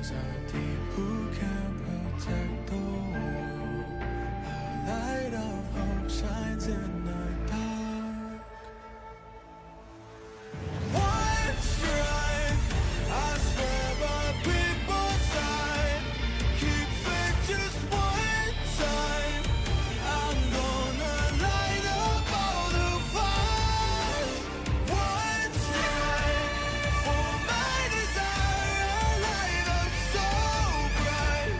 shadows are deep. Who can protect the world? A light of hope shines in the dark. One strike, I swear by people's side. Keep faith just one time. I'm gonna light up all the fires. One strike for my desire. A light up so bright.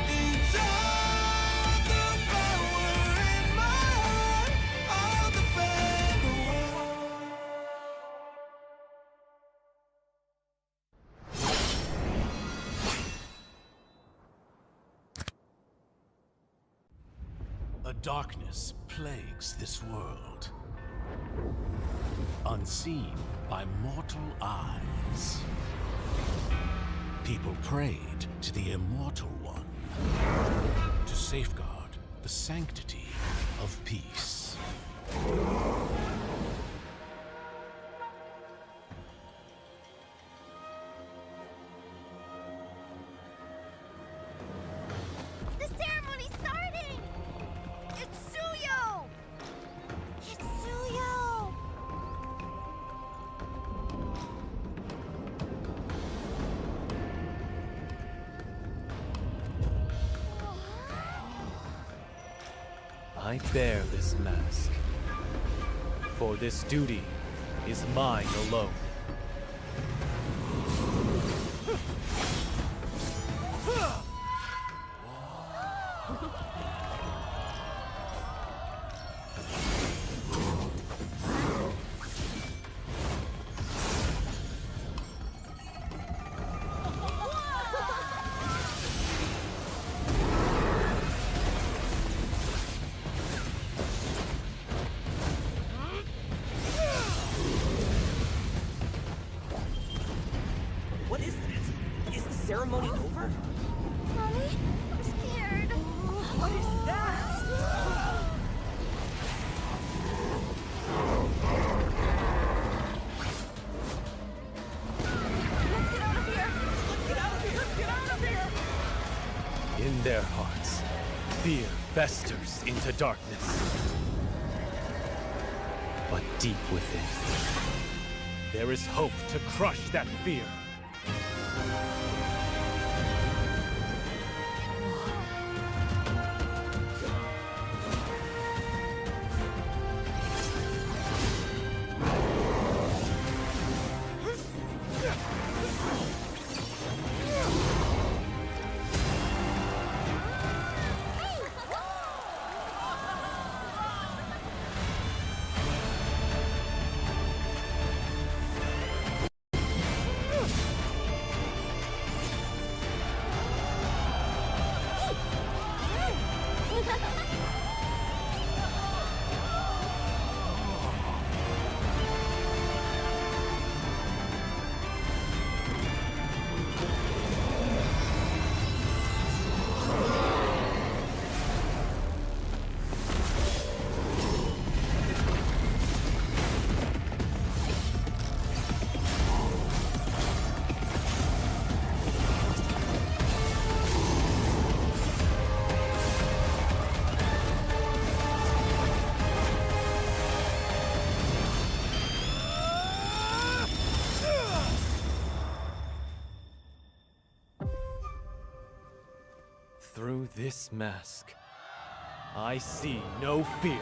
Each of the power in my heart. I'll defend the world. A darkness plagues this world, unseen by mortal eyes. People prayed to the Immortal One to safeguard the sanctity of peace. The ceremony's starting! It's Suyo! It's Suyo! I bear this mask, for this duty is mine alone. What is this? Is the ceremony over? Mommy, I'm scared. What is that? Let's get out of here! Let's get out of here! Let's get out of here! In their hearts, fear festers into darkness. But deep within, there is hope to crush that fear. Through this mask, I see no fear.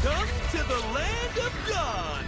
Welcome to the land of God!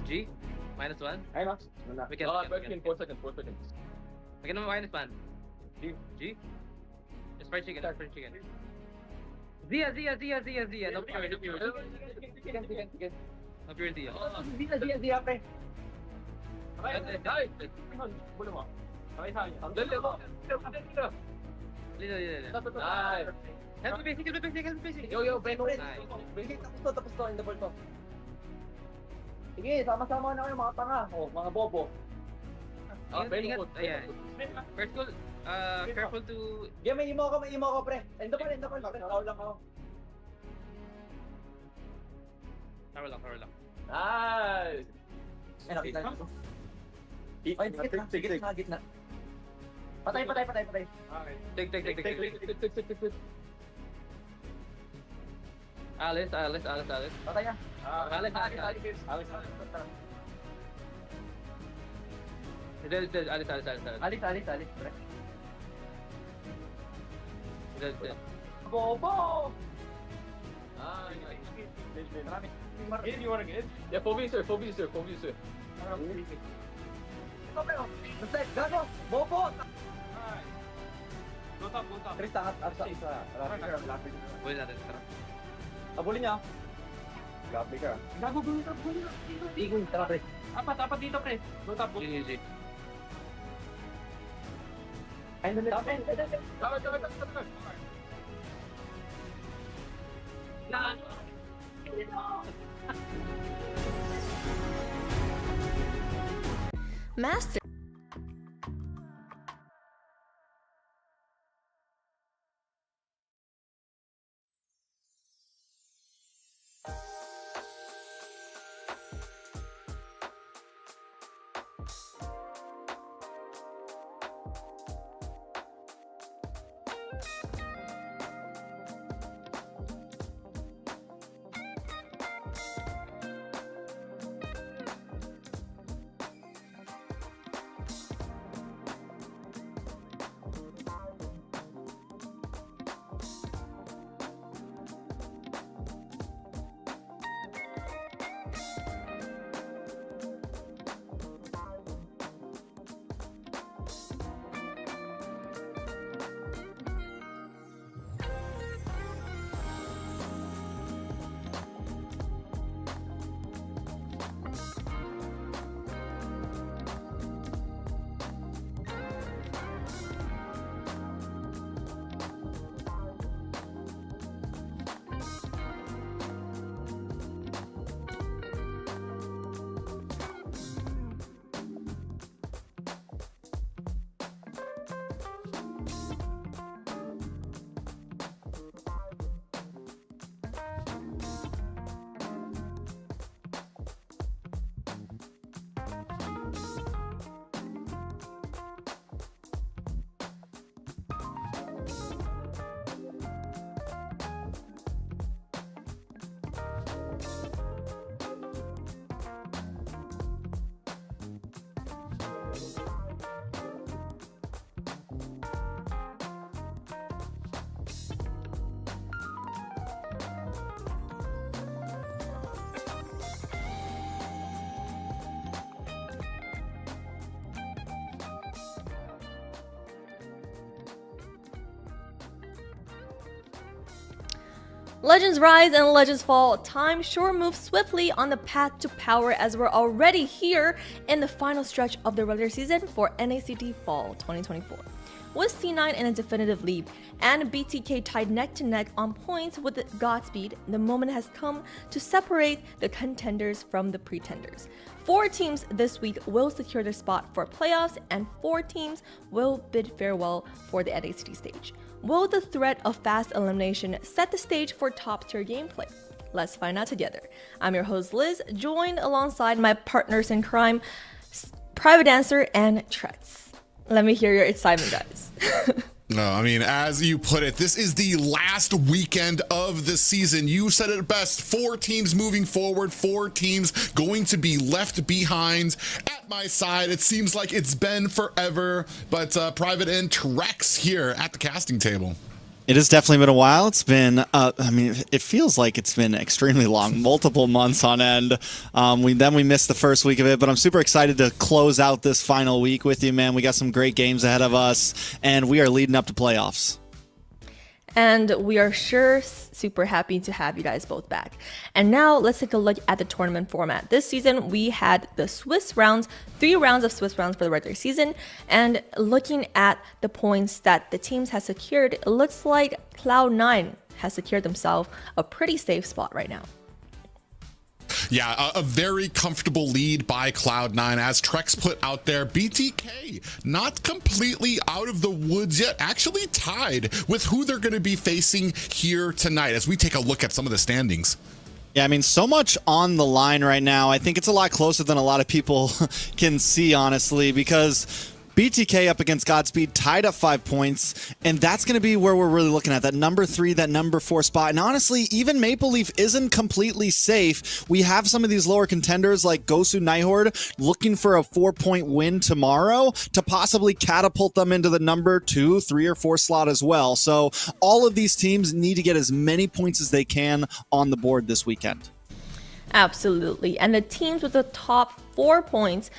G? -1? Ay, Max. We can, Oh, we can. 4 seconds, 4 seconds. We can -1. G. G? Just fried chicken, just fried chicken. Zia. No pure, no pure. Sige. No pure Zia. Dia, pre. Ay, ay, Bulo mo. Okay, sa akin. Dali mo. Dito. Ay. Help me basic. Yo, pre. Nice. Bigay, tapos to, in the ball to. Sige, sama-sama na kayo, mga tanga. Oh, mga bobo. Ingat. Ayan. First goal, careful to... Yeah, may imo ko, pre. In the ball. Pre, tawag lang ako. Power lang. Nice! Ay, nakita nyo. Ay, gitna. Patay. Okay. Take. Alice. Patay na. Alice. Alis, pre. Alice. Bobo! You wanna get it? Yeah, phobia, sir. Ito, pre, oh. Basta, gago! Bobo! Alright. Go top. Chris, tangat at sa isa. Buhay natin. Tara. Abulin niya. Grabe ka. Gago, bulin ka. Tigol, tara, pre. Apat dito, pre. Go top. G. Ay, dali. Tama. Master. Legends rise and legends fall. Time sure moves swiftly on the path to power as we're already here in the final stretch of the regular season for NACT Fall 2024. With C9 in a definitive lead and BTK tied neck to neck on points with Godspeed, the moment has come to separate the contenders from the pretenders. 4 teams this week will secure their spot for playoffs, and 4 teams will bid farewell for the NACT stage. Will the threat of fast elimination set the stage for top-tier gameplay? Let's find out together. I'm your host Liz, joined alongside my partners in crime, Private Dancer and Trex. Let me hear your excitement, guys. No, I mean, as you put it, this is the last weekend of the season. You said it best. 4 teams moving forward, 4 teams going to be left behind. At my side, it seems like it's been forever, but Private and Trex here at the casting table. It has definitely been a while. It's been, I mean, it feels like it's been extremely long, multiple months on end. We missed the first week of it, but I'm super excited to close out this final week with you, man. We got some great games ahead of us, and we are leading up to playoffs. And we are sure super happy to have you guys both back. And now let's take a look at the tournament format. This season, we had the Swiss rounds, 3 rounds of Swiss rounds for the regular season. And looking at the points that the teams have secured, it looks like Cloud9 has secured themselves a pretty safe spot right now. Yeah, a very comfortable lead by Cloud9. As Trex put out there, BTK not completely out of the woods yet, actually tied with who they're going to be facing here tonight as we take a look at some of the standings. Yeah, I mean, so much on the line right now. I think it's a lot closer than a lot of people can see, honestly, because BTK up against Godspeed tied up 5 points, and that's going to be where we're really looking at that number 3, that number 4 spot. And honestly, even Maple Leaf isn't completely safe. We have some of these lower contenders like Gosu Nighthorde looking for a 4-point win tomorrow to possibly catapult them into the number 2, 3, or 4 slot as well. So all of these teams need to get as many points as they can on the board this weekend. Absolutely. And the teams with the top 4 points,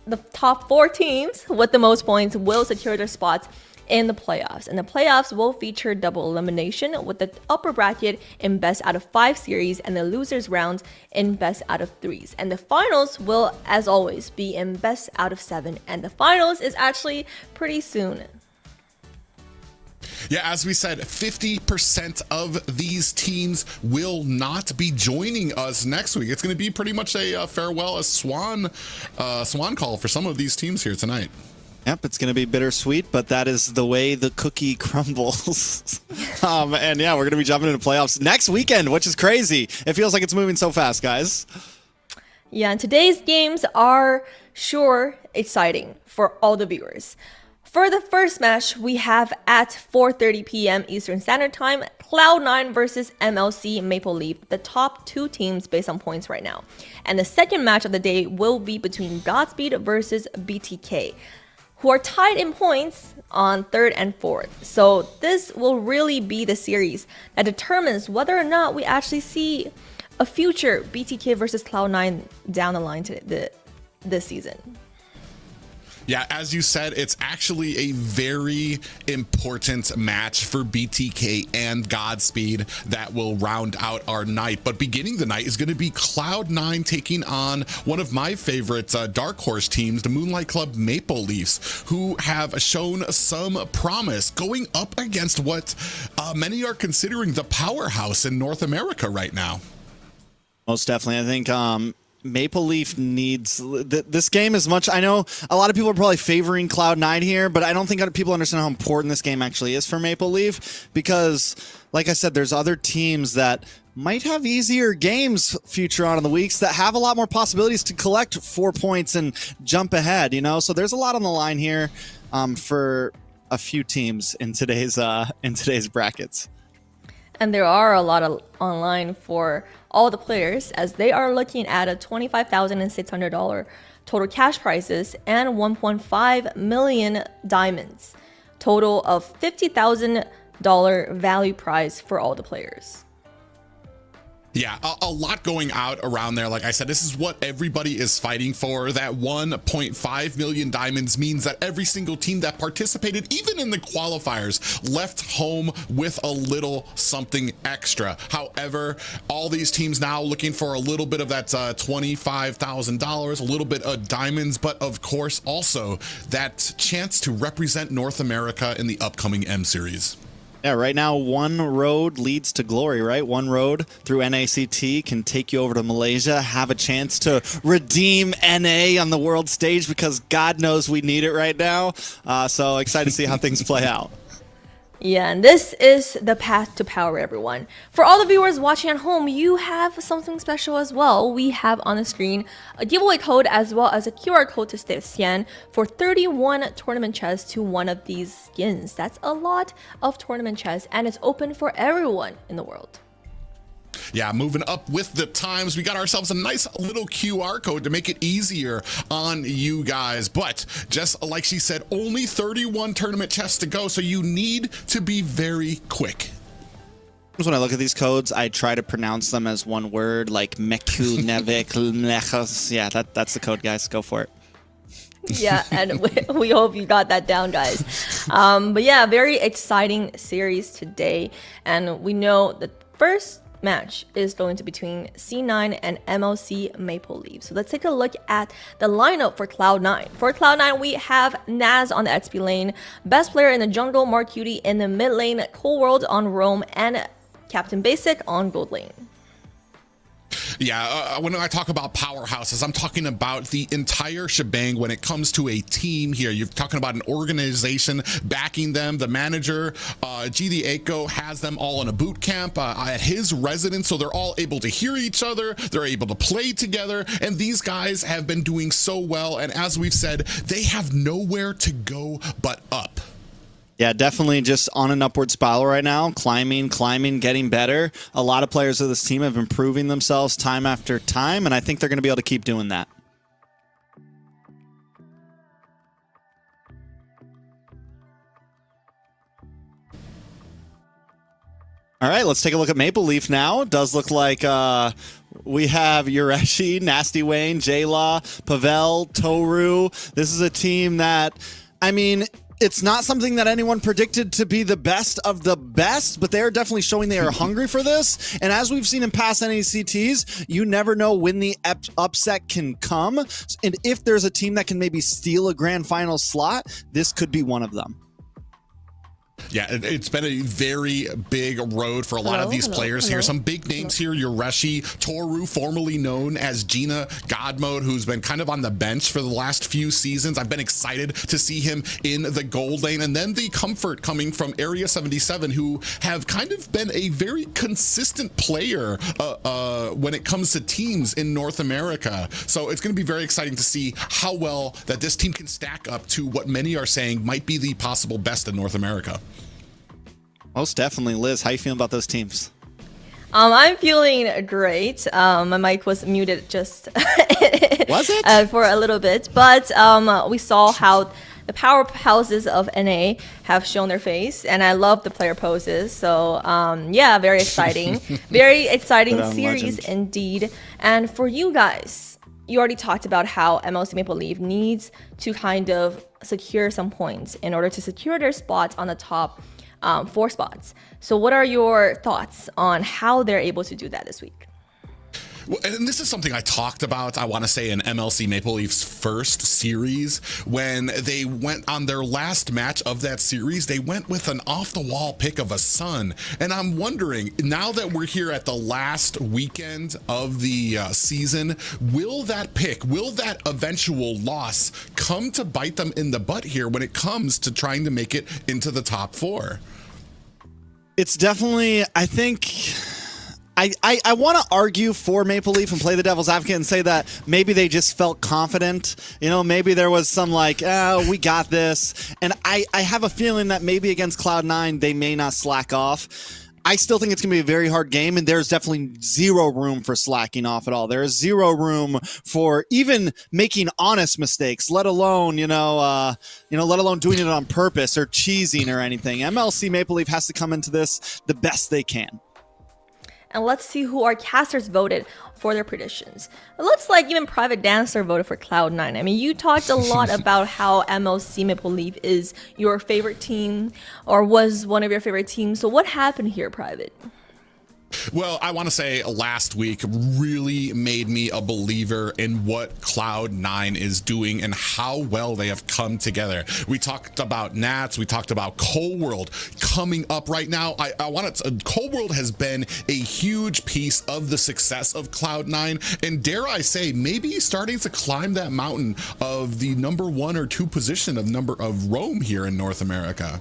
the top 4 teams with the most points will secure their spots in the playoffs. And the playoffs will feature double elimination with the upper bracket in best out of 5 series and the losers round in best out of 3s. And the finals will, as always, be in best out of 7. And the finals is actually pretty soon. Yeah, as we said, 50% of these teams will not be joining us next week. It's going to be pretty much a farewell, a swan call for some of these teams here tonight. Yep, it's going to be bittersweet, but that is the way the cookie crumbles. And yeah, we're going to be jumping into playoffs next weekend, which is crazy. It feels like it's moving so fast, guys. Yeah, and today's games are sure exciting for all the viewers. For the first match, we have at 4:30 p.m. Eastern Standard Time, Cloud9 versus MLC Maple Leaf, the top 2 teams based on points right now. And the second match of the day will be between Godspeed versus BTK, who are tied in points on 3rd and 4th. So this will really be the series that determines whether or not we actually see a future BTK versus Cloud9 down the line to this season. Yeah, as you said, it's actually a very important match for BTK and Godspeed that will round out our night. But beginning the night is going to be Cloud9 taking on one of my favorite dark horse teams, the Moonlight Club Maple Leafs, who have shown some promise going up against what many are considering the powerhouse in North America right now. Most definitely. I think Maple Leaf needs this game as much. I know a lot of people are probably favoring Cloud9 here, but I don't think people understand how important this game actually is for Maple Leaf because, like I said, there's other teams that might have easier games future on in the weeks that have a lot more possibilities to collect 4 points and jump ahead, you know? So there's a lot on the line here for a few teams in today's brackets. And there are a lot of online for all the players as they are looking at a $25,600 total cash prizes and 1.5 million diamonds. Total of $50,000 value prize for all the players. Yeah, a lot going out around there. Like I said, this is what everybody is fighting for. That 1.5 million diamonds means that every single team that participated, even in the qualifiers, left home with a little something extra. However, all these teams now looking for a little bit of that $25,000, a little bit of diamonds, but of course also that chance to represent North America in the upcoming M Series. Yeah, right now one road leads to glory, right? One road through NACT can take you over to Malaysia, have a chance to redeem NA on the world stage because God knows we need it right now. So excited to see how things play out. Yeah, and this is the path to power, everyone. For all the viewers watching at home, you have something special as well. We have on the screen a giveaway code as well as a QR code to Steve Xian for 31 tournament chests to one of these skins. That's a lot of tournament chests, and it's open for everyone in the world. Yeah, moving up with the times, we got ourselves a nice little QR code to make it easier on you guys. But just like she said, only 31 tournament chests to go, so you need to be very quick. When I look at these codes, I try to pronounce them as one word, like Meku Nevik Nechos. Yeah, that's the code, guys. Go for it. Yeah, and we hope you got that down, guys. But yeah, very exciting series today, and we know the first match is going to be between C9 and MLC Maple Leaf. So let's take a look at the lineup for Cloud9. For Cloud9, we have Naz on the XP lane, Best Player in the jungle, Mark Cutie in the mid lane, Cold World on Roam, and Captain Basic on Gold lane. Yeah, when I talk about powerhouses, I'm talking about the entire shebang when it comes to a team here. You're talking about an organization backing them. The manager, G the Echo, has them all in a boot camp at his residence, so they're all able to hear each other. They're able to play together, and these guys have been doing so well. And as we've said, they have nowhere to go but up. Yeah, definitely just on an upward spiral right now, climbing, getting better. A lot of players of this team have been proving themselves time after time, and I think they're going to be able to keep doing that. All right, let's take a look at Maple Leaf now. It does look like we have Yureshi, Nasty Wayne, J-Law, Pavel, Toru. This is a team that, I mean, it's not something that anyone predicted to be the best of the best, but they're definitely showing they are hungry for this. And as we've seen in past NACTs, you never know when the upset can come. And if there's a team that can maybe steal a grand final slot, this could be one of them. Yeah, it's been a very big road for a lot of these players here. Some big names here, Yureshi, Toru, formerly known as Gina Godmode, who's been kind of on the bench for the last few seasons. I've been excited to see him in the gold lane. And then the comfort coming from Area 77, who have kind of been a very consistent player when it comes to teams in North America. So it's going to be very exciting to see how well that this team can stack up to what many are saying might be the possible best in North America. Most definitely. Liz, how you feeling about those teams? I'm feeling great. My mic was muted just was it? For a little bit, but we saw how the powerhouses of NA have shown their face, and I love the player poses. So yeah, very exciting. Very exciting series indeed. And for you guys, you already talked about how MLC Maple Leaf needs to kind of secure some points in order to secure their spots on the top 4 spots. So what are your thoughts on how they're able to do that this week? Well, and this is something I talked about, I want to say, in MLC Maple Leaf's first series. When they went on their last match of that series, they went with an off-the-wall pick of a Sun. And I'm wondering, now that we're here at the last weekend of the season, will that pick, will that eventual loss come to bite them in the butt here when it comes to trying to make it into the top 4? It's definitely, I think... I want to argue for Maple Leaf and play the devil's advocate and say that maybe they just felt confident. You know, maybe there was some like, oh, we got this. And I have a feeling that maybe against Cloud9, they may not slack off. I still think it's going to be a very hard game, and there's definitely zero room for slacking off at all. There is zero room for even making honest mistakes, let alone, let alone doing it on purpose or cheesing or anything. MLC Maple Leaf has to come into this the best they can. And let's see who our casters voted for their predictions. It looks like even Private Dancer voted for Cloud9. I mean, you talked a lot about how MLC Maple Leaf is your favorite team, or was one of your favorite teams. So what happened here, Private? Well, I want to say last week really made me a believer in what Cloud9 is doing and how well they have come together. We talked about Nats, we talked about Cold World coming up right now. I want to, Cold World has been a huge piece of the success of Cloud9, and dare I say, maybe starting to climb that mountain of the number 1 or 2 position of Rome here in North America.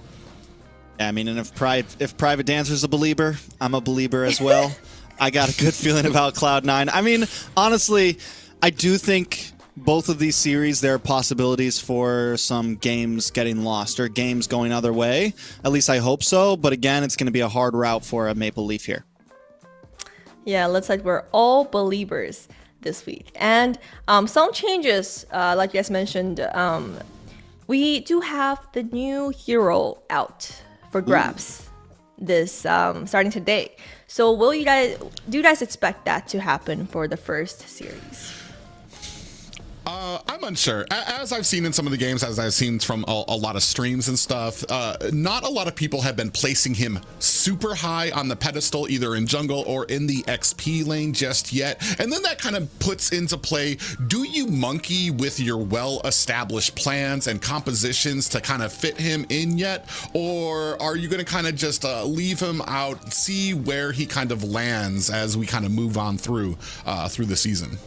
Yeah, I mean, and if Private Dancer's a believer, I'm a believer as well. I got a good feeling about Cloud9. I mean, honestly, I do think both of these series, there are possibilities for some games getting lost or games going other way. At least I hope so. But again, it's going to be a hard route for a Maple Leaf here. Yeah, looks like we're all believers this week. And some changes, like you guys mentioned, we do have the new hero out for grabs this starting today. So do you guys expect that to happen for the first series? I'm unsure. As I've seen in some of the games, as I've seen from a lot of streams and stuff, not a lot of people have been placing him super high on the pedestal, either in jungle or in the XP lane just yet. And then that kind of puts into play, do you monkey with your well-established plans and compositions to kind of fit him in yet? Or are you going to kind of just leave him out, see where he kind of lands as we kind of move on through the season?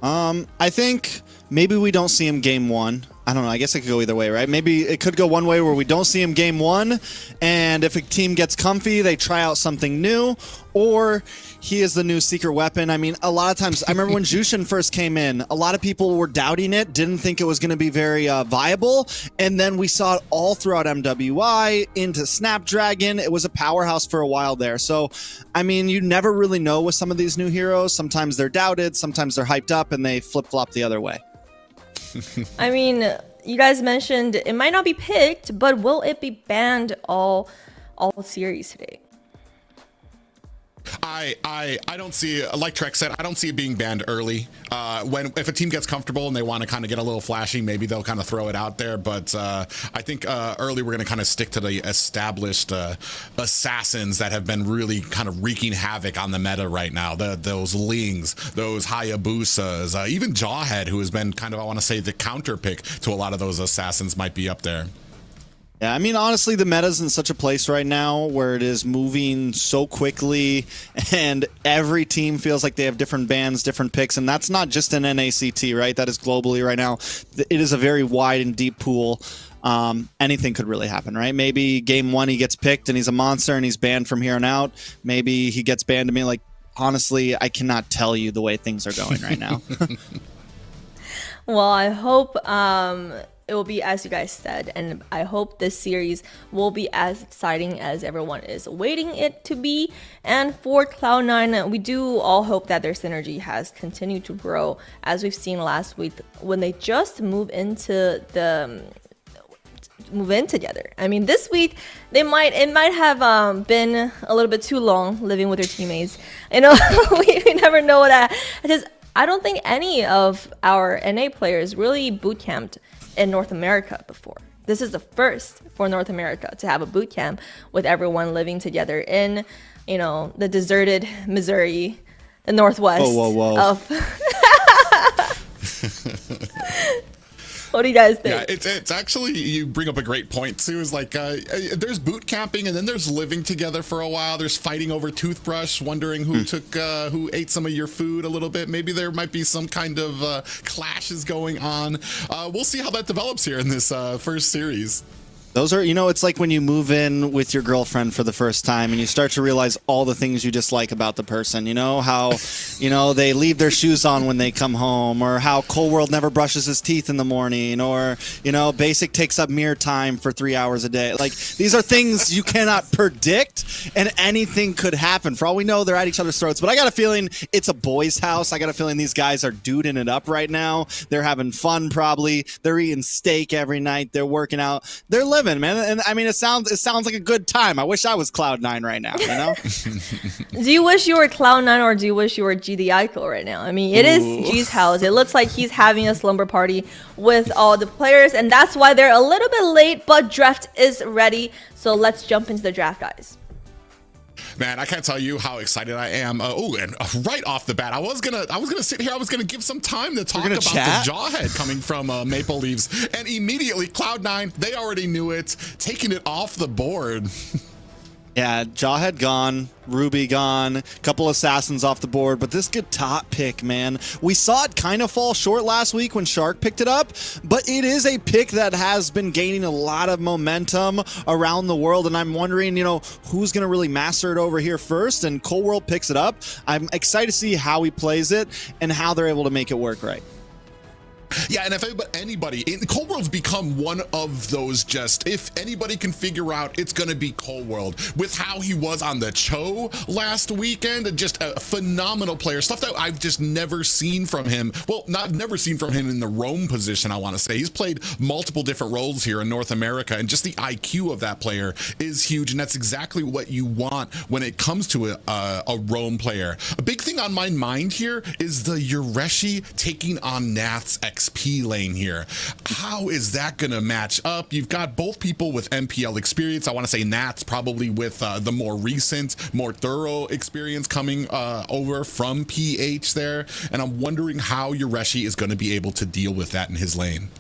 I think maybe we don't see him game 1. I don't know. I guess it could go either way, right? Maybe it could go one way where we don't see him game 1, and if a team gets comfy, they try out something new, or he is the new secret weapon. I mean, a lot of times, I remember when Jushin first came in, a lot of people were doubting it, didn't think it was going to be very viable, and then we saw it all throughout MWI, into Snapdragon. It was a powerhouse for a while there. So, I mean, you never really know with some of these new heroes. Sometimes they're doubted, sometimes they're hyped up, and they flip-flop the other way. I mean, you guys mentioned it might not be picked, but will it be banned all series today? I don't see, like Trek said, I don't see it being banned early. If a team gets comfortable and they want to kind of get a little flashy, maybe they'll kind of throw it out there. But I think early we're going to kind of stick to the established assassins that have been really kind of wreaking havoc on the meta right now. Those Lings, those Hayabusas, even Jawhead, who has been kind of, I want to say, the counter pick to a lot of those assassins, might be up there. Yeah, I mean, honestly, the meta's in such a place right now where it is moving so quickly, and every team feels like they have different bans, different picks, and that's not just an NACT, right? That is globally right now. It is a very wide and deep pool. Anything could really happen, right? Maybe game 1 he gets picked and he's a monster and he's banned from here on out. Maybe he gets banned to me. Like, honestly, I cannot tell you the way things are going right now. Well, I hope it will be as you guys said, and I hope this series will be as exciting as everyone is waiting it to be. And for Cloud9, we do all hope that their synergy has continued to grow, as we've seen last week when they just move in together. I mean, this week it might have been a little bit too long living with their teammates. You know, we never know that. I don't think any of our NA players really boot camped in North America before. This is the first for North America to have a boot camp with everyone living together in, you know, the deserted Missouri, the Northwest. Whoa. What do you guys think? Yeah, it's actually, you bring up a great point too, is like there's boot camping and then there's living together for a while. There's fighting over toothbrush, wondering who ate some of your food a little bit. Maybe there might be some kind of clashes going on. We'll see how that develops here in this first series. Those are, you know, it's like when you move in with your girlfriend for the first time and you start to realize all the things you dislike about the person. You know, how, you know, they leave their shoes on when they come home, or how Cold World never brushes his teeth in the morning, or, you know, Basic takes up mirror time for 3 hours a day. Like, these are things you cannot predict, and anything could happen. For all we know, they're at each other's throats. But I got a feeling it's a boys' house. I got a feeling these guys are duding it up right now. They're having fun, probably. They're eating steak every night. They're working out. They're living. living, man. And I mean, it sounds like a good time. I wish I was Cloud9 right now, you know? Do you wish you were Cloud9 or do you wish you were GD Eichel right now? I mean, it is G's house. It looks like he's having a slumber party with all the players, and that's why they're a little bit late, but draft is ready. So let's jump into the draft, guys. Man, I can't tell you how excited I am. Right off the bat, I was gonna sit here. I was gonna give some time to talk about chat? the Jawhead coming from Maple Leafs, and immediately Cloud9, they already knew it, taking it off the board. Yeah, Jawhead gone, Ruby gone, couple assassins off the board, but this good top pick, man. We saw it kind of fall short last week when Shark picked it up, but it is a pick that has been gaining a lot of momentum around the world, and I'm wondering, you know, who's going to really master it over here first, and Cold World picks it up. I'm excited to see how he plays it and how they're able to make it work right. Yeah, and if anybody, Cold World's become one of those just, if anybody can figure out, it's going to be Cold World. With how he was on the Cho last weekend, just a phenomenal player. Stuff that I've just never seen from him. Well, not never seen from him in the roam position, I want to say. He's played multiple different roles here in North America, and just the IQ of that player is huge, and that's exactly what you want when it comes to a roam player. A big thing on my mind here is the Ureshi taking on Nath's XP lane here. How is that going to match up? You've got both people with MPL experience. I want to say Nat's probably with the more recent, more thorough experience coming over from PH there. And I'm wondering how Ureshi is going to be able to deal with that in his lane.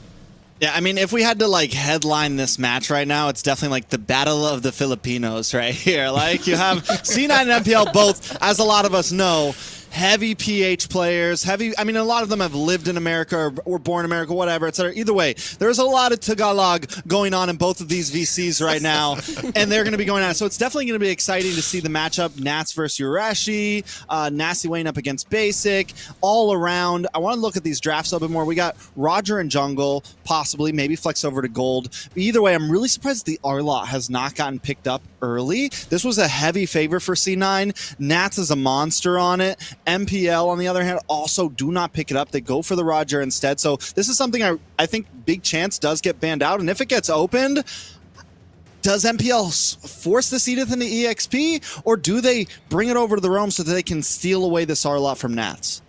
Yeah, I mean, if we had to like headline this match right now, it's definitely like the battle of the Filipinos right here. Like you have C9 and MPL both, as a lot of us know, heavy PH players, I mean, a lot of them have lived in America or were born in America, whatever, etc. Either way, there's a lot of Tagalog going on in both of these VCs right now, and they're going to be going on. So it's definitely going to be exciting to see the matchup, Nats versus Ureshi, Nasty Wayne up against Basic, all around. I want to look at these drafts a bit more. We got Roger and Jungle, possibly, maybe flex over to Gold. But either way, I'm really surprised the R-Lot has not gotten picked up early. This was a heavy favor for C9. Nats is a monster on it. MPL, on the other hand, also do not pick it up. They go for the Roger instead. So this is something I think big chance does get banned out. And if it gets opened, does MPL force this Edith in the EXP? Or do they bring it over to the Roam so that they can steal away this R-Lot from Nats?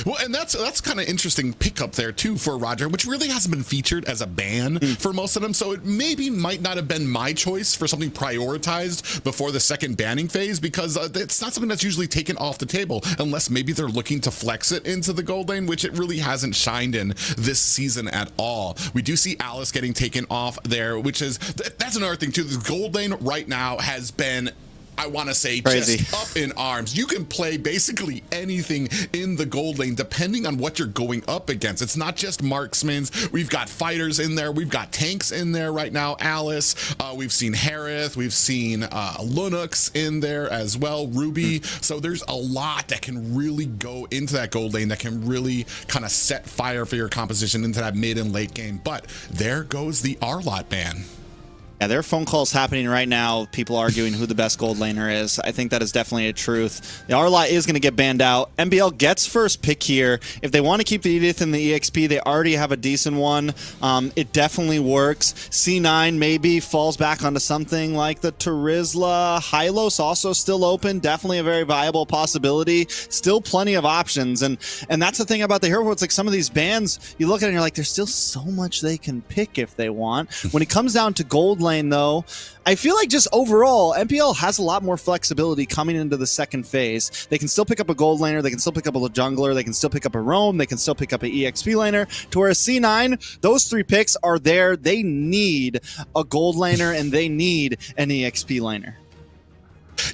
Well, and that's kind of interesting pickup there too for Roger, which really hasn't been featured as a ban for most of them. So it might not have been my choice for something prioritized before the second banning phase, because it's not something that's usually taken off the table unless maybe they're looking to flex it into the gold lane, which it really hasn't shined in this season at all. We do see Alice getting taken off there, which is, that's another thing too. The gold lane right now has been, I want to say, crazy, just up in arms. You can play basically anything in the gold lane depending on what you're going up against. It's not just marksmans. We've got fighters in there. We've got tanks in there right now. Alice, we've seen Harith, we've seen Lunux in there as well, Ruby. So there's a lot that can really go into that gold lane that can really kind of set fire for your composition into that mid and late game. But there goes the R-Lot ban. Yeah, there are phone calls happening right now, people arguing who the best gold laner is. I think that is definitely a truth. The R-Lot is going to get banned out. MBL gets first pick here. If they want to keep the Edith in the EXP, they already have a decent one. It definitely works. C9 maybe falls back onto something like the Terizla. Hylos also still open. Definitely a very viable possibility. Still plenty of options. And that's the thing about the hero. It's like some of these bans, you look at it and you're like, there's still so much they can pick if they want. When it comes down to gold lane, though, I feel like just overall, MPL has a lot more flexibility coming into the second phase. They can still pick up a gold laner, they can still pick up a jungler, they can still pick up a roam, they can still pick up an EXP laner. To whereas C9, those three picks are there. They need a gold laner and they need an EXP laner.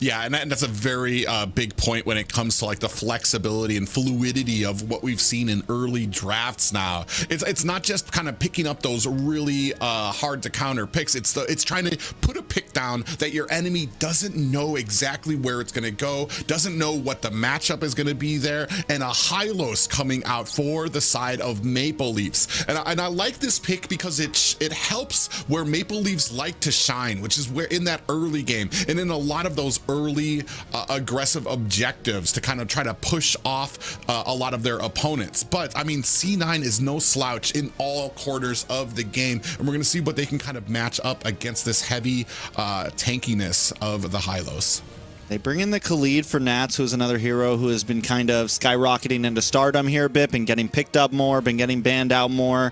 Yeah, and that's a very big point when it comes to like the flexibility and fluidity of what we've seen in early drafts now. It's not just kind of picking up those really hard to counter picks. It's trying to put a pick down that your enemy doesn't know exactly where it's going to go, doesn't know what the matchup is going to be there, and a Hylos coming out for the side of Maple Leafs. And I like this pick because it helps where Maple Leafs like to shine, which is where in that early game and in a lot of those those early aggressive objectives to kind of try to push off a lot of their opponents. But I mean, C9 is no slouch in all quarters of the game, and we're going to see what they can kind of match up against this heavy tankiness of the Hylos. They bring in the Khalid for Nats, who's another hero who has been kind of skyrocketing into stardom here a bit, been getting picked up more, been getting banned out more.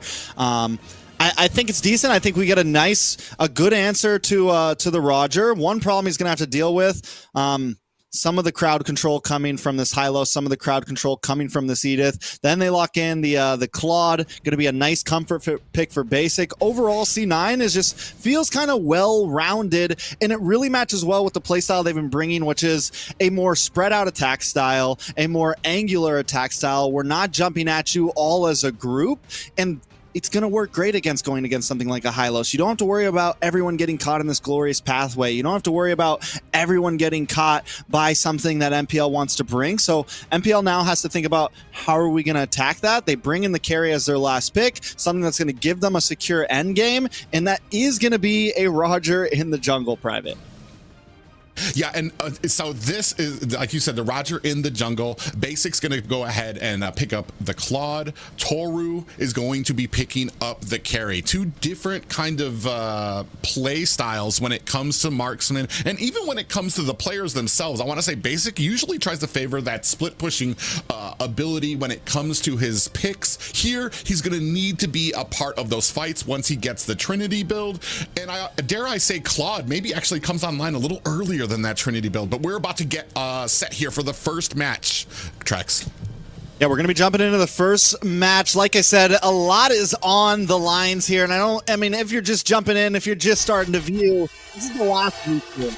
I think it's decent. I think we get a good answer to the Roger. One problem he's going to have to deal with, some of the crowd control coming from this Hylo, some of the crowd control coming from this Edith. Then they lock in the Claude, going to be a nice comfort pick for basic. Overall, C9 feels kind of well-rounded, and it really matches well with the playstyle they've been bringing, which is a more spread out attack style, a more angular attack style. We're not jumping at you all as a group, and it's going to work great going against something like a Hylos. You don't have to worry about everyone getting caught in this glorious pathway. You don't have to worry about everyone getting caught by something that MPL wants to bring. So MPL now has to think about how are we going to attack that. They bring in the carry as their last pick, something that's going to give them a secure end game, and that is going to be a Roger in the jungle private. Yeah, and so this is, like you said, the Roger in the jungle. Basic's going to go ahead and pick up the Claude. Toru is going to be picking up the carry. Two different kind of play styles when it comes to marksman, and even when it comes to the players themselves. I want to say Basic usually tries to favor that split pushing ability when it comes to his picks. Here, he's going to need to be a part of those fights once he gets the Trinity build. And dare I say Claude maybe actually comes online a little earlier than that Trinity build, but we're about to get set here for the first match. Trex. Yeah, we're going to be jumping into the first match. Like I said, a lot is on the lines here, and I mean, if you're just jumping in, if you're just starting to view, this is the last week here.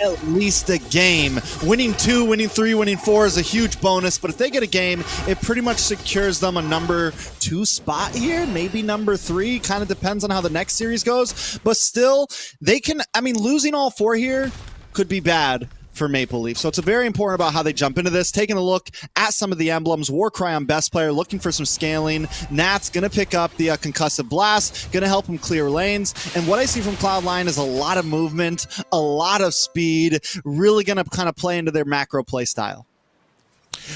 At least a game. Winning 2, winning 3, winning 4 is a huge bonus, but if they get a game, it pretty much secures them a number 2 spot here, maybe number 3, kind of depends on how the next series goes, but still, they can, I mean, losing all 4 here could be bad for Maple Leaf. So it's very important about how they jump into this. Taking a look at some of the emblems. Warcry on best player, looking for some scaling. Nat's going to pick up the concussive blast, going to help him clear lanes. And what I see from Cloud9 is a lot of movement, a lot of speed, really going to kind of play into their macro play style.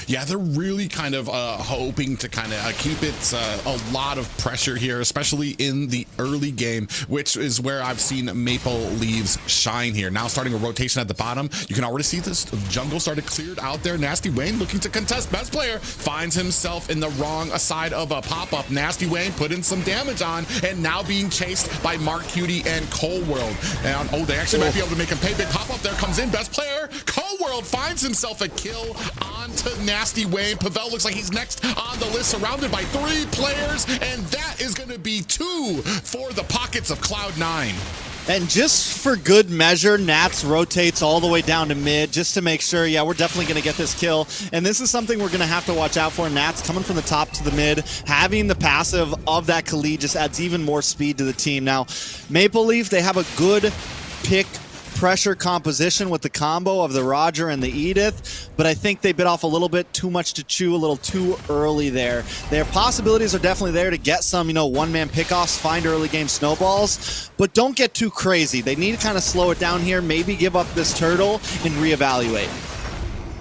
Yeah, they're really kind of hoping to kind of keep it a lot of pressure here, especially in the early game, which is where I've seen Maple Leaves shine here. Now starting a rotation at the bottom, you can already see this jungle started cleared out there. Nasty Wayne looking to contest. Best player finds himself in the wrong side of a pop-up. Nasty Wayne putting some damage on and now being chased by Mark Cutie and Cold World. And oh, they actually might be able to make him pay. Big pop-up there comes in. Best player, Cold World finds himself a kill onto Nasty Wayne. Pavel looks like he's next on the list, surrounded by 3 players, and that is going to be 2 for the pockets of Cloud9. And just for good measure, Nats rotates all the way down to mid just to make sure, yeah, we're definitely going to get this kill. And this is something we're going to have to watch out for. Nats coming from the top to the mid, having the passive of that Khalid just adds even more speed to the team. Now, Maple Leaf, they have a good pick pressure composition with the combo of the Roger and the Edith, but I think they bit off a little bit too much to chew, a little too early there. Their possibilities are definitely there to get some, one-man pickoffs, find early game snowballs, but don't get too crazy. They need to kind of slow it down here, maybe give up this turtle and reevaluate.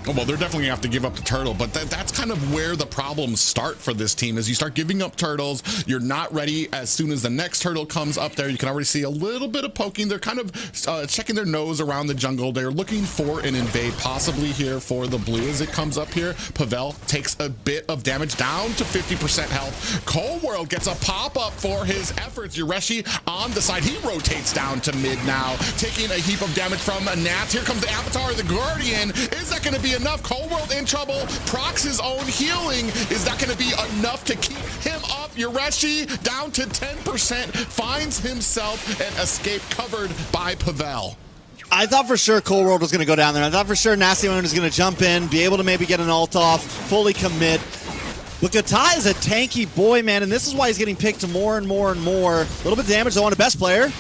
Well, they're definitely gonna have to give up the turtle, but that's kind of where the problems start for this team. As you start giving up turtles, you're not ready. As soon as the next turtle comes up there, you can already see a little bit of poking. They're kind of checking their nose around the jungle. They're looking for an invade, possibly here for the blue as it comes up here. Pavel takes a bit of damage, down to 50% health. Cold World gets a pop-up for his efforts. Yureshi on the side, he rotates down to mid now, taking a heap of damage from Nats. Here comes the Avatar, the Guardian. Is that gonna be enough? Cold World in trouble, procs his own healing. Is that going to be enough to keep him up? Yureshi down to 10%, finds himself an escape covered by Pavel. I thought for sure Cold World was going to go down there. I thought for sure Nasty Wayne was going to jump in, be able to maybe get an ult off, fully commit. But Gata is a tanky boy, man, and this is why he's getting picked more and more and more. A little bit of damage though on a best player.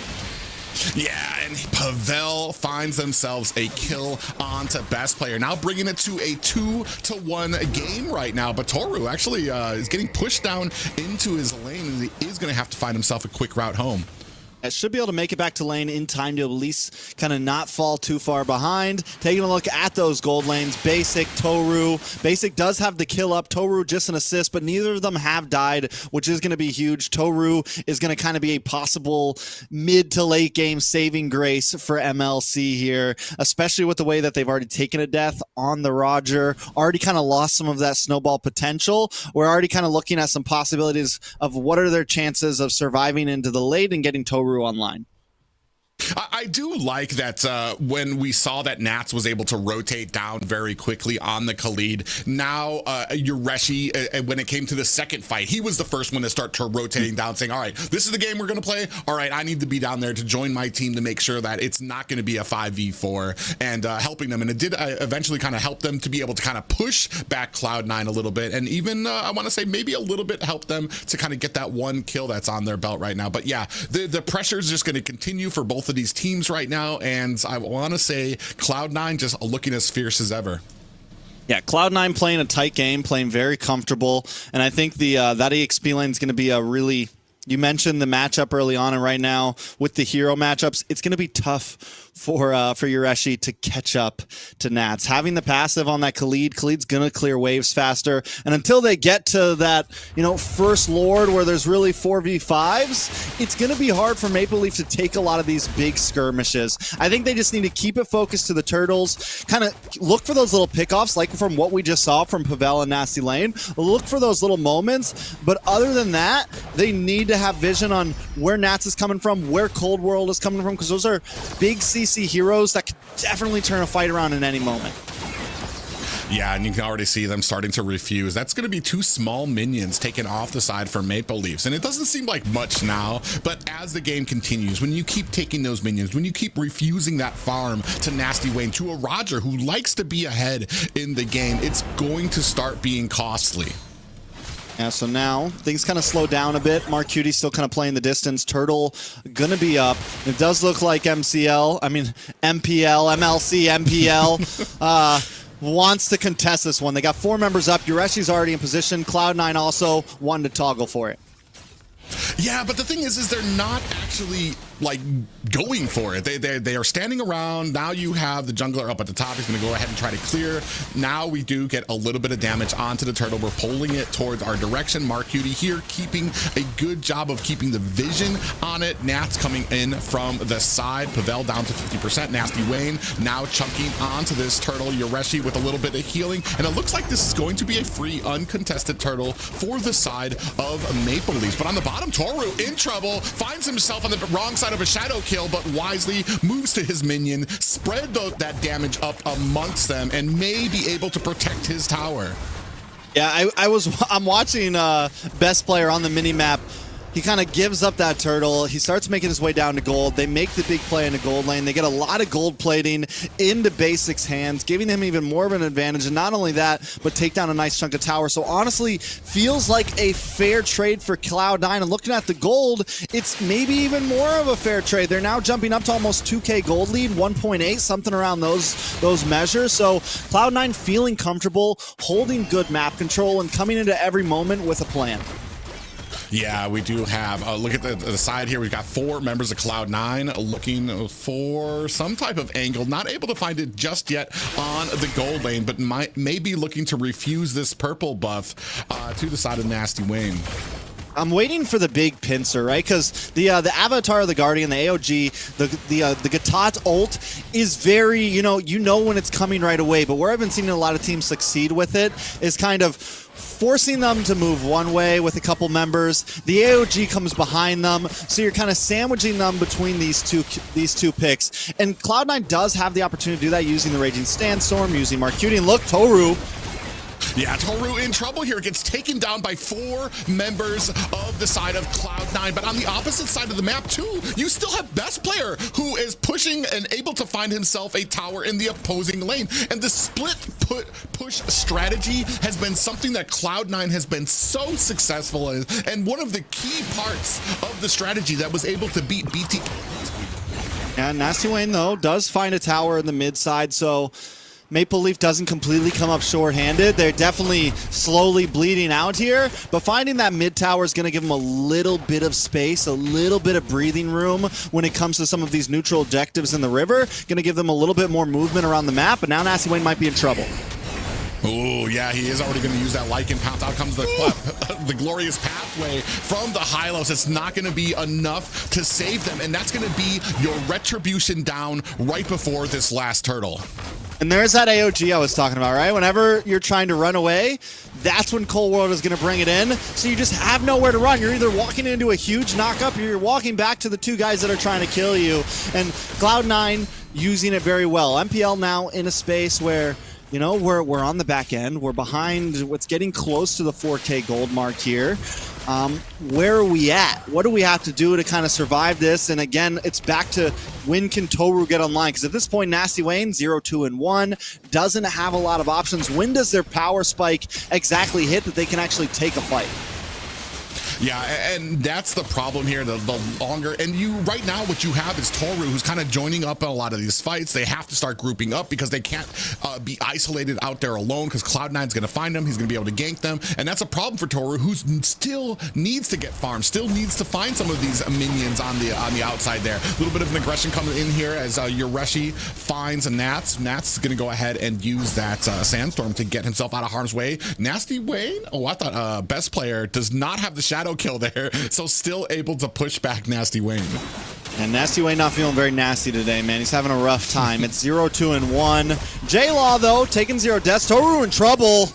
Yeah, and Pavel finds themselves a kill onto best player. Now bringing it to a 2-1 game right now. But Toru actually is getting pushed down into his lane, and he is going to have to find himself a quick route home. I should be able to make it back to lane in time to at least kind of not fall too far behind. Taking a look at those gold lanes, Basic, Toru. Basic does have the kill up, Toru just an assist, but neither of them have died, which is going to be huge. Toru is going to kind of be a possible mid to late game saving grace for MLC here, especially with the way that they've already taken a death on the Roger, already kind of lost some of that snowball potential. We're already kind of looking at some possibilities of what are their chances of surviving into the late and getting Toru online. I do like that when we saw that Nats was able to rotate down very quickly on the Khalid. Now, Yureshi, when it came to the second fight, he was the first one to start rotating down, saying, all right, this is the game we're going to play. All right, I need to be down there to join my team to make sure that it's not going to be a 5v4 and helping them. And it did eventually kind of help them to be able to kind of push back Cloud9 a little bit. And even, I want to say, maybe a little bit help them to kind of get that one kill that's on their belt right now. But yeah, the pressure is just going to continue for both of these teams right now, and I want to say Cloud9 just looking as fierce as ever. Yeah, Cloud9 playing a tight game, playing very comfortable, and I think the that EXP lane is going to be a really, you mentioned the matchup early on, and right now with the hero matchups, it's going to be tough for Yureshi to catch up to Nats. Having the passive on that Khalid's going to clear waves faster, and until they get to that, first Lord where there's really 4v5s, it's going to be hard for Maple Leaf to take a lot of these big skirmishes. I think they just need to keep it focused to the turtles, kind of look for those little pickoffs, like from what we just saw from Pavel and Nasty Lane. Look for those little moments, but other than that, they need to have vision on where Nats is coming from, where Cold World is coming from, because those are big CC heroes that could definitely turn a fight around in any moment. Yeah, and you can already see them starting to refuse. That's going to be 2 small minions taken off the side for Maple Leafs. And it doesn't seem like much now, but as the game continues, when you keep taking those minions, when you keep refusing that farm to Nasty Wayne, to a Roger who likes to be ahead in the game, it's going to start being costly. Yeah, so now things kind of slow down a bit. Mark Cutie still kind of playing the distance. Turtle gonna be up. It does look like MLC, MPL, wants to contest this one. They got 4 members up. Yureshi's already in position. Cloud9 also wanting to toggle for it. Yeah, but the thing is they're not actually like going for it. They are standing around. Now you have the jungler up at the top. He's going to go ahead and try to clear. Now we do get a little bit of damage onto the turtle. We're pulling it towards our direction. Mark Cutie here keeping a good job of keeping the vision on it. Nats coming in from the side. Pavel down to 50%. Nasty Wayne now chunking onto this turtle. Yureshi with a little bit of healing. And it looks like this is going to be a free uncontested turtle for the side of Maple Leafs. But on the bottom, Toru in trouble. Finds himself on the wrong side of a shadow kill, but wisely moves to his minion, spread that damage up amongst them, and may be able to protect his tower. Yeah, I'm watching best player on the mini map. He kind of gives up that turtle. He starts making his way down to gold. They make the big play in the gold lane. They get a lot of gold plating into Basic's hands, giving him even more of an advantage. And not only that, but take down a nice chunk of tower. So honestly, feels like a fair trade for Cloud9. And looking at the gold, it's maybe even more of a fair trade. They're now jumping up to almost 2K gold lead, 1.8, something around those measures. So Cloud9 feeling comfortable, holding good map control, and coming into every moment with a plan. Yeah, we do have, look at the side here. We've got 4 members of Cloud9 looking for some type of angle. Not able to find it just yet on the gold lane, but may be looking to refuse this purple buff to the side of Nasty Wayne. I'm waiting for the big pincer, right? Because the Avatar of the Guardian, the AOG, the Gatot ult is very, you know when it's coming right away. But where I've been seeing a lot of teams succeed with it is kind of forcing them to move one way with a couple members. The AOG comes behind them, so you're kind of sandwiching them between these two picks. And Cloud9 does have the opportunity to do that using the Raging Sandstorm, using Mark Cutie, and look, Toru. Yeah, Toru in trouble here. Gets taken down by 4 members of the side of Cloud9. But on the opposite side of the map, too, you still have Best Player, who is pushing and able to find himself a tower in the opposing lane. And the split push strategy has been something that Cloud9 has been so successful in, and one of the key parts of the strategy that was able to beat BTK. And Nasty Wayne, though, does find a tower in the mid side, so Maple Leaf doesn't completely come up short-handed. They're definitely slowly bleeding out here, but finding that mid tower is going to give them a little bit of space, a little bit of breathing room when it comes to some of these neutral objectives in the river. Going to give them a little bit more movement around the map, but now Nasty Wayne might be in trouble. Oh, yeah, he is already going to use that Lycan pounce. Out comes the glorious pathway from the Hylos. It's not going to be enough to save them, and that's going to be your retribution down right before this last turtle. And there's that AOG I was talking about, right? Whenever you're trying to run away, that's when Cold World is going to bring it in. So you just have nowhere to run. You're either walking into a huge knockup or you're walking back to the two guys that are trying to kill you. And Cloud9 using it very well. MPL now in a space where, you know, we're on the back end. We're behind what's getting close to the 4K gold mark here. Where are we at? What do we have to do to kind of survive this? And again, it's back to when can Toru get online? Because at this point, Nasty Wayne, 0-2-1, doesn't have a lot of options. When does their power spike exactly hit that they can actually take a fight? Yeah, and that's the problem here, the longer, and you right now what you have is Toru, who's kind of joining up in a lot of these fights. They have to start grouping up because they can't be isolated out there alone, because Cloud9's going to find them, he's going to be able to gank them, and that's a problem for Toru, who still needs to get farmed, still needs to find some of these minions on the outside there. A little bit of an aggression coming in here as Yoreshi finds a Nats. Nats is going to go ahead and use that Sandstorm to get himself out of harm's way. Nasty Wayne, oh, I thought best player does not have the shadow kill there, so still able to push back Nasty Wayne. And Nasty Wayne not feeling very nasty today, man. He's having a rough time. It's 0-2-1. J-Law, though, taking 0 deaths. Toru in trouble.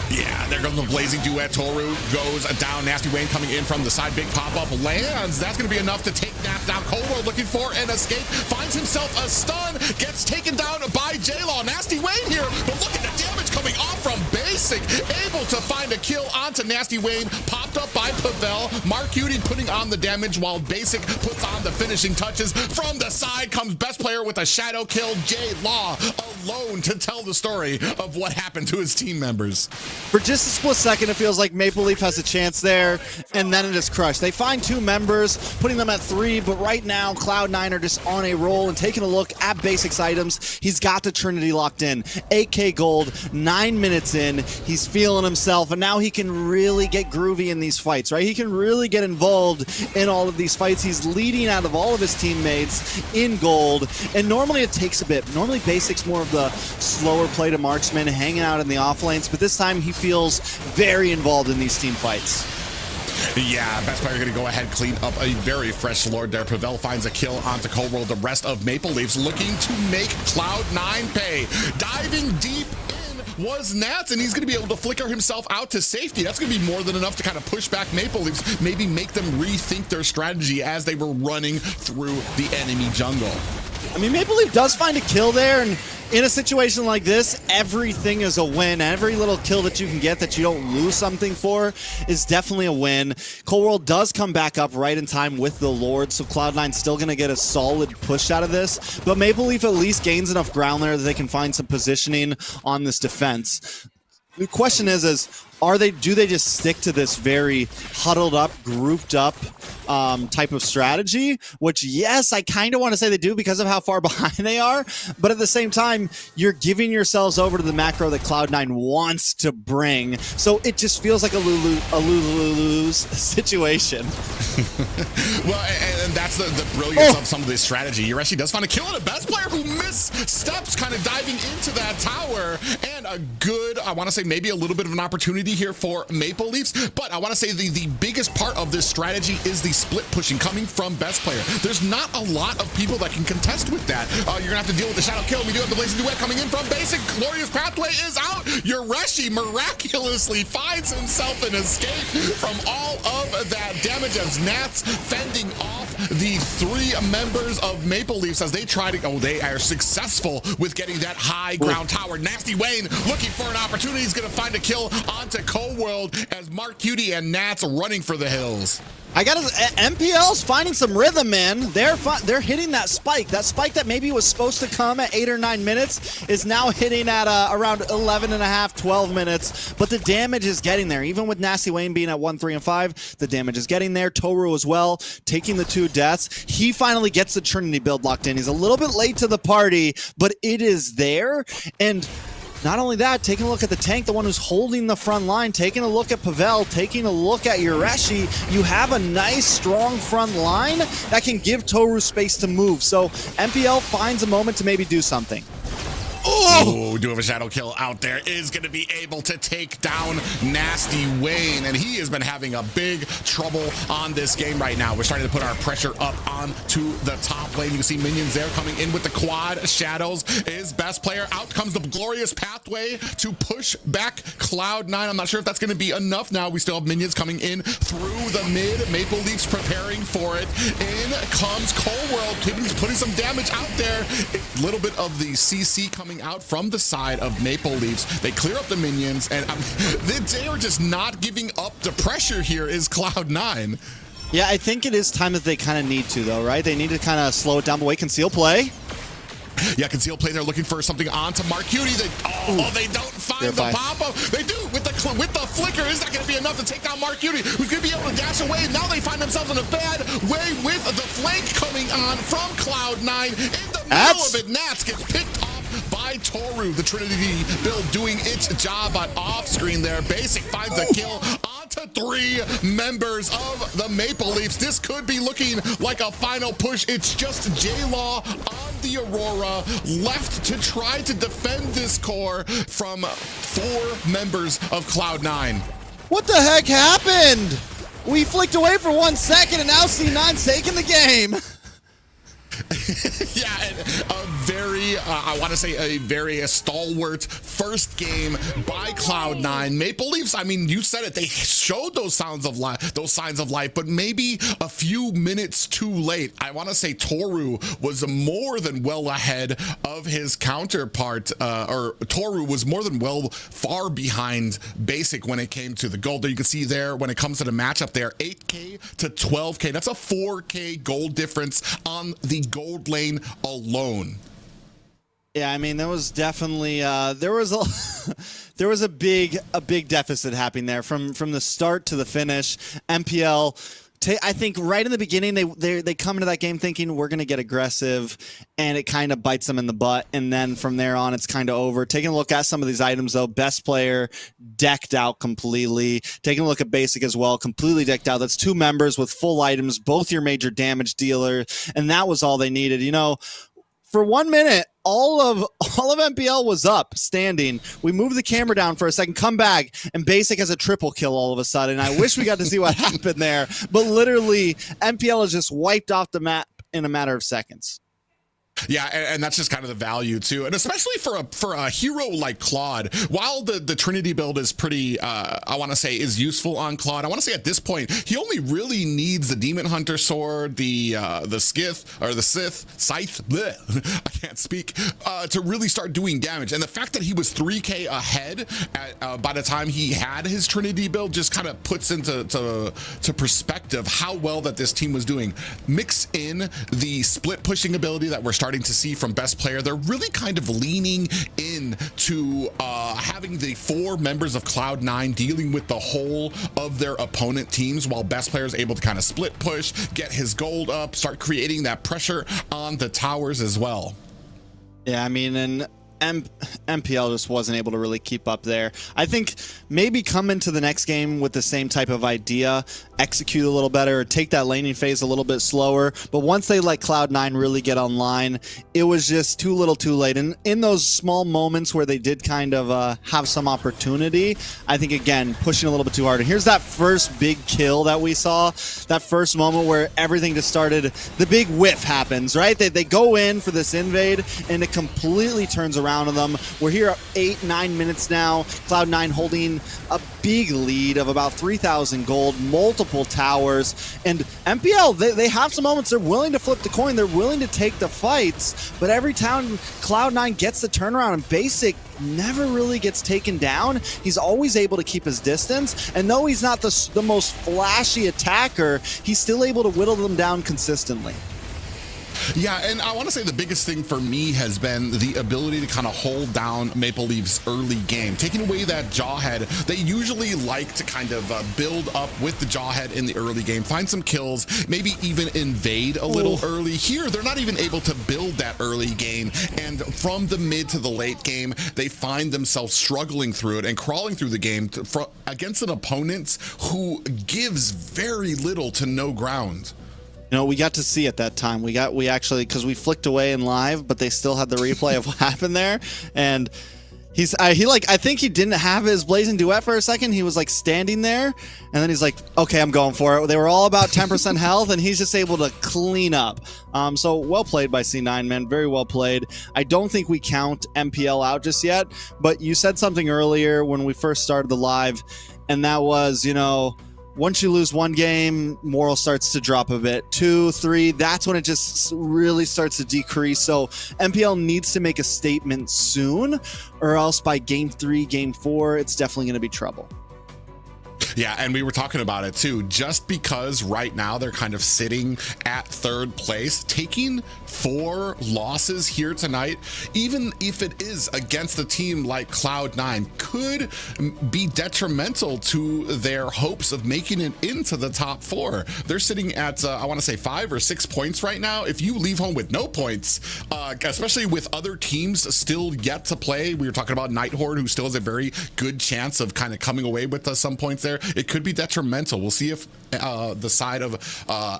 Yeah, there goes the blazing duet. Toru goes down. Nasty Wayne coming in from the side. Big pop-up lands. That's going to be enough to take Naps down. Cold World looking for an escape. Finds himself a stun. Gets taken down by J-Law. Nasty Wayne here, but look at the damage coming off from Basic. Able to find a kill onto Nasty Wayne. Popped up by Pavel. Mark Cutie putting on the damage while Basic puts on the finishing touches. From the side comes best player with a shadow kill. J-Law alone to tell the story of what happened to his team members. For just a split second, it feels like Maple Leaf has a chance there, and then it is crushed. They find 2 members, putting them at 3, but right now, Cloud9 are just on a roll and taking a look at Basic's items. He's got the Trinity locked in. 8K gold, 9 minutes in. He's feeling himself, and now he can really get groovy in these fights, right? He can really get involved in all of these fights. He's leading out of all of his teammates in gold, and normally it takes a bit. Normally Basic's more of the slower play to marksman, hanging out in the off lanes, but this time he feels very involved in these team fights. Yeah, best player going to go ahead, clean up a very fresh Lord there. Pavel finds a kill onto Cold World. The rest of Maple Leafs looking to make Cloud9 pay. Diving deep in was Nats, and he's going to be able to flicker himself out to safety. That's going to be more than enough to kind of push back Maple Leafs, maybe make them rethink their strategy as they were running through the enemy jungle. I mean, Maple Leaf does find a kill there, and in a situation like this, everything is a win. Every little kill that you can get that you don't lose something for is definitely a win. Cold World does come back up right in time with the Lord, so Cloud9's still going to get a solid push out of this, but Maple Leaf at least gains enough ground there that they can find some positioning on this defense. The question is do they just stick to this very huddled up, grouped up type of strategy? Which, yes, I kind of want to say they do because of how far behind they are, but at the same time, you're giving yourselves over to the macro that Cloud9 wants to bring, so it just feels like a lose situation. Well, and that's the brilliance of some of this strategy. Yoreshi does find a kill on a best player who missteps, kind of diving into that tower, and a good, I want to say maybe a little bit of an opportunity here for Maple Leafs, but I want to say the biggest part of this strategy is the split pushing coming from best player. There's not a lot of people that can contest with that. You're gonna have to deal with the shadow kill. We do have the blazing duet coming in from Basic. Glorious pathway is out. Yoreshi miraculously finds himself an escape from all of that damage as Nats fending off the 3 members of Maple Leafs as they try to, they are successful with getting that high ground tower. Nasty Wayne looking for an opportunity. He's gonna find a kill onto Cold World as Mark Cutie and Nats running for the hills. I got MPL's finding some rhythm, man. They're hitting that spike. That spike that maybe was supposed to come at 8 or 9 minutes is now hitting at around 11 and a half, 12 minutes. But the damage is getting there. Even with Nasty Wayne being at 1, 3, and 5, the damage is getting there. Toru as well, taking the 2 deaths. He finally gets the Trinity build locked in. He's a little bit late to the party, but it is there. And not only that, taking a look at the tank, the one who's holding the front line, taking a look at Pavel, taking a look at Yureshi, you have a nice, strong front line that can give Toru space to move. So MPL finds a moment to maybe do something. Oh, do have a shadow kill out there. Is going to be able to take down Nasty Wayne, and he has been having a big trouble on this game right now. We're starting to put our pressure up onto the top lane. You can see minions there coming in with the quad. Shadows is best player. Out comes the glorious pathway to push back Cloud9. I'm not sure if that's going to be enough now. We still have minions coming in through the mid. Maple Leafs preparing for it. In comes Cold World, putting some damage out there. A little bit of the CC coming out from the side of Maple Leafs. They clear up the minions, and they are just not giving up the pressure here is Cloud9. Yeah, I think it is time that they kind of need to, though, right? They need to kind of slow it down the way. Conceal play. Yeah, conceal play. They're looking for something onto Mark Cutie. They don't find the pop-up. They do with the flicker. Is that going to be enough to take down Mark Cutie, who's going to be able to dash away? Now they find themselves in a bad way with the flank coming on from Cloud9. In the middle of it, Nats gets picked off by Toru. The Trinity build doing its job on off-screen there. Basic finds a kill onto 3 members of the Maple Leafs. This could be looking like a final push. It's just J-Law on the Aurora left to try to defend this core from 4 members of Cloud9. What the heck happened? We flicked away for 1 second, and now C9's taking the game. Yeah, and a very, I want to say a very stalwart first game by Cloud9. Maple Leafs, I mean, you said it, they showed those signs of life, but maybe a few minutes too late. I want to say Toru was more than well ahead of his counterpart, or Toru was more than far behind Basic when it came to the gold. There you can see there, when it comes to the matchup there, 8K to 12K. That's a 4K gold difference on the gold lane alone. Yeah, I mean, there was definitely there was a big deficit happening there from the start to the finish. MPL, I think right in the beginning they come into that game thinking we're gonna get aggressive, and it kind of bites them in the butt, and then from there on it's kind of over. Taking a look at some of these items though, best player decked out completely. Taking a look at Basic as well, completely decked out. That's 2 members with full items, both your major damage dealer, and that was all they needed. You know, for 1 minute, all of MPL was up, standing. We moved the camera down for a second, come back, and Basic has a triple kill all of a sudden. I wish we got to see what happened there, but literally, MPL is just wiped off the map in a matter of seconds. Yeah, and that's just kind of the value too, and especially for a hero like Claude. While the Trinity build is pretty, I want to say, is useful on Claude. I want to say at this point he only really needs the Demon Hunter sword, the Skith or the Scythe. Bleh, I can't speak. To really start doing damage, and the fact that he was 3K ahead by the time he had his Trinity build just kind of puts into perspective how well that this team was doing. Mix in the split pushing ability that we're starting to see from best player. They're really kind of leaning in to having the 4 members of Cloud9 dealing with the whole of their opponent teams, while best player is able to kind of split push, get his gold up, start creating that pressure on the towers as well. Yeah, I mean, and MPL just wasn't able to really keep up there. I think maybe come into the next game with the same type of idea, execute a little better, or take that laning phase a little bit slower. But once they let Cloud9 really get online, it was just too little too late. And in those small moments where they did kind of have some opportunity, I think, again, pushing a little bit too hard. And here's that first big kill that we saw, that first moment where everything just started, the big whiff happens, right? They go in for this invade, and it completely turns around of them. We're here at 8-9 minutes now. Cloud9 holding a big lead of about 3,000 gold, multiple towers. And MPL, they have some moments. They're willing to flip the coin. They're willing to take the fights. But every time Cloud9 gets the turnaround, and Basic never really gets taken down, he's always able to keep his distance. And though he's not the most flashy attacker, he's still able to whittle them down consistently. Yeah, and I want to say the biggest thing for me has been the ability to kind of hold down Maple Leaf's early game. Taking away that Jawhead, they usually like to kind of build up with the Jawhead in the early game, find some kills, maybe even invade a little early. Here, they're not even able to build that early game, and from the mid to the late game, they find themselves struggling through it and crawling through the game against an opponent who gives very little to no ground. You know, we got to see at that time. We actually, because we flicked away in live, but they still had the replay of what happened there. And I think he didn't have his Blazing Duet for a second. He was like standing there, and then he's like, okay, I'm going for it. They were all about 10% health, and he's just able to clean up. So well played by C9, man. Very well played. I don't think we count MPL out just yet, but you said something earlier when we first started the live, and that was, you know, once you lose one game, moral starts to drop a bit. 2, 3, that's when it just really starts to decrease. So MPL needs to make a statement soon, or else by game 3, game 4, it's definitely going to be trouble. Yeah, and we were talking about it too. Just because right now they're kind of sitting at third place, taking 4 losses here tonight, even if it is against a team like Cloud9, could be detrimental to their hopes of making it into the top 4. They're sitting at, I want to say 5 or 6 points right now. If you leave home with no points, especially with other teams still yet to play, we were talking about Nighthorde, who still has a very good chance of kind of coming away with some points there. It could be detrimental. We'll see if the side of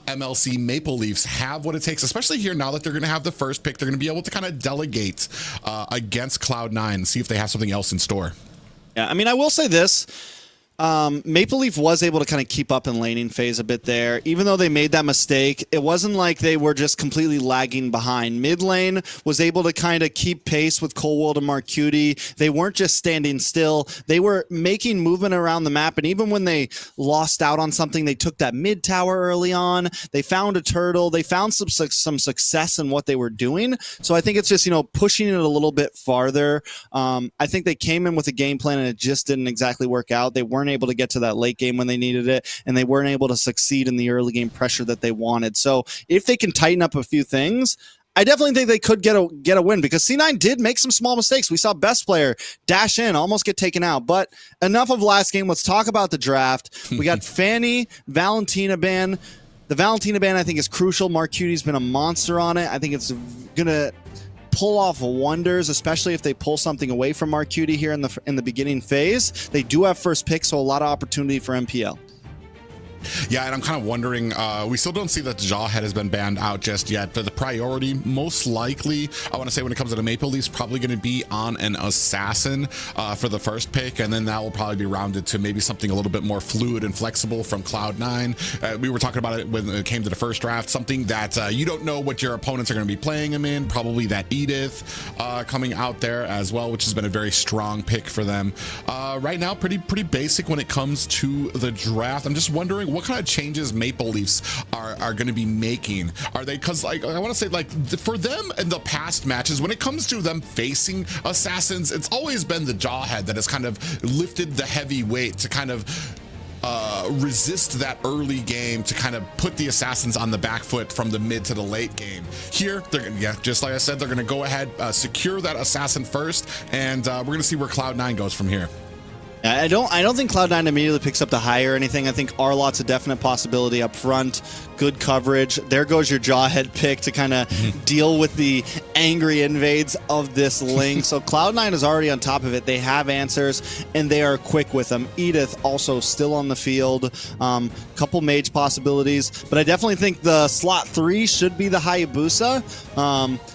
MLC Maple Leafs have what it takes, especially here now that they're going to have the first pick. They're going to be able to kind of delegate against Cloud9 and see if they have something else in store. Yeah, I mean, I will say this. Maple Leaf was able to kind of keep up in laning phase a bit there. Even though they made that mistake, it wasn't like they were just completely lagging behind. Mid lane was able to kind of keep pace with Coldworld and Marcuti. They weren't just standing still. They were making movement around the map, and even when they lost out on something, they took that mid tower early on. They found a turtle. They found some success in what they were doing. So I think it's just, you know, pushing it a little bit farther. I think they came in with a game plan, and it just didn't exactly work out. They weren't able to get to that late game when they needed it, and they weren't able to succeed in the early game pressure that they wanted. So if they can tighten up a few things, I definitely think they could get a win, because C9 did make some small mistakes. We saw best player dash in, almost get taken out. But enough of last game. Let's talk about the draft. We got Fanny, Valentina ban. The Valentina ban, I think, is crucial. Marcuti's been a monster on it. I think it's gonna pull off wonders, especially if they pull something away from Marcuti here in the beginning phase. They do have first pick, so a lot of opportunity for MPL. Yeah, and I'm kind of wondering, we still don't see that Jawhead has been banned out just yet, but the priority most likely, I want to say when it comes to the Maple Leafs, probably going to be on an assassin for the first pick, and then that will probably be rounded to maybe something a little bit more fluid and flexible from Cloud9. We were talking about it when it came to the first draft, something that you don't know what your opponents are going to be playing him in, probably that Edith coming out there as well, which has been a very strong pick for them. Right now, pretty basic when it comes to the draft. I'm just wondering what kind of changes Maple Leafs are going to be making. Are they, because like I want to say, like for them in the past matches, when it comes to them facing assassins, it's always been the Jawhead that has kind of lifted the heavy weight to kind of resist that early game, to kind of put the assassins on the back foot from the mid to the late game. Here, they're gonna, yeah, just like I said, they're going to go ahead, secure that assassin first, and we're going to see where Cloud9 goes from here. I don't think Cloud9 immediately picks up the high or anything. I think Arlot's a definite possibility up front. Good coverage. There goes your Jawhead pick to kind of deal with the angry invades of this link. So Cloud9 is already on top of it. They have answers, and they are quick with them. Edith also still on the field. Couple mage possibilities, but I definitely think the slot 3 should be the Hayabusa,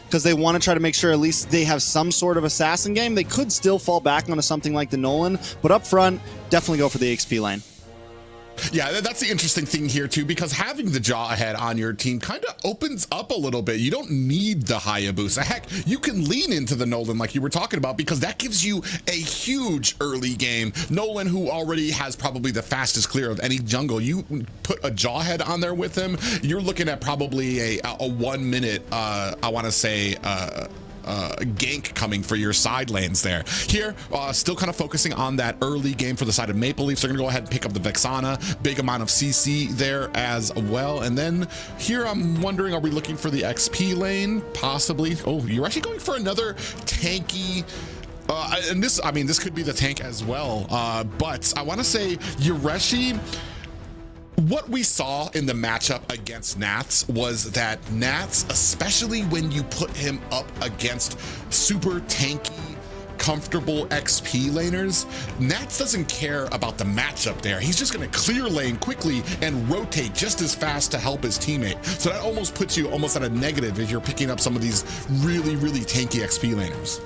because they want to try to make sure at least they have some sort of assassin game. They could still fall back onto something like the Nolan, but up front, definitely go for the XP lane. Yeah, that's the interesting thing here too, because having the Jaw ahead on your team kind of opens up a little bit. You don't need the Hayabusa. Heck, you can lean into the Nolan like you were talking about, because that gives you a huge early game. Nolan, who already has probably the fastest clear of any jungle, you put a Jawhead on there with him, you're looking at probably a 1 minute, I want to say, gank coming for your side lanes there. Here, still kind of focusing on that early game for the side of Maple Leafs. They're going to go ahead and pick up the Vexana. Big amount of CC there as well. And then here, I'm wondering, are we looking for the XP lane? Possibly. Oh, you're actually going for another tanky. And this, I mean, this could be the tank as well. But I want to say Yureshi, what we saw in the matchup against Nats was that Nats, especially when you put him up against super tanky, comfortable XP laners, Nats doesn't care about the matchup there. He's just going to clear lane quickly and rotate just as fast to help his teammate. So that almost puts you almost at a negative if you're picking up some of these really, really tanky XP laners.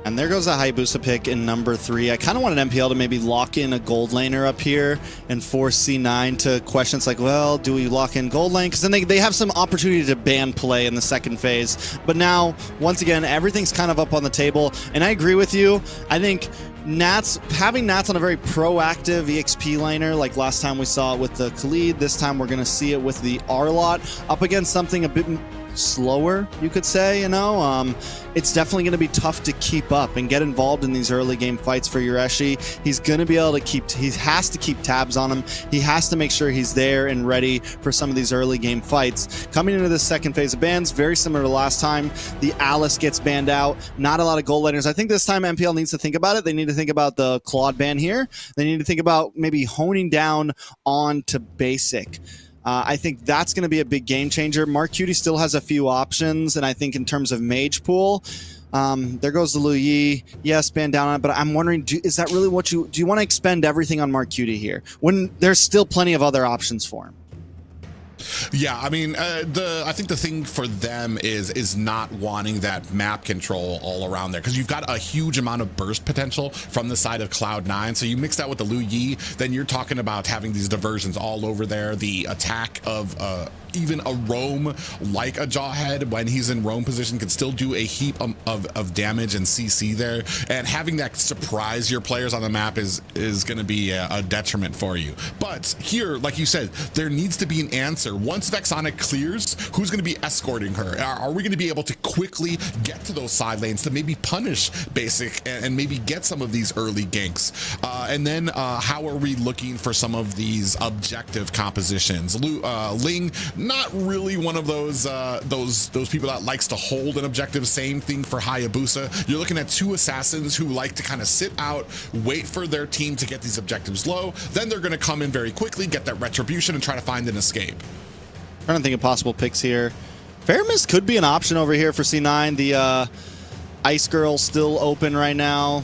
And there goes a Hayabusa pick in number 3. I kind of want an MPL to maybe lock in a gold laner up here and force C9 to questions like, well, do we lock in gold lane? Because then they have some opportunity to ban play in the second phase. But now, once again, everything's kind of up on the table. And I agree with you. I think having Nats on a very proactive EXP laner, like last time we saw it with the Khalid, this time we're going to see it with the Arlot up against something a bit slower, you could say, you know. It's definitely going to be tough to keep up and get involved in these early game fights for Yureshi. He's going to be able to he has to keep tabs on him. He has to make sure he's there and ready for some of these early game fights. Coming into this second phase of bans, very similar to last time, the Alice gets banned out. Not a lot of gold laners. I think this time MPL needs to think about it. They need to think about the Claude ban here. They need to think about maybe honing down on to basic. I think that's going to be a big game changer. Mark Cutie still has a few options, and I think in terms of mage pool, there goes the Lu Yi. Yes, ban down on it, but I'm wondering, is that really what do you want to expend everything on Mark Cutie here when there's still plenty of other options for him? Yeah, I mean, I think the thing for them is not wanting that map control all around there, because you've got a huge amount of burst potential from the side of Cloud9. So you mix that with the Lu Yi, then you're talking about having these diversions all over there. The attack of even a roam like a Jawhead, when he's in roam position, can still do a heap of damage and CC there. And having that surprise your players on the map is going to be a detriment for you. But here, like you said, there needs to be an answer. Once Vexana clears, who's going to be escorting her? Are we going to be able to quickly get to those side lanes to maybe punish basic and maybe get some of these early ganks? And then how are we looking for some of these objective compositions? Ling, not really one of those people that likes to hold an objective. Same thing for Hayabusa. You're looking at two assassins who like to kind of sit out, wait for their team to get these objectives low. Then they're going to come in very quickly, get that retribution, and try to find an escape. Trying to think of possible picks here. Fair Mist could be an option over here for C9. The Ice Girl still open right now,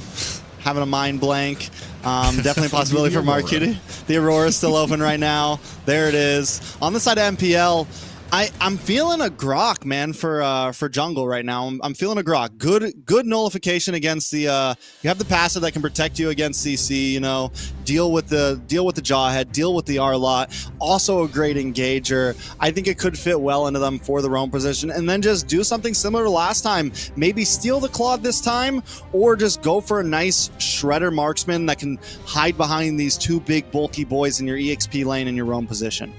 having a mind blank. Definitely a possibility for Mark Cutie. The Aurora is still open right now. There it is. On the side of MPL, I'm feeling a Grok, man, for jungle right now. I'm feeling a Grok. Good nullification against the you have the passive that can protect you against CC, you know, deal with the Jawhead, deal with the Arlot. Also a great engager. I think it could fit well into them for the roam position, and then just do something similar to last time. Maybe steal the Claude this time, or just go for a nice shredder marksman that can hide behind these two big bulky boys in your EXP lane and your roam position.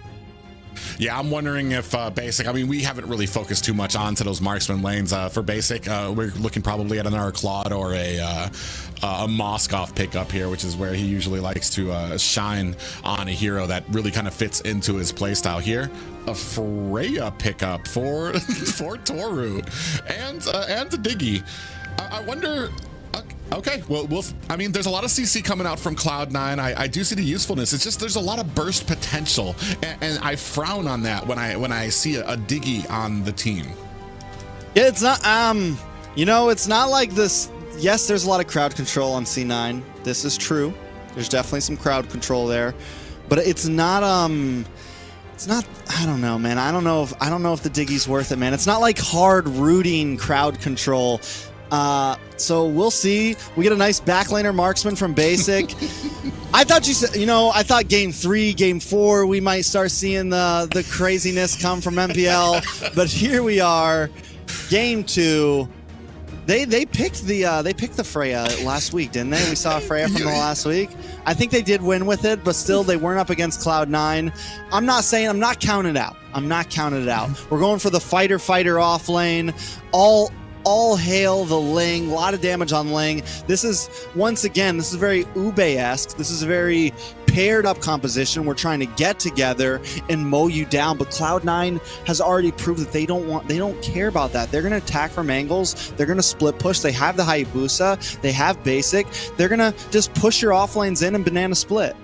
Yeah, I'm wondering if basic, I mean, we haven't really focused too much onto those marksman lanes for basic. We're looking probably at another Claude or a Moskov pickup here, which is where he usually likes to shine on a hero that really kind of fits into his playstyle here. A Freya pickup for Toru and the Diggy. I wonder. Okay, well, I mean, there's a lot of CC coming out from Cloud9. I do see the usefulness. It's just there's a lot of burst potential, and I frown on that when I see a Diggy on the team. Yeah, it's not. You know, it's not like this. Yes, there's a lot of crowd control on C9. This is true. There's definitely some crowd control there, but it's not. It's not. I don't know, man. I don't know if the Diggy's worth it, man. It's not like hard rooting crowd control. So we'll see. We get a nice backlaner marksman from Basic. I thought you said, I thought game 3, game 4, we might start seeing the craziness come from MPL, but here we are, game 2. They picked the Freya last week, didn't they? We saw Freya from the last week. I think they did win with it, but still they weren't up against Cloud9. I'm not counting it out. I'm not counting it out. We're going for the fighter off lane. All hail the Ling. A lot of damage on Ling. This is, once again, this is very Ube-esque. This is a very paired up composition. We're trying to get together and mow you down, but Cloud9 has already proved that they don't care about that. They're going to attack from angles. They're going to split push. They have the Hayabusa. They have Basic. They're going to just push your offlanes in and banana split.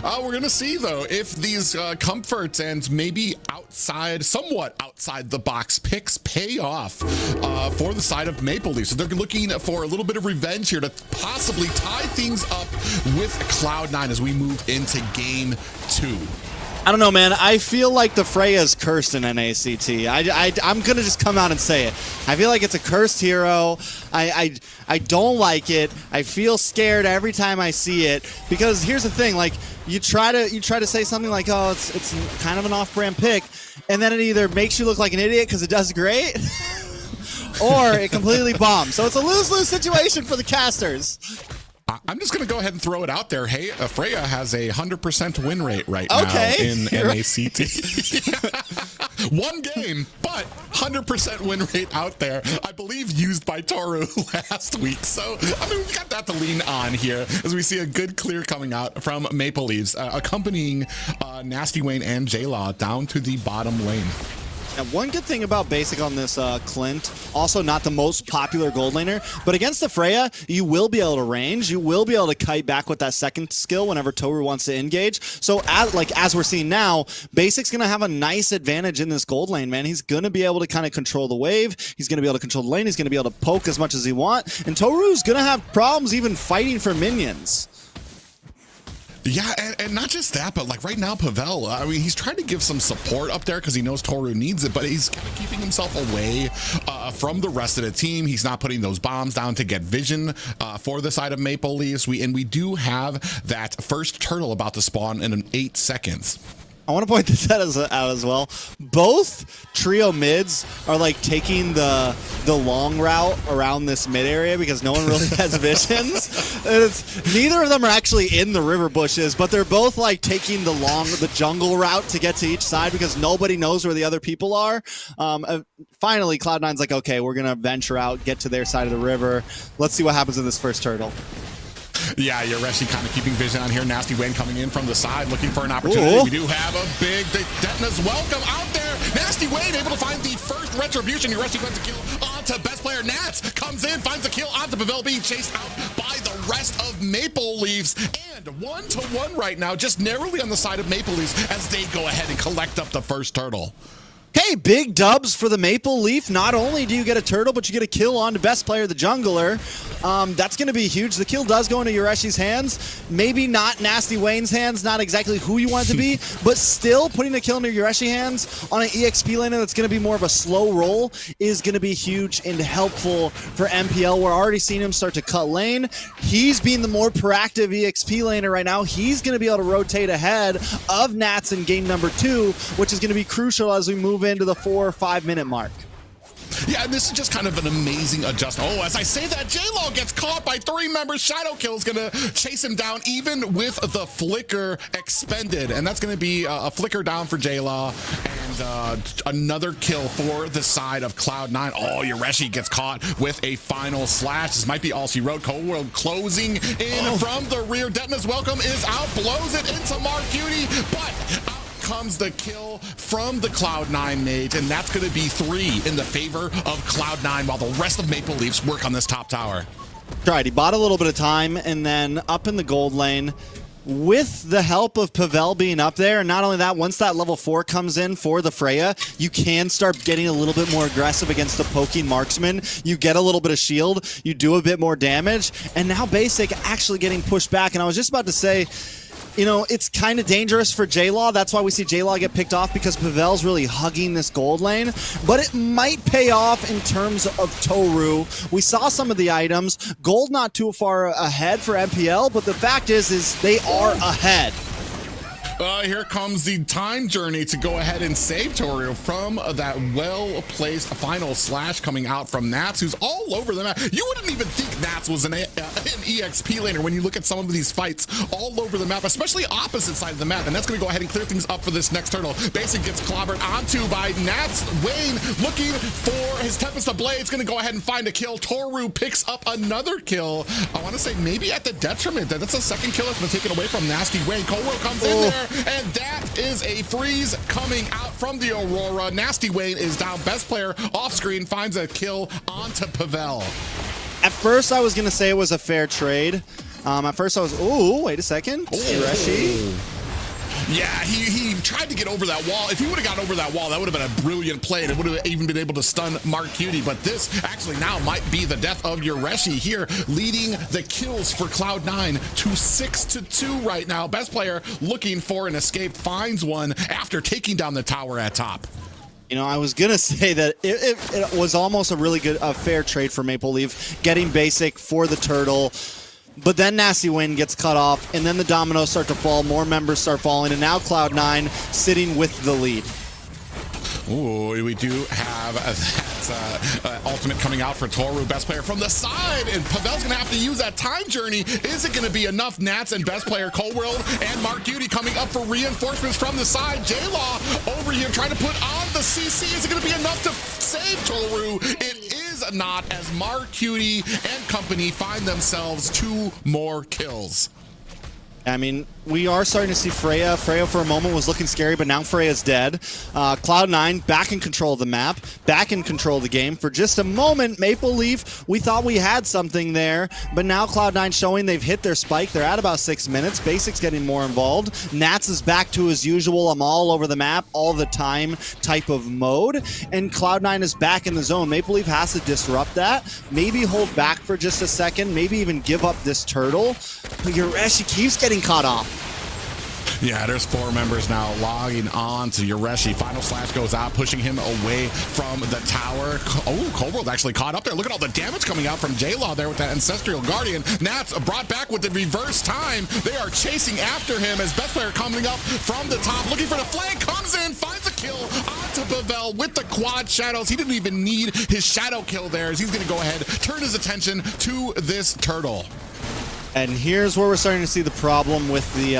We're going to see, though, if these comforts and maybe somewhat outside the box picks pay off for the side of Maple Leaf. So they're looking for a little bit of revenge here to possibly tie things up with Cloud9 as we move into game 2. I don't know, man. I feel like the Freya's cursed in NACT. I'm going to just come out and say it. I feel like it's a cursed hero. I don't like it. I feel scared every time I see it, because here's the thing, like, you try to say something like, oh, it's kind of an off-brand pick, and then it either makes you look like an idiot because it does great, or it completely bombs. So it's a lose-lose situation for the casters. I'm just going to go ahead and throw it out there. Hey, Freya has a 100% win rate right now in NACT. One game, but 100% win rate out there. I believe used by Toru last week. So, I mean, we've got that to lean on here as we see a good clear coming out from Maple Leafs, accompanying Nasty Wayne and J-Law down to the bottom lane. Now, one good thing about Basic on this Clint, also not the most popular gold laner, but against the Freya, you will be able to range. You will be able to kite back with that second skill whenever Toru wants to engage. So as we're seeing now, Basic's going to have a nice advantage in this gold lane, man. He's going to be able to kind of control the wave. He's going to be able to control the lane. He's going to be able to poke as much as he wants. And Toru's going to have problems even fighting for minions. Yeah, and not just that, but like right now, Pavel, I mean, he's trying to give some support up there because he knows Toru needs it, but he's kind of keeping himself away from the rest of the team. He's not putting those bombs down to get vision for the side of Maple Leafs. We do have that first turtle about to spawn in 8 seconds. I want to point this out as well. Both trio mids are like taking the long route around this mid area because no one really has visions. Neither of them are actually in the river bushes, but they're both like taking the jungle route to get to each side because nobody knows where the other people are. Finally, Cloud9's like, okay, we're gonna venture out, get to their side of the river. Let's see what happens in this first turtle. Yeah, Yoreshi kind of keeping vision on here. Nasty Wayne coming in from the side, looking for an opportunity. Ooh. We do have a big Detna's welcome out there. Nasty Wayne able to find the first retribution. Yoreshi wins the kill onto best player. Nats comes in, finds the kill onto Pavel, being chased out by the rest of Maple Leafs. And 1-1 right now, just narrowly on the side of Maple Leafs as they go ahead and collect up the first turtle. Hey, big dubs for the Maple Leaf. Not only do you get a turtle, but you get a kill on the best player, the jungler. That's going to be huge. The kill does go into Yoreshi's hands. Maybe not Nasty Wayne's hands, not exactly who you want it to be, but still putting the kill into Yoreshi hands on an EXP laner that's going to be more of a slow roll is going to be huge and helpful for MPL. We're already seeing him start to cut lane. He's being the more proactive EXP laner right now. He's going to be able to rotate ahead of Nats in game number 2, which is going to be crucial as we move into the 4 or 5 minute mark. Yeah, and this is just kind of an amazing adjustment. Oh, as I say that, J-Lo gets caught by 3 members. Shadow Kill is going to chase him down, even with the flicker expended. And that's going to be a flicker down for J-Law. And another kill for the side of Cloud9. Oh, Yoreshi gets caught with a final slash. This might be all she wrote. Cold World closing in from the rear. Detna's welcome is out, blows it into Marcutie, but comes the kill from the Cloud9 mage, and that's going to be 3 in the favor of Cloud9 while the rest of Maple Leafs work on this top tower. Right, he bought a little bit of time, and then up in the gold lane, with the help of Pavel being up there, and not only that, once that level 4 comes in for the Freya, you can start getting a little bit more aggressive against the poking marksman. You get a little bit of shield, you do a bit more damage, and now Basic actually getting pushed back. And I was just about to say, you know, it's kind of dangerous for J-Law. That's why we see J-Law get picked off, because Pavel's really hugging this gold lane. But it might pay off in terms of Toru. We saw some of the items. Gold not too far ahead for MPL, but the fact is they are ahead. Here comes the time journey to go ahead and save Toru from that well-placed final slash coming out from Nats, who's all over the map. You wouldn't even think Nats was an EXP laner when you look at some of these fights all over the map, especially opposite side of the map. And that's going to go ahead and clear things up for this next turtle. Basic gets clobbered onto by Nats. Wayne looking for his Tempest of Blades, going to go ahead and find a kill. Toru picks up another kill. I want to say maybe at the detriment. That's a second kill that's been taken away from Nasty Wayne. Coldwell comes in there. And that is a freeze coming out from the Aurora. Nasty Wayne is down. Best player off screen finds a kill onto Pavel. At first, I was going to say it was a fair trade. At first, I was, ooh, wait a second. Hireshi. Yeah, he tried to get over that wall. If he would have gotten over that wall, that would have been a brilliant play. And it would have even been able to stun Mark Cutie. But this actually now might be the death of Yureshi here, leading the kills for Cloud9 to 6-2 right now. Best player looking for an escape finds one after taking down the tower at top. You know, I was going to say that it was almost a really good, fair trade for Maple Leaf, getting basic for the turtle. But then Nasty Wayne gets cut off, and then the dominoes start to fall, more members start falling, and now Cloud9 sitting with the lead. Ooh, we do have that ultimate coming out for Toru, best player from the side, and Pavel's gonna have to use that time journey. Is it gonna be enough? Nats and best player Coldworld and Mark Cutie coming up for reinforcements from the side. J-Law over here trying to put on the CC. Is it gonna be enough to save Toru? It is not, as Mark Cutie and company find themselves 2 more kills. I mean, we are starting to see Freya. Freya for a moment was looking scary, but now Freya's dead. Cloud9 back in control of the map, back in control of the game. For just a moment, Maple Leaf, we thought we had something there, but now Cloud9 showing they've hit their spike. They're at about 6 minutes. Basic's getting more involved. Nats is back to his usual, I'm all over the map all the time type of mode, and Cloud9 is back in the zone. Maple Leaf has to disrupt that, maybe hold back for just a second, maybe even give up this turtle. But Yureshi keeps getting caught off. Yeah, there's 4 members now logging on to Yureshi. Final slash goes out, pushing him away from the tower. Oh, Coldworld actually caught up there. Look at all the damage coming out from J-Law there with that Ancestral Guardian. Nats brought back with the reverse time. They are chasing after him as best player coming up from the top, looking for the flank, comes in, finds a kill onto Pavel with the quad shadows. He didn't even need his shadow kill there, as he's going to go ahead, turn his attention to this turtle. And here's where we're starting to see the problem with the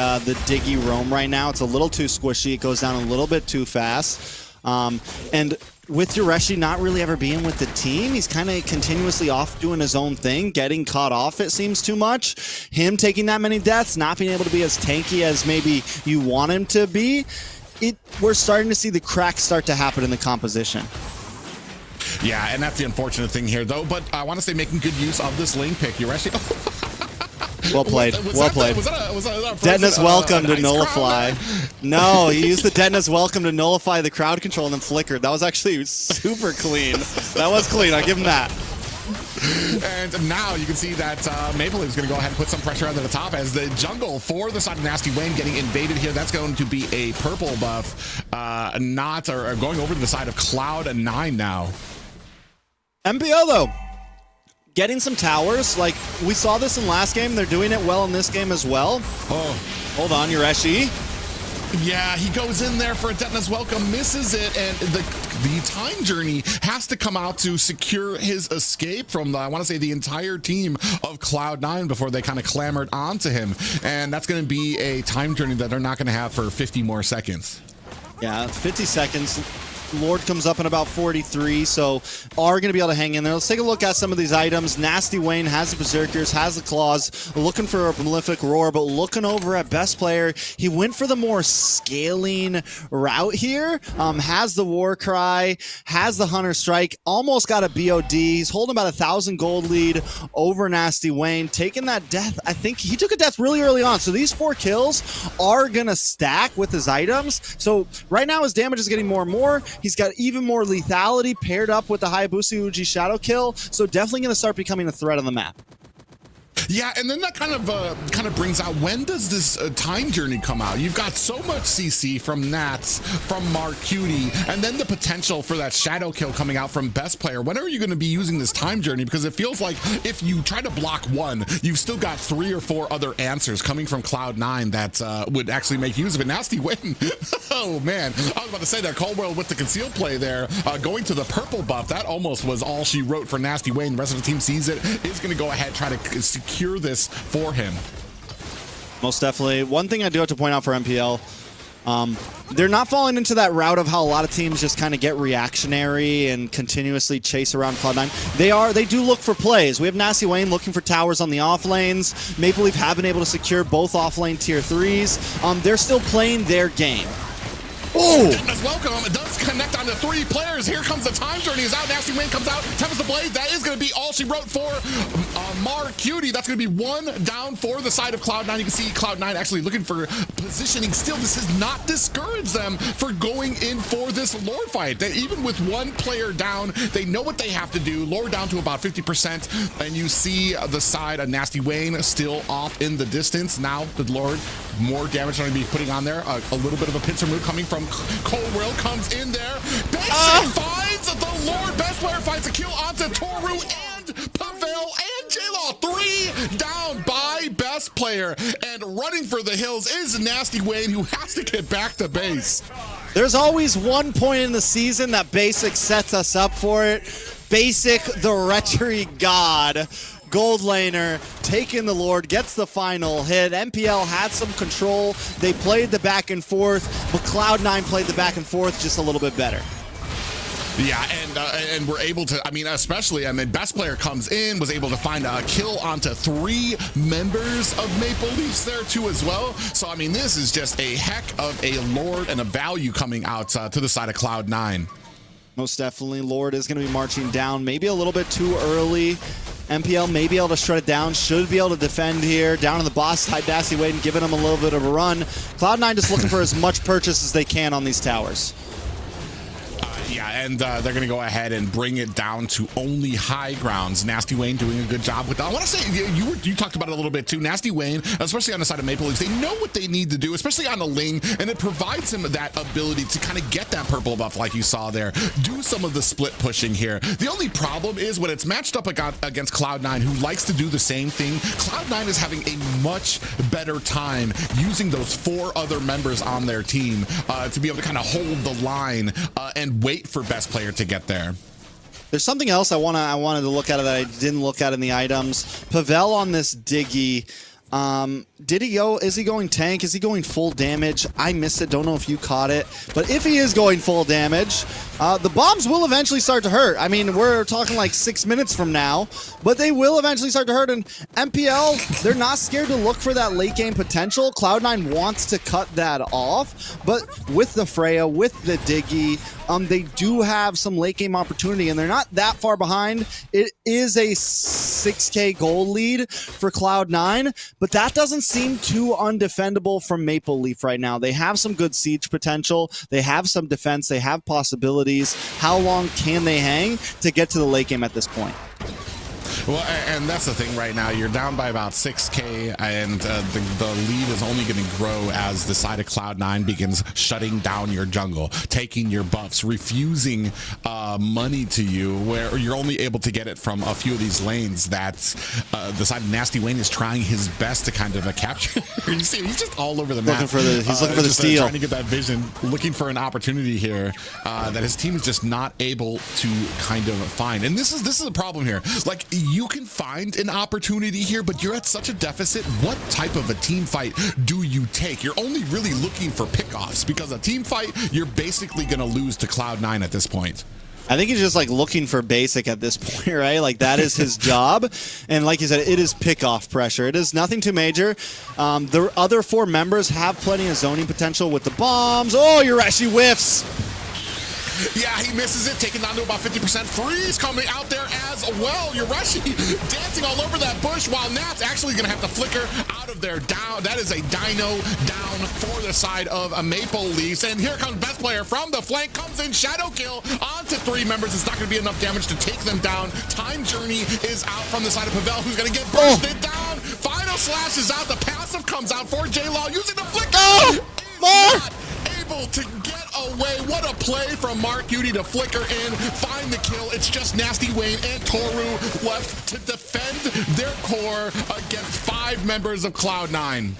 Diggy roam right now. It's a little too squishy. It goes down a little bit too fast. And with Yureshi not really ever being with the team, he's kind of continuously off doing his own thing, getting caught off, it seems too much. Him taking that many deaths, not being able to be as tanky as maybe you want him to be. We're starting to see the cracks start to happen in the composition. Yeah, and that's the unfortunate thing here, though. But I want to say making good use of this lane pick. Yureshi... Well played. Well played. Was that Deadness welcome to ice nullify. No, he used the Deadness welcome to nullify the crowd control and then flickered. That was actually super clean. That was clean. I'll give him that. And now you can see that Maple Leaf's going to go ahead and put some pressure under the top as the jungle for the side of Nasty Wayne getting invaded here. That's going to be a purple buff, or going over to the side of Cloud9 now. MPL though, getting some towers. Like, we saw this in last game. They're doing it well in this game as well. Oh, hold on, Yureshi. Yeah, he goes in there for a Detonus welcome, misses it, and the time journey has to come out to secure his escape from, I want to say, the entire team of Cloud9 before they kind of clamored onto him. And that's going to be a time journey that they're not going to have for 50 more seconds. Yeah, 50 seconds. Lord comes up in about 43, so are going to be able to hang in there. Let's take a look at some of these items. Nasty Wayne has the Berserkers, has the Claws, looking for a Prolific Roar, but looking over at best player, he went for the more scaling route here. Has the War Cry, has the Hunter Strike, almost got a BOD. He's holding about 1,000 gold lead over Nasty Wayne, taking that death. I think he took a death really early on, so these 4 kills are going to stack with his items. So right now his damage is getting more and more. He's got even more lethality paired up with the Hayabusa Uji Shadow Kill, so definitely going to start becoming a threat on the map. Yeah, and then that kind of brings out, when does this time journey come out? You've got so much CC from Nats, from Mark Cutie, and then the potential for that shadow kill coming out from best player. When are you going to be using this time journey? Because it feels like if you try to block one, you've still got 3 or 4 other answers coming from Cloud9 that would actually make use of it. Nasty Wayne. Oh man, I was about to say that Caldwell with the conceal play there, going to the purple buff. That almost was all she wrote for Nasty Wayne. The rest of the team sees it, is going to go ahead, try to secure this for him. Most definitely. One thing I do have to point out for MPL, they're not falling into that route of how a lot of teams just kind of get reactionary and continuously chase around Cloud9. They do look for plays. We have Nasty Wayne looking for towers on the off lanes. Maple Leaf have been able to secure both off lane tier 3s. They're still playing their game. Oh! Goodness, welcome. It does connect on the 3 players. Here comes the time journey. Is out. Nasty Wayne comes out. Tempest the Blade. That is going to be all she wrote for Mar Cutie. That's going to be 1 down for the side of Cloud9. You can see Cloud9 actually looking for positioning still. This has not discouraged them for going in for this Lord fight. That even with 1 player down, they know what they have to do. Lord down to about 50%. And you see the side of Nasty Wayne still off in the distance. Now the Lord, more damage going to be putting on there. A little bit of a pincer move coming from Coldwell, comes in there. Basic finds the Lord. Best player finds a kill onto Toru and Pavel and J-Law. 3 down by best player. And running for the hills is Nasty Wayne, who has to get back to base. There's always one point in the season that Basic sets us up for it. Basic, the Retchery God. Gold laner, taking the Lord, gets the final hit. MPL had some control. They played the back and forth, but Cloud9 played the back and forth just a little bit better. Yeah, and we're able to, especially, best player comes in, was able to find a kill onto 3 members of Maple Leafs there too as well. So, this is just a heck of a Lord and a value coming out to the side of Cloud9. Most definitely, Lord is going to be marching down maybe a little bit too early. MPL may be able to shut it down, should be able to defend here. Down on the boss side, Nasty Wayne giving him a little bit of a run. Cloud9 just looking for as much purchase as they can on these towers. Yeah, and they're going to go ahead and bring it down to only high grounds. Nasty Wayne doing a good job with that. I want to say, you talked about it a little bit too. Nasty Wayne, especially on the side of Maple Leafs, they know what they need to do, especially on a Ling, and it provides him that ability to kind of get that purple buff like you saw there. Do some of the split pushing here. The only problem is when it's matched up against Cloud9, who likes to do the same thing, Cloud9 is having a much better time using those 4 other members on their team to be able to kind of hold the line and wait for best player to get there. There's something else I wanted to look at that I didn't look at in the items. Pavel on this Diggy. Did he go? Is he going tank? Is he going full damage? I missed it. Don't know if you caught it. But if he is going full damage, the bombs will eventually start to hurt. We're talking like 6 minutes from now, but they will eventually start to hurt. And MPL, they're not scared to look for that late game potential. Cloud9 wants to cut that off, but with the Freya, with the Diggy, they do have some late game opportunity, and they're not that far behind. It is a 6K goal lead for Cloud9, but that doesn't seem too undefendable from Maple Leaf right now. They have some good siege potential. They have some defense. They have possibilities. How long can they hang to get to the late game at this point? Well, and that's the thing right now. You're down by about 6K, and the lead is only going to grow as the side of Cloud9 begins shutting down your jungle, taking your buffs, refusing money to you, where you're only able to get it from a few of these lanes that the side of Nasty Wayne is trying his best to kind of capture. You see, he's just all over the map. He's looking for the steal. Trying to get that vision, looking for an opportunity here that his team is just not able to kind of find. And this is the problem here. Like, you can find an opportunity here, but you're at such a deficit. What type of a team fight do you take? You're only really looking for pickoffs, because a team fight, you're basically going to lose to Cloud9 at this point. I think he's just like looking for Basic at this point, right? Like, that is his job. And like you said, it is pickoff pressure. It is nothing too major. The other 4 members have plenty of zoning potential with the bombs. Oh, Urashi whiffs. Yeah, he misses it, taking down to about 50%. Freeze coming out there as well. Urashi dancing all over that bush, while Nat's actually going to have to flicker out of there. Down. That is a dino down for the side of a Maple Leafs. And here comes best player from the flank, comes in, shadow kill onto 3 members. It's not going to be enough damage to take them down. Time Journey is out from the side of Pavel, who's going to get bursted down. final slash is out. The passive comes out for J-Law using the flicker. Oh, Not able to get away. What a play from Mark Cutie to flicker in, find the kill. It's just Nasty Wayne and Toru left to defend their core against 5 members of Cloud9.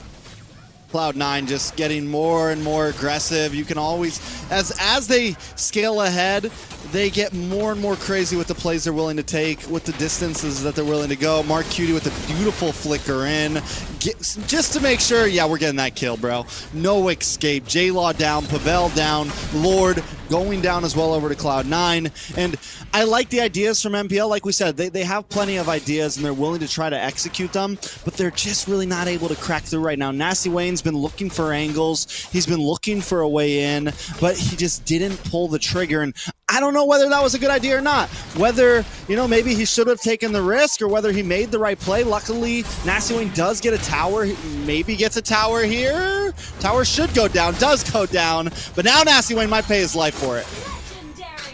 Cloud9 just getting more and more aggressive. You can always, as they scale ahead, they get more and more crazy with the plays they're willing to take, with the distances that they're willing to go. Mark Cutie with a beautiful flicker in, just to make sure, yeah, we're getting that kill, bro. No escape. J-Law down, Pavel down, Lord going down as well over to Cloud9. And I like the ideas from MPL. Like we said, they have plenty of ideas and they're willing to try to execute them, but they're just really not able to crack through right now. Nasty Wayne's been looking for angles. He's been looking for a way in, but he just didn't pull the trigger. And I don't know whether that was a good idea or not. Whether, you know, maybe he should have taken the risk or whether he made the right play. Luckily, Nasty Wayne does get a tower. He maybe gets a tower here. Tower should go down, does go down. But now Nasty Wayne might pay his life for it.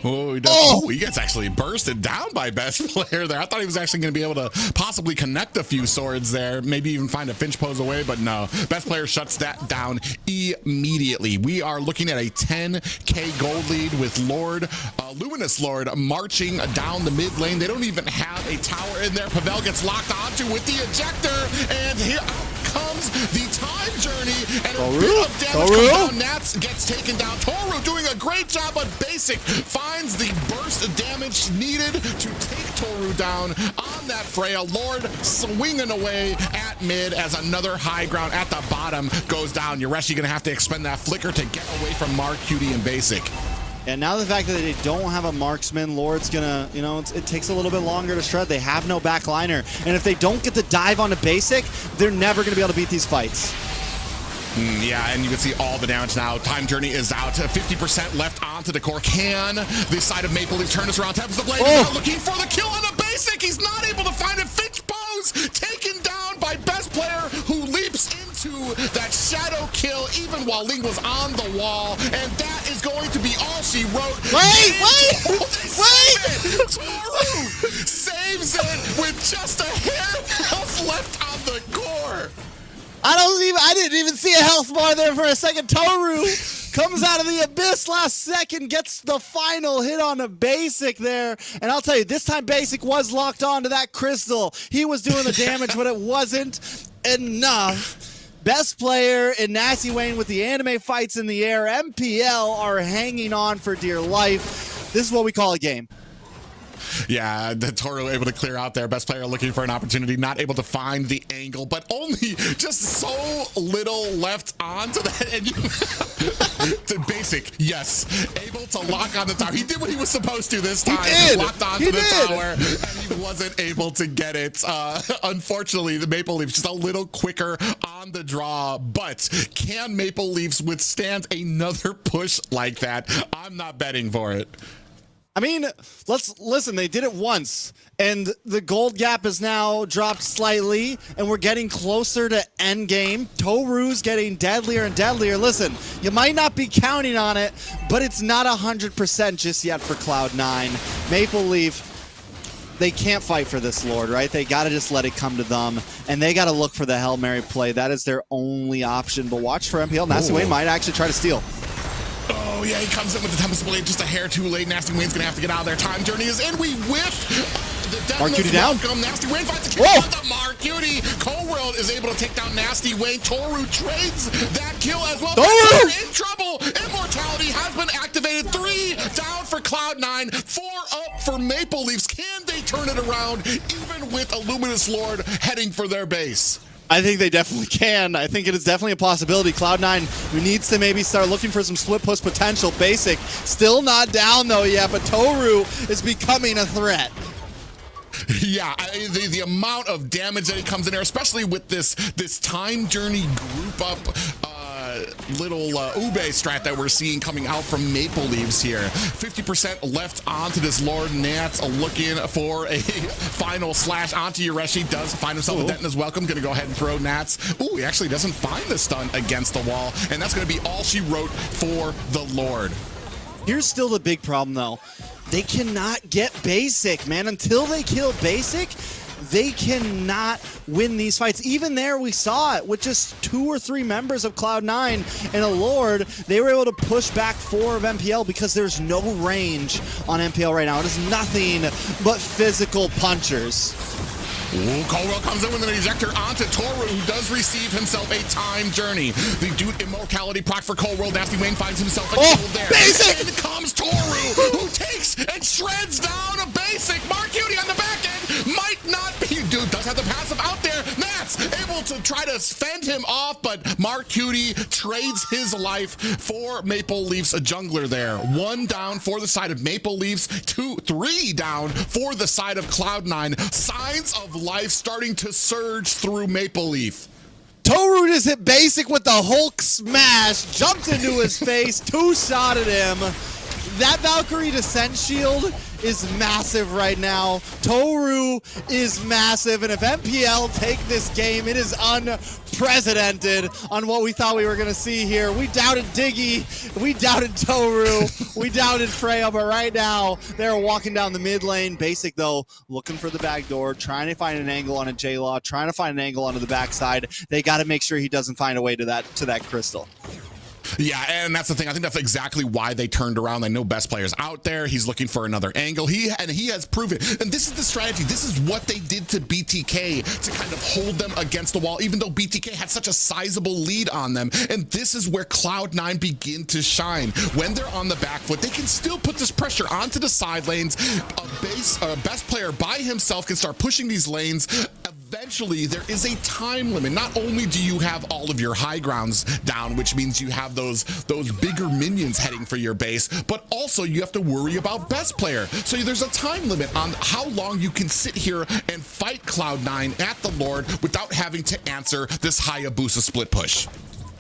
Oh, he does. Oh, he gets actually bursted down by best player there. I thought he was actually going to be able to possibly connect a few swords there, maybe even find a Finch pose away, but no. Best player shuts that down immediately. We are looking at a 10k gold lead with Lord, Luminous Lord, marching down the mid lane. They don't even have a tower in there. Pavel gets locked onto with the ejector, and here comes the time journey, and a bit of damage comes down. Nats gets taken down. Toru doing a great job, but Basic finds the burst of damage needed to take Toru down on that Freya. Lord swinging away at mid as another high ground at the bottom goes down. Yureshi gonna have to expend that flicker to get away from Mark, Cutie, and Basic. And now the fact that they don't have a marksman, Lord's gonna, you know, it takes a little bit longer to shred. They have no backliner. And if they don't get the dive onto Basic, they're never gonna be able to beat these fights. Yeah, and you can see all the damage now. Time Journey is out. 50% left onto the core. Can the side of Maple Leaf turn this around? Taps the blade. Now looking for the kill on the Basic. He's not able to find it. Finch pose taken down by best player who leaps into that shadow kill even while Ling was on the wall. And that is going to be all she wrote. Wait! Toru saves it with just a hair of health left on the core. I didn't even see a health bar there for a second. Toru comes out of the abyss last second, gets the final hit on a Basic there. And I'll tell you, this time Basic was locked onto that crystal. He was doing the damage, but it wasn't enough. Best player in Nasty Wayne with the anime fights in the air. MPL are hanging on for dear life. This is what we call a game. Yeah, the Toru able to clear out there. Best player looking for an opportunity, not able to find the angle, but only just so little left onto that. And the Basic, yes, able to lock on the tower. He did what he was supposed to this time. He locked onto the tower, and he wasn't able to get it. Unfortunately, the Maple Leafs just a little quicker on the draw, but can Maple Leafs withstand another push like that? I'm not betting for it. I mean, let's listen, they did it once, and the gold gap is now dropped slightly, and we're getting closer to endgame. Toru's getting deadlier and deadlier. Listen, you might not be counting on it, but it's not 100% just yet for Cloud9. Maple Leaf, they can't fight for this Lord, right? They got to just let it come to them, and they got to look for the Hail Mary play. That is their only option, but watch for MPL. Nasty Wayne might actually try to steal. Oh, yeah, he comes in with the Tempest Blade just a hair too late. Nasty Wayne's going to have to get out of there. Time Journey is in. We whiff the Mark Cutie down. Nasty Wayne finds the kill on the Mark Cutie. Cold-World is able to take down Nasty Wayne. Toru trades that kill as well. Toru in trouble. Immortality has been activated. 3 down for Cloud9. 4 up for Maple Leafs. Can they turn it around even with a Luminous Lord heading for their base? I think they definitely can. I think it is definitely a possibility. Cloud9 needs to maybe start looking for some split push potential. Basic still not down though yet, but Toru is becoming a threat. Yeah, the amount of damage that he comes in there, especially with this Time Journey group up little Ube strat that we're seeing coming out from Maple Leaves here. 50% left onto this Lord. Nats looking for a final slash onto Yureshi. Does find himself a dent in his welcome. Gonna go ahead and throw Nats. Ooh, he actually doesn't find the stun against the wall, and that's gonna be all she wrote for the Lord. Here's still the big problem though. They cannot get Basic, man. Until they kill Basic, they cannot win these fights. Even there, we saw it with just 2 or 3 members of Cloud9 and a Lord. They were able to push back 4 of MPL because there's no range on MPL right now. It is nothing but physical punchers. Ooh, Colwell comes in with an ejector onto Toru, who does receive himself a time journey. The dude immortality proc for Colwell. Nasty Wayne finds himself a kill there. Basic! In comes Toru, who takes and shreds down a basic. Mark Cutie on the back end might not be. Dude does have the passive out there. Nats able to try to fend him off, but Mark Cutie trades his life for Maple Leafs, a jungler there. 1 down for the side of Maple Leafs, 3 down for the side of Cloud9. Signs of life starting to surge through Maple Leaf. Toru just hit basic with the Hulk smash, jumped into his face, 2-shotted him. That Valkyrie Descent shield is massive right now. Toru is massive, and if MPL take this game, it is unprecedented on what we thought we were going to see here. We doubted Diggy, we doubted Toru, we doubted Freya, but right now they're walking down the mid lane. Basic, though, looking for the back door, trying to find an angle on a J-Law, trying to find an angle onto the backside. They got to make sure he doesn't find a way to that crystal. Yeah, and that's the thing. I think that's exactly why they turned around. They know best players out there. He's looking for another angle. He has proven, and this is the strategy. This is what they did to BTK to kind of hold them against the wall, even though BTK had such a sizable lead on them. And this is where Cloud9 begin to shine. When they're on the back foot, they can still put this pressure onto the side lanes. A best player by himself can start pushing these lanes. Eventually, there is a time limit. Not only do you have all of your high grounds down, which means you have those bigger minions heading for your base, but also you have to worry about best player. So there's a time limit on how long you can sit here and fight Cloud9 at the Lord without having to answer this Hayabusa split push.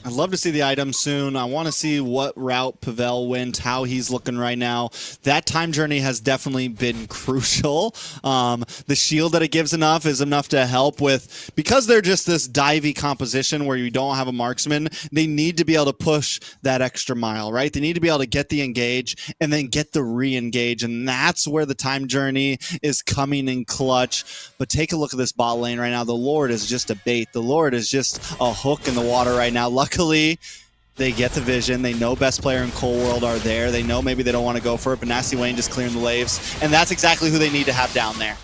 I'd love to see the item soon. I want to see what route Pavel went, how he's looking right now. That time journey has definitely been crucial. The shield that it gives is enough to help with, because they're just this divey composition where you don't have a marksman, they need to be able to push that extra mile, right? They need to be able to get the engage and then get the re-engage, and that's where the time journey is coming in clutch. But take a look at this bot lane right now. The Lord is just a bait. The Lord is just a hook in the water right now. Luckily, they get the vision. They know best player and Cold World are there. They know maybe they don't want to go for it, but Nasty Wayne just clearing the waves, and that's exactly who they need to have down there.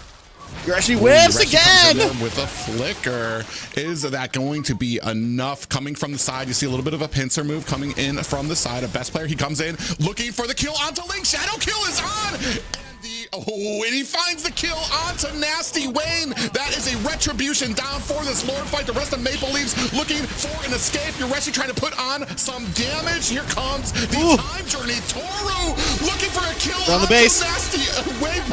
Yoreshi whiffs again! With a flicker. Is that going to be enough? Coming from the side, you see a little bit of a pincer move coming in from the side. A best player, he comes in looking for the kill onto Link. Shadow kill is on! And he finds the kill onto Nasty Wayne. That is a retribution down for this Lord fight. The rest of Maple Leafs looking for an escape. Yoreshi trying to put on some damage. Here comes the time journey. Toru looking for a kill on the base. Nasty Wayne,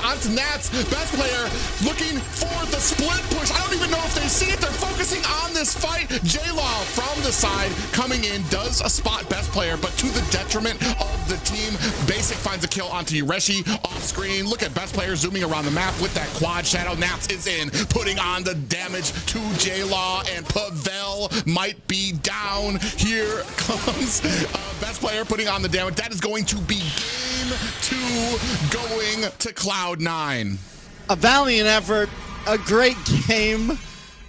onto Nats. Best player looking for the split push. I don't even know if they see it. They're focusing on this fight. J-Law from the side coming in, does a spot best player, but to the detriment of the team. Basic finds a kill onto Yoreshi off screen. Look at best player zooming around the map with that quad. Shadow Nats is in, putting on the damage to J-Law, and Pavel might be down. Here comes best player putting on the damage. That is going to be game 2 going to Cloud9. A valiant effort, a great game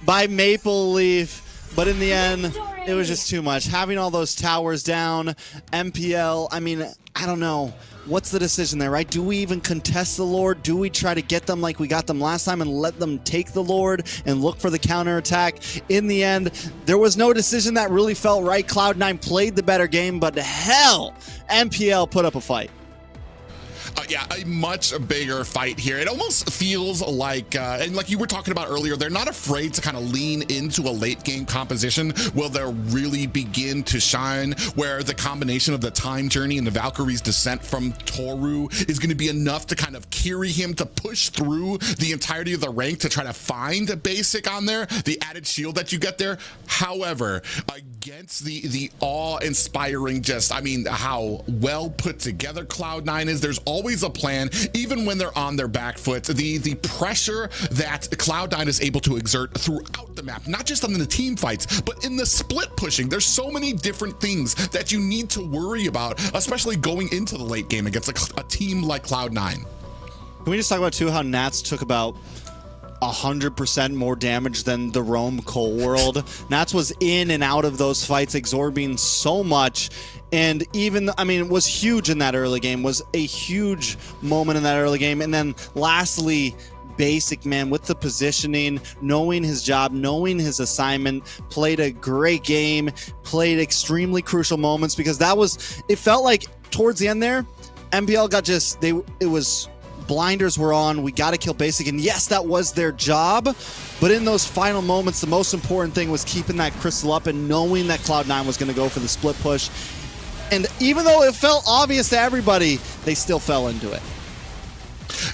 by Maple Leaf, but in the end, it was just too much. Having all those towers down, MPL, I mean, I don't know. What's the decision there, right? Do we even contest the Lord? Do we try to get them like we got them last time and let them take the Lord and look for the counterattack? In the end, there was no decision that really felt right. Cloud9 played the better game, but hell, MPL put up a fight. Yeah, a much bigger fight here. It almost feels like, and like you were talking about earlier, they're not afraid to kind of lean into a late game composition where they'll really begin to shine, where the combination of the time journey and the Valkyrie's descent from Toru is going to be enough to kind of carry him to push through the entirety of the rank to try to find a basic on there, the added shield that you get there. However, against the awe-inspiring, just, I mean, how well put together Cloud9 is, there's always a plan, even when they're on their back foot. The pressure that Cloud9 is able to exert throughout the map, not just on the team fights, but in the split pushing. There's so many different things that you need to worry about, especially going into the late game against a team like Cloud9. Can we just talk about, too, how Nats took about 100% more damage than the Rome Cole World. Nats was in and out of those fights, absorbing so much. And even, I mean, it was huge in that early game, was a huge moment in that early game. And then lastly, Basic, man, with the positioning, knowing his job, knowing his assignment, played a great game, played extremely crucial moments, because that was, it felt like towards the end there, MPL got just, it was, blinders were on, we got to kill Basic, and yes, that was their job, but in those final moments, the most important thing was keeping that crystal up and knowing that Cloud9 was going to go for the split push. And even though it felt obvious to everybody, they still fell into it.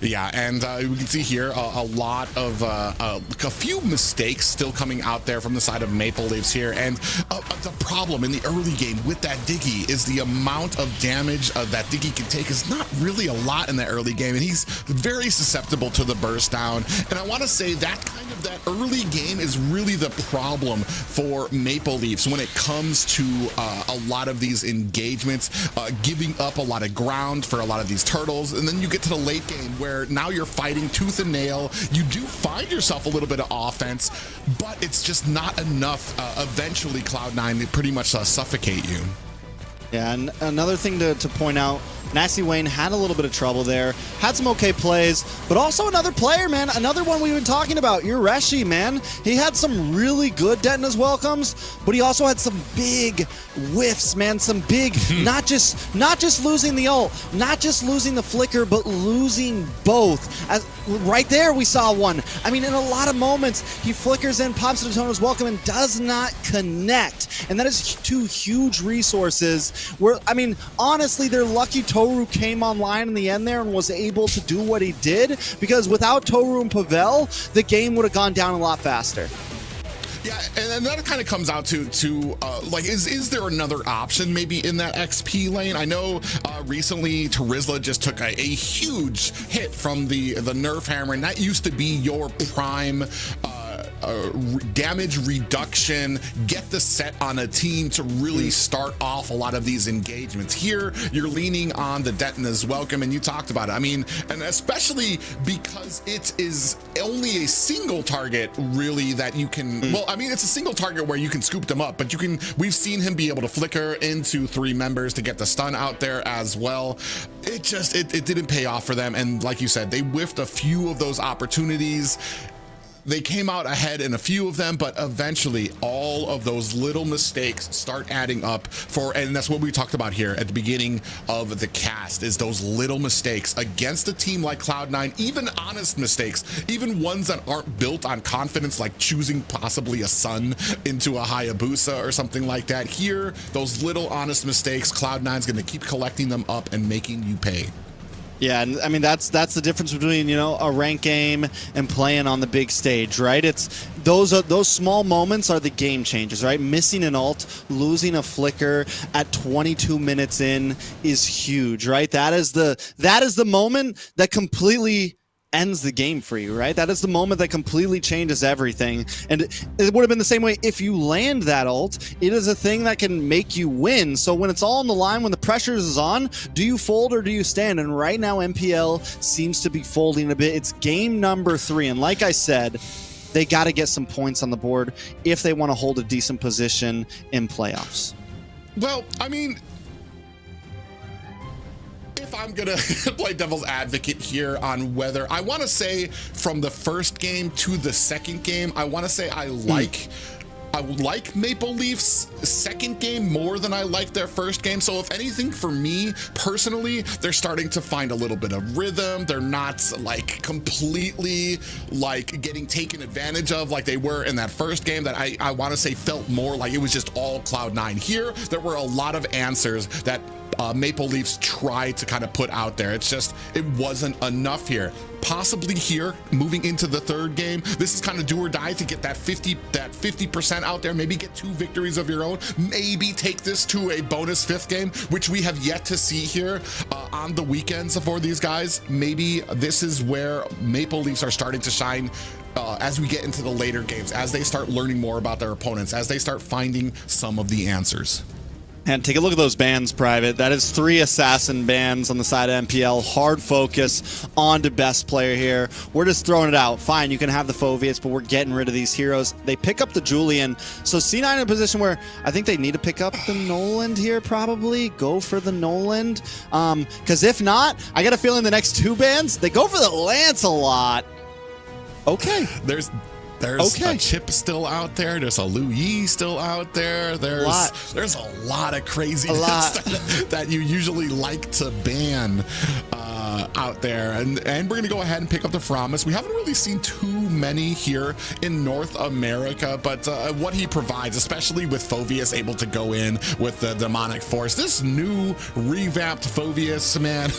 Yeah, and we can see here a lot of a few mistakes still coming out there from the side of Maple Leafs here. And the problem in the early game with that Diggy is the amount of damage that Diggy can take is not really a lot in the early game, and he's very susceptible to the burst down. And I want to say that kind of that early game is really the problem for Maple Leafs when it comes to a lot of these engagements, giving up a lot of ground for a lot of these turtles, and then you get to the late game where now you're fighting tooth and nail. You do find yourself a little bit of offense, but it's just not enough. Eventually, Cloud9 pretty much suffocate you. Yeah, and another thing to point out, Nasty Wayne had a little bit of trouble there, had some okay plays, but also another player, man, another one we've been talking about, Ureshi, man. He had some really good Detona's welcomes, but he also had some big whiffs, man, some big, not just losing the ult, not just losing the flicker, but losing both. Right there we saw one. I mean, in a lot of moments, he flickers in, pops into Detona's welcome, and does not connect. And that is two huge resources where, I mean, honestly, they're lucky Toru came online in the end there and was able to do what he did, because without Toru and Pavel, the game would have gone down a lot faster. Yeah, and that kind of comes out to like, is there another option maybe in that XP lane? I know recently Terizla just took a huge hit from the Nerf hammer, and that used to be your prime damage reduction, get the set on a team to really start off a lot of these engagements. Here, you're leaning on the Detona's welcome, and you talked about it. I mean, and especially because it is only a single target, really, that you can, well, I mean, it's a single target where you can scoop them up, but you can, we've seen him be able to flicker into 3 members to get the stun out there as well. It just, it didn't pay off for them, and like you said, they whiffed a few of those opportunities. They came out ahead in a few of them, but eventually all of those little mistakes start adding up and that's what we talked about here at the beginning of the cast, is those little mistakes against a team like Cloud9, even honest mistakes, even ones that aren't built on confidence, like choosing possibly a Sun into a Hayabusa or something like that. Here, those little honest mistakes, Cloud9's gonna keep collecting them up and making you pay. Yeah, and I mean, that's the difference between, you know, a ranked game and playing on the big stage, right? It's those small moments are the game changers, right? Missing an ult, losing a flicker at 22 minutes in is huge, right? That is the moment that completely ends the game for you, right? That is the moment that completely changes everything. And it would have been the same way if you land that ult. It is a thing that can make you win. So when it's all on the line, when the pressure is on, do you fold or do you stand? And right now MPL seems to be folding a bit. It's game number 3, and like I said, they got to get some points on the board if they want to hold a decent position in playoffs. Well, I mean, if I'm gonna play devil's advocate here on whether, I want to say from the first game to the second game, I want to say I like Maple Leafs' second game more than I like their first game. So if anything, for me personally, they're starting to find a little bit of rhythm. They're not like completely like getting taken advantage of like they were in that first game that I want to say felt more like it was just all Cloud9. Here, there were a lot of answers that Maple Leafs tried to kind of put out there. It's just, it wasn't enough here. Possibly here, moving into the third game, this is kind of do or die to get that 50% out there. Maybe get 2 victories of your own. Maybe take this to a bonus 5th game, which we have yet to see here on the weekends for these guys. Maybe this is where Maple Leafs are starting to shine as we get into the later games, as they start learning more about their opponents, as they start finding some of the answers. And take a look at those bans, Private. That is 3 assassin bans on the side of MPL. Hard focus on to best player here. We're just throwing it out. Fine, you can have the Phoveus, but we're getting rid of these heroes. They pick up the Julian. So C9 in a position where I think they need to pick up the Noland here, probably. Go for the Noland. Because if not, I got a feeling the next 2 bans, they go for the Lancelot. Okay. There's a Chip still out there. There's a Lu Yi still out there. There's a lot of craziness that you usually like to ban out there. And we're going to go ahead and pick up the Framus. We haven't really seen too many here in North America, but what he provides, especially with Phoveus able to go in with the demonic force, this new revamped Phoveus, man,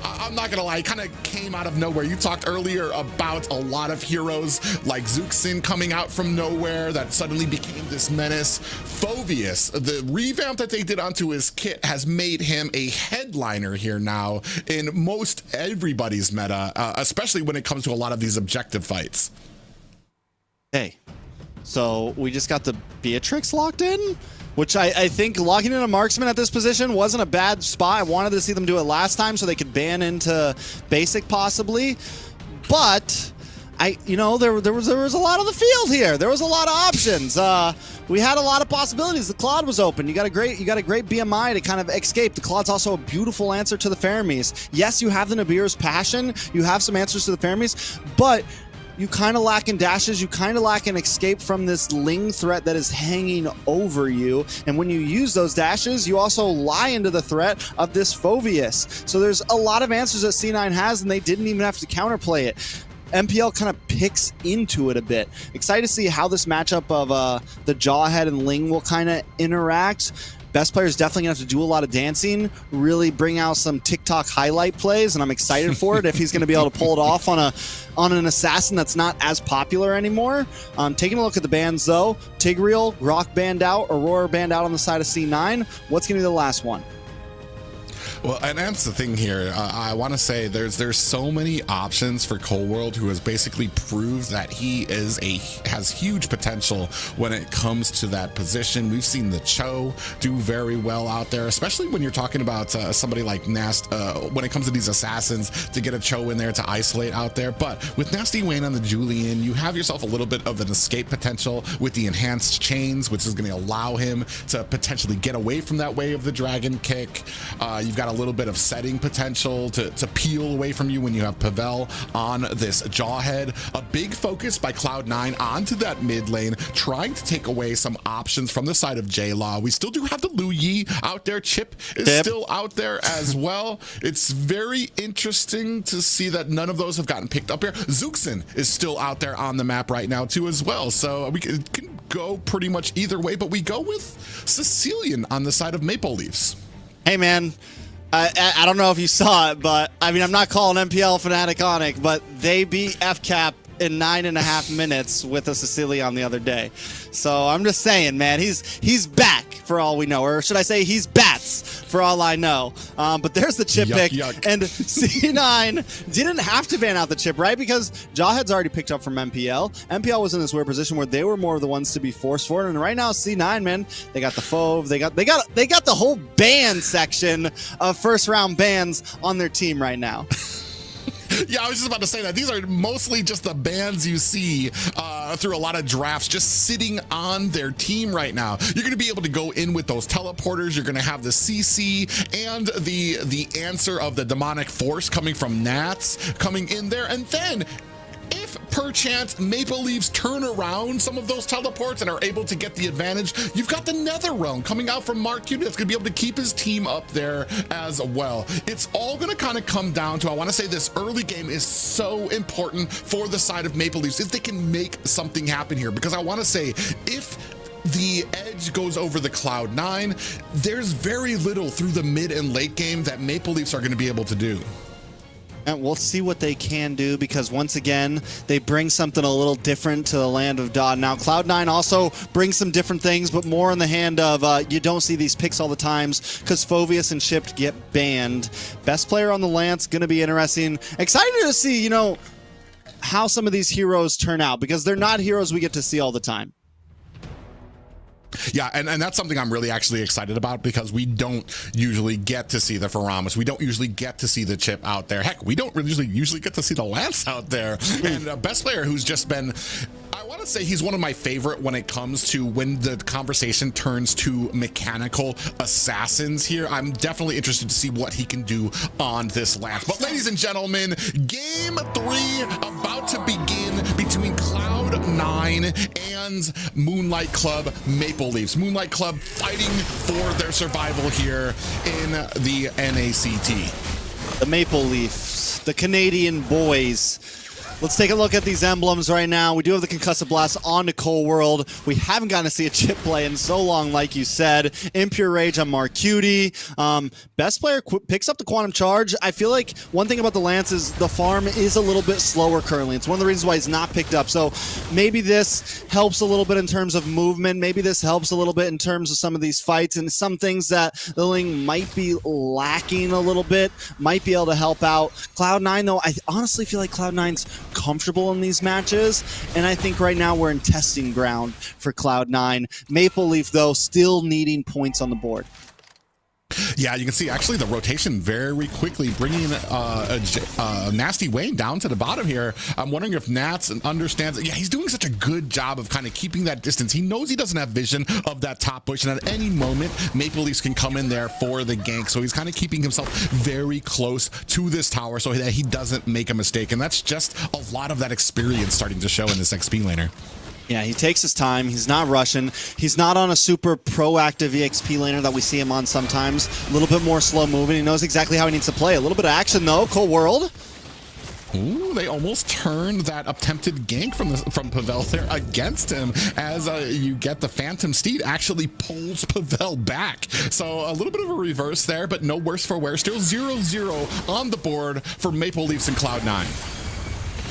I'm not going to lie, kind of came out of nowhere. You talked earlier about a lot of heroes like Zuxin coming out from nowhere that suddenly became this menace. Phoveus, the revamp that they did onto his kit has made him a headliner here now in most everybody's meta, especially when it comes to a lot of these objective fights. Hey, so we just got the Beatrix locked in, which I think locking in a marksman at this position wasn't a bad spot. I wanted to see them do it last time so they could ban into basic possibly, but there was a lot of the field here. There was a lot of options. We had a lot of possibilities. The Claude was open. You got a great BMI to kind of escape. The Claude's also a beautiful answer to the Faramis. Yes, you have the Nabir's Passion. You have some answers to the Faramis, but you kind of lack in dashes. You kind of lack in escape from this Ling threat that is hanging over you. And when you use those dashes, you also lie into the threat of this Phoveus. So there's a lot of answers that C9 has, and they didn't even have to counterplay it. MPL kind of picks into it a bit. Excited to see how this matchup of the Jawhead and Ling will kind of interact. Best player is definitely going to have to do a lot of dancing, really bring out some TikTok highlight plays, and I'm excited for it if he's going to be able to pull it off on an assassin that's not as popular anymore. Taking a look at the bans, though. Tigreal, Grok banned out, Aurora banned out on the side of C9. What's going to be the last one? Well, and that's the thing here. I want to say there's so many options for Cold World, who has basically proved that he has huge potential when it comes to that position. We've seen the Cho do very well out there, especially when you're talking about somebody like Nast. When it comes to these assassins, to get a Cho in there to isolate out there. But with Nasty Wayne on the Julian, you have yourself a little bit of an escape potential with the enhanced chains, which is going to allow him to potentially get away from that way of the dragon kick. You've got a little bit of setting potential to peel away from you when you have Pavel on this Jawhead. A big focus by Cloud9 onto that mid lane, trying to take away some options from the side of J-Law. We still do have the Lu Yi out there. Chip is still out there as well. It's very interesting to see that none of those have gotten picked up here. Zuxin is still out there on the map right now too as well. So we can go pretty much either way, but we go with Sicilian on the side of Maple Leafs. Hey, man. I don't know if you saw it, but I mean, I'm not calling MPL Fnatic Onic, but they beat FCAP in 9.5 minutes with a Sicilian the other day. So I'm just saying, man, he's back for all we know, or should I say he's bats for all I know. But there's the chip pick, and C9 didn't have to ban out the chip, right? Because Jawhead's already picked up from MPL. MPL was in this weird position where they were more of the ones to be forced for it, and right now C9, man, they got the Fove, they got the whole ban section of first round bans on their team right now. Yeah, I was just about to say that. These are mostly just the bans you see through a lot of drafts just sitting on their team right now. You're going to be able to go in with those teleporters. You're going to have the CC and the answer of the demonic force coming from Nats coming in there. And then if perchance Maple Leafs turn around some of those teleports and are able to get the advantage, you've got the Nether Realm coming out from Mark Cuban that's going to be able to keep his team up there as well. It's all going to kind of come down to, I want to say this early game is so important for the side of Maple Leafs if they can make something happen here, because I want to say if the edge goes over the Cloud9, there's very little through the mid and late game that Maple Leafs are going to be able to do. And we'll see what they can do, because once again, they bring something a little different to the land of Dodd. Now, Cloud9 also brings some different things, but more in the hand of you don't see these picks all the times because Phoveus and Chipped get banned. Best player on the Lance, going to be interesting. Excited to see, how some of these heroes turn out, because they're not heroes we get to see all the time. Yeah, and that's something I'm really actually excited about because we don't usually get to see the Faramus. We don't usually get to see the Chip out there. Heck, we don't usually get to see the Lance out there. And best player who's just been, I want to say he's one of my favorite when it comes to when the conversation turns to mechanical assassins here. I'm definitely interested to see what he can do on this Lance. But ladies and gentlemen, game 3 about to begin between Cloud9 and Moonlight Club Maple Leafs. Moonlight Club fighting for their survival here in the NACT. The Maple Leafs, the Canadian boys. Let's take a look at these emblems right now. We do have the Concussive Blast on to Cold World. We haven't gotten to see a Chip play in so long, like you said. Impure Rage on Marcuti. Best player picks up the Quantum Charge. I feel like one thing about the Lance is the farm is a little bit slower currently. It's one of the reasons why he's not picked up. So maybe this helps a little bit in terms of movement. Maybe this helps a little bit in terms of some of these fights and some things that the Ling might be lacking a little bit. Might be able to help out. Cloud9, though, I honestly feel like Cloud9's comfortable in these matches, and I think right now we're in testing ground for Cloud9. Maple Leaf, though, still needing points on the board. Yeah, you can see actually the rotation very quickly bringing Nasty Wayne down to the bottom here. I'm wondering if Nats understands. Yeah, he's doing such a good job of kind of keeping that distance. He knows he doesn't have vision of that top bush, and at any moment, Maple Leafs can come in there for the gank. So he's kind of keeping himself very close to this tower so that he doesn't make a mistake. And that's just a lot of that experience starting to show in this XP laner. Yeah, he takes his time. He's not rushing. He's not on a super proactive EXP laner that we see him on sometimes. A little bit more slow moving. He knows exactly how he needs to play. A little bit of action, though. Cold World. Ooh, they almost turned that attempted gank from Pavel there against him as you get the Phantom Steed actually pulls Pavel back. So a little bit of a reverse there, but no worse for wear. Still 0-0 on the board for Maple Leafs and Cloud9.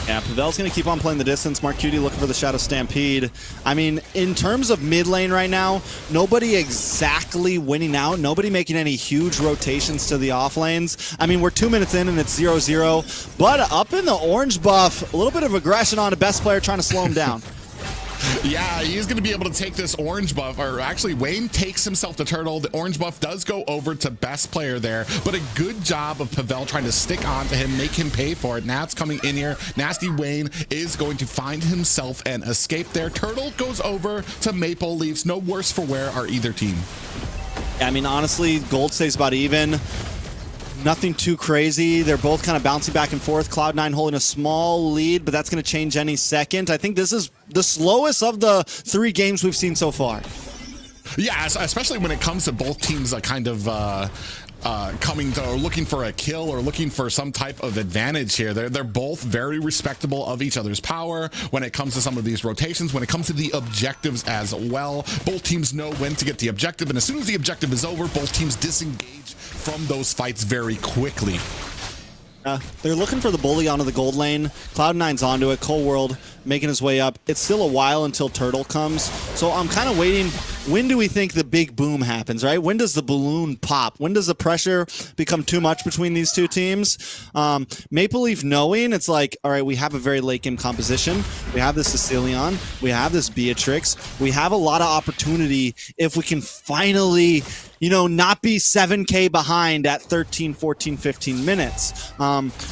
Yeah, Pavel's going to keep on playing the distance. Marcuti looking for the Shadow Stampede. I mean, in terms of mid lane right now, nobody exactly winning out. Nobody making any huge rotations to the off lanes. I mean, we're 2 minutes in and it's 0-0. But up in the orange buff, a little bit of aggression on a best player trying to slow him down. Yeah, he's going to be able to take this orange buff, or actually Wayne takes himself the turtle. The orange buff does go over to best player there, but a good job of Pavel trying to stick on to him, make him pay for it. Nat's coming in here. Nasty Wayne is going to find himself an escape there. Turtle goes over to Maple Leafs. No worse for wear are either team. I mean, honestly, gold stays about even. Nothing too crazy. They're both kind of bouncing back and forth. Cloud9 holding a small lead, but that's going to change any second. I think this is the slowest of the 3 games we've seen so far. Yeah, especially when it comes to both teams kind of coming to or looking for a kill or looking for some type of advantage here. They're both very respectable of each other's power when it comes to some of these rotations, when it comes to the objectives as well. Both teams know when to get the objective, and as soon as the objective is over, both teams disengage from those fights very quickly. They're looking for the bully onto the gold lane. Cloud9's onto it. Cold World making his way up. It's still a while until Turtle comes. So I'm kind of waiting. When do we think the big boom happens, right? When does the balloon pop? When does the pressure become too much between these two teams? Maple Leaf knowing it's like, all right, we have a very late game composition. We have this Sicilian. We have this Beatrix. We have a lot of opportunity if we can finally, you know, not be 7K behind at 13, 14, 15 minutes.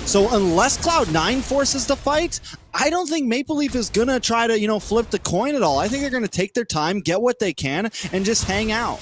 So unless Cloud9 forces the fight, I don't think Maple Leaf is going to try to, you know, flip the coin at all. I think they're going to take their time, get what they can, and just hang out.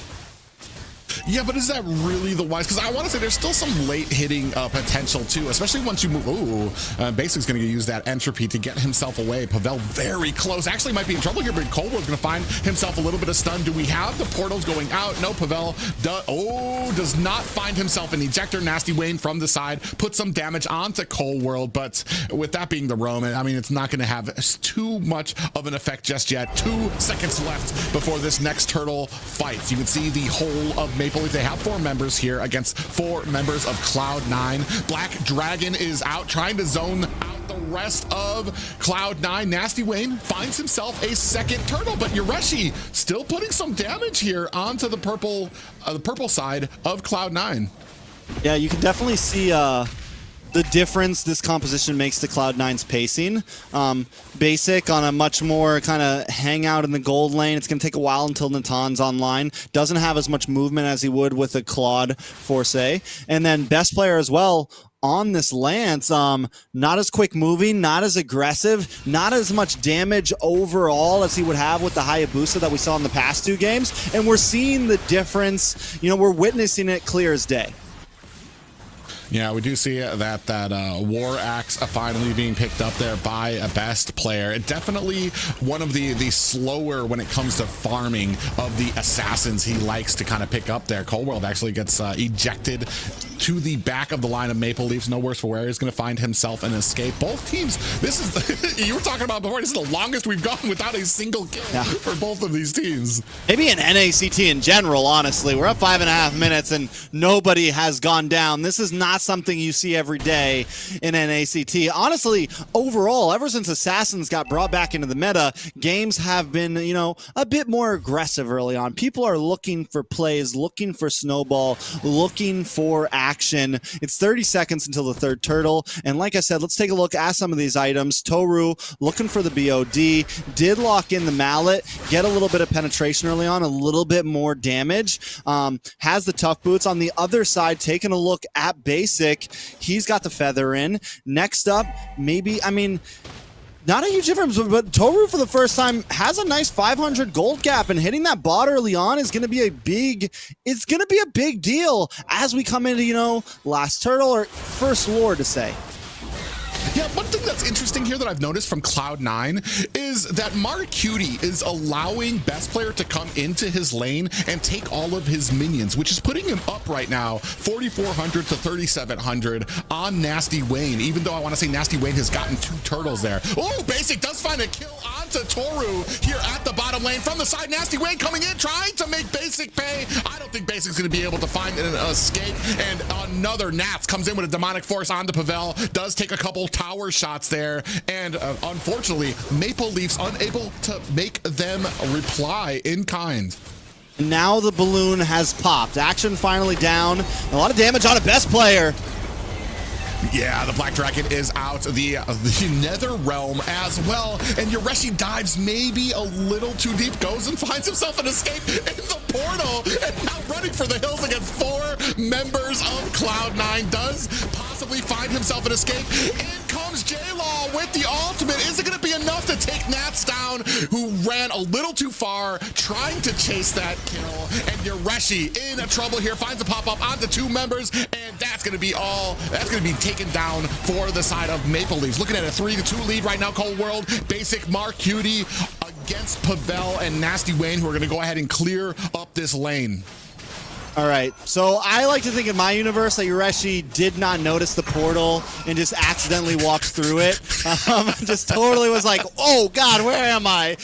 Yeah, but is that really the wise? Because I want to say there's still some late hitting potential too, especially once you move. Ooh, Basic's going to use that entropy to get himself away. Pavel very close. Actually might be in trouble here, but Coldwell's going to find himself a little bit of stun. Do we have the portals going out? No, Pavel does not find himself an ejector. Nasty Wayne from the side puts some damage onto Cold World, but with that being the Roman, I mean, it's not going to have too much of an effect just yet. 2 seconds left before this next turtle fights. You can see the whole of Maple Leaf. They have 4 members here against 4 members of Cloud9. Black Dragon is out trying to zone out the rest of Cloud9. Nasty Wayne finds himself a second turtle, but Yureshi still putting some damage here onto the purple side of Cloud9. Yeah, you can definitely see the difference this composition makes to Cloud9's pacing. Basic on a much more kind of hang out in the gold lane. It's going to take a while until Natan's online. Doesn't have as much movement as he would with a Claude Force. And then best player as well on this Lance, not as quick moving, not as aggressive, not as much damage overall as he would have with the Hayabusa that we saw in the past 2 games. And we're seeing the difference. You know, we're witnessing it clear as day. Yeah, we do see that War Axe finally being picked up there by a best player. Definitely one of the slower when it comes to farming of the assassins he likes to kind of pick up there. Cold World actually gets ejected to the back of the line of Maple Leafs. No worse for wear. He's going to find himself an escape. Both teams, this is you were talking about before, this is the longest we've gone without a single kill for both of these teams. Maybe in NACT in general, honestly. We're up 5.5 minutes and nobody has gone down. This is not something you see every day in NACT. Honestly, overall, ever since Assassins got brought back into the meta, games have been, you know, a bit more aggressive early on. People are looking for plays, looking for snowball, looking for action. It's 30 seconds until the 3rd turtle. And like I said, let's take a look at some of these items. Toru looking for the BOD, did lock in the mallet, get a little bit of penetration early on, a little bit more damage. Has the tough boots. On the other side, taking a look at Basic, he's got the feather in. Next up, maybe, I mean, not a huge difference, but Toru for the first time has a nice 500 gold gap, and hitting that bot early on is going to be a big deal as we come into, you know, last turtle or first lore to say. Yeah, one thing that's interesting here that I've noticed from Cloud9 is that Mark Cutie is allowing best player to come into his lane and take all of his minions, which is putting him up right now 4,400 to 3,700 on Nasty Wayne, even though I want to say Nasty Wayne has gotten 2 turtles there. Oh, Basic does find a kill onto Toru here at the bottom lane from the side. Nasty Wayne coming in, trying to make Basic pay. I don't think Basic's going to be able to find an escape, and another Nats comes in with a demonic force on the Pavel, does take a couple tower shots there, and unfortunately Maple Leafs unable to make them reply in kind. Now the balloon has popped. Action finally down. A lot of damage on a best player. Yeah, the Black Dragon is out. The Nether Realm as well. And Yoreshi dives maybe a little too deep, goes and finds himself an escape in the portal, and now running for the hills against 4 members of Cloud9. Does possibly find himself an escape. In comes J-Law with the ultimate. Is it going to be enough to take Nats down, who ran a little too far, trying to chase that kill? And Yoreshi in trouble here, finds a pop-up onto 2 members, and that's going to be all. That's going to be taken down for the side of Maple Leafs. Looking at a 3-2 lead right now, Cold World. Basic, Mark Cutie against Pavel and Nasty Wayne, who are going to go ahead and clear up this lane. All right, so I like to think in my universe that Yoreshi did not notice the portal and just accidentally walked through it. Just totally was like, oh God, where am I?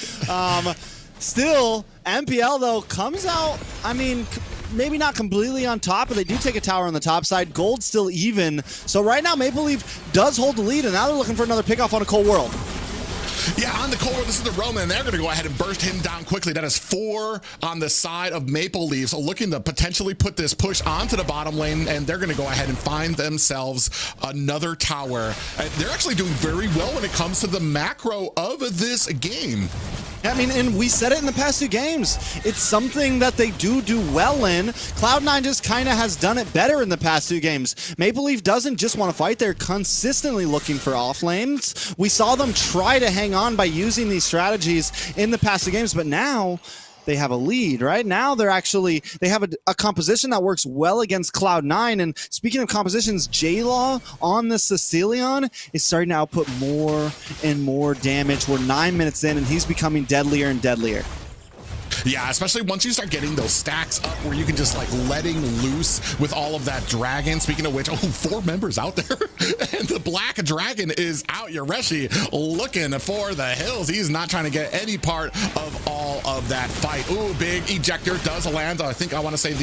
Still, MPL though comes out, I mean, maybe not completely on top, but they do take a tower on the top side. Gold still even. So right now, Maple Leaf does hold the lead, and now they're looking for another pickoff on a Cold World. Yeah, on the Cold World, this is the Roman, and they're going to go ahead and burst him down quickly. That is 4 on the side of Maple Leafs, looking to potentially put this push onto the bottom lane, and they're going to go ahead and find themselves another tower. They're actually doing very well when it comes to the macro of this game. I mean, and we said it in the past 2 games. It's something that they do well in. Cloud9 just kind of has done it better in the past 2 games. Maple Leaf doesn't just want to fight. They're consistently looking for off lanes. We saw them try to hang on by using these strategies in the past 2 games, but now they have a lead, right? Now they have a composition that works well against Cloud9. And speaking of compositions, J-Law on the Sicilian is starting to output more and more damage. We're 9 minutes in, and he's becoming deadlier and deadlier. Yeah, especially once you start getting those stacks up where you can just like letting loose with all of that dragon. Speaking of which, 4 members out there. And the Black Dragon is out. Yoreshi looking for the hills. He's not trying to get any part of all of that fight. Ooh, big ejector does land. I think I want to say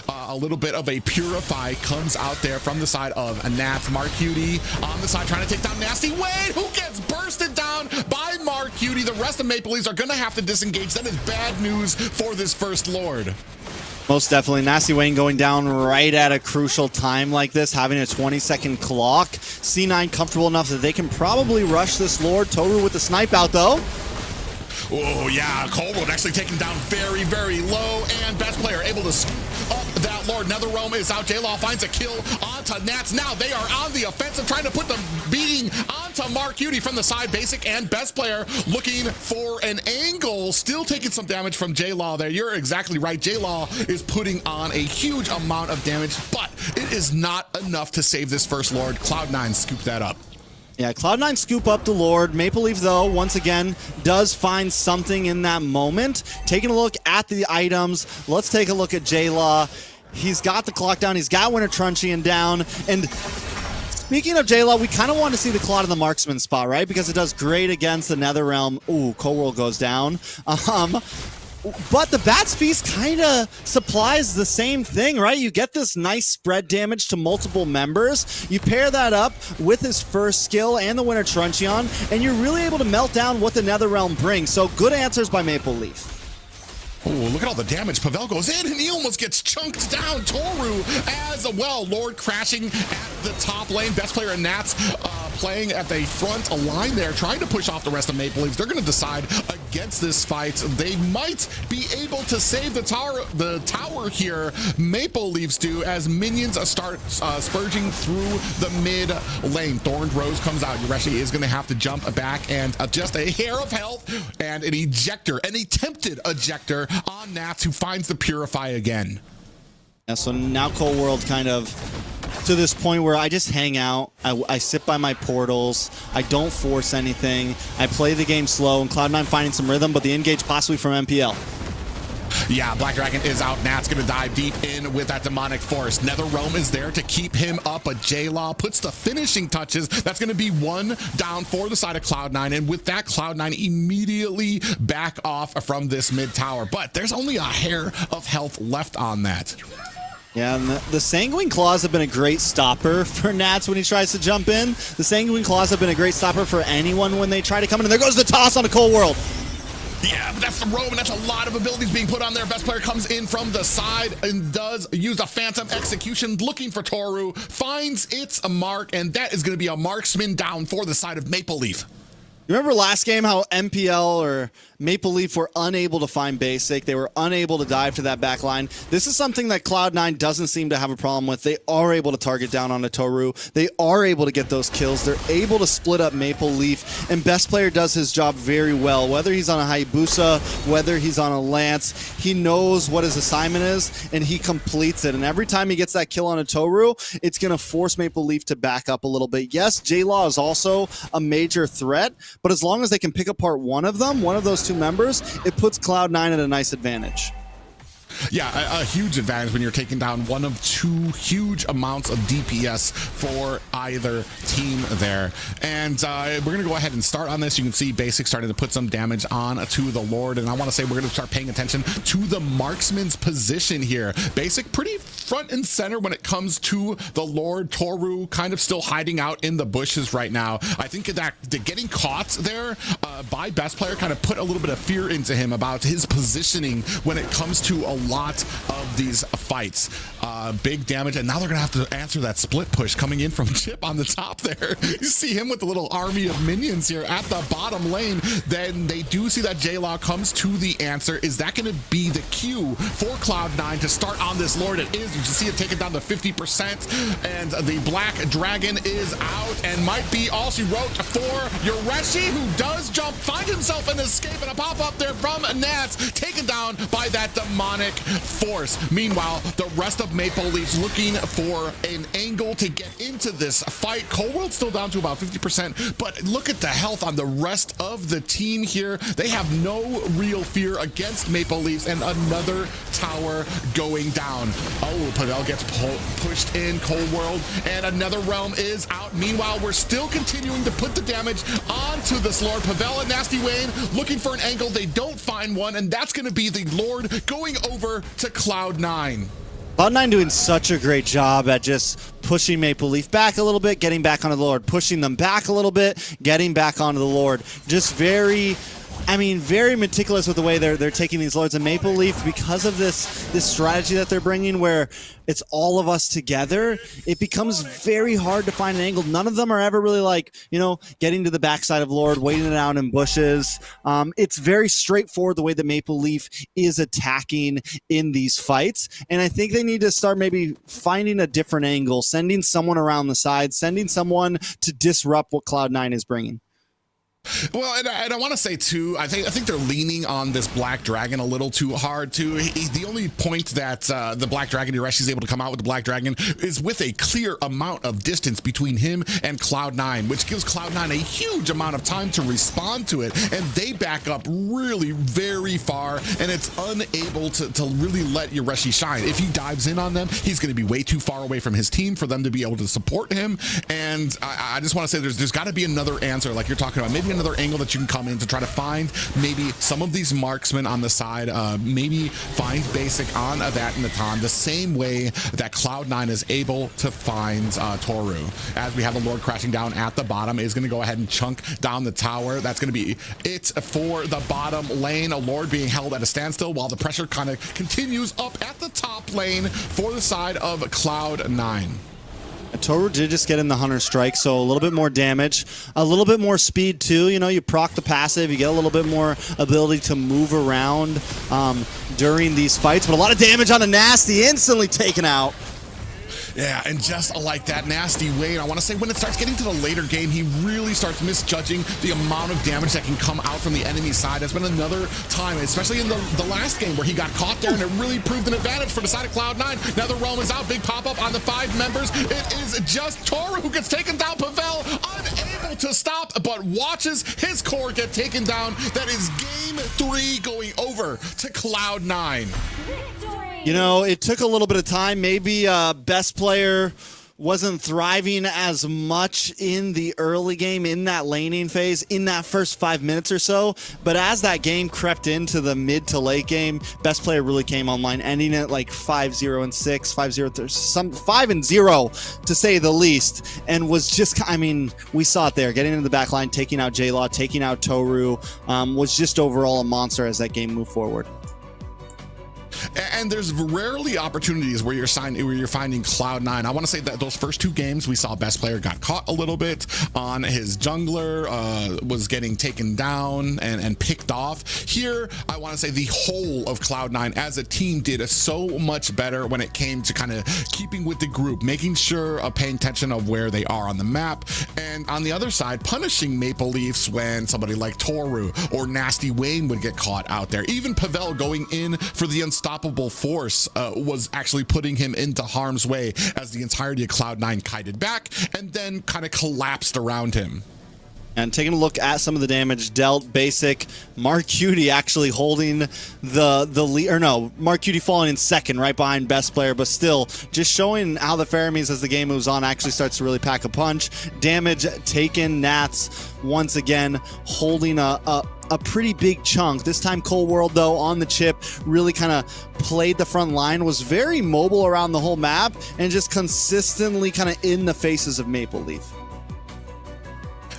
a little bit of a Purify comes out there from the side of Nats. Mark Cutie on the side trying to take down Nasty Wayne, who gets bursted down by Mark Cutie. The rest of Maple Leafs are going to have to disengage. That is bad news for this First Lord. Most definitely. Nasty Wayne going down right at a crucial time like this, having a 20-second clock. C9 comfortable enough that they can probably rush this Lord. Toru with the snipe out, though. Oh, yeah. Coldwood actually taken down very, very low. And best player able to up that Lord. NetherRealm is out. J-Law finds a kill onto Nats. Now they are on the offensive, trying to put the beating onto Mark Udy from the side. Basic and best player looking for an angle. Still taking some damage from J-Law there. You're exactly right. J-Law is putting on a huge amount of damage, but it is not enough to save this first Lord. Cloud9 scooped that up. Yeah, Cloud9 scoop up the Lord. Maple Leaf, though, once again, does find something in that moment. Taking a look at the items, let's take a look at J-Law. He's got the clock down. He's got Winter Truncheon down. And speaking of J-Law, we kind of want to see the Claw in the marksman spot, right? Because it does great against the NetherRealm. Ooh, Cold World goes down. But the Bat's Feast kind of supplies the same thing, right? You get this nice spread damage to multiple members. You pair that up with his first skill and the Winter Truncheon, and you're really able to melt down what the NetherRealm brings. So good answers by Maple Leaf. Oh, look at all the damage. Pavel goes in and he almost gets chunked down. Toru as well. Lord crashing at the top lane. Best player in Nats playing at the front line there, trying to push off the rest of Maple Leafs. They're going to decide against this fight. They might be able to save the tower here. Maple Leafs do, as minions start spurging through the mid lane. Thorned Rose comes out. Yureshi is going to have to jump back, and just a hair of health and an ejector, an attempted ejector on Nats, who finds the Purify again. Yeah, so now Cold World kind of to this point where I just hang out. I sit by my portals. I don't force anything. I play the game slow, and Cloud9 finding some rhythm, but the engage possibly from MPL. Yeah, Black Dragon is out. Nat's going to dive deep in with that demonic force. NetherRealm is there to keep him up, but J-Law puts the finishing touches. That's going to be one down for the side of Cloud9, and with that, Cloud9 immediately back off from this mid tower. But there's only a hair of health left on that. Yeah, and the Sanguine Claws have been a great stopper for Nats when he tries to jump in. The Sanguine Claws have been a great stopper for anyone when they try to come in. And there goes the toss on the Cold World. Yeah, but that's the robe, and that's a lot of abilities being put on there. Best player comes in from the side and does use a Phantom Execution, looking for Toru, finds its mark, and that is going to be a marksman down for the side of Maple Leaf. You remember last game how MPL or Maple Leaf were unable to find basic? They were unable to dive to that back line. This is something that Cloud9 doesn't seem to have a problem with. They are able to target down on a Toru. They are able to get those kills. They're able to split up Maple Leaf, and Best Player does his job very well. Whether he's on a Hayabusa, whether he's on a Lance, he knows what his assignment is, and he completes it. And every time he gets that kill on a Toru, it's going to force Maple Leaf to back up a little bit. Yes, J-Law is also a major threat, but as long as they can pick apart one of those two members, it puts Cloud9 at a nice advantage. Yeah, a huge advantage when you're taking down one of two huge amounts of DPS for either team there. And we're going to go ahead and start on this. You can see Basic starting to put some damage on to the Lord. And I want to say we're going to start paying attention to the marksman's position here. Basic pretty front and center when it comes to the Lord. Toru kind of still hiding out in the bushes right now. I think that getting caught there by Best Player kind of put a little bit of fear into him about his positioning when it comes to a lot of these fights. Big damage, and now they're gonna have to answer that split push coming in from Chip on the top there. You see him with the little army of minions here at the bottom lane. Then they do see that J-Law comes to the answer. Is that gonna be the cue for Cloud9 to start on this Lord? It is. You can see it taken down to 50%, and the Black Dragon is out, and might be all she wrote for Yureshi, who does jump, find himself an escape, and a pop-up there from Nats, taken down by that demonic force. Meanwhile, the rest of Maple Leafs looking for an angle to get into this fight. Cold World's still down to about 50%, but look at the health on the rest of the team here. They have no real fear against Maple Leafs, and another tower going down. Oh, Pavel gets pushed in, Cold World, and another realm is out. Meanwhile, we're still continuing to put the damage onto this Lord. Pavel and Nasty Wayne looking for an angle. They don't find one, and that's going to be the Lord going over to Cloud9. Cloud9 doing such a great job at just pushing Maple Leaf back a little bit, getting back onto the Lord, pushing them back a little bit, getting back onto the Lord. Just very I mean, very meticulous with the way they're taking these lords. And Maple Leaf, because of this strategy that they're bringing where it's all of us together, it becomes very hard to find an angle. None of them are ever really like, you know, getting to the backside of Lord, waiting it out in bushes. It's very straightforward the way that Maple Leaf is attacking in these fights. And I think they need to start maybe finding a different angle, sending someone around the side, sending someone to disrupt what Cloud9 is bringing. Well, and I want to say too, I think they're leaning on this Black Dragon a little too hard too. The only point that the Black Dragon, Yureshi's able to come out with the Black Dragon is with a clear amount of distance between him and Cloud9, which gives Cloud9 a huge amount of time to respond to it, and they back up really very far, and it's unable to really let Yureshi shine. If he dives in on them, he's going to be way too far away from his team for them to be able to support him. And I just want to say there's got to be another answer, like you're talking about, maybe another angle that you can come in to try to find maybe some of these marksmen on the side, maybe find basic on that Natan the same way that Cloud9 is able to find Toru. As we have the Lord crashing down at the bottom, is going to go ahead and chunk down the tower. That's going to be it for the bottom lane. A Lord being held at a standstill while the pressure kind of continues up at the top lane for the side of Cloud9. Toru did just get in the Hunter Strike, so a little bit more damage, a little bit more speed too. You know, you proc the passive, you get a little bit more ability to move around during these fights, but a lot of damage on a Nasty, instantly taken out. Yeah, and just like that Nasty Wayne, I want to say when it starts getting to the later game, he really starts misjudging the amount of damage that can come out from the enemy side. There's been another time, especially in the last game, where he got caught there, and it really proved an advantage for the side of Cloud9. Now the realm is out, big pop-up on the 5 members. It is just Toru who gets taken down. Pavel unable to stop, but watches his core get taken down. That is game 3 going over to Cloud9. You know, it took a little bit of time. Maybe best player wasn't thriving as much in the early game, in that laning phase, in that first 5 minutes or so. But as that game crept into the mid to late game, best player really came online, ending it like 5-0 and 6, 5-0, some 5-0 to say the least. And was just, I mean, we saw it there, getting into the back line, taking out J-Law, taking out Toru, was just overall a monster as that game moved forward. And there's rarely opportunities where you're finding Cloud9. I want to say that those first 2 games, we saw best player got caught a little bit on his jungler, was getting taken down and picked off. Here, I want to say the whole of Cloud9 as a team did so much better when it came to kind of keeping with the group, making sure of paying attention of where they are on the map, and on the other side, punishing Maple Leafs when somebody like Toru or Nasty Wayne would get caught out there. Even Pavel going in for the unstoppable force was actually putting him into harm's way as the entirety of Cloud9 kited back and then kind of collapsed around him. And taking a look at some of the damage dealt, basic, Mark Cutie actually holding the lead, or no, Mark Cutie falling in second right behind best player, but still just showing how the Pharaohs as the game moves on actually starts to really pack a punch. Damage taken, Nats once again holding a pretty big chunk. This time Cold World though on the chip really kind of played the front line, was very mobile around the whole map and just consistently kind of in the faces of Maple Leaf.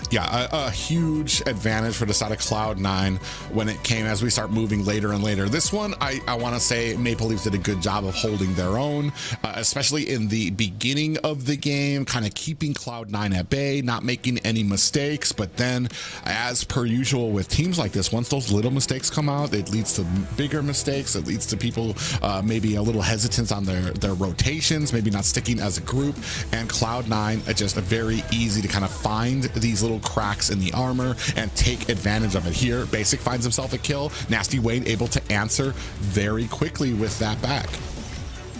Yeah, a huge advantage for the side of Cloud9 when it came as we start moving later and later. This one, I want to say Maple Leafs did a good job of holding their own, especially in the beginning of the game, kind of keeping Cloud9 at bay, not making any mistakes. But then, as per usual with teams like this, once those little mistakes come out, it leads to bigger mistakes. It leads to people maybe a little hesitant on their rotations, maybe not sticking as a group. And Cloud9 just very easy to kind of find these little cracks in the armor and take advantage of it. Here, Basic finds himself a kill. Nasty Wayne able to answer very quickly with that back.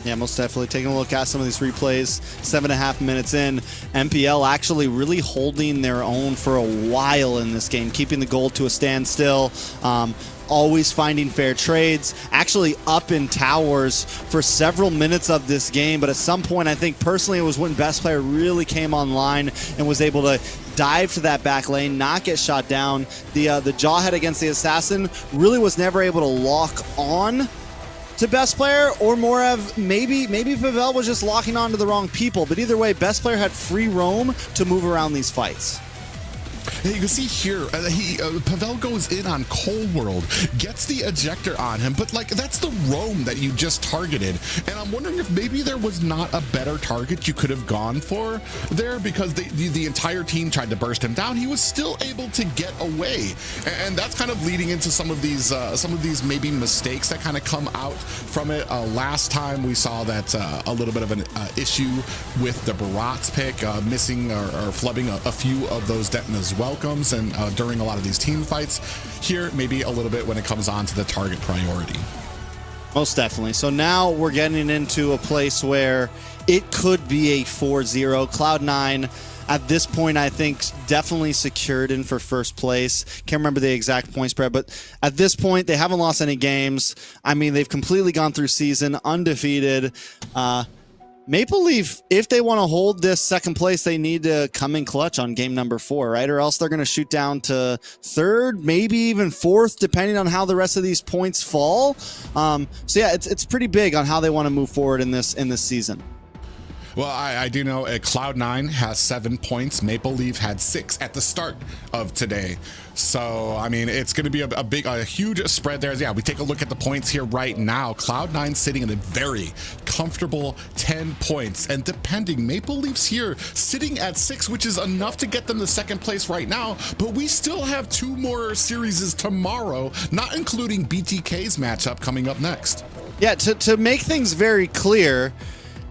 Yeah, most definitely. Taking a look at some of these replays, 7.5 minutes in, MPL actually really holding their own for a while in this game, keeping the gold to a standstill. Always finding fair trades, actually up in towers for several minutes of this game, but at some point, I think personally it was when best player really came online and was able to dive to that back lane, not get shot down. The jawhead against the assassin really was never able to lock on to best player, or more of maybe Pavel was just locking on to the wrong people, but either way, best player had free roam to move around these fights. And you can see here, Pavel goes in on Cold World, gets the ejector on him, but like that's the roam that you just targeted. And I'm wondering if maybe there was not a better target you could have gone for there, because the entire team tried to burst him down. He was still able to get away, and that's kind of leading into some of these maybe mistakes that kind of come out from it. Last time we saw that a little bit of an issue with the Barat's pick, missing or flubbing a few of those Detna's welcomes, and during a lot of these team fights here, maybe a little bit when it comes on to the target priority. Most definitely. So now we're getting into a place where it could be a 4-0. Cloud9 at this point, I think, definitely secured in for first place. Can't remember the exact point spread, but at this point, they haven't lost any games. I mean, they've completely gone through season undefeated. Maple Leaf, if they want to hold this second place, they need to come in clutch on game number 4, right? Or else they're going to shoot down to third, maybe even fourth, depending on how the rest of these points fall. So yeah, it's pretty big on how they want to move forward in this season. Well, I do know Cloud9 has 7 points. Maple Leaf had 6 at the start of today. So, I mean, it's going to be a huge spread there. Yeah, we take a look at the points here right now. Cloud9 sitting in a very comfortable 10 points. And depending, Maple Leafs here sitting at 6, which is enough to get them to second place right now. But we still have 2 more series tomorrow, not including BTK's matchup coming up next. Yeah, to make things very clear,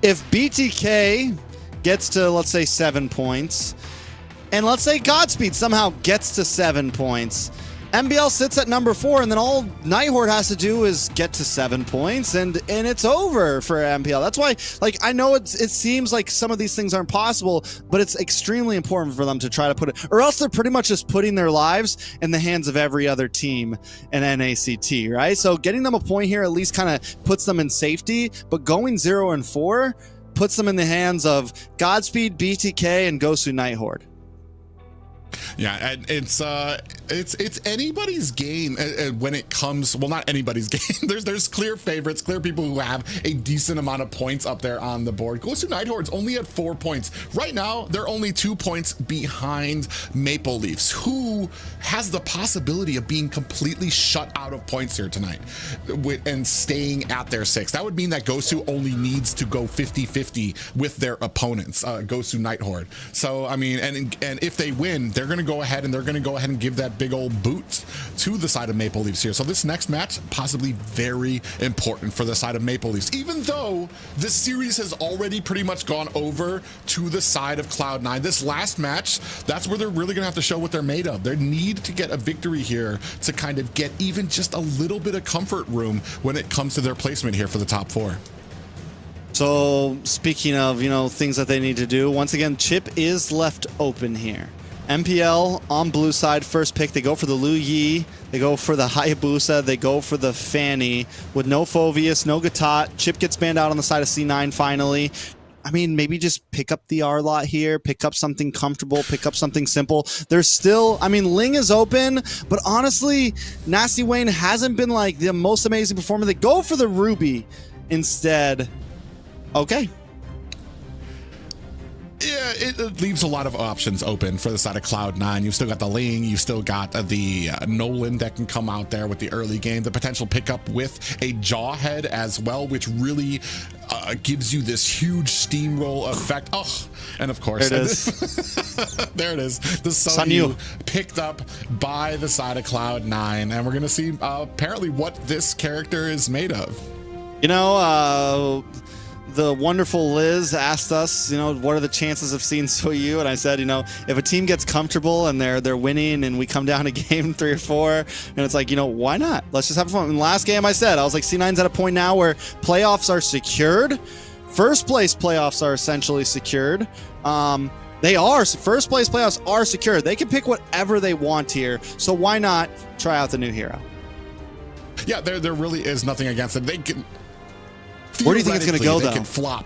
if BTK gets to, let's say, 7 points, and let's say Godspeed somehow gets to 7 points, MBL sits at number 4, and then all Nighthorde has to do is get to 7 points, and it's over for MPL. That's why, like, I know it seems like some of these things aren't possible, but it's extremely important for them to try to put it, or else they're pretty much just putting their lives in the hands of every other team in NACT, right? So getting them a point here at least kind of puts them in safety, but going 0-4 puts them in the hands of Godspeed, BTK, and Gosu Nighthorde. Yeah, and it's anybody's game when it comes. Well, not anybody's game. There's clear favorites, clear people who have a decent amount of points up there on the board. Gosu Nighthorde's only at 4 points right now. They're only 2 points behind Maple Leafs, who has the possibility of being completely shut out of points here tonight and staying at their 6. That would mean that Gosu only needs to go 50-50 with their opponents, Gosu Nighthorde. So I mean, and if they win, they're going to go ahead and give that big old boot to the side of Maple Leafs here. So this next match possibly very important for the side of Maple Leafs, even though this series has already pretty much gone over to the side of Cloud9. This last match, that's where they're really gonna have to show what they're made of. They need to get a victory here to kind of get even just a little bit of comfort room when it comes to their placement here for the top 4. So speaking of, things that they need to do, once again, Chip is left open here. MPL on blue side, first pick. They go for the Lu Yi. They go for the Hayabusa. They go for the Fanny with no Phoveus, no Gatot. Chip gets banned out on the side of C9 finally. I mean, maybe just pick up the R lot here, pick up something comfortable, pick up something simple. There's still, I mean, Ling is open, but honestly, Nasty Wayne hasn't been like the most amazing performer. They go for the Ruby instead. Okay. Yeah, it leaves a lot of options open for the side of Cloud9. You've still got the Ling, you've still got the Nolan that can come out there with the early game, the potential pickup with a Jawhead as well, which really gives you this huge steamroll effect. Oh, and of course, there it is. there it is. The Sunyu picked up by the side of Cloud9, and we're going to see apparently what this character is made of. The wonderful Liz asked us, what are the chances of seeing Soyu? And I said, if a team gets comfortable and they're winning and we come down to game 3 or 4, and it's like, why not? Let's just have fun. In the last game I said, I was like, C9's at a point now where playoffs are secured. First place playoffs are essentially secured. They are. First place playoffs are secured. They can pick whatever they want here. So why not try out the new hero? Yeah, there really is nothing against it. They can... Where do you think it's going to go, though? They can flop.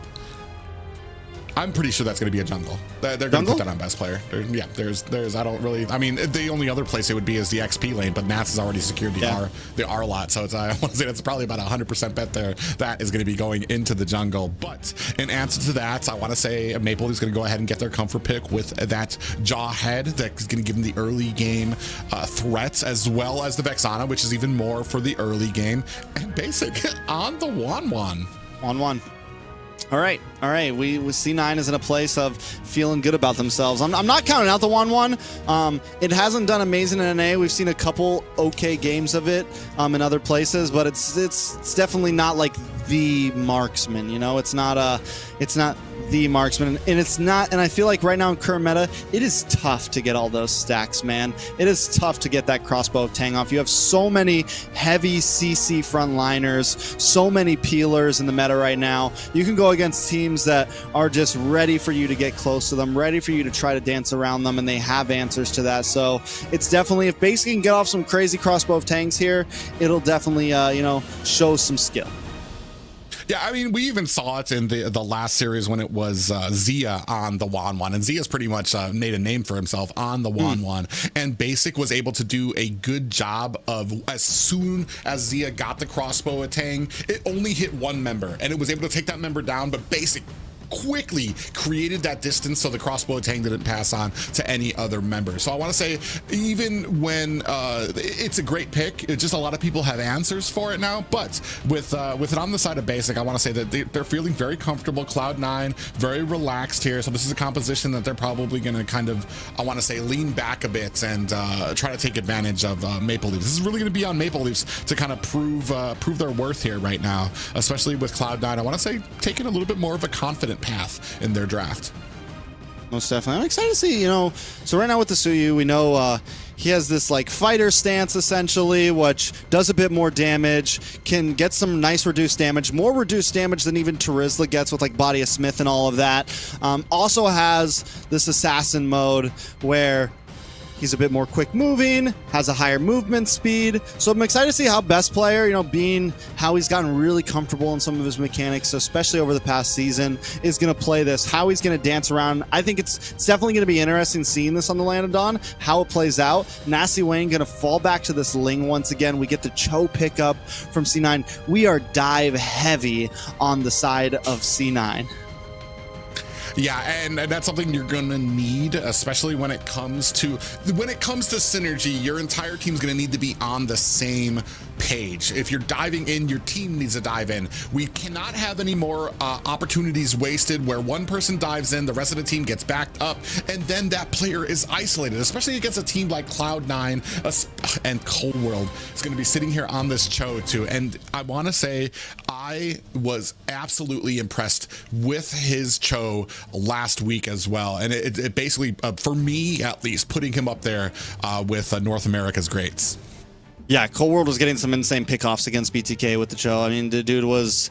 I'm pretty sure that's going to be a jungle. They're going to put that on best player. Yeah, there's. I don't really. I mean, the only other place it would be is the XP lane, but Nats has already secured the R lot, so it's, I want to say that's probably about 100% bet there. That is going to be going into the jungle. But in answer to that, I want to say Maple Leaf's going to go ahead and get their comfort pick with that Jawhead. That's going to give them the early game threats, as well as the Vexana, which is even more for the early game. And basic on the 1-1. 1-1. All right. We C9 is in a place of feeling good about themselves. I'm not counting out the 1-1. It hasn't done amazing in NA. We've seen a couple okay games of it in other places, but it's definitely not like the marksman. You know, it's not the marksman, and it's not. And I feel like right now in current meta, it is tough to get all those stacks, man. It is tough to get that crossbow of Tang off. You have so many heavy CC frontliners, so many peelers in the meta right now. You can go against teams that are just ready for you to get close to them, ready for you to try to dance around them, and they have answers to that. So it's definitely, if Base can get off some crazy crossbow of Tangs here, it'll definitely show some skill. Yeah, I mean, we even saw it in the last series when it was Zia on the 1-1, and Zia's pretty much made a name for himself on the 1-1, and Basic was able to do a good job of, as soon as Zia got the crossbow at Tang, it only hit one member, and it was able to take that member down, but Basic quickly created that distance so the crossbow Tang didn't pass on to any other member. So I want to say, even when it's a great pick, it's just a lot of people have answers for it now, but with it on the side of Basic, I want to say that they're feeling very comfortable. Cloud9 very relaxed here, so this is a composition that they're probably going to kind of, I want to say, lean back a bit and try to take advantage of Maple Leafs. This is really going to be on Maple Leafs to kind of prove their worth here right now, especially with Cloud9. I want to say taking a little bit more of a confident path in their draft. Most definitely. I'm excited to see, so right now with the Suyu, we know he has this like fighter stance essentially, which does a bit more damage, can get some nice reduced damage, more reduced damage than even Terizla gets with like Body of Smith and all of that. Also has this assassin mode where he's a bit more quick moving, has a higher movement speed. So I'm excited to see how best player, being how he's gotten really comfortable in some of his mechanics, especially over the past season, is going to play this, how he's going to dance around. I think it's definitely going to be interesting seeing this on the Land of Dawn, how it plays out. Nasty Wayne going to fall back to this Ling once again. We get the Cho pickup from C9. We are dive heavy on the side of C9. Yeah, and that's something you're gonna need, especially when it comes to synergy. Your entire team's gonna need to be on the same page. If you're diving in, your team needs to dive in. We cannot have any more opportunities wasted where one person dives in, the rest of the team gets backed up, and then that player is isolated, especially against a team like Cloud9 and Cold World is going to be sitting here on this Cho too. And I want to say I was absolutely impressed with his Cho last week as well. And it basically, for me at least, putting him up there with North America's greats. Yeah, Cold World was getting some insane pickoffs against BTK with the Cho. I mean, the dude was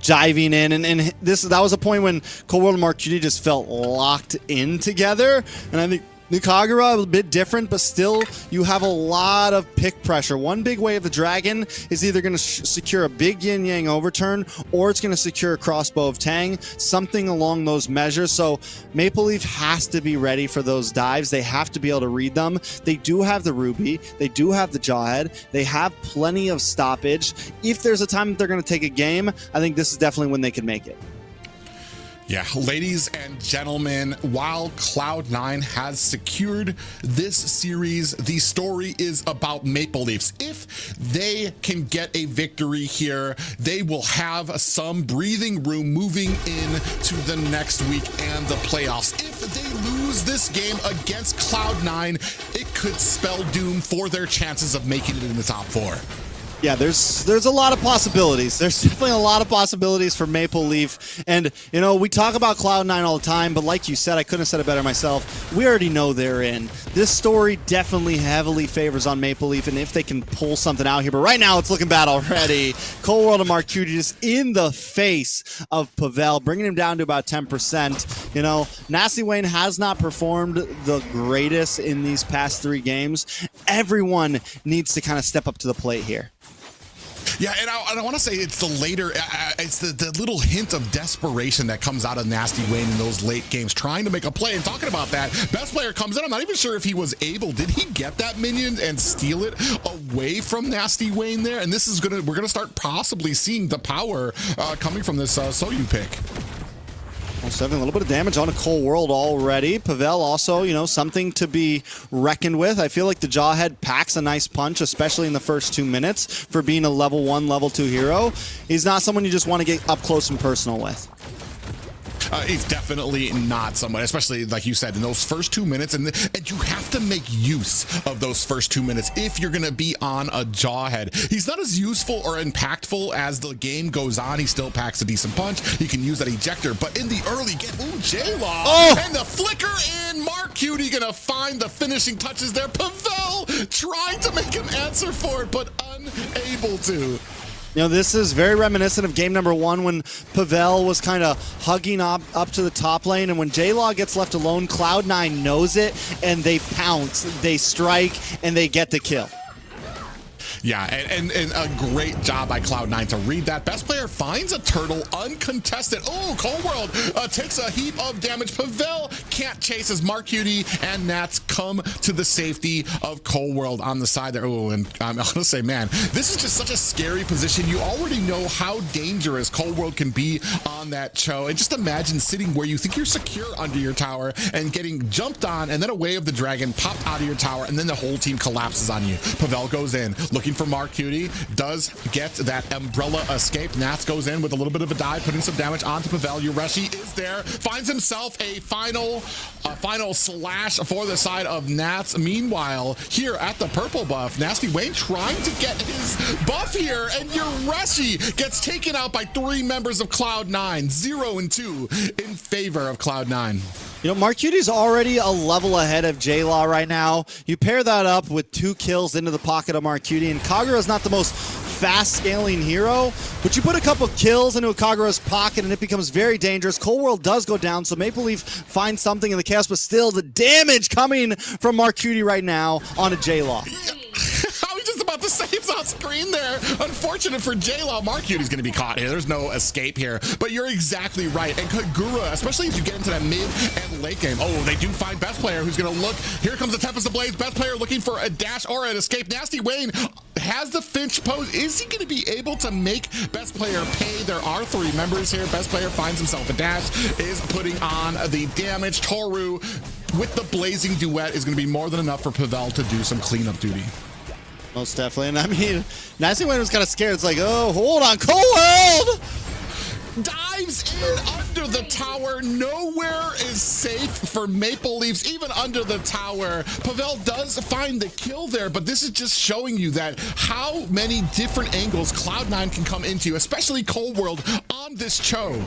diving in, and that was a point when Cold World and Mark Cutie just felt locked in together. And I think Nikagura a bit different, but still you have a lot of pick pressure. One big way of the dragon is either going to secure a big yin yang overturn, or it's going to secure a crossbow of Tang, something along those measures. So Maple Leaf has to be ready for those dives. They have to be able to read them. They do have the Ruby, they do have the Jawhead, they have plenty of stoppage. If there's a time that they're going to take a game, I think this is definitely when they can make it. Yeah, ladies and gentlemen, while Cloud9 has secured this series, the story is about Maple Leafs. If they can get a victory here, they will have some breathing room moving into the next week and the playoffs. If they lose this game against Cloud9, it could spell doom for their chances of making it in the top four. Yeah, there's a lot of possibilities. There's definitely a lot of possibilities for Maple Leaf. And, we talk about Cloud9 all the time, but like you said, I couldn't have said it better myself. We already know they're in. This story definitely heavily favors on Maple Leaf, and if they can pull something out here. But right now, it's looking bad already. Cold World and Mark Cutie just in the face of Pavel, bringing him down to about 10%. Nasty Wayne has not performed the greatest in these past 3 games. Everyone needs to kind of step up to the plate here. Yeah, and I want to say it's the later, it's the little hint of desperation that comes out of Nasty Wayne in those late games, trying to make a play. And talking about that, best player comes in. I'm not even sure if he was able. Did he get that minion and steal it away from Nasty Wayne there? And this is we're gonna start possibly seeing the power coming from this Soyu pick. Almost having a little bit of damage on a Cold World already. Pavel also, you know, something to be reckoned with. I feel like the Jawhead packs a nice punch, especially in the first 2 minutes for being a level 1, level 2 hero. He's not someone you just want to get up close and personal with. He's definitely not someone, especially like you said, in those first 2 minutes, and you have to make use of those first 2 minutes if you're going to be on a Jawhead. He's not as useful or impactful as the game goes on. He still packs a decent punch. He can use that ejector, but in the early game, J-Law, and the flicker in, Mark Cutie gonna find the finishing touches there. Pavel trying to make him answer for it, but unable to. You know, this is very reminiscent of game number 1 when Pavel was kind of hugging up to the top lane, and when J-Law gets left alone, Cloud9 knows it, and they pounce, they strike, and they get the kill. Yeah, and a great job by Cloud9 to read that. Best player finds a turtle uncontested. Oh, Cold World takes a heap of damage. Pavel can't chase as Mark Cutie and Nats come to the safety of Cold World on the side there. Oh, and I'm gonna say, man, this is just such a scary position. You already know how dangerous Cold World can be on that Cho. And just imagine sitting where you think you're secure under your tower and getting jumped on, and then a Way of the Dragon popped out of your tower, and then the whole team collapses on you. Pavel goes in, looking for Mark Cutie, does get that umbrella escape. Nats goes in with a little bit of a dive, putting some damage onto Pavel. Yureshi is there, finds himself a final slash for the side of Nats. Meanwhile, here at the purple buff, Nasty Wayne trying to get his buff here, and Yureshi gets taken out by 3 members of Cloud9. 0 and 2 in favor of Cloud9. You know, Mark Cutie's already a level ahead of J-Law right now. You pair that up with 2 kills into the pocket of Mark Cutie, and Kagura's not the most fast-scaling hero, but you put a couple kills into a Kagura's pocket and it becomes very dangerous. Cold World does go down, so Maple Leaf finds something in the chaos, but still the damage coming from Mark Cutie right now on a J-Law. I was just about to say it's on screen there. Unfortunate for J-Law. Mark Cutie's going to be caught here. There's no escape here. But you're exactly right. And Kagura, especially as you get into that mid and late game. Oh, they do find best player who's going to look. Here comes the Tempest of Blades. Best player looking for a dash or an escape. Nasty Wayne has the Finch pose. Is he going to be able to make best player pay? There are 3 members here. Best player finds himself a dash, is putting on the damage. Toru with the blazing duet is going to be more than enough for Pavel to do some cleanup duty. Most definitely. And I mean, Nasty Wayne was kind of scared. It's like, oh, hold on, Cold World! Dives in under the tower. Nowhere is safe for Maple Leafs, even under the tower. Pavel does find the kill there, but this is just showing you that how many different angles Cloud9 can come into, especially Cold World on this Cho.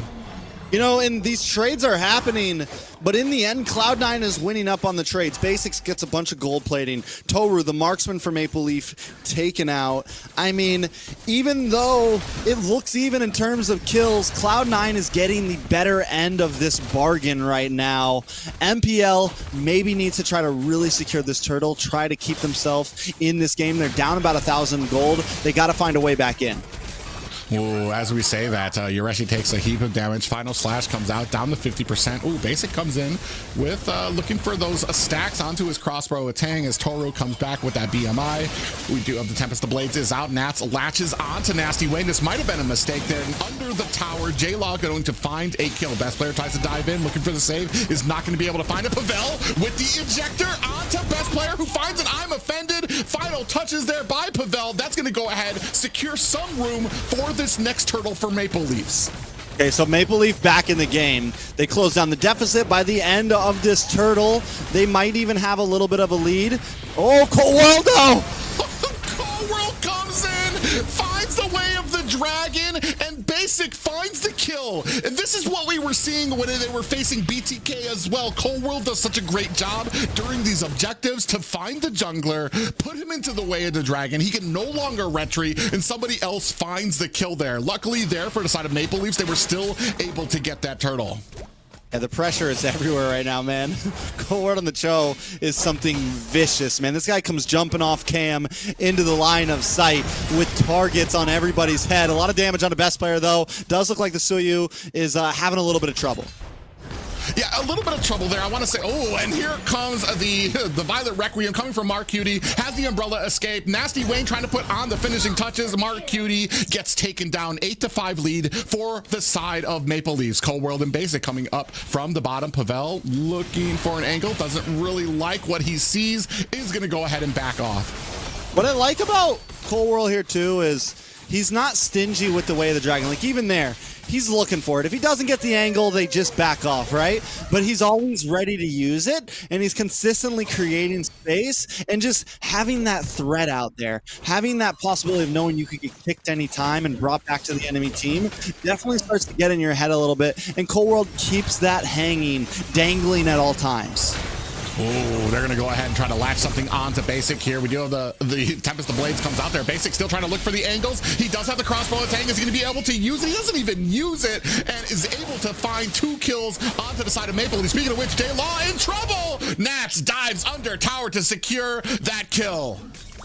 You know, and these trades are happening, but in the end, Cloud9 is winning up on the trades. Basics gets a bunch of gold plating. Toru, the marksman for Maple Leaf, taken out. I mean, even though it looks even in terms of kills, Cloud9 is getting the better end of this bargain right now. MPL maybe needs to try to really secure this turtle, try to keep themselves in this game. They're down about 1,000 gold. They got to find a way back in. Ooh, as we say that, Yureshi takes a heap of damage. Final slash comes out, down to 50%. Ooh, Basic comes in with looking for those stacks onto his crossbow. A Tang as Toru comes back with that BMI. We do have the Tempest of Blades is out. Nats latches onto Nasty Wayne. This might have been a mistake there. And under the tower, J-Law going to find a kill. Best player tries to dive in, looking for the save. Is not going to be able to find it. Pavel with the ejector onto best player who finds it. I'm offended. Final touches there by Pavel. That's going to go ahead, secure some room for this next turtle for Maple Leafs. Okay, so Maple Leaf back in the game. They close down the deficit by the end of this turtle. They might even have a little bit of a lead. Oh, Cold World, though! Cold World comes in, finds the Way of the Dragon, and Basic finds the kill. And this is what we were seeing when they were facing BTK as well. Cold World does such a great job during these objectives to find the jungler, put him into the Way of the Dragon. He can no longer retreat, and somebody else finds the kill there. Luckily there for the side of Maple Leafs, they were still able to get that turtle. Yeah, the pressure is everywhere right now, man. Cold World on the Cho is something vicious, man. This guy comes jumping off cam into the line of sight with targets on everybody's head. A lot of damage on the best player, though. Does look like the Suyu is having a little bit of trouble. Yeah, a little bit of trouble there. I want to say, oh, and here comes the Violet Requiem coming from Mark Cutie. Has the Umbrella escape. Nasty Wayne trying to put on the finishing touches. Mark Cutie gets taken down. 8-5 lead for the side of Maple Leafs. Cold World and Basic coming up from the bottom. Pavel looking for an angle. Doesn't really like what he sees. Is going to go ahead and back off. What I like about Cold World here, too, is he's not stingy with the Way of the Dragon. Like, even there, he's looking for it. If he doesn't get the angle, they just back off, right? But he's always ready to use it, and he's consistently creating space and just having that threat out there, having that possibility of knowing you could get kicked any time and brought back to the enemy team definitely starts to get in your head a little bit, and Cold World keeps that hanging, dangling at all times. Oh, they're going to go ahead and try to latch something onto Basic here. We do have the Tempest of Blades comes out there. Basic still trying to look for the angles. He does have the crossbow attack. Is he going to be able to use it? He doesn't even use it and is able to find 2 kills onto the side of Maple Leaf. Speaking of which, J-Law in trouble. Nats dives under tower to secure that kill.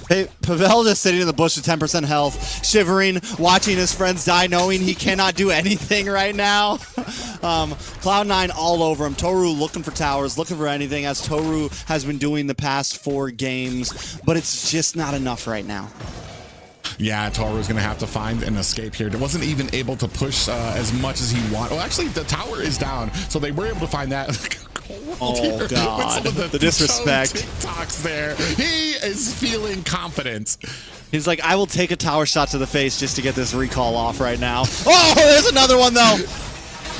Hey, Pavel just sitting in the bush with 10% health, shivering, watching his friends die, knowing he cannot do anything right now. Cloud9 all over him. Toru looking for towers, looking for anything, as Toru has been doing the past 4 games, but it's just not enough right now. Yeah, Toru's going to have to find an escape here. Wasn't even able to push as much as he wanted. Well, actually, the tower is down, so they were able to find that. Oh, God. The disrespect. TikToks there. He is feeling confident. He's like, I will take a tower shot to the face just to get this recall off right now. Oh, there's another one, though.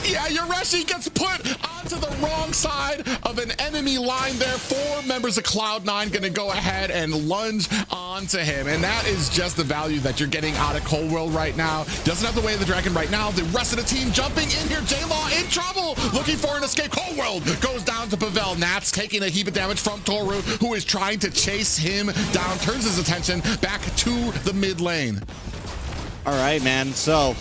Yeah, Yoreshi gets put onto the wrong side of an enemy line there. 4 members of Cloud9 going to go ahead and lunge onto him. And that is just the value that you're getting out of Cold World right now. Doesn't have the Way of the Dragon right now. The rest of the team jumping in here. J-Law in trouble, looking for an escape. Cold World goes down to Pavel. Nats taking a heap of damage from Toru, who is trying to chase him down. Turns his attention back to the mid lane. All right, man. So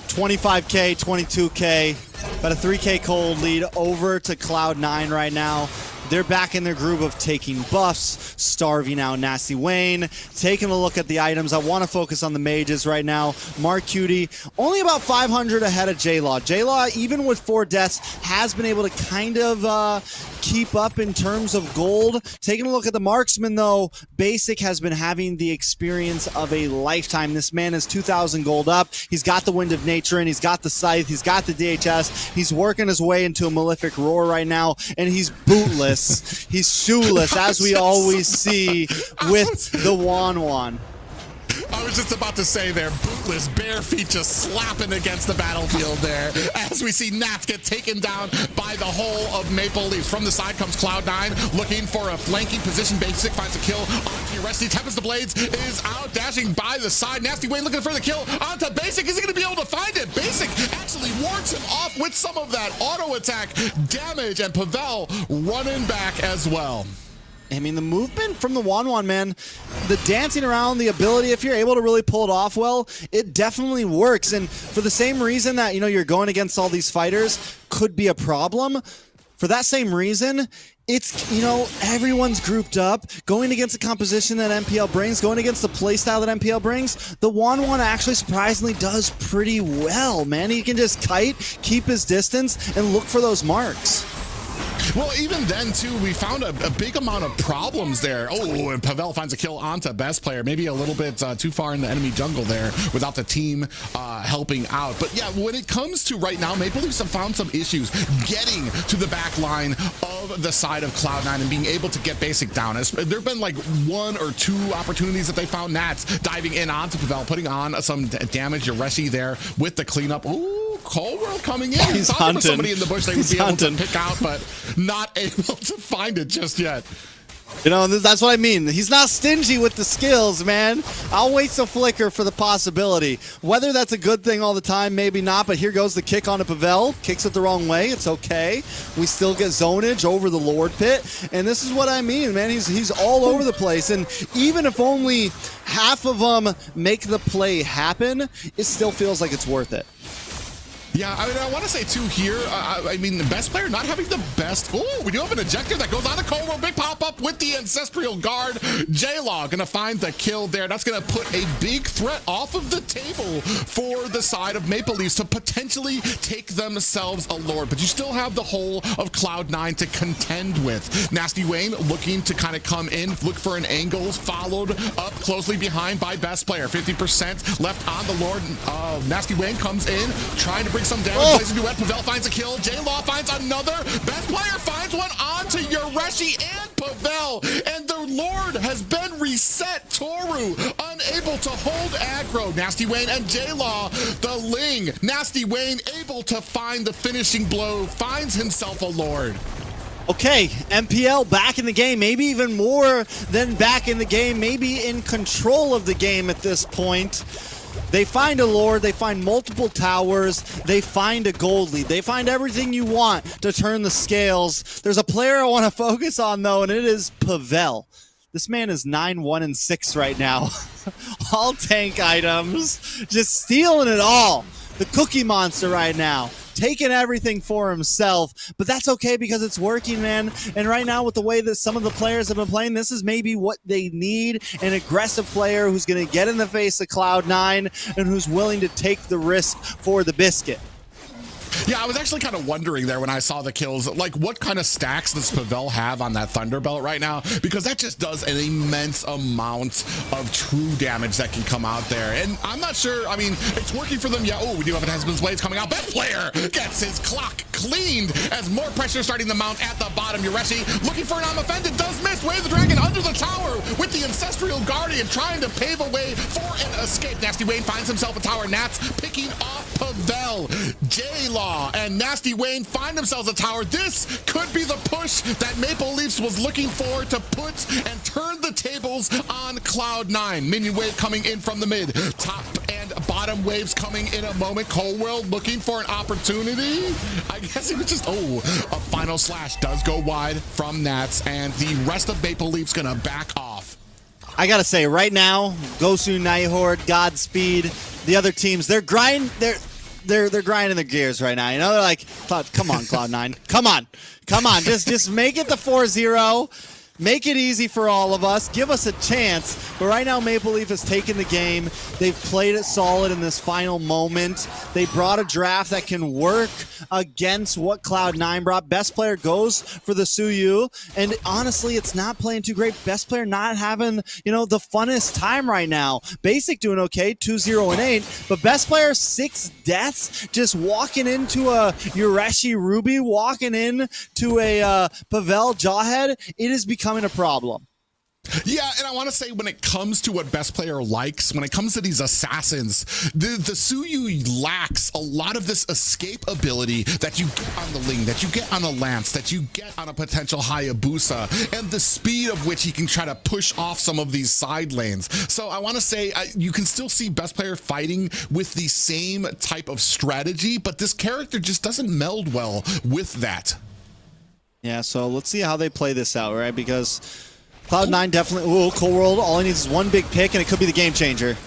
25K, 22K, about a 3K cold lead over to Cloud9 right now. They're back in their groove of taking buffs, starving out Nasty Wayne, taking a look at the items. I want to focus on the mages right now. Mark Cutie, only about 500 ahead of J-Law. J-Law, even with 4 deaths, has been able to kind of keep up in terms of gold. Taking a look at the marksman, though, Basic has been having the experience of a lifetime. This man is 2,000 gold up. He's got the Wind of Nature, and he's got the Scythe. He's got the DHS. He's working his way into a Malefic Roar right now, and he's bootless. He's shoeless, as we always see with the Wan. I was just about to say there, bootless, bare feet just slapping against the battlefield there as we see Nats get taken down by the whole of Maple Leafs. From the side comes Cloud9 looking for a flanking position. Basic finds a kill onto Yoreshi. Tempest of Blades is out, dashing by the side. Nasty Wayne looking for the kill onto Basic. Is he going to be able to find it? Basic actually wards him off with some of that auto attack damage, and Pavel running back as well. I mean, the movement from the Wan, man, the dancing around, the ability, if you're able to really pull it off well, it definitely works. And for the same reason that, you know, you're going against all these fighters could be a problem, for that same reason, it's, you know, everyone's grouped up, going against the composition that MPL brings, going against the playstyle that MPL brings. The Wan actually surprisingly does pretty well, man. He can just kite, keep his distance, and look for those marks. Well, even then, too, we found a big amount of problems there. Oh, and Pavel finds a kill onto best player. Maybe a little bit too far in the enemy jungle there without the team helping out. But yeah, when it comes to right now, Maple Leafs have found some issues getting to the back line of the side of Cloud9 and being able to get Basic down. There have been like 1 or 2 opportunities that they found. Nats diving in onto Pavel, putting on some damage. Yoreshi there with the cleanup. Ooh, Cold World coming in. He's hunting. Somebody in the bush they would be able to pick out, but not able to find it just yet. You know, that's what I mean. He's not stingy with the skills, man. I'll wait to flicker for the possibility. Whether that's a good thing all the time, maybe not, but here goes the kick onto Pavel. Kicks it the wrong way. It's okay. We still get zonage over the Lord Pit, and this is what I mean, man. He's all over the place, and even if only half of them make the play happen, it still feels like it's worth it. Yeah, I mean, I want to say too here, I mean, the best player not having the best. Oh, we do have an ejector that goes on to Cole. Big pop up with the Ancestral Guard. J-Law gonna find the kill there. That's gonna put a big threat off of the table for the side of Maple Leafs to potentially take themselves a Lord. But you still have the whole of Cloud9 to contend with. Nasty Wayne looking to kind of come in, look for an angle, followed up closely behind by best player. 50% left on the Lord. Nasty Wayne comes in, trying to bring some damage. Plays a duet. Pavel finds a kill. J-Law finds another. Best player finds one onto Yureshi and Pavel. And the Lord has been reset. Toru unable to hold aggro. Nasty Wayne and J-Law, the Ling. Nasty Wayne able to find the finishing blow. Finds himself a Lord. Okay, MPL back in the game, maybe even more than back in the game, maybe in control of the game at this point. They find a Lord, they find multiple towers, they find a gold lead. They find everything you want to turn the scales. There's a player I want to focus on, though, and it is Pavel. This man is 9-1-6 right now. All tank items, just stealing it all. The Cookie Monster right now. Taking everything for himself, but that's okay because it's working, man. And right now, with the way that some of the players have been playing, this is maybe what they need. An aggressive player who's going to get in the face of Cloud9 and who's willing to take the risk for the biscuit. Yeah, I was actually kind of wondering there when I saw the kills, like what kind of stacks does Pavel have on that Thunderbelt right now? Because that just does an immense amount of true damage that can come out there. And I'm not sure, I mean, it's working for them. Yeah, oh, we do have an Husband's Blades coming out. Best player gets his clock cleaned as more pressure starting to mount at the bottom. Yureshi looking for an unoffended, does miss. Wave the Dragon under the tower with the Ancestral Guardian trying to pave a way for an escape. Nasty Wayne finds himself a tower. Nats picking off Pavel. J-Law and Nasty Wayne find themselves a tower. This could be the push that Maple Leafs was looking for to put and turn the tables on Cloud9. Minion wave coming in from the mid. Top and bottom waves coming in a moment. Coldworld looking for an opportunity. I guess it was just, a final slash does go wide from Nats, and the rest of Maple Leafs gonna back off. I gotta say, right now, Gosu, Nighthorde, Godspeed, the other teams, they're grinding their gears right now. You know, they're like, come on, Cloud9. Come on. Just make it the 4-0. Make it easy for all of us. Give us a chance. But right now, Maple Leaf has taken the game. They've played it solid in this final moment. They brought a draft that can work against what Cloud9 brought. Best player goes for the Suyu. And honestly, it's not playing too great. Best player not having, the funnest time right now. Basic doing okay, 2-0-8. But best player, 6 deaths. Just walking into a Yureshi Ruby, walking into a Pavel Jawhead. It is becoming a problem. Yeah, and I want to say when it comes to what best player likes, when it comes to these assassins, the Suyu lacks a lot of this escape ability that you get on the Ling, that you get on a Lance, that you get on a potential Hayabusa, and the speed of which he can try to push off some of these side lanes. So I want to say you can still see best player fighting with the same type of strategy, but this character just doesn't meld well with that. Yeah, so let's see how they play this out, right? Because Cloud9 definitely, Cold World, all he needs is one big pick, and it could be the game changer.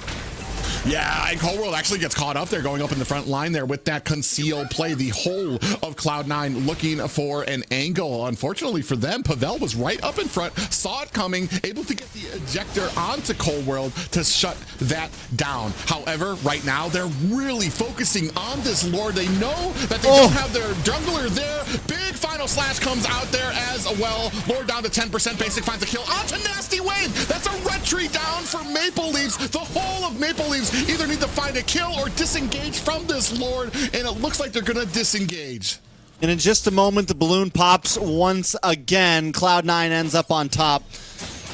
Yeah, and Coldworld actually gets caught up there, going up in the front line there with that conceal play. The whole of Cloud9 looking for an angle. Unfortunately for them, Pavel was right up in front, saw it coming, able to get the ejector onto Coldworld to shut that down. However, right now, they're really focusing on this Lord. They know that they don't have their jungler there. Big final slash comes out there as well. Lord down to 10%. Basic finds a kill onto Nasty Wayne. That's a retreat down for Maple Leafs. The whole of Maple Leafs either need to find a kill or disengage from this Lord, and it looks like they're gonna disengage. And in just a moment, the balloon pops once again. Cloud9 ends up on top,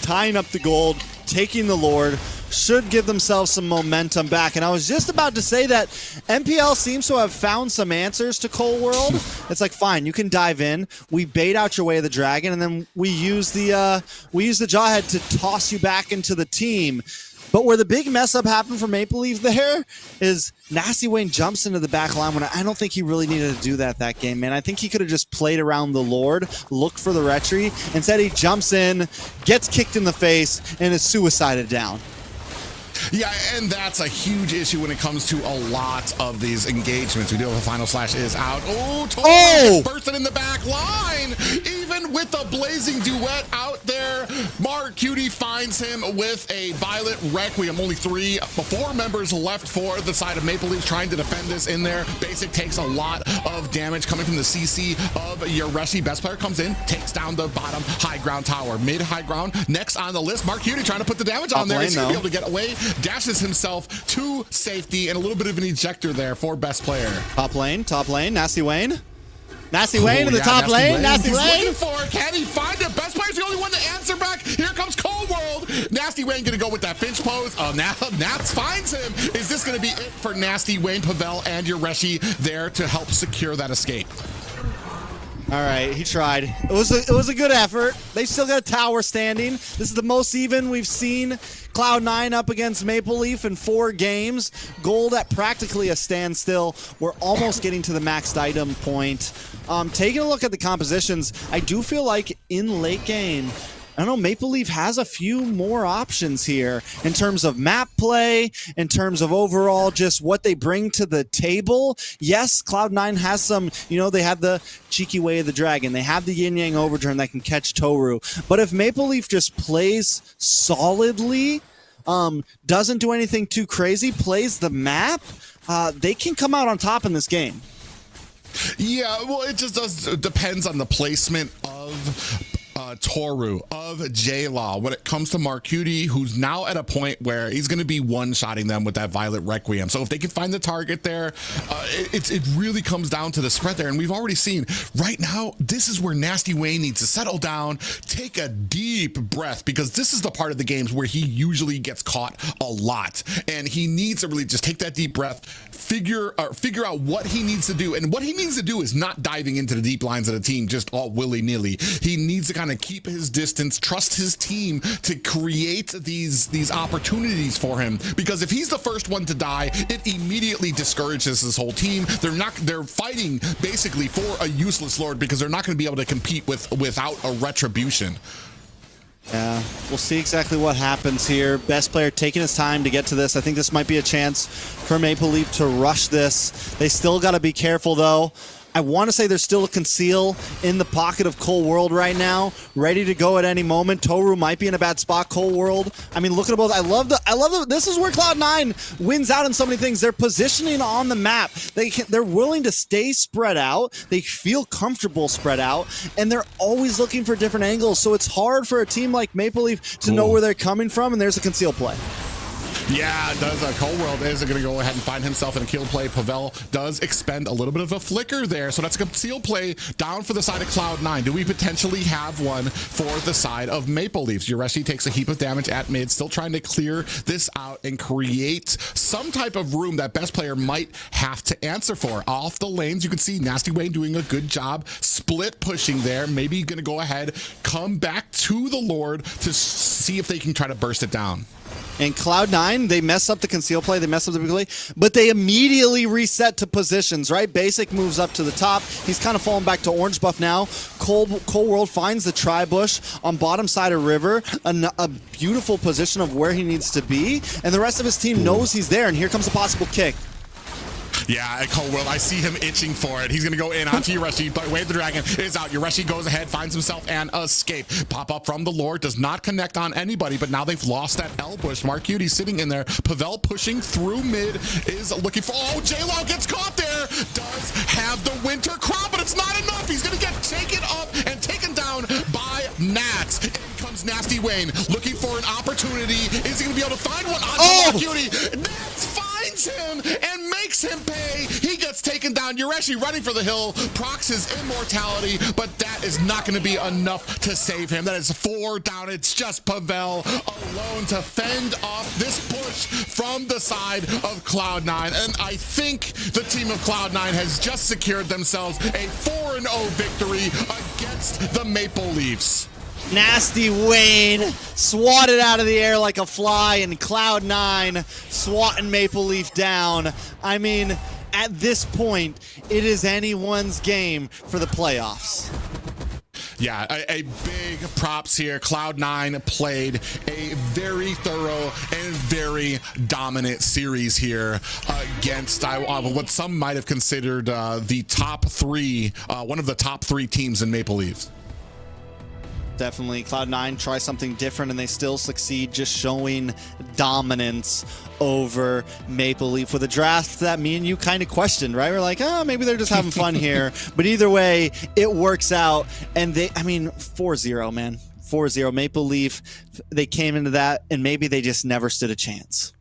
tying up the gold, taking the Lord. Should give themselves some momentum back. And I was just about to say that MPL seems to have found some answers to Cold World. It's like, fine, you can dive in. We bait out your way of the dragon, and then we use the Jawhead to toss you back into the team. But where the big mess up happened for Maple Leaf there is Nasty Wayne jumps into the back line when I don't think he really needed to do that game, man. I think he could have just played around the Lord, looked for the retry. Instead, he jumps in, gets kicked in the face, and is suicided down. Yeah, and that's a huge issue when it comes to a lot of these engagements. We do have a final slash is out. Oh, totally bursted in the back line. Even with a blazing duet out there, Mark Cutie finds him with a Violet Requiem. Only 4 members left for the side of Maple Leafs trying to defend this in there. Basic takes a lot of damage coming from the CC of Yoreshi. Best player comes in, takes down the bottom high ground tower. Mid high ground, next on the list, Mark Cutie trying to put the damage on there. He's going to be able to get away, dashes himself to safety, and a little bit of an ejector there for best player. Top lane, Nasty Wayne. Nasty Wayne in the top lane. Nasty Wayne. He's looking for it. Can he find it? Best player's the only one to answer back. Here comes Cold World. Nasty Wayne going to go with that Finch pose. Oh, now Nats finds him. Is this going to be it for Nasty Wayne, Pavel, and Yoreshi there to help secure that escape? All right, he tried. It was a good effort. They still got a tower standing. This is the most even we've seen Cloud9 up against Maple Leaf in 4 games. Gold at practically a standstill. We're almost getting to the maxed item point. Taking a look at the compositions, I do feel like in late game, I don't know, Maple Leaf has a few more options here in terms of map play, in terms of overall just what they bring to the table. Yes, Cloud9 has some, they have the cheeky way of the dragon. They have the yin yang overturn that can catch Toru. But if Maple Leaf just plays solidly, doesn't do anything too crazy, plays the map, they can come out on top in this game. Yeah, well, it just depends on the placement of Toru, of J-Law. When it comes to Marcuti, who's now at a point where he's going to be one-shotting them with that Violet Requiem. So if they can find the target there, it really comes down to the spread there. And we've already seen right now, this is where Nasty Wayne needs to settle down, take a deep breath, because this is the part of the games where he usually gets caught a lot. And he needs to really just take that deep breath, figure out what he needs to do. And what he needs to do is not diving into the deep lines of the team just all willy-nilly. He needs to kind of keep his distance, trust his team to create these opportunities for him, because if he's the first one to die, it immediately discourages his whole team. They're fighting basically for a useless lord, because they're not going to be able to compete without a retribution. Yeah, we'll see exactly what happens here. Best player taking his time to get to this. I think this might be a chance for Maple Leaf to rush this. They still got to be careful, though. I want to say there's still a conceal in the pocket of Cold World right now, ready to go at any moment. Toru might be in a bad spot. Cold World, I mean, look at both. I love the. This is where Cloud9 wins out in so many things. They're positioning on the map. They're willing to stay spread out. They feel comfortable spread out, and they're always looking for different angles. So it's hard for a team like Maple Leaf to know where they're coming from, and there's a conceal play. Yeah, it does. Cold World is going to go ahead and find himself in a kill play. Pavel does expend a little bit of a flicker there, so that's a conceal play down for the side of Cloud9. Do we potentially have one for the side of Maple Leafs? Yoreshi takes a heap of damage at mid, still trying to clear this out and create some type of room that best player might have to answer for. Off the lanes, you can see Nasty Wayne doing a good job split pushing there. Maybe going to go ahead, come back to the Lord to see if they can try to burst it down. And Cloud9, they mess up the conceal play, they mess up the play, but they immediately reset to positions, right? Basic moves up to the top. He's kind of falling back to orange buff now. Cold World finds the tri-bush on bottom side of river, a beautiful position of where he needs to be, and the rest of his team knows he's there, and here comes a possible kick. Yeah, at Cold World, I see him itching for it. He's going to go in onto Yoreshi, but Wave the Dragon is out. Yoreshi goes ahead, finds himself an escape. Pop up from the Lord, does not connect on anybody, but now they've lost that L-Bush. Mark Cutie sitting in there. Pavel pushing through mid is looking for... Oh, J-Law gets caught there. Does have the Winter Crown, but it's not enough. He's going to get taken up and taken down by Nats. In comes Nasty Wayne, looking for an opportunity. Is he going to be able to find one onto Mark Cutie? Nats finds him and makes him pay. He gets taken down. Yoreshi running for the hill, procs his immortality, but that is not going to be enough to save him. That is 4 down. It's just Pavel alone to fend off this push from the side of Cloud9. And I think the team of Cloud9 has just secured themselves a 4-0 victory against the Maple Leafs. Nasty Wayne swatted out of the air like a fly, and Cloud9 swatting Maple Leaf down. I mean, at this point, it is anyone's game for the playoffs. Yeah, a big props here. Cloud9 played a very thorough and very dominant series here against what some might have considered the top three, one of the top three teams in Maple Leafs. Definitely. Cloud9 try something different and they still succeed, just showing dominance over Maple Leaf with a draft that me and you kind of questioned, right? We're like, oh, maybe they're just having fun here. But either way, it works out. And 4-0, man. 4-0. Maple Leaf, they came into that and maybe they just never stood a chance.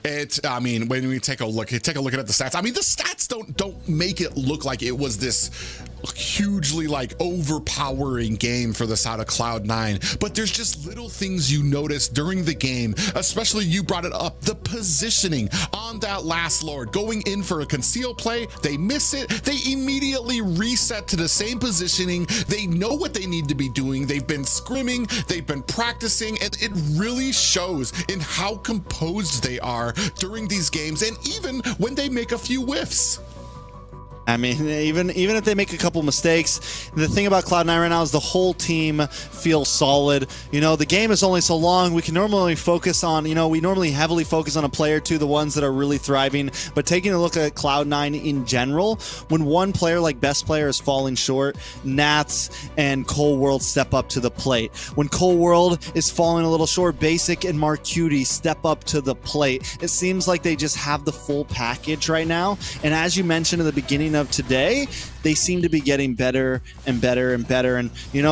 When we take a look at the stats, the stats don't make it look like it was this hugely overpowering game for the side of Cloud9, but there's just little things you notice during the game, especially you brought it up, the positioning on that last Lord, going in for a conceal play, they miss it, they immediately reset to the same positioning, they know what they need to be doing, they've been scrimming, they've been practicing, and it really shows in how composed they are during these games, and even when they make a few whiffs. Even if they make a couple mistakes, the thing about Cloud9 right now is the whole team feels solid. The game is only so long. We can normally focus on, we normally heavily focus on a player or two, the ones that are really thriving. But taking a look at Cloud9 in general, when one player like best player is falling short, Nats and Cold World step up to the plate. When Cold World is falling a little short, Basic and Marcuti step up to the plate. It seems like they just have the full package right now. And as you mentioned in the beginning of today, they seem to be getting better and better and better. And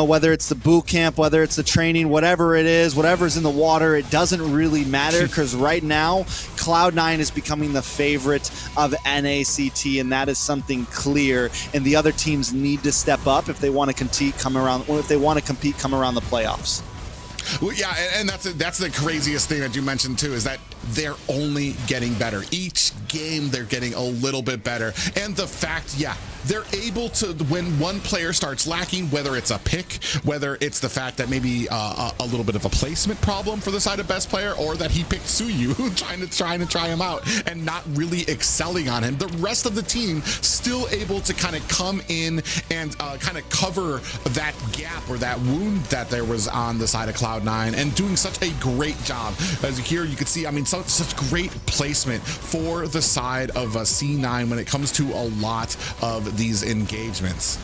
whether it's the boot camp, whether it's the training, whatever it is, whatever's in the water, it doesn't really matter, because right now Cloud9 is becoming the favorite of NACT, and that is something clear. And the other teams need to step up if they want to compete, come around the playoffs. Well, yeah, and that's the craziest thing that you mentioned too, is that they're only getting better. Each game they're getting a little bit better. And the fact, they're able to, when one player starts lacking, whether it's a pick, whether it's the fact that maybe a little bit of a placement problem for the side of best player, or that he picked Suyu trying to try him out and not really excelling on him, the rest of the team still able to kind of come in and kind of cover that gap or that wound that there was on the side of Cloud9, and doing such a great job. As here you can see, such great placement for the side of C9 when it comes to a lot of these engagements.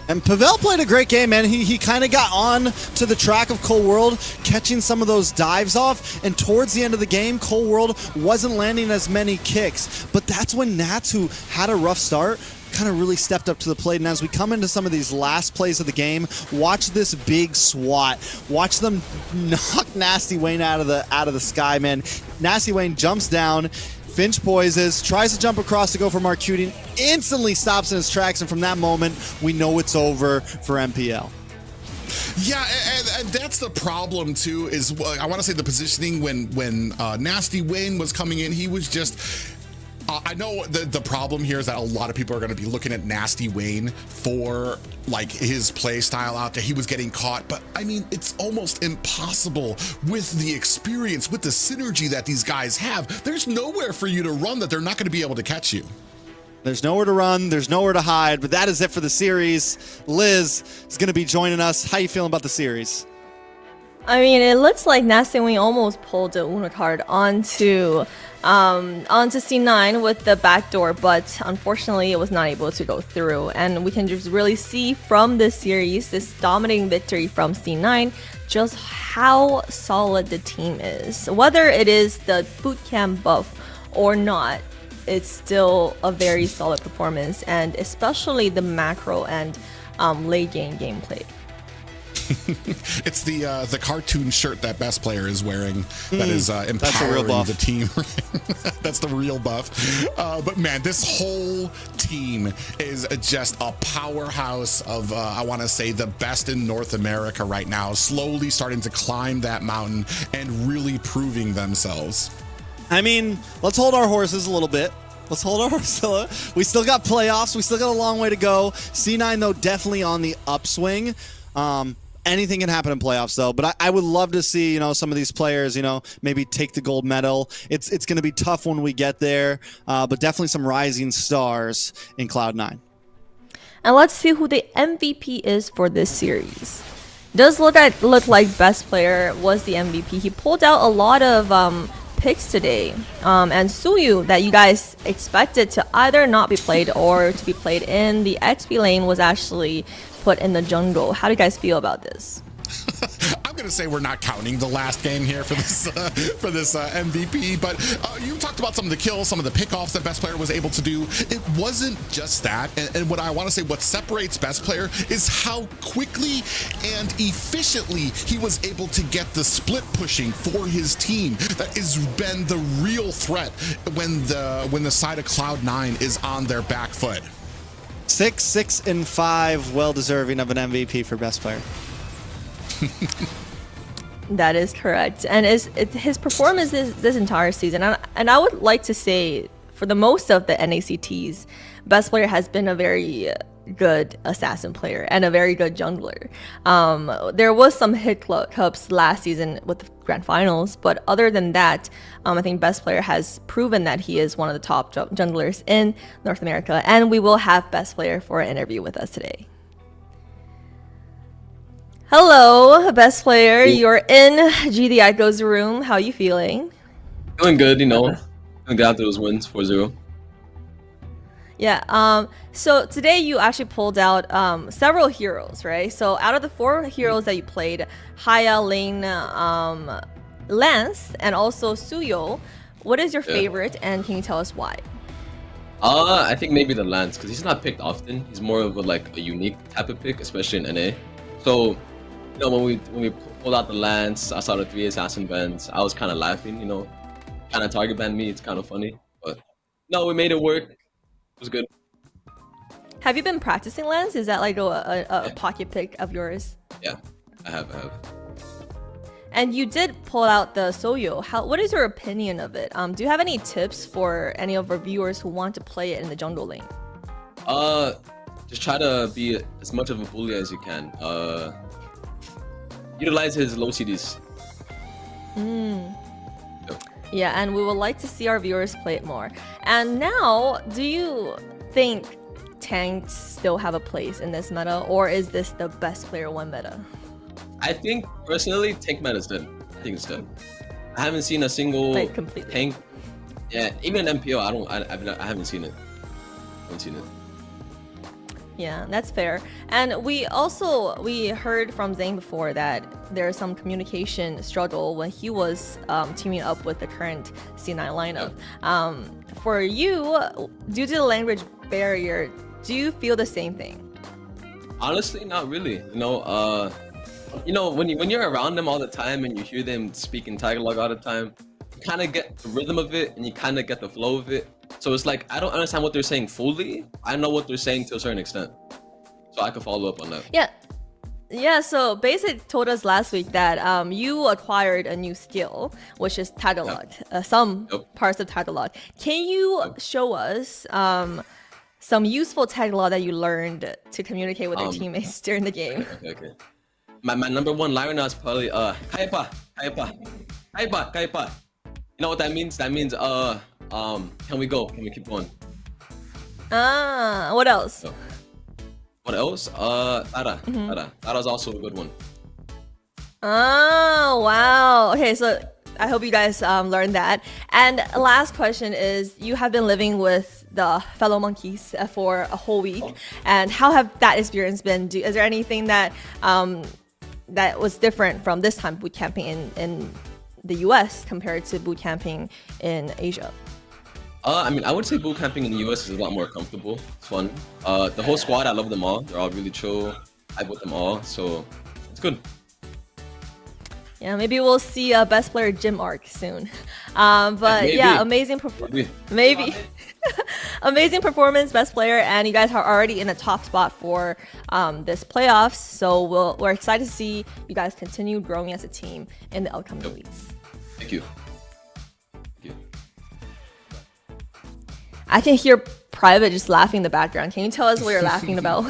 And Pavel played a great game, man. He kind of got on to the track of Cold World, catching some of those dives off, and towards the end of the game, Cold World wasn't landing as many kicks. But that's when Nats, who had a rough start, kind of really stepped up to the plate. And as we come into some of these last plays of the game, watch this big swat. Watch them knock Nasty Wayne out of the sky, man. Nasty Wayne jumps down, Finch poises, tries to jump across to go for Marcuti, instantly stops in his tracks, and from that moment, we know it's over for MPL. Yeah, and that's the problem too, is I want to say the positioning when Nasty Wayne was coming in, he was just... I know the problem here is that a lot of people are going to be looking at Nasty Wayne for his play style out there. He was getting caught, but it's almost impossible with the experience, with the synergy that these guys have. There's nowhere for you to run that they're not going to be able to catch you. There's nowhere to run, there's nowhere to hide, but that is it for the series. Liz is going to be joining us. How you feeling about the series? It looks like Nasty Wayne almost pulled the Uno card onto C9 with the backdoor, but unfortunately it was not able to go through. And we can just really see from this series, this dominating victory from C9, just how solid the team is. Whether it is the bootcamp buff or not, it's still a very solid performance, and especially the macro and late game gameplay. It's the cartoon shirt that best player is wearing that is empowering the team. That's the real buff. But man, this whole team is just a powerhouse of, I want to say, the best in North America right now, slowly starting to climb that mountain and really proving themselves. Let's hold our horses a little bit. Let's hold our horses. We still got playoffs. We still got a long way to go. C9, though, definitely on the upswing. Anything can happen in playoffs, though. But I would love to see, some of these players, maybe take the gold medal. It's going to be tough when we get there, but definitely some rising stars in Cloud9. And let's see who the MVP is for this series. Does look like best player was the MVP. He pulled out a lot of picks today. And Suyu, that you guys expected to either not be played or to be played in the XP lane, was actually put in the jungle. How do you guys feel about this? I'm gonna say we're not counting the last game here for this MVP, but you talked about some of the kills, some of the pickoffs that best player was able to do. It wasn't just that, and what I want to say, what separates best player is how quickly and efficiently he was able to get the split pushing for his team. That has been the real threat when the side of Cloud9 is on their back foot. 6, 6, and 5, well deserving of an MVP for best player. That is correct, and his performance this entire season, and I would like to say for the most of the NACTs, best player has been a very good assassin player and a very good jungler. There was some hiccups last season with the grand finals, but other than that, I think best player has proven that he is one of the top junglers in North America, and we will have best player for an interview with us today. Hello, best player. You're in GD Echo's room. How are you feeling? Feeling good, you know. Feeling good after those wins, 4-0. Yeah, so today you actually pulled out several heroes, right? So out of the 4 heroes that you played, Haya, Lane, Lance, and also Suyo, what is your favorite, and can you tell us why? I think maybe the Lance, because he's not picked often. He's more of a unique type of pick, especially in NA. So, you know, when we pulled out the Lance, I saw the 3 assassin bans. I was kind of laughing, you know, kind of target banned me. It's kind of funny, but no, we made it work. It was good. Have you been practicing Lance? Is that like a pocket pick of yours? Yeah, I have. And you did pull out the Soyo. What is your opinion of it? Do you have any tips for any of our viewers who want to play it in the jungle lane? Just try to be as much of a bully as you can. Utilize his low CDs. Yep. Yeah, and we would like to see our viewers play it more. And now, do you think tanks still have a place in this meta, or is this the best player 1 meta? I think personally, tank meta is dead. I think it's dead. I haven't seen a single tank. Yeah, even in MPO, I haven't seen it. Yeah, that's fair. And we heard from Zane before that there's some communication struggle when he was teaming up with the current C9 lineup. Yeah. For you, due to the language barrier, do you feel the same thing? Honestly, not really. You know, when you're around them all the time and you hear them speak in Tagalog all the time, you kind of get the rhythm of it and you kind of get the flow of it. So it's like, I don't understand what they're saying fully. I know what they're saying to a certain extent. So I can follow up on that. Yeah, so Basic told us last week that you acquired a new skill, which is Tagalog, some parts of Tagalog. Can you show us some useful Tagalog that you learned to communicate with your teammates during the game? Okay. My number 1 line right now is probably kaya pa. You know what that means? That means can we go? Can we keep going? What else? So, what else? Tara. Tara's also a good one. Oh, wow. Okay, so I hope you guys learned that. And last question is, you have been living with the fellow monkeys for a whole week, and how have that experience been? Is there anything that that was different from this time boot camping in the US compared to boot camping in Asia? I mean, I would say boot camping in the US is a lot more comfortable. It's fun. The whole squad, I love them all. They're all really chill. I with them all, so it's good. Yeah, maybe we'll see a best player gym arc soon. But yeah, amazing performance. Maybe. Amazing performance, best player, and you guys are already in the top spot for this playoffs. So we're excited to see you guys continue growing as a team in the upcoming weeks. Thank you. I can hear Private just laughing in the background. Can you tell us what you're laughing about?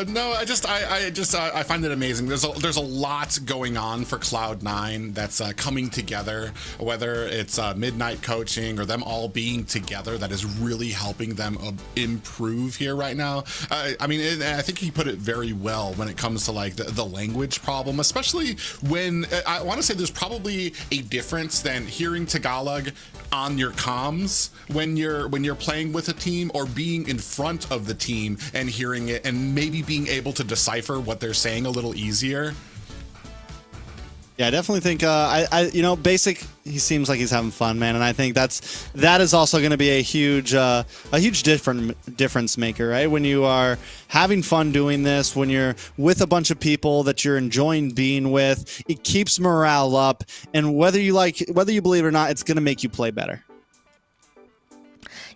No, I find it amazing. There's a lot going on for Cloud9 that's coming together, whether it's midnight coaching or them all being together, that is really helping them improve here right now. I mean, I think he put it very well when it comes to like the language problem, especially when I want to say there's probably a difference than hearing Tagalog on your comms when you're playing with a team, or being in front of the team and hearing it and maybe being able to decipher what they're saying a little easier. Yeah, I definitely think Basic, he seems like he's having fun, man, and I think that is also going to be a huge difference maker, right? When you are having fun doing this, when you're with a bunch of people that you're enjoying being with, it keeps morale up, and whether you believe it or not, it's going to make you play better.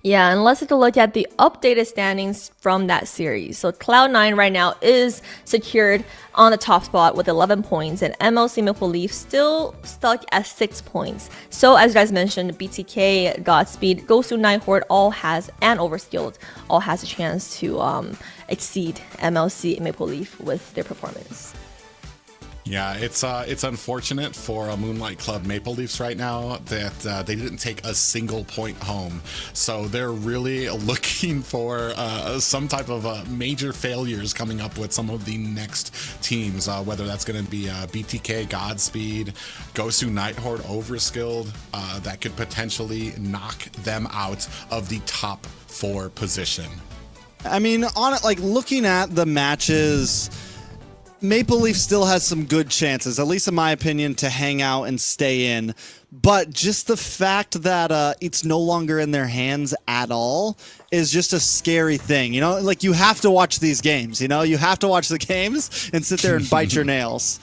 Yeah, and let's take a look at the updated standings from that series. So Cloud9 right now is secured on the top spot with 11 points, and MLC Maple Leaf still stuck at 6 points. So as you guys mentioned, BTK, Godspeed, Gosu, Nighthorde and Overskilled all has a chance to exceed MLC Maple Leaf with their performance. Yeah, it's unfortunate for Moonlight Club Maple Leafs right now that they didn't take a single point home. So they're really looking for some type of major failures coming up with some of the next teams, whether that's going to be BTK, Godspeed, Gosu, Nighthorde, Overskilled, that could potentially knock them out of the top 4 position. I mean, looking at the matches, Maple Leaf still has some good chances, at least in my opinion, to hang out and stay in. But just the fact that it's no longer in their hands at all is just a scary thing. You know, like, you have to watch these games, you know? You have to watch the games and sit there and bite your nails.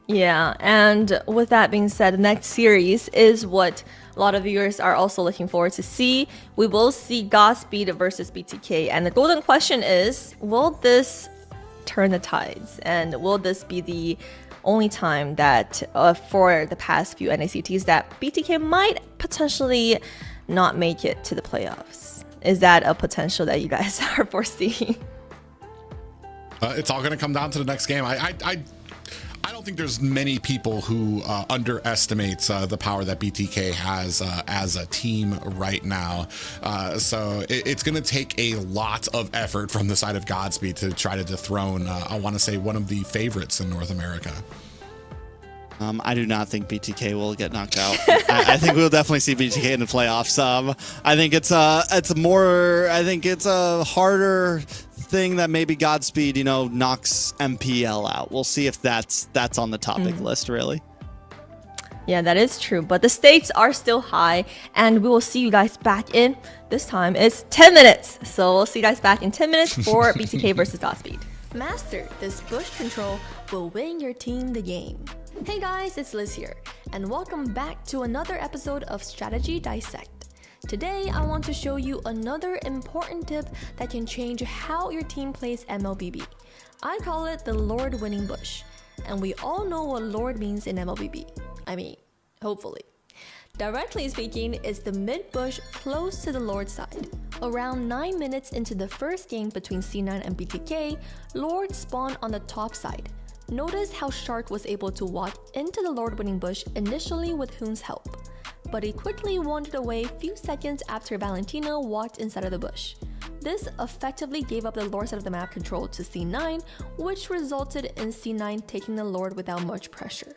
Yeah, and with that being said, the next series is what a lot of viewers are also looking forward to see. We will see Godspeed versus BTK, and the golden question is, will this turn the tides, and will this be the only time that for the past few NACTs that BTK might potentially not make it to the playoffs? Is that a potential that you guys are foreseeing? It's all going to come down to the next game. I don't think there's many people who underestimates the power that BTK has as a team right now. So it's going to take a lot of effort from the side of Godspeed to try to dethrone, I want to say, one of the favorites in North America. I do not think BTK will get knocked out. I think we'll definitely see BTK in the playoffs. I think it's a harder thing that maybe Godspeed, knocks MPL out. We'll see if that's on the topic list, really. Yeah, that is true, but the stakes are still high, and we will see you guys back in, this time it's 10 minutes. So we'll see you guys back in 10 minutes for BTK versus Godspeed. Master this bush control will win your team the game. Hey guys, it's Liz here, and welcome back to another episode of Strategy Dissect. Today, I want to show you another important tip that can change how your team plays MLBB. I call it the Lord winning bush, and we all know what Lord means in MLBB. I mean, hopefully. Directly speaking, it's the mid bush close to the Lord side. Around 9 minutes into the first game between C9 and BTK, Lord spawned on the top side. Notice how Shark was able to walk into the Lord winning bush initially with Hoon's help, but he quickly wandered away a few seconds after Valentina walked inside of the bush. This effectively gave up the Lord side of the map control to C9, which resulted in C9 taking the Lord without much pressure.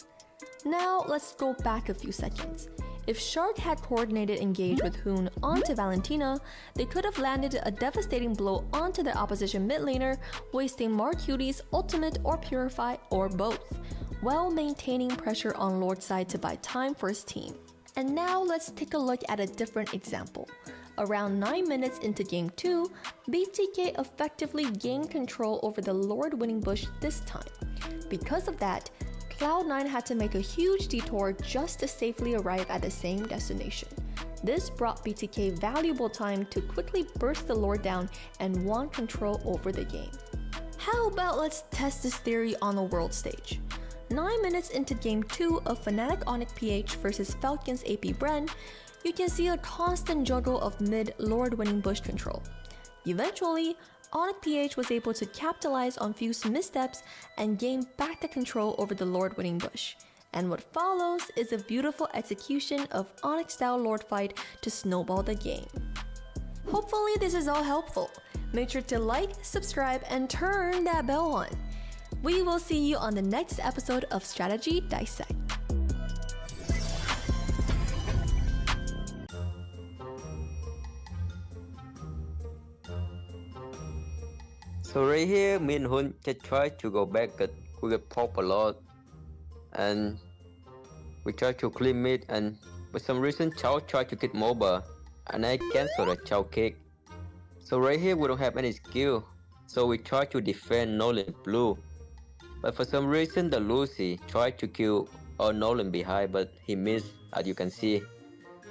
Now let's go back a few seconds. If Shark had coordinated engage with Hoon onto Valentina, they could have landed a devastating blow onto the opposition mid laner, wasting Mark Cutie's ultimate or Purify or both, while maintaining pressure on Lord's side to buy time for his team. And now let's take a look at a different example. Around 9 minutes into Game 2, BTK effectively gained control over the Lord winning bush this time. Because of that, Cloud9 had to make a huge detour just to safely arrive at the same destination. This brought BTK valuable time to quickly burst the Lord down and want control over the game. How about let's test this theory on the world stage? 9 minutes into Game 2 of Fnatic Onyx PH versus Falcons AP Bren, you can see a constant juggle of mid Lord winning bush control. Eventually, Onyx PH was able to capitalize on Few's missteps and gain back the control over the Lord winning bush. And what follows is a beautiful execution of Onyx-style Lord fight to snowball the game. Hopefully this is all helpful. Make sure to like, subscribe, and turn that bell on. We will see you on the next episode of Strategy Dissect. So right here, me and Hun just tried to go back, but we got popped a lot. And we tried to clean mid, and for some reason Chow tried to get MOBA, and I cancelled the Chow kick. So right here we don't have any skill, so we tried to defend Nolan blue. But for some reason the Lucy tried to kill Nolan behind, but he missed, as you can see.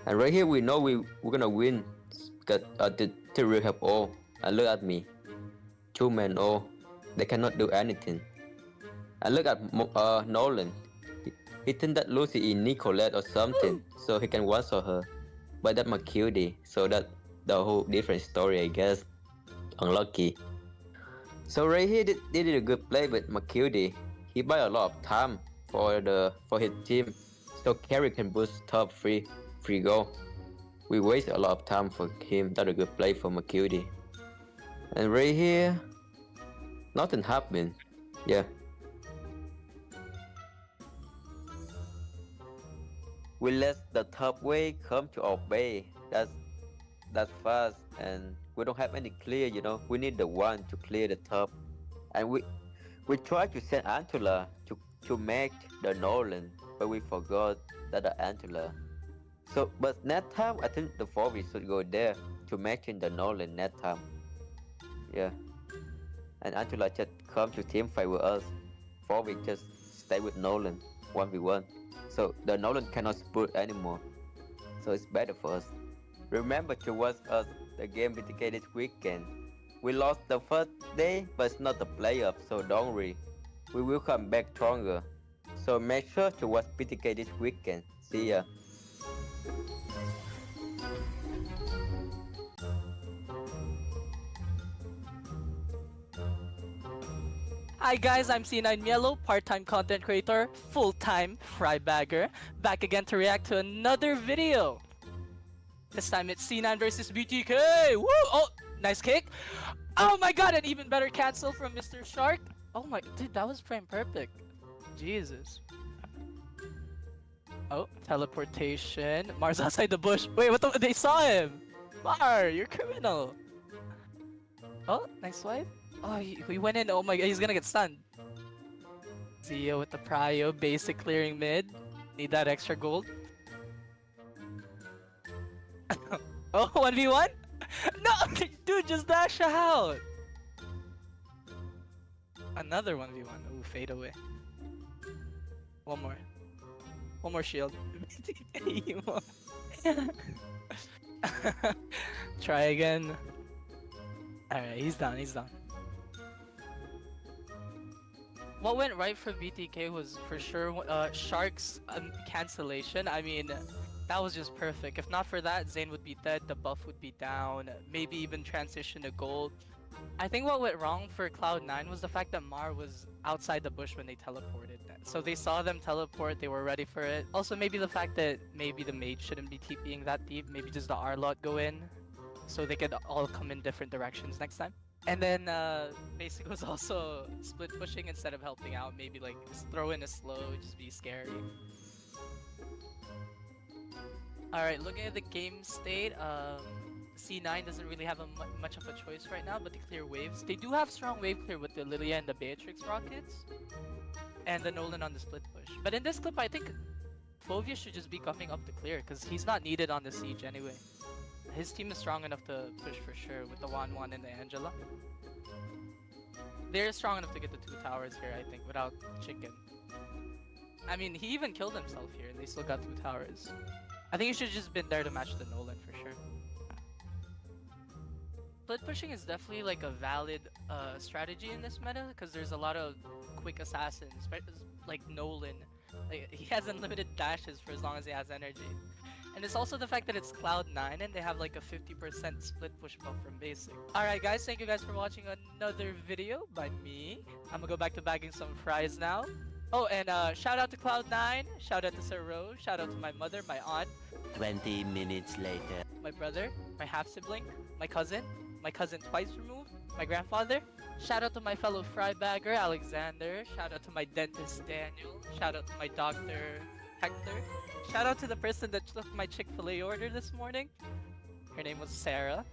And right here we know we're gonna win, because the Tyrael have all. And look at me, 2-man all, they cannot do anything. And look at Nolan. He think that Lucy is Nicolette or something, so he can one-shot her. But that's my cutie, so that's the whole different story, I guess. Unlucky. So right here, they did a good play with Macuity. He buy a lot of time for his team, so carry can boost top free goal. We waste a lot of time for him. That's a good play for Macuity. And right here, nothing happened. Yeah. We let the top wave come to our bay. That's fast, and we don't have any clear. You know, we need the one to clear the top, and we tried to send Antula to make the Nolan, but we forgot that the Antula. So, but next time I think the 4v should go there to matching the Nolan next time. Yeah, and Antula just come to team fight with us. 4v just stay with Nolan 1v1. So the Nolan cannot split anymore. So it's better for us. Remember to watch us the game BTK this weekend. We lost the first day, but it's not the playoff, so don't worry. We will come back stronger. So make sure to watch BTK this weekend. See ya. Hi guys, I'm C9 Mielo, part-time content creator, full-time fry bagger, back again to react to another video. This time it's C9 versus BTK. Woo! Oh, nice kick. Oh my god, an even better cancel from Mr. Shark. Oh my, dude, that was frame perfect. Jesus. Oh, teleportation. Mars outside the bush. Wait, what the? They saw him. Mar, you're criminal. Oh, nice swipe. Oh, he went in. Oh my god, he's gonna get stunned. Zio with the prio, basic clearing mid. Need that extra gold. Oh, 1v1? No, dude, just dash out. Another 1v1. Ooh, fade away. One more. One more shield. Try again. Alright, he's down, he's down. What went right for BTK was for sure Shark's cancellation. I mean, that was just perfect. If not for that, Zane would be dead, the buff would be down, maybe even transition to gold. I think what went wrong for Cloud9 was the fact that Mar was outside the bush when they teleported. So they saw them teleport, they were ready for it. Also maybe the fact that maybe the mage shouldn't be TPing that deep, maybe just the R-lot go in, so they could all come in different directions next time. And then Basic was also split pushing instead of helping out, maybe like just throw in a slow, just be scary. Alright, looking at the game state, C9 doesn't really have much of a choice right now but to clear waves. They do have strong wave clear with the Lilia and the Beatrix rockets, and the Nolan on the split push. But in this clip, I think Fovia should just be coming up to clear because he's not needed on the siege anyway. His team is strong enough to push for sure with the Wan and the Angela. They're strong enough to get the 2 towers here, I think, without Chicken. I mean, he even killed himself here and they still got 2 towers. I think he should have just been there to match the Nolan for sure. Split pushing is definitely like a valid strategy in this meta because there's a lot of quick assassins, like Nolan. Like, he has unlimited dashes for as long as he has energy. And it's also the fact that it's Cloud9 and they have like a 50% split push buff from basic. Alright guys, thank you guys for watching another video by me. I'm gonna go back to bagging some fries now. Oh, and shout out to Cloud9, shout out to Sir Rose, shout out to my mother, my aunt, 20 minutes later. my brother, my half-sibling, my cousin twice removed, my grandfather. Shout out to my fellow fry bagger, Alexander. Shout out to my dentist, Daniel. Shout out to my doctor, Hector. Shout out to the person that took my Chick-fil-A order this morning. Her name was Sarah.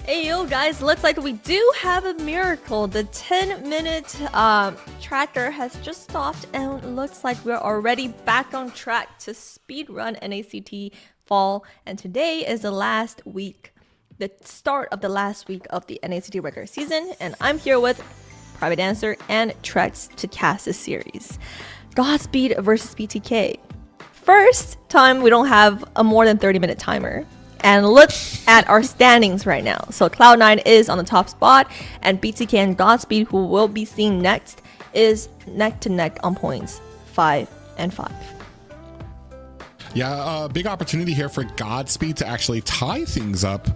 Hey yo guys, looks like we do have a miracle. The 10-minute tracker has just stopped and looks like we're already back on track to speedrun NACT Fall. And today is the last week, the start of the last week of the NACT regular season. And I'm here with Private Dancer and Trex to cast this series. Godspeed versus BTK. First time we don't have a more than 30-minute timer. And look at our standings right now. So Cloud9 is on the top spot, and BTK and Godspeed, who we'll be seeing next, is neck to neck on points 5 and 5. Yeah, big opportunity here for Godspeed to actually tie things up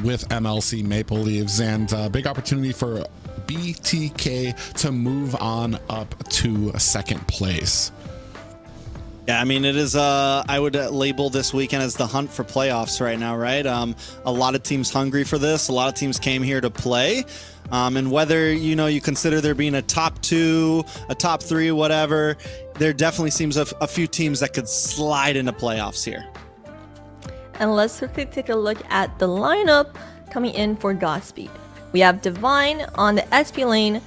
with MLC Maple Leaves, and big opportunity for BTK to move on up to second place. Yeah, I mean, it is, I would label this weekend as the hunt for playoffs right now, right? A lot of teams hungry for this. A lot of teams came here to play. And whether, you know, you consider there being a top 2, a top 3, whatever, there definitely seems a few teams that could slide into playoffs here. And let's quickly take a look at the lineup coming in for Godspeed. We have Divine on the XP lane,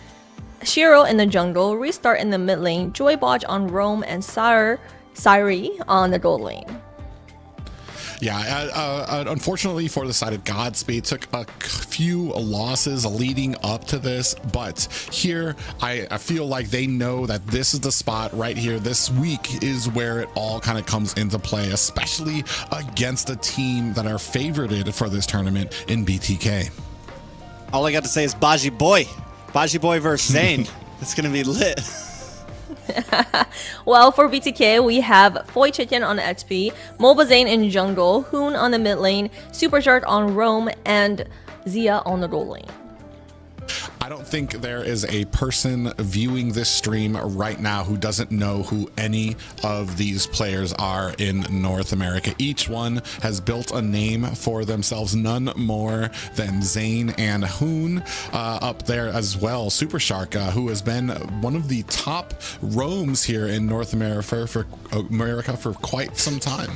Shiro in the jungle, Restart in the mid lane, Joy Bodge on Roam, and Siri on the gold lane. Yeah, unfortunately for the side of Godspeed, took a few losses leading up to this, but here I feel like they know that this is the spot right here. This week is where it all kind of comes into play, especially against a team that are favorited for this tournament in BTK. All I got to say is Baji Boy versus Zane. It's gonna be lit. Well, for BTK, we have Foy Chicken on HP, MLBB in jungle, Hoon on the mid lane, Supercharged on roam, and Zia on the goal lane. I don't think there is a person viewing this stream right now who doesn't know who any of these players are in North America. Each one has built a name for themselves, none more than Zane and Hoon up there as well. Super Shark, who has been one of the top roams here in North America for quite some time.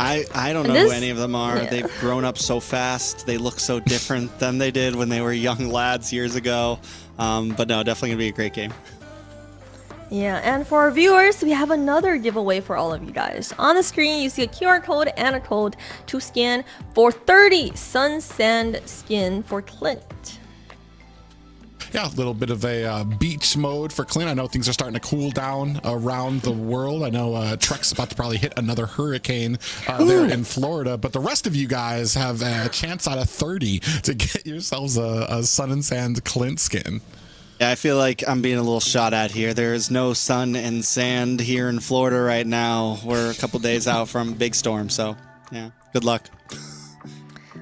I don't know who any of them are. Yeah. They've grown up so fast. They look so different than they did when they were young lads years ago. But no, definitely going to be a great game. Yeah, and for our viewers, we have another giveaway for all of you guys. On the screen, you see a QR code and a code to scan for 30 Sun Sand skin for Clint. Yeah, a little bit of a beach mode for Clint. I know things are starting to cool down around the world. I know Trek's about to probably hit another hurricane there in Florida, but the rest of you guys have a chance out of 30 to get yourselves a Sun and Sand Clint skin. Yeah, I feel like I'm being a little shot at here. There is no sun and sand here in Florida right now. We're a couple days out from a big storm, so yeah, good luck.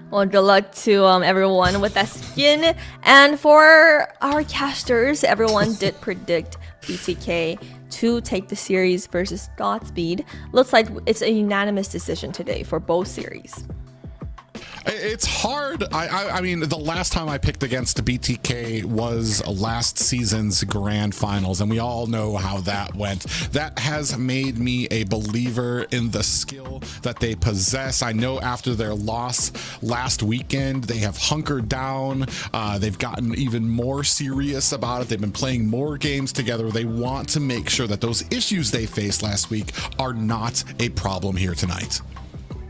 Well, good luck to everyone with that skin. And for our casters, everyone did predict BTK to take the series versus Godspeed. Looks like it's a unanimous decision today for both series. It's hard. I mean, the last time I picked against BTK was last season's grand finals, and we all know how that went. That has made me a believer in the skill that they possess. I know after their loss last weekend, they have hunkered down. They've gotten even more serious about it. They've been playing more games together. They want to make sure that those issues they faced last week are not a problem here tonight.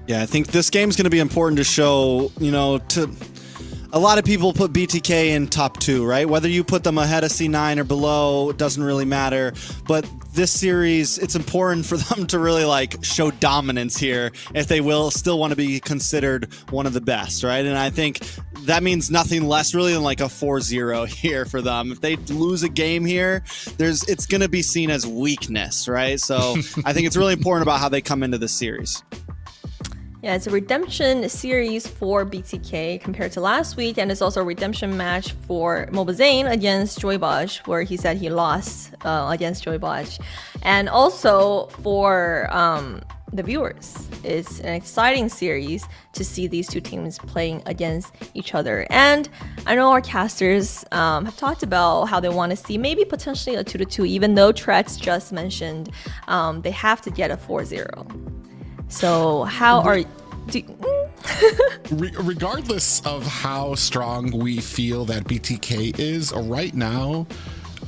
Yeah, I think this game's going to be important to show, to a lot of people put BTK in top 2, right? Whether you put them ahead of C9 or below, it doesn't really matter. But this series, it's important for them to really show dominance here if they will still want to be considered one of the best, right? And I think that means nothing less really than a 4-0 here for them. If they lose a game here, it's going to be seen as weakness, right? So I think it's really important about how they come into this series. Yeah, it's a redemption series for BTK compared to last week, and it's also a redemption match for MLBB against Joybaj, where he said he lost against Joybaj. And also for the viewers, it's an exciting series to see these two teams playing against each other. And I know our casters have talked about how they want to see maybe potentially a 2-2, even though Trex just mentioned they have to get a 4-0. So how are regardless of how strong we feel that BTK is right now,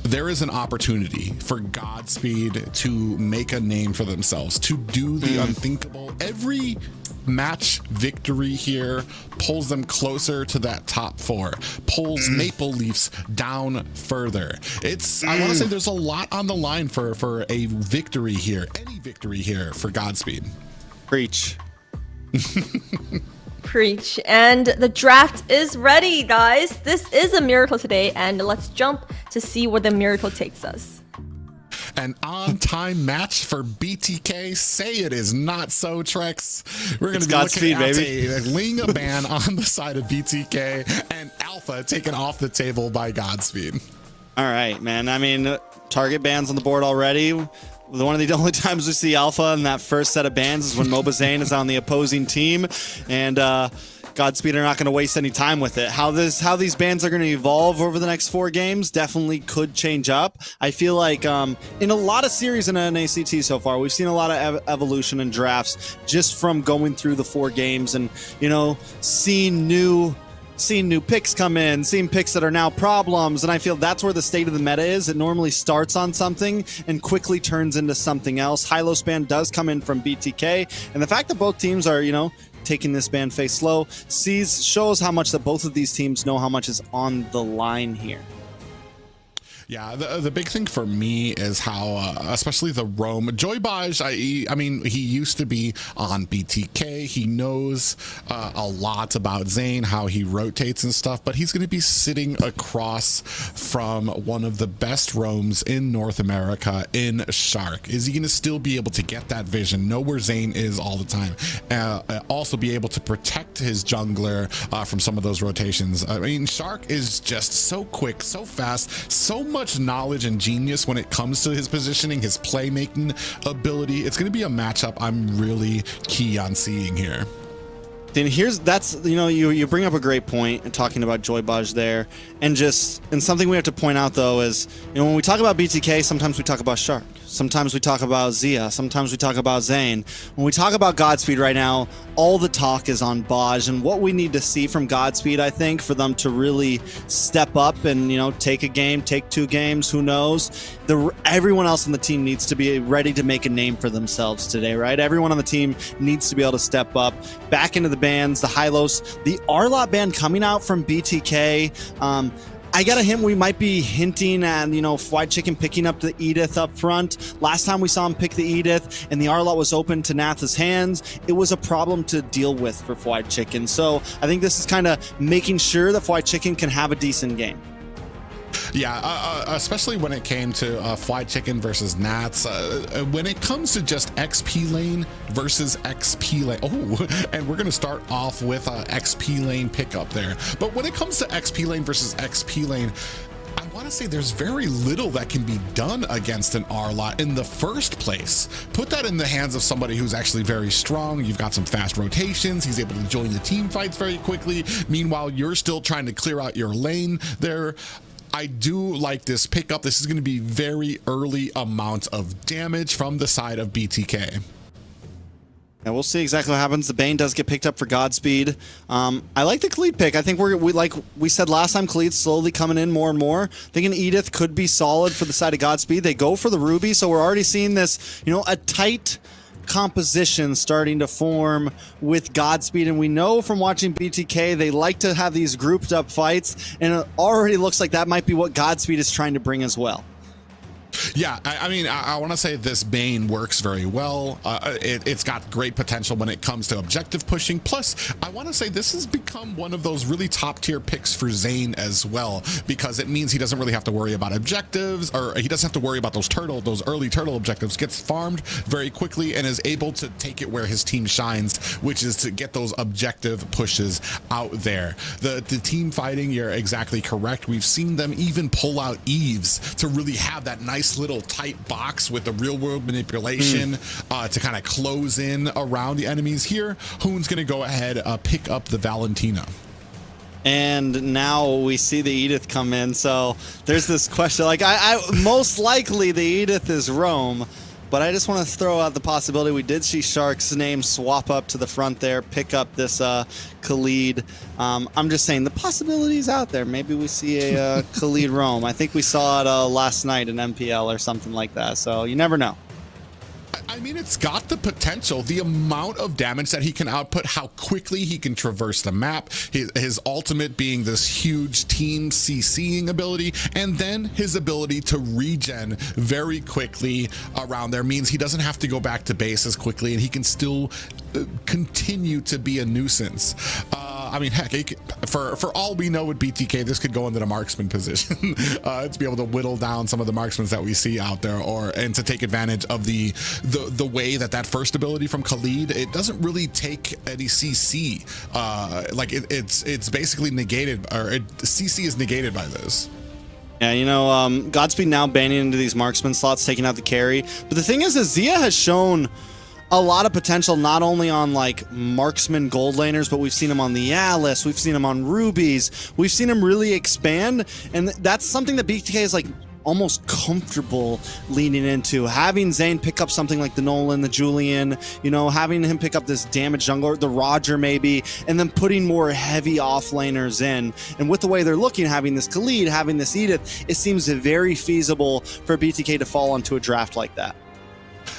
there is an opportunity for Godspeed to make a name for themselves, to do the unthinkable. Every match victory here pulls them closer to that top 4, pulls Maple Leafs down further. I want to say there's a lot on the line for a victory here, any victory here for Godspeed. Preach. Preach. And the draft is ready, guys. This is a miracle today, and let's jump to see where the miracle takes us. An on-time match for BTK. Say it is not so, Trex. We're going to be looking at a Ling ban on the side of BTK and Alpha taken off the table by Godspeed. All right, man. I mean, target bans on the board already. One of the only times we see Alpha in that first set of bans is when MLBB is on the opposing team, and Godspeed are not going to waste any time with it. How these bans are going to evolve over the next 4 games definitely could change up. I feel like in a lot of series in NACT so far, we've seen a lot of evolution in drafts just from going through the 4 games and seeing new seeing new picks come in, seeing picks that are now problems, and I feel that's where the state of the meta is. It normally starts on something and quickly turns into something else. High-low span does come in from BTK, and the fact that both teams are, you know, taking this ban phase slow shows how much that both of these teams know how much is on the line here. Yeah, the big thing for me is how, especially the roam, Joybaj, I mean, he used to be on BTK. He knows a lot about Zane, how he rotates and stuff, but he's going to be sitting across from one of the best roams in North America in Shark. Is he going to still be able to get that vision, know where Zane is all the time, also be able to protect his jungler from some of those rotations? I mean, Shark is just so quick, so fast, so much knowledge and genius when it comes to his positioning, his playmaking ability. It's going to be a matchup I'm really key on seeing here. Then you bring up a great point in talking about Joybaj there, and something we have to point out though is, you know, when we talk about BTK, sometimes we talk about Shark, sometimes we talk about Zia, sometimes we talk about Zane. When we talk about Godspeed right now, all the talk is on Baj, and what we need to see from Godspeed, I think, for them to really step up and, you know, take a game, take 2 games, who knows. Everyone else on the team needs to be ready to make a name for themselves today, right? Everyone on the team needs to be able to step up back into the bans, the high-lows, the Arlot ban coming out from BTK. I got a hint we might be hinting at, you know, White Chicken picking up the Edith up front. Last time we saw him pick the Edith and the Arlot was open to Natha's hands, it was a problem to deal with for White Chicken. So I think this is kind of making sure that White Chicken can have a decent game. Yeah, especially when it came to Fried Chicken versus Nats. When it comes to just XP lane versus XP lane, and we're going to start off with XP lane pickup there. But when it comes to XP lane versus XP lane, I want to say there's very little that can be done against an Arlot in the first place. Put that in the hands of somebody who's actually very strong. You've got some fast rotations. He's able to join the team fights very quickly. Meanwhile, you're still trying to clear out your lane there. I do like this pickup. This is going to be very early amounts of damage from the side of BTK. And we'll see exactly what happens. The Bane does get picked up for Godspeed. I like the Khalid pick. I think like we said last time, Khalid's slowly coming in more and more. Thinking Edith could be solid for the side of Godspeed. They go for the Ruby, so we're already seeing this, you know, a tight composition starting to form with Godspeed, and we know from watching BTK they like to have these grouped up fights, and it already looks like that might be what Godspeed is trying to bring as well. Yeah, I mean, I want to say this Bane works very well. It's got great potential when it comes to objective pushing. Plus, I want to say this has become one of those really top tier picks for Zane as well, because it means he doesn't really have to worry about objectives, or he doesn't have to worry about those early turtle objectives. Gets farmed very quickly and is able to take it where his team shines, which is to get those objective pushes out there. The team fighting, you're exactly correct. We've seen them even pull out Eves to really have that nice little tight box with the real world manipulation to kind of close in around the enemies. Here Hoon's gonna go ahead pick up the Valentina, and now we see the Edith come in. So there's this question, like I most likely the Edith is Rome, but I just want to throw out the possibility we did see Shark's name swap up to the front there, pick up this Khalid. I'm just saying the possibilities out there. Maybe we see a Khalid Rome. I think we saw it last night in MPL or something like that. So you never know. I mean, it's got the potential, the amount of damage that he can output, how quickly he can traverse the map, his ultimate being this huge team CCing ability, and then his ability to regen very quickly around there means he doesn't have to go back to base as quickly, and he can still continue to be a nuisance. I mean, heck, for all we know with BTK, this could go into the marksman position to be able to whittle down some of the marksmen that we see out there, and to take advantage of the way that first ability from Khalid, it doesn't really take any CC. Like it's basically negated, or CC is negated by this. Yeah, you know, Godspeed now banning into these marksman slots, taking out the carry. But the thing is Zia has shown a lot of potential, not only on like marksman gold laners, but we've seen him on the Alice, we've seen him on Rubies, we've seen him really expand, and that's something that BTK is like almost comfortable leaning into. Having Zane pick up something like the Nolan, the Julian, you know, having him pick up this damage jungler, the Roger maybe, and then putting more heavy offlaners in. And with the way they're looking, having this Khalid, having this Edith, it seems very feasible for BTK to fall onto a draft like that.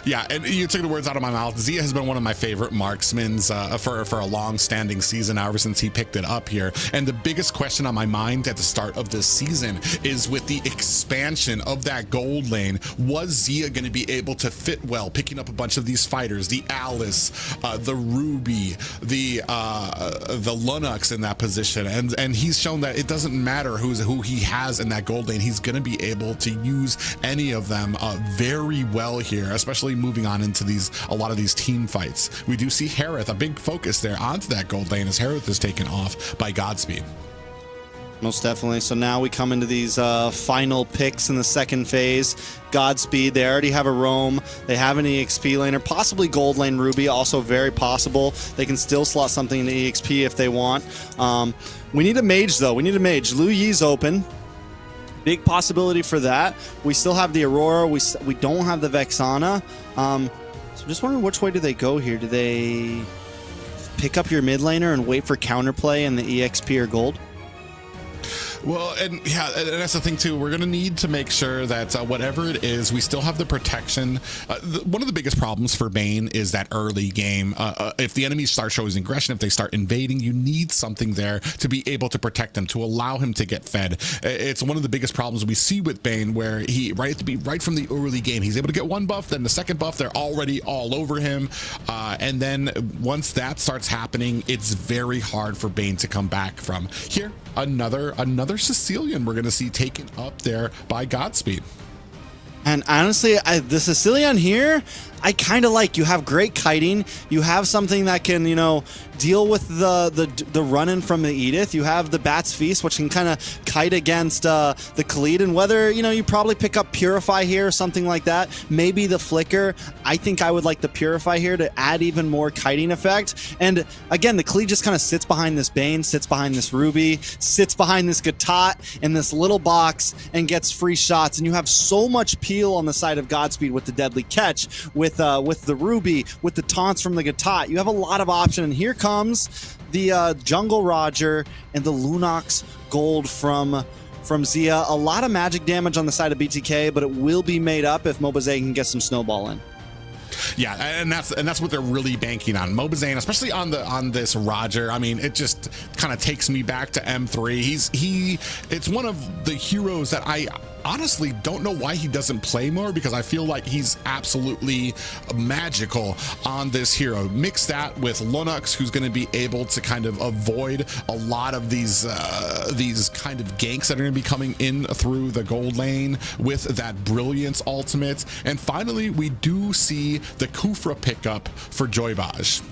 Yeah, and you took the words out of my mouth. Zia has been one of my favorite marksmen for a long-standing season ever since he picked it up here. And the biggest question on my mind at the start of this season is with the expansion of that gold lane, was Zia going to be able to fit well, picking up a bunch of these fighters, the Alice, the Ruby, the Lunux in that position, and he's shown that it doesn't matter who he has in that gold lane. He's going to be able to use any of them very well here, especially moving on into a lot of these team fights. We do see Harith, a big focus there onto that gold lane as Harith is taken off by Godspeed. Most definitely. So now we come into these final picks in the second phase. Godspeed, they already have a roam. They have an EXP laner, possibly gold lane Ruby, also very possible. They can still slot something into EXP if they want. We need a mage though. We need a mage. Lu Yi's open. Big possibility for that. We still have the Aurora. We don't have the Vexana. So I'm just wondering which way do they go here? Do they pick up your mid laner and wait for counterplay and the EXP or gold? Well, and yeah, and that's the thing too. We're going to need to make sure that whatever it is, we still have the protection. One of the biggest problems for Bane is that early game. If the enemies start showing aggression, if they start invading, you need something there to be able to protect him, to allow him to get fed. It's one of the biggest problems we see with Bane, where he right from the early game, he's able to get one buff, then the second buff, they're already all over him, and then once that starts happening, it's very hard for Bane to come back from. Here, another Sicilian we're going to see taken up there by Godspeed. And honestly, the Sicilian here, I kind of like. You have great kiting. You have something that can, you know, deal with the run-in from the Edith. You have the Bat's Feast, which can kind of kite against the Khalid. And whether, you know, you probably pick up Purify here or something like that. Maybe the Flicker. I think I would like the Purify here to add even more kiting effect. And again, the Khalid just kind of sits behind this Bane, sits behind this Ruby, sits behind this Gatot in this little box and gets free shots. And you have so much peel on the side of Godspeed with the Deadly Catch, with the Ruby, with the taunts from the Gatot. You have a lot of option, and here comes the Jungle Roger and the Lunox Gold from Zia. A lot of magic damage on the side of BTK, but it will be made up if Mobazane can get some snowball in. Yeah, and that's what they're really banking on. Mobazane, especially on this Roger. I mean, it just kind of takes me back to M3. It's one of the heroes that I honestly don't know why he doesn't play more, because I feel like he's absolutely magical on this hero. Mix that with Lunux, who's going to be able to kind of avoid a lot of these kind of ganks that are going to be coming in through the gold lane with that Brilliance ultimate. And finally, we do see the Kufra pickup for Joybaj.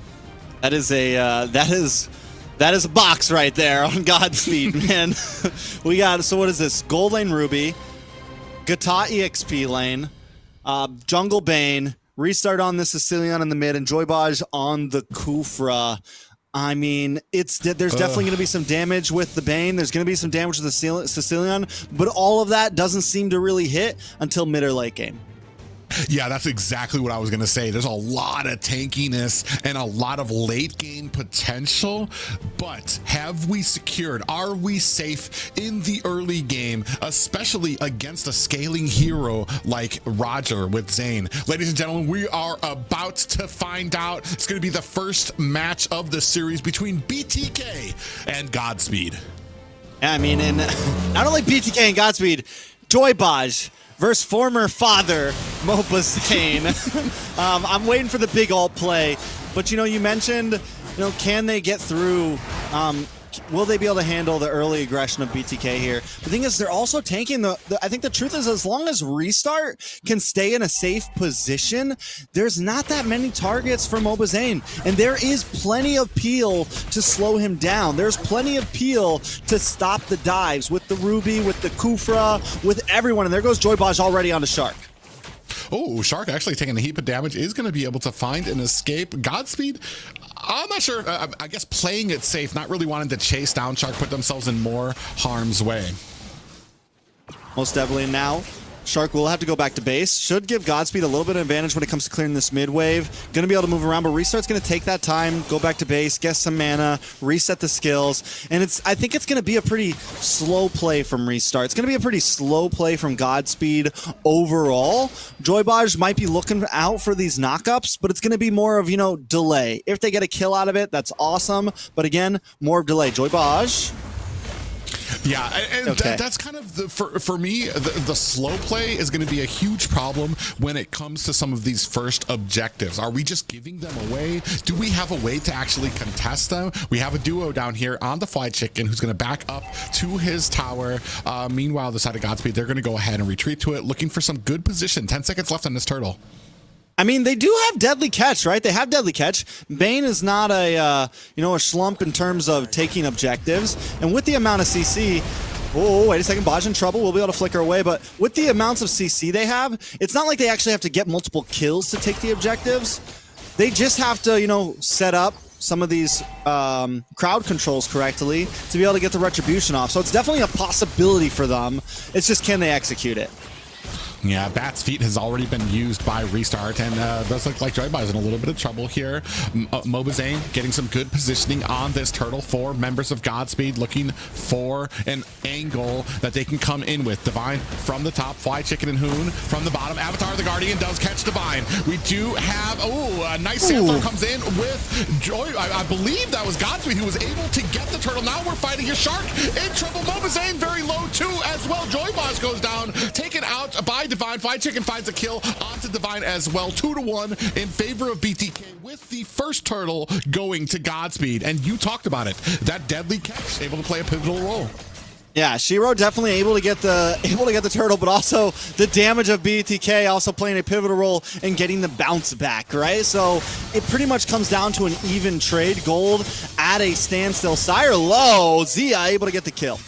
That is a box right there on Godspeed, man. We got, so what is this? Gold lane Ruby, Gatot EXP lane, Jungle Bane, restart on the Sicilian in the mid, and Joybaj on the Kufra. I mean, there's definitely going to be some damage with the Bane. There's going to be some damage with the Sicilian, but all of that doesn't seem to really hit until mid or late game. Yeah, that's exactly what I was going to say. There's a lot of tankiness and a lot of late game potential, but have we secured? Are we safe in the early game, especially against a scaling hero like Roger with Zane? Ladies and gentlemen, we are about to find out. It's going to be the first match of the series between BTK and Godspeed. Yeah, I mean, and not only BTK and Godspeed, Joybaj versus former father Mobazane. I'm waiting for the big alt play, but you mentioned, can they get through? Will they be able to handle the early aggression of BTK here? The thing is, they're also tanking I think the truth is, as long as Restart can stay in a safe position, there's not that many targets for Mobazane, and there is plenty of peel to slow him down. There's plenty of peel to stop the dives with the Ruby, with the Kufra, with everyone. And there goes Joybaj already on the Shark. Oh, Shark actually taking a heap of damage, is going to be able to find an escape. Godspeed, I'm not sure. I guess playing it safe, not really wanting to chase down Shark, put themselves in more harm's way. Most definitely. Now, Shark will have to go back to base. Should give Godspeed a little bit of advantage when it comes to clearing this mid wave. Going to be able to move around, but Restart's going to take that time, go back to base, get some mana, reset the skills. And I think it's going to be a pretty slow play from Restart. It's going to be a pretty slow play from Godspeed overall. Joybaj might be looking out for these knockups, but it's going to be more of, you know, delay. If they get a kill out of it, that's awesome. But again, more of delay. Joybaj. Yeah, and Okay. that's kind of for me, the slow play is going to be a huge problem when it comes to some of these first objectives. Are we just giving them away? Do we have a way to actually contest them? We have a duo down here on the Fly Chicken who's going to back up to his tower. Meanwhile, the side of Godspeed, they're going to go ahead and retreat to it, looking for some good position. 10 seconds left on this turtle. I mean, they do have Deadly Catch, right? They have Deadly Catch. Bane is not a, you know, a schlump in terms of taking objectives. And with the amount of CC, oh, wait a second, Baj in trouble. We'll be able to flicker away. But with the amounts of CC they have, it's not like they actually have to get multiple kills to take the objectives. They just have to, you know, set up some of these crowd controls correctly to be able to get the retribution off. So it's definitely a possibility for them. It's just, can they execute it? Yeah, Bat's Feet has already been used by Restart, and does look like Joybaj is in a little bit of trouble here. Mobazane getting some good positioning on this turtle for members of Godspeed, looking for an angle that they can come in with. Divine from the top, Fly Chicken and Hoon from the bottom. Avatar the Guardian does catch Divine. We do have, a nice Sandstorm comes in with Joy. I believe that was Godspeed who was able to get the turtle. Now we're fighting a Shark in trouble. Mobazane very low too as well. Joybaj goes down, taken out by Divine. Fly Chicken finds a kill onto Divine as well. 2-1 in favor of BTK with the first turtle going to Godspeed. And you talked about it. That Deadly Catch able to play a pivotal role. Yeah, Shiro definitely able to get the turtle, but also the damage of BTK also playing a pivotal role in getting the bounce back, right? So it pretty much comes down to an even trade. Gold at a standstill. Sire low. Zia able to get the kill.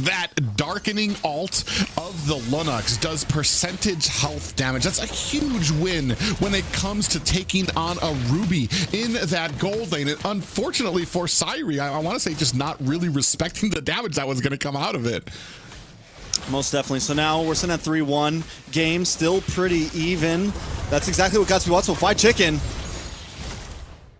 That darkening alt of the Lunox does percentage health damage. That's a huge win when it comes to taking on a Ruby in that gold lane. And unfortunately for Syri, I want to say just not really respecting the damage that was going to come out of it. Most definitely. So now we're sitting at 3-1. Game still pretty even. That's exactly what Godspeed wants. So Fly Chicken.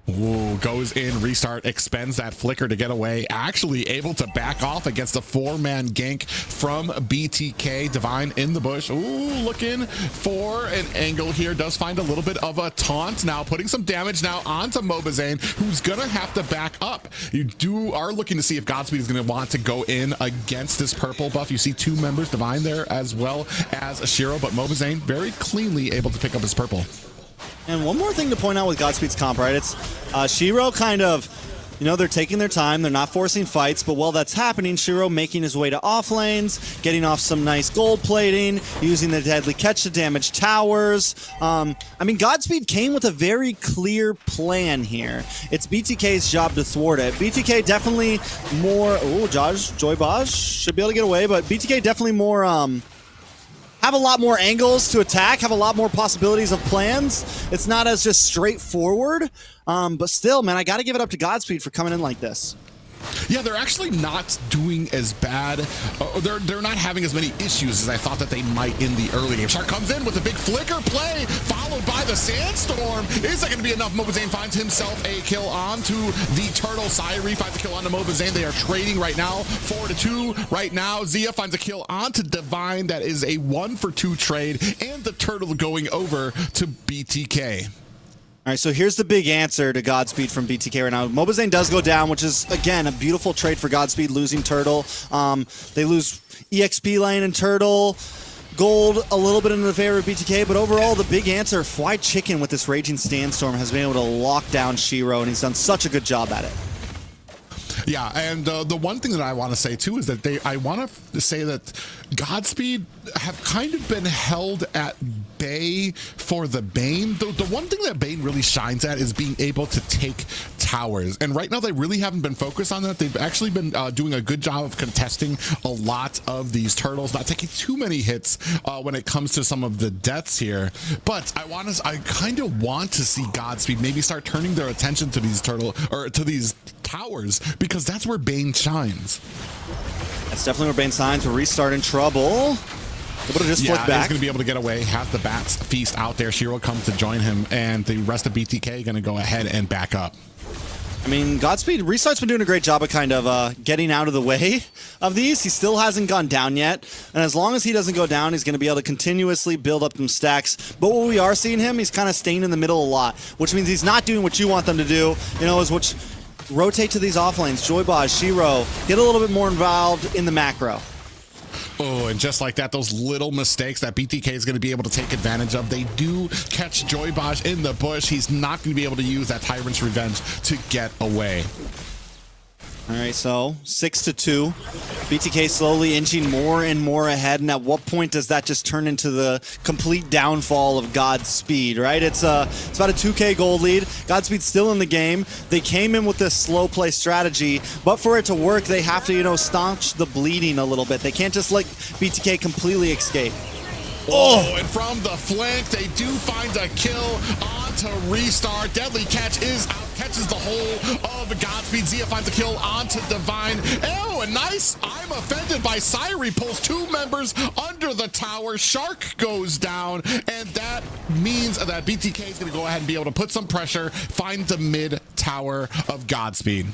Ooh, goes in, Restart, expends that flicker to get away. Actually able to back off against a 4-man gank from BTK. Divine in the bush. Ooh, looking for an angle here. Does find a little bit of a taunt now, putting some damage now onto Mobazane, who's gonna have to back up. You are looking to see if Godspeed is gonna want to go in against this purple buff. You see 2 members, Divine there as well as Shiro, but Mobazane very cleanly able to pick up his purple. And one more thing to point out with Godspeed's comp, right? It's Shiro kind of, you know, they're taking their time. They're not forcing fights. But while that's happening, Shiro making his way to off lanes, getting off some nice gold plating, using the Deadly Catch to damage towers. I mean, Godspeed came with a very clear plan here. It's BTK's job to thwart it. BTK definitely more... Oh, Joybaj should be able to get away. But BTK definitely more... have a lot more angles to attack, have a lot more possibilities of plans. It's not as just straightforward, but still, man, I got to give it up to Godspeed for coming in like this. Yeah, they're actually not doing as bad. They're not having as many issues as I thought that they might in the early game. Shark comes in with a big flicker play, followed by the Sandstorm. Is that going to be enough? Mobazane finds himself a kill onto the turtle. Syri finds a kill onto Mobazane. They are trading right now, 4-2 right now. Zia finds a kill onto Divine. That is a 1-for-2 trade, and the turtle going over to BTK. All right, so here's the big answer to Godspeed from BTK right now. Mobazane does go down, which is, again, a beautiful trade for Godspeed, losing Turtle. They lose EXP lane and Turtle. Gold a little bit into the favor of BTK, but overall, the big answer, Fly Chicken with this Raging Sandstorm has been able to lock down Shiro, and he's done such a good job at it. Yeah, and the one thing that I want to say too is that I want to say that Godspeed have kind of been held at bay for the Bane. The one thing that Bane really shines at is being able to take towers. And right now they really haven't been focused on that. They've actually been doing a good job of contesting a lot of these turtles, not taking too many hits when it comes to some of the deaths here. But I kind of want to see Godspeed maybe start turning their attention to these towers, because that's where Bane shines. That's definitely where Bane shines. We're restarting trouble. Able to just flick back. He's going to be able to get away. Has the Bats feast out there. Shiro comes to join him, and the rest of BTK going to go ahead and back up. I mean, Godspeed, Restart's been doing a great job of kind of getting out of the way of these. He still hasn't gone down yet, and as long as he doesn't go down, he's going to be able to continuously build up some stacks. But what we are seeing him, he's kind of staying in the middle a lot, which means he's not doing what you want them to do, you know, is which rotate to these off lanes. Joyboz, Shiro, get a little bit more involved in the macro. Oh, and just like that, those little mistakes that BTK is going to be able to take advantage of. They do catch Joyboz in the bush. He's not going to be able to use that Tyrant's Revenge to get away. All right, so 6-2. BTK slowly inching more and more ahead, and at what point does that just turn into the complete downfall of Godspeed, right? It's about a 2K gold lead. Godspeed's still in the game. They came in with this slow play strategy, but for it to work, they have to, you know, staunch the bleeding a little bit. They can't just let BTK completely escape. Oh, and from the flank, they do find a kill onto Restart. Deadly Catch is out, catches the whole of Godspeed. Zia finds a kill onto Divine. Oh, and nice. I'm offended by Syri. Pulls two members under the tower. Shark goes down, and that means that BTK is going to go ahead and be able to put some pressure, find the mid tower of Godspeed.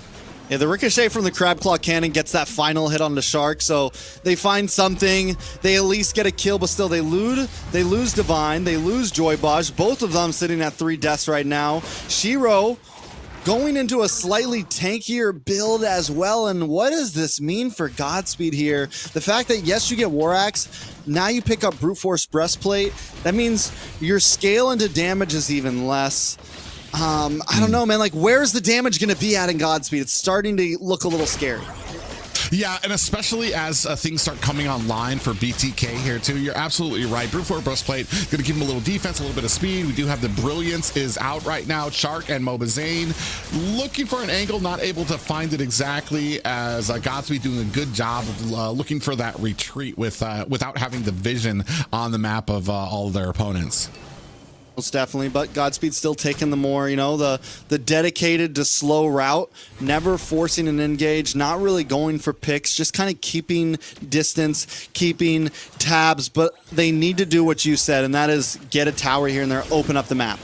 Yeah, the ricochet from the Crab Claw Cannon gets that final hit on the Shark, so they find something. They at least get a kill, but still they lose Divine, they lose Joyboz, both of them sitting at 3 deaths right now. Shiro going into a slightly tankier build as well, and what does this mean for Godspeed here? The fact that, yes, you get War Axe, now you pick up Brute Force Breastplate, that means your scale into damage is even less. I don't know, man. Like, where's the damage going to be at in Godspeed? It's starting to look a little scary. Yeah, and especially as things start coming online for BTK here too. You're absolutely right. Brute Force Breastplate going to give him a little defense, a little bit of speed. We do have the Brilliance is out right now. Shark and Mobazane looking for an angle, not able to find it exactly, as Godspeed doing a good job of looking for that retreat without having the vision on the map of all of their opponents. Most definitely, but Godspeed still taking the more, you know, the dedicated to slow route, never forcing an engage, not really going for picks, just kind of keeping distance, keeping tabs, but they need to do what you said, and that is get a tower here and there, open up the map.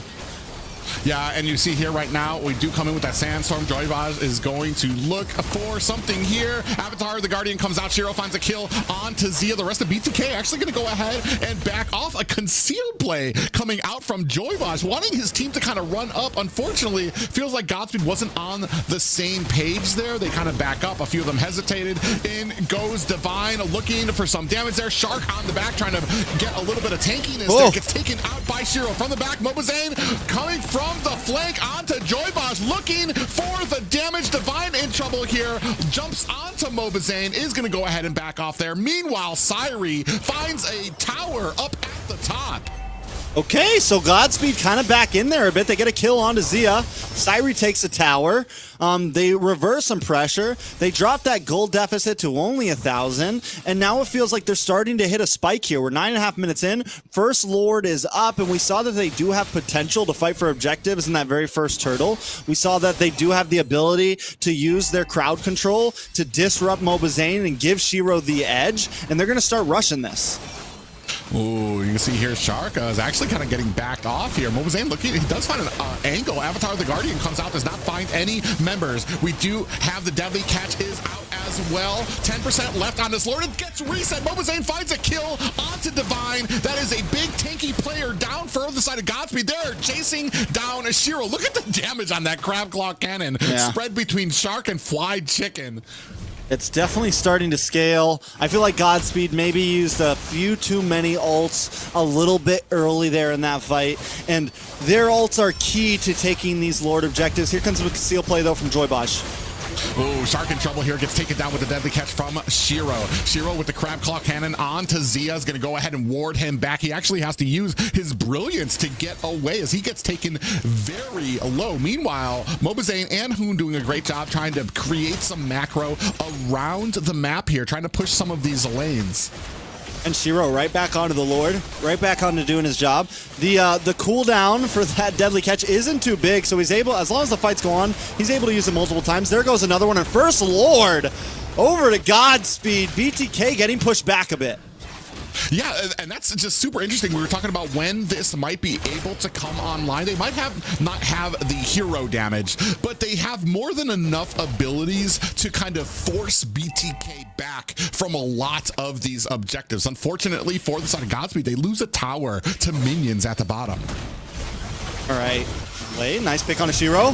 Yeah, and you see here right now, we do come in with that Sandstorm. Joyboz is going to look for something here. Avatar, the Guardian, comes out. Shiro finds a kill onto Zia. The rest of BTK actually going to go ahead and back off. A concealed play coming out from Joyboz, wanting his team to kind of run up. Unfortunately, feels like Godspeed wasn't on the same page there. They kind of back up. A few of them hesitated. In goes Divine, looking for some damage there. Shark on the back, trying to get a little bit of tankiness there. Gets taken out by Shiro from the back. Mobazane coming from the flank onto Joyboz, looking for the damage. Divine in trouble here, jumps onto Mobazane, is going to go ahead and back off there. Meanwhile, Syri finds a tower up at the top. Okay, so Godspeed kind of back in there a bit. They get a kill onto Zia. Syri takes a tower. They reverse some pressure. They drop that gold deficit to only 1,000. And now it feels like they're starting to hit a spike here. We're 9.5 minutes in. First Lord is up, and we saw that they do have potential to fight for objectives in that very first turtle. We saw that they do have the ability to use their crowd control to disrupt Mobazane and give Shiro the edge. And they're going to start rushing this. Ooh, you can see here Shark is actually kind of getting backed off here. Mobazane looking, he does find an angle. Avatar the Guardian comes out, does not find any members. We do have the Deadly Catch is out as well. 10% left on this Lord. It gets reset. Mobazane finds a kill onto Divine. That is a big tanky player down further side of Godspeed. They're chasing down Shiro. Look at the damage on that Crab Claw Cannon. Yeah. Spread between Shark and Fried Chicken. It's definitely starting to scale. I feel like Godspeed maybe used a few too many ults a little bit early there in that fight, and their ults are key to taking these Lord objectives. Here comes the conceal play though from Joyboz. Oh, Shark in trouble here. Gets taken down with the deadly catch from Shiro. Shiro with the crab claw cannon on to Zia is going to go ahead and ward him back. He actually has to use his brilliance to get away as he gets taken very low. Meanwhile, Mobazane and Hoon doing a great job trying to create some macro around the map here, trying to push some of these lanes. And Shiro right back onto the Lord, right back onto doing his job. The cooldown for that deadly catch isn't too big, so he's able, as long as the fights go on, he's able to use it multiple times. There goes another one, and first Lord over to Godspeed. BTK getting pushed back a bit. Yeah, and that's just super interesting. We were talking about when this might be able to come online. They might not have the hero damage, but they have more than enough abilities to kind of force BTK back from a lot of these objectives. Unfortunately, for the side of Godspeed, they lose a tower to minions at the bottom. All right, Lay, nice pick on a Shiro.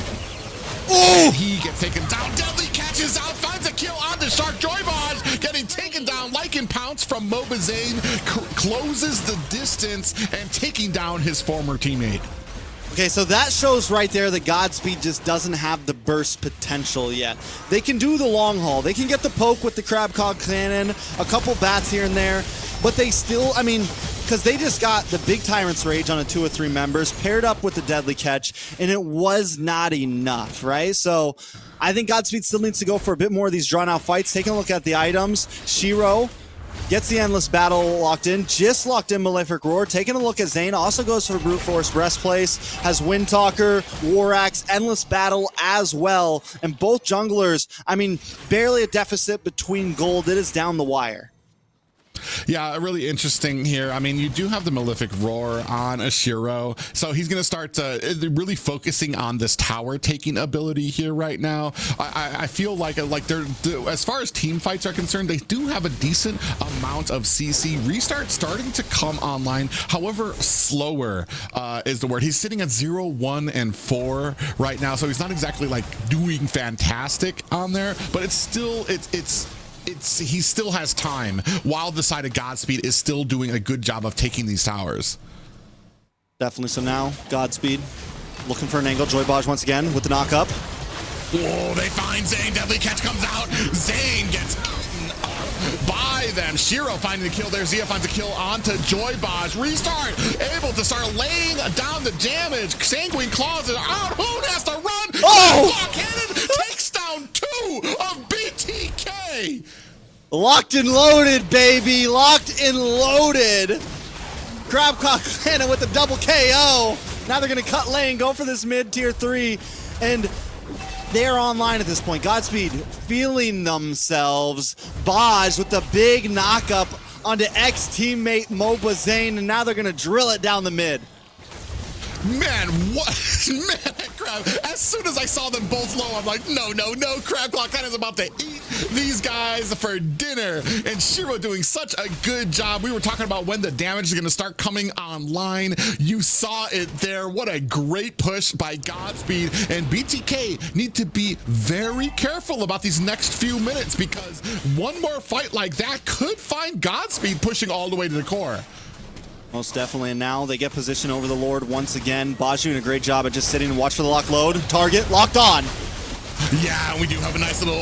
Oh! He gets taken down. Deadly catches out, finds a kill on the Shark. Joybaj getting taken down like in Pounce from Mobazane, closes the distance and taking down his former teammate. Okay, so that shows right there that Godspeed just doesn't have the burst potential yet. They can do the long haul. They can get the poke with the crab claw cannon, a couple bats here and there, but they still, I mean, because they just got the big Tyrant's Rage on a 2 of 3 members paired up with the deadly catch, and it was not enough, right? So I think Godspeed still needs to go for a bit more of these drawn out fights. Taking a look at the items, Shiro gets the Endless Battle locked in, just locked in Malefic Roar. Taking a look at Zane, also goes for Brute Force Breastplate, has Windtalker, War Axe, Endless Battle as well. And both junglers, I mean, barely a deficit between gold. It is down the wire. Yeah, really interesting here. I mean, you do have the Malefic Roar on Ashiro, so he's going to start really focusing on this tower taking ability here right now. I feel like they're as far as team fights are concerned, they do have a decent amount of CC. Restart starting to come online, however, slower is the word. He's sitting at 0, 1, and 4 right now, so he's not exactly like doing fantastic on there, but it's still he still has time while the side of Godspeed is still doing a good job of taking these towers. Definitely. So now Godspeed looking for an angle. Joybaj once again with the knock up. Oh, they find Zane. Deadly catch comes out. Zane gets eaten up by them. Shiro finding the kill there. Zia finds a kill onto Joybaj. Restart. Able to start laying down the damage. Sanguine Claws is out. Who has to run? Oh! Cannon takes down 2 of BTK. Locked and loaded, baby. Locked and loaded. Crab Claw Cannon with the double KO. Now they're going to cut lane, go for this mid tier 3. And they're online at this point. Godspeed feeling themselves. Baj with the big knock up onto ex-teammate Mobazane. And now they're going to drill it down the mid. Man, what? Man, Crab. As soon as I saw them both low, I'm like, no. Crab Claw Cannon's about to eat these guys for dinner. And Shiro doing such a good job. We were talking about when the damage is going to start coming online. You saw it there. What a great push by Godspeed. And BTK need to be very careful about these next few minutes because one more fight like that could find Godspeed pushing all the way to the core. Most definitely, and now they get position over the Lord once again. Baj doing a great job at just sitting and watch for the lock load. Target locked on. Yeah, we do have a nice little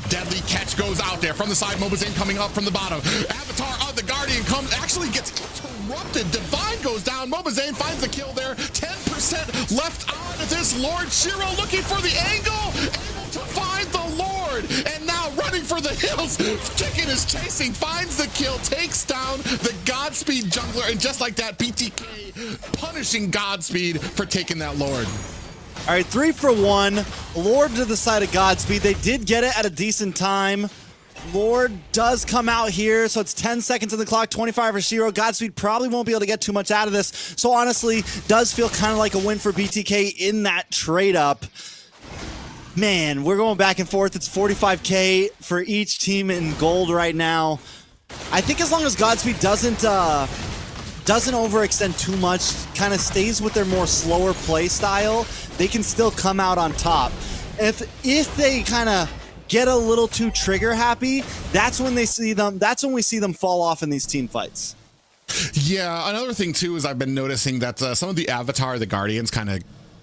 deadly catch goes out there from the side. Mobazane coming up from the bottom. Avatar of the Guardian actually gets interrupted. Divine goes down. Mobazane finds the kill there. 10% left on this Lord. Shiro looking for the angle. Able to find the Lord. And now running for the hills. Chicken is chasing. Finds the kill. Takes down the Godspeed jungler. And just like that, BTK punishing Godspeed for taking that Lord. All right, 3 for 1. Lord to the side of Godspeed. They did get it at a decent time. Lord does come out here, so it's 10 seconds on the clock, 25 for Shiro. Godspeed probably won't be able to get too much out of this. So honestly, does feel kind of like a win for BTK in that trade up. Man, we're going back and forth. It's 45K for each team in gold right now. I think as long as Godspeed doesn't overextend too much, kind of stays with their more slower play style, they can still come out on top. If they kind of get a little too trigger happy, that's when we see them fall off in these team fights. Yeah, another thing too is I've been noticing that some of the Avatar, the Guardians, kind of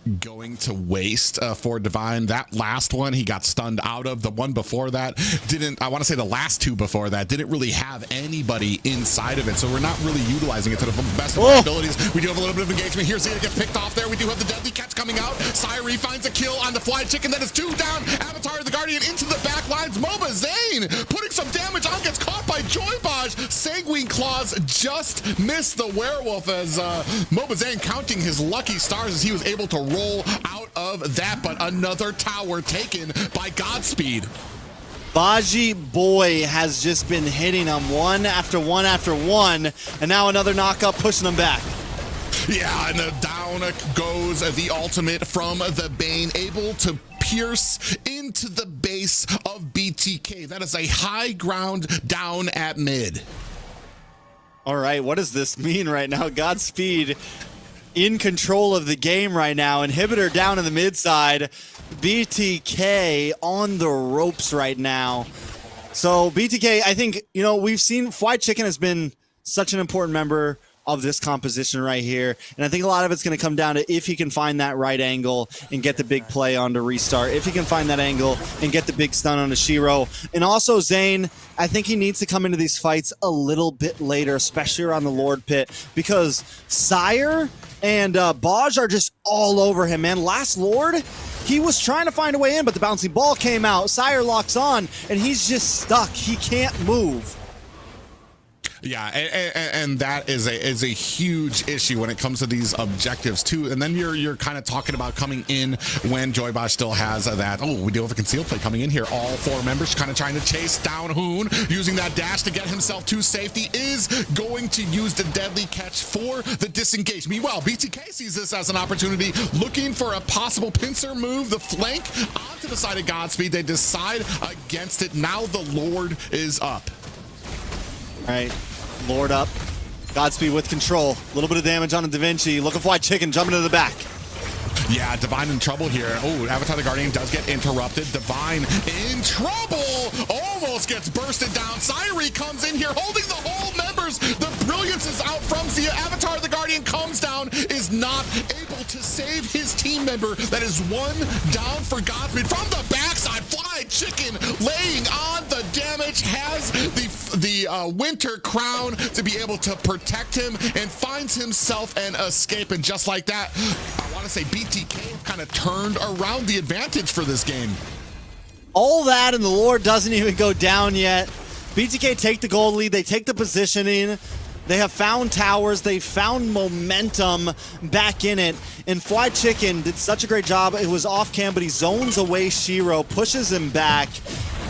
going to waste for Divine. That last one he got stunned out of. The one before that didn't, I want to say the last two before that didn't really have anybody inside of it, so we're not really utilizing it to the best of our abilities. We do have a little bit of engagement here. Zeta gets picked off there. We do have the deadly catch coming out. Syrie finds a kill on the fly chicken. That is 2 down. Avatar the Guardian into the back lines. Moba Zane putting some damage on, gets caught by Joybaj. Sanguine Claws just missed the werewolf as Moba Zane counting his lucky stars as he was able to roll out of that, but another tower taken by Godspeed. Baji Boy has just been hitting him one after one after one, and now another knockup pushing him back. Yeah, and down goes the ultimate from the Bane, able to pierce into the base of BTK. That is a high ground down at mid. All right, what does this mean right now? Godspeed in control of the game right now. Inhibitor down in the mid side. BTK on the ropes right now. So BTK, I think, you know, we've seen Fried Chicken has been such an important member of this composition right here. And I think a lot of it's going to come down to if he can find that right angle and get the big play on to restart. If he can find that angle and get the big stun on to Shiro. And also Zane, I think he needs to come into these fights a little bit later, especially around the Lord Pit, because Sire and Baj are just all over him, man. Last Lord, he was trying to find a way in, but the bouncing ball came out. Sire locks on, and he's just stuck. He can't move. Yeah, and that is a huge issue when it comes to these objectives too. And then you're kind of talking about coming in when Joybaj still has that. Oh, we do have a concealed play coming in here. All 4 members kind of trying to chase down Hoon, using that dash to get himself to safety. Is going to use the deadly catch for the disengage. Meanwhile, BTK sees this as an opportunity, looking for a possible pincer move, the flank onto the side of Godspeed. They decide against it. Now the Lord is up. All right, Lord up. Godspeed with control. A little bit of damage on the Da Vinci. Looking for White Chicken, jumping to the back. Yeah, Divine in trouble here. Oh, Avatar the Guardian does get interrupted. Divine in trouble. Almost gets bursted down. Syrie comes in here holding the whole members. The brilliance is out from Zia. Avatar the Guardian comes down, is not able to save his team member. That is 1 down for Godspeed. From the backside, Fly Chicken laying on the damage, has the winter crown to be able to protect him, and finds himself an escape. And just like that, I want to say BTK kind of turned around the advantage for this game. All that, and the Lord doesn't even go down yet. BTK take the gold lead. They take the positioning. They have found towers. They found momentum back in it. And Fly Chicken did such a great job. It was off cam, but he zones away Shiro, pushes him back.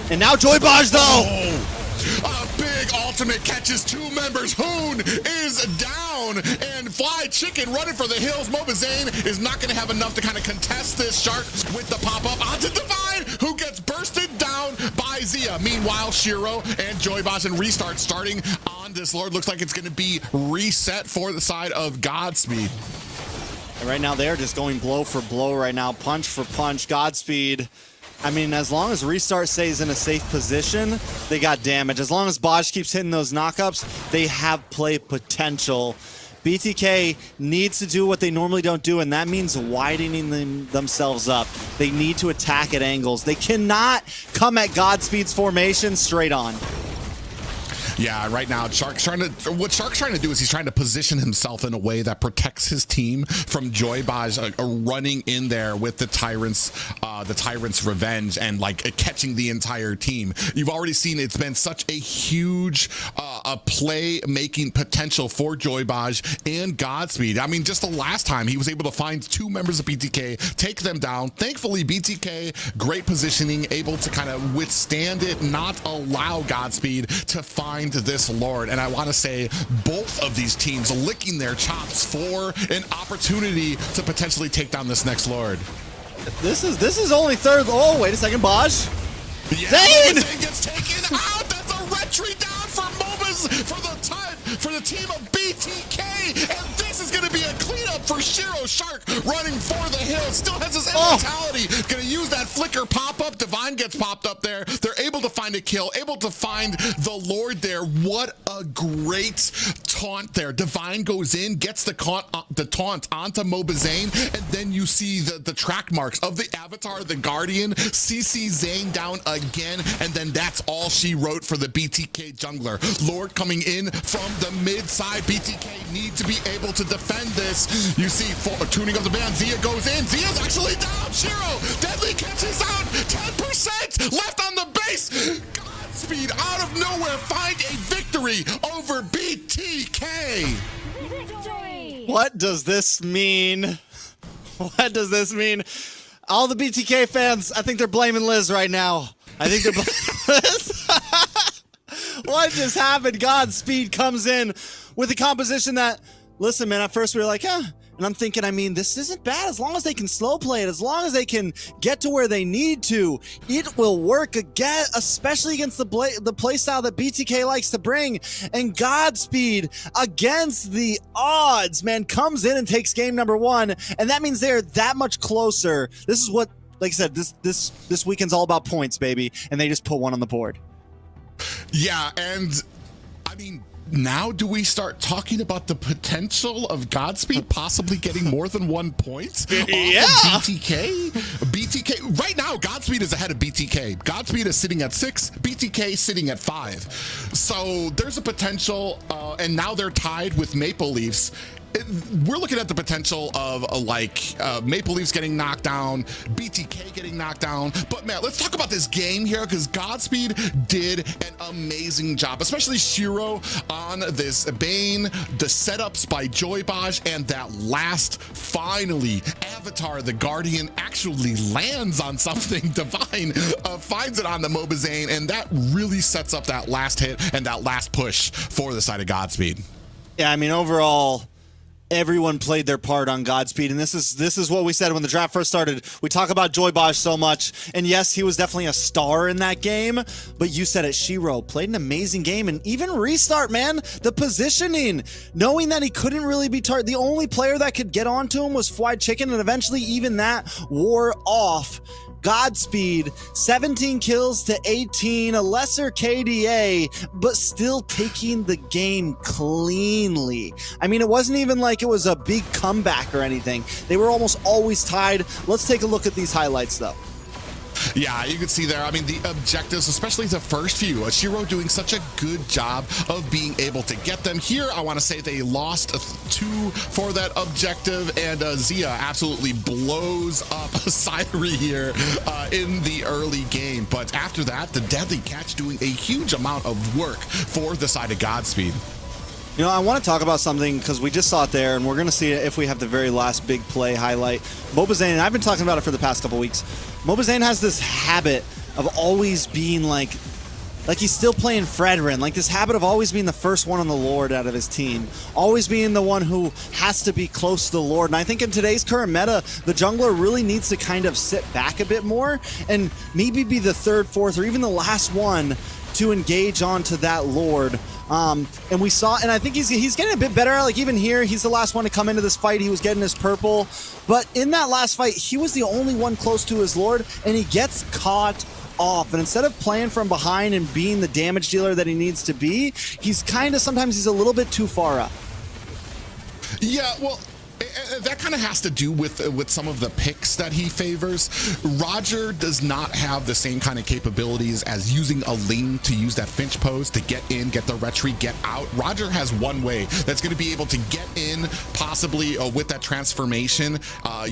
And now Joybaj, though! Oh. A big ultimate catches 2 members. Hoon is down, and Fly Chicken running for the hills. Moba Zane is not going to have enough to kind of contest this shark with the pop-up onto Divine, who gets bursted down by Zia. Meanwhile, Shiro and Joybaj and restart starting on this Lord. Looks like it's going to be reset for the side of Godspeed. And right now, they're just going blow for blow right now, punch for punch. Godspeed, I mean, as long as Restart stays in a safe position, they got damage. As long as Baj keeps hitting those knockups, they have play potential. BTK needs to do what they normally don't do, and that means widening themselves up. They need to attack at angles. They cannot come at Godspeed's formation straight on. Yeah, right now, what Shark's trying to do is he's trying to position himself in a way that protects his team from Joybaj running in there with the Tyrant's Revenge and like catching the entire team. You've already seen it's been such a huge play-making potential for Joybaj and Godspeed. I mean, just the last time he was able to find 2 members of BTK, take them down. Thankfully, BTK, great positioning, able to kind of withstand it, not allow Godspeed to find this Lord. And I want to say both of these teams licking their chops for an opportunity to potentially take down this next Lord. This is only third. Oh, wait a second, Baj. Yeah, Zane gets taken out. That's a retreat down for Moba's for the team of BTK, and this is going to be a cleanup for Shiro. Shark running for the hill, still has his immortality. Going to use that flicker pop up. Divine gets popped up there. They're able to to find a kill, able to find the Lord there. What a great taunt there. Divine goes in, gets the taunt onto Mobazane, and then you see the track marks of the Avatar, the Guardian, CC Zane down again, and then that's all she wrote for the BTK jungler. Lord coming in from the mid side. BTK need to be able to defend this. You see tuning of the band. Zia goes in. Zia's actually down. Shiro, Deadly catches out. 10% left on the base. Godspeed out of nowhere find a victory over BTK. Victory! What does this mean? What does this mean? All the BTK fans, I think they're blaming Liz right now. I think they're blaming Liz. What just happened? Godspeed comes in with a composition that, listen, man, at first we were like, huh. And I'm thinking, I mean, this isn't bad. As long as they can slow play it, as long as they can get to where they need to, it will work again, especially against the playstyle that BTK likes to bring. And Godspeed, against the odds, man, comes in and takes game number 1. And that means they're that much closer. This is what, like I said, this weekend's all about points, baby. And they just put 1 on the board. Yeah, and I mean, now do we start talking about the potential of Godspeed possibly getting more than 1 point? Yeah. BTK? BTK, right now, Godspeed is ahead of BTK. Godspeed is sitting at 6, BTK sitting at 5. So there's a potential, and now they're tied with Maple Leafs. We're looking at the potential of Maple Leafs getting knocked down, BTK getting knocked down. But man, let's talk about this game here, because Godspeed did an amazing job, especially Shiro on this Bane, the setups by Joybaj, and that last, finally, Avatar, the Guardian, actually lands on something. Divine finds it on the Mobazane, and that really sets up that last hit and that last push for the side of Godspeed. Yeah, I mean, overall, everyone played their part on Godspeed, and this is what we said when the draft first started. We talk about Joybaj so much, and yes, he was definitely a star in that game, but you said it, Shiro played an amazing game, and even Restart, man, the positioning, knowing that he couldn't really be the only player that could get onto him was Fried Chicken, and eventually even that wore off. Godspeed, 17 kills to 18, a lesser KDA, but still taking the game cleanly. I mean, it wasn't even like it was a big comeback or anything. They were almost always tied. Let's take a look at these highlights, though. Yeah, you can see there, I mean, the objectives, especially the first few, Shiro doing such a good job of being able to get them. Here, I want to say they lost 2 for that objective, and Zia absolutely blows up Syri here in the early game. But after that, the Deadly Catch doing a huge amount of work for the side of Godspeed. You know, I want to talk about something because we just saw it there, and we're going to see it if we have the very last big play highlight. Mobazane, and I've been talking about it for the past couple weeks. Mobazane has this habit of always being like he's still playing Fredrin, like this habit of always being the first one on the Lord out of his team, always being the one who has to be close to the Lord. And I think in today's current meta, the jungler really needs to kind of sit back a bit more and maybe be the 3rd, 4th, or even the last one to engage onto that Lord. And we saw, and I think he's getting a bit better. Like even here, he's the last one to come into this fight. He was getting his purple, but in that last fight, he was the only one close to his Lord, and he gets caught off. And instead of playing from behind and being the damage dealer that he needs to be, sometimes he's a little bit too far up. Yeah, well, that kind of has to do with some of the picks that he favors. Roger does not have the same kind of capabilities as using a Ling to use that Finch pose to get in, get the retreat, get out. Roger has one way that's going to be able to get in, possibly with that transformation,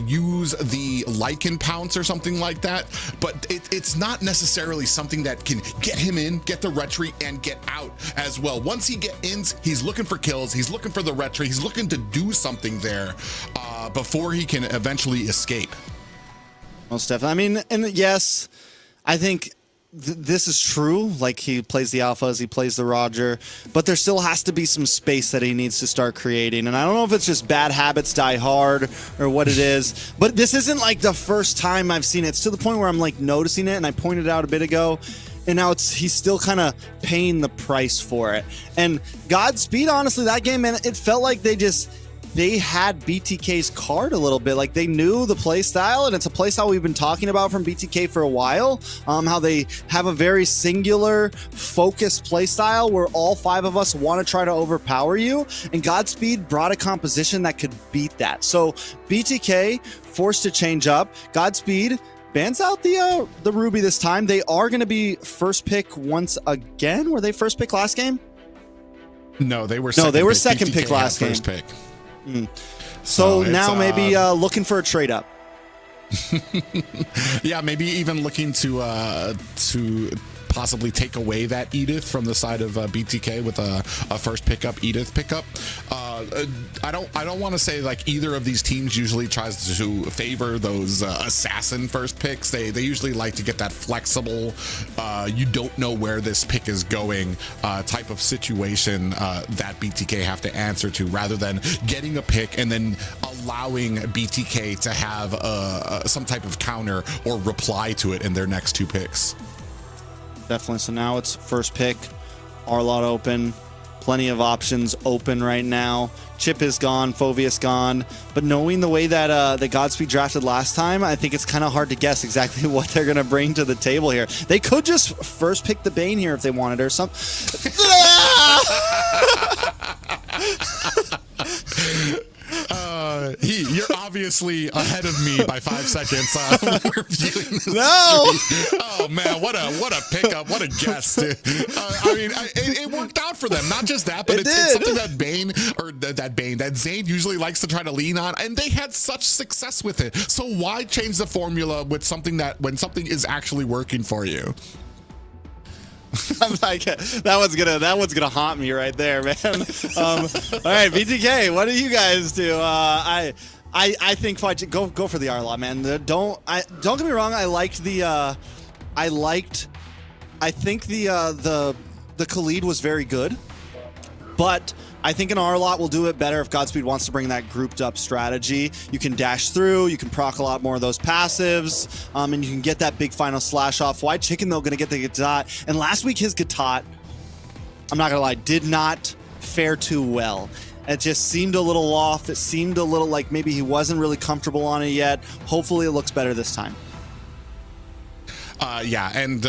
use the Lycan Pounce or something like that, but it's not necessarily something that can get him in, get the retreat, and get out as well. Once he gets in, he's looking for kills, he's looking for the retreat, he's looking to do something there before he can eventually escape. Most definitely. I mean, and yes, I think this is true. Like, he plays the alphas, he plays the Roger, but there still has to be some space that he needs to start creating. And I don't know if it's just bad habits die hard or what it is, but this isn't like the first time I've seen it. It's to the point where I'm like noticing it, and I pointed it out a bit ago. And now he's still kind of paying the price for it. And Godspeed, honestly, that game, man, it felt like they just they had BTK's card a little bit. Like they knew the play style, and it's a play style we've been talking about from BTK for a while. How they have a very singular, focused play style where all 5 of us want to try to overpower you. And Godspeed brought a composition that could beat that. So BTK forced to change up. Godspeed bans out the Ruby this time. They are going to be first pick once again. Were they first pick last game? No, they were second pick last game. First pick. So now maybe looking for a trade up. Yeah, maybe even looking to possibly take away that Edith from the side of BTK with a first pickup, Edith pickup. I don't want to say like either of these teams usually tries to favor those assassin first picks. They usually like to get that flexible, you don't know where this pick is going type of situation that BTK have to answer to, rather than getting a pick and then allowing BTK to have some type of counter or reply to it in their next 2 picks. Definitely. So now it's first pick, R-Lot open, plenty of options open right now. Chip is gone, Fovius gone, but knowing the way that the Godspeed drafted last time, I think it's kind of hard to guess exactly what they're going to bring to the table here. They could just first pick the Bane here if they wanted, or something. You're obviously ahead of me by 5 seconds. No. Oh man, what a pickup! What a guess! I mean, it worked out for them. Not just that, but it's something that that Zane usually likes to try to lean on, and they had such success with it. So why change the formula with something when something is actually working for you? I'm like, that one's gonna haunt me right there, man. All right, BTK, what do you guys do? I think go for the R-Lot, man. Don't get me wrong. I think the Khalid was very good, but I think an R-Lot will do it better if Godspeed wants to bring that grouped up strategy. You can dash through, you can proc a lot more of those passives, and you can get that big final slash off. White Chicken, though, going to get the Gatot. And last week, his Gatot, I'm not going to lie, did not fare too well. It just seemed a little off. It seemed a little like maybe he wasn't really comfortable on it yet. Hopefully, it looks better this time. Yeah, and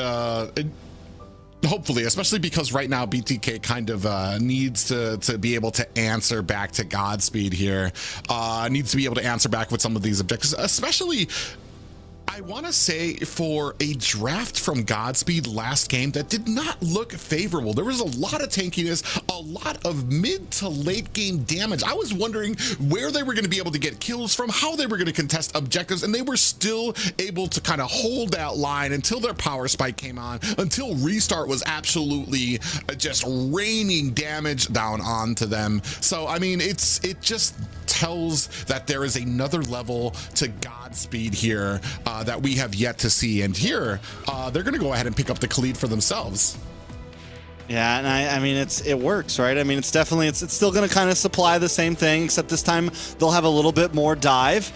hopefully, especially because right now BTK kind of needs to be able to answer back to Godspeed here. Needs to be able to answer back with some of these objectives, especially I want to say for a draft from Godspeed last game that did not look favorable. There was a lot of tankiness, a lot of mid to late game damage. I was wondering where they were going to be able to get kills from, how they were going to contest objectives, and they were still able to kind of hold that line until their power spike came on, until restart was absolutely just raining damage down onto them. So, I mean, it just tells that there is another level to Godspeed here that we have yet to see. And here, they're going to go ahead and pick up the Khalid for themselves. Yeah, and I mean, it works, right? I mean, it's definitely, it's still going to kind of supply the same thing, except this time they'll have a little bit more dive.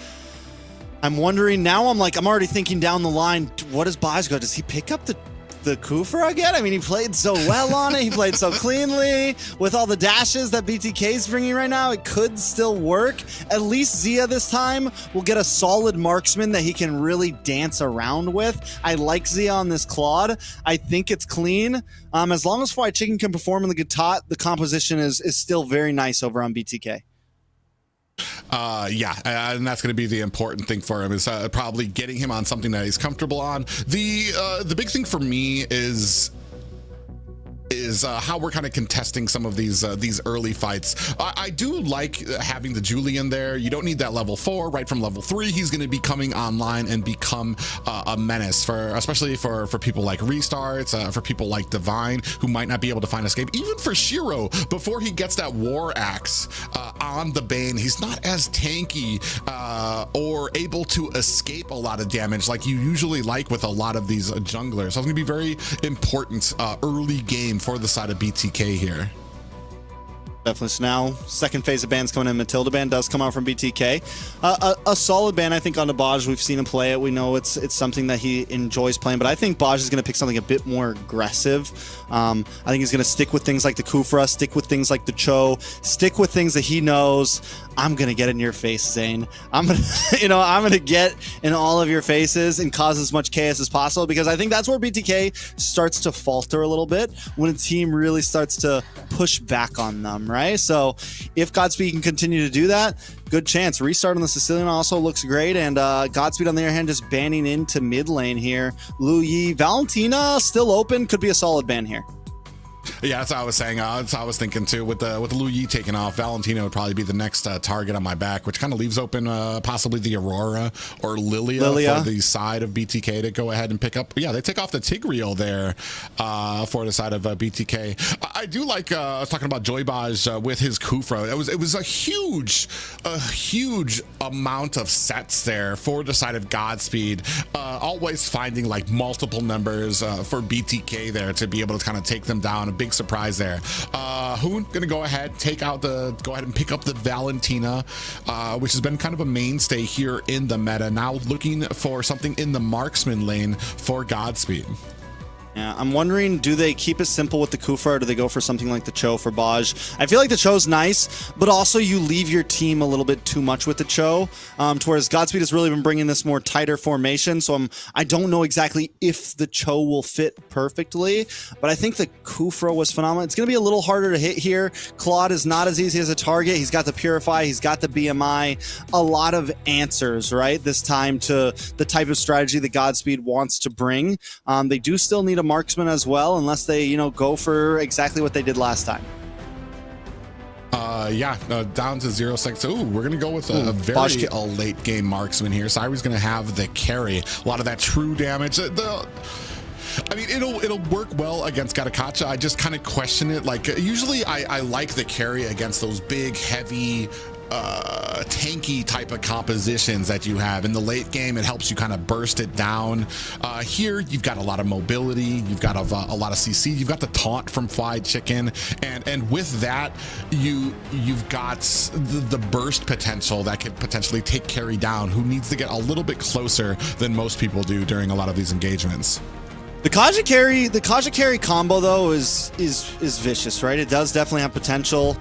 I'm wondering now, I'm already thinking down the line, what does Baj go? Does he pick up the Kufra again? I mean, he played so well on it. He played so cleanly with all the dashes that BTK is bringing right now. It could still work. At least Zia this time will get a solid marksman that he can really dance around with. I like Zia on this Claude. I think it's clean. As long as White Chicken can perform in the Gatot, the composition is still very nice over on BTK. Yeah, and that's going to be the important thing for him, is probably getting him on something that he's comfortable on. The big thing for me is how we're kind of contesting some of these early fights. I do like having the Julian there. You don't need that level 4. Right from level 3, he's going to be coming online and become a menace, especially for people like Restarts, for people like Divine, who might not be able to find escape. Even for Shiro, before he gets that War Axe on the Bane, he's not as tanky or able to escape a lot of damage like you usually like with a lot of these junglers. So it's going to be very important early game for the side of BTK here. Definitely. So now, second phase of bans coming in. Matilda ban does come out from BTK. A solid ban, I think, on the Baj. We've seen him play it. We know it's something that he enjoys playing, but I think Baj is going to pick something a bit more aggressive. I think he's going to stick with things like the Kufra, stick with things like the Cho, stick with things that he knows. I'm going to get in your face, Zane. I'm going to, I'm going to get in all of your faces and cause as much chaos as possible, because I think that's where BTK starts to falter a little bit, when a team really starts to push back on them, right? So if Godspeed can continue to do that, good chance. Restart on the Sicilian also looks great, and Godspeed on the other hand just banning into mid lane here. Lu Yi, Valentina still open, could be a solid ban here. Yeah, that's what I was saying. That's what I was thinking too. With the Lu Yi taking off, Valentina would probably be the next target on my back, which kind of leaves open possibly the Aurora or Lilia for the side of BTK to go ahead and pick up. Yeah, they take off the Tigreal there for the side of BTK. I do like. I was talking about Joybaj with his Kufra. It was a huge amount of sets there for the side of Godspeed. Always finding like multiple numbers for BTK there to be able to kind of take them down. A big surprise there. Hoon gonna go ahead and pick up the Valentina, which has been kind of a mainstay here in the meta. Now looking for something in the marksman lane for Godspeed. Yeah, I'm wondering, do they keep it simple with the Kufa, or do they go for something like the Cho for Baj? I feel like the Cho's nice, but also you leave your team a little bit too much with the Cho, whereas Godspeed has really been bringing this more tighter formation, so I don't know exactly if the Cho will fit perfectly, but I think the Kufra was phenomenal. It's going to be a little harder to hit here. Claude is not as easy as a target. He's got the Purify, he's got the BMI, a lot of answers, right, this time to the type of strategy that Godspeed wants to bring. They do still need a marksman as well, unless they go for exactly what they did last time. Down to 0 seconds. Ooh, we're gonna go with a very late game marksman here. Cyrie's gonna have the carry, a lot of that true damage. I mean, it'll work well against Garakacha. I just kind of question it. Like usually I like the carry against those big, heavy, tanky type of compositions that you have in the late game. It helps you kind of burst it down. Here you've got a lot of mobility, you've got a lot of CC, you've got the taunt from Fried Chicken, and with that you've got the burst potential that could potentially take carry down, who needs to get a little bit closer than most people do during a lot of these engagements. The Kaja carry combo though is vicious, right? It does definitely have potential.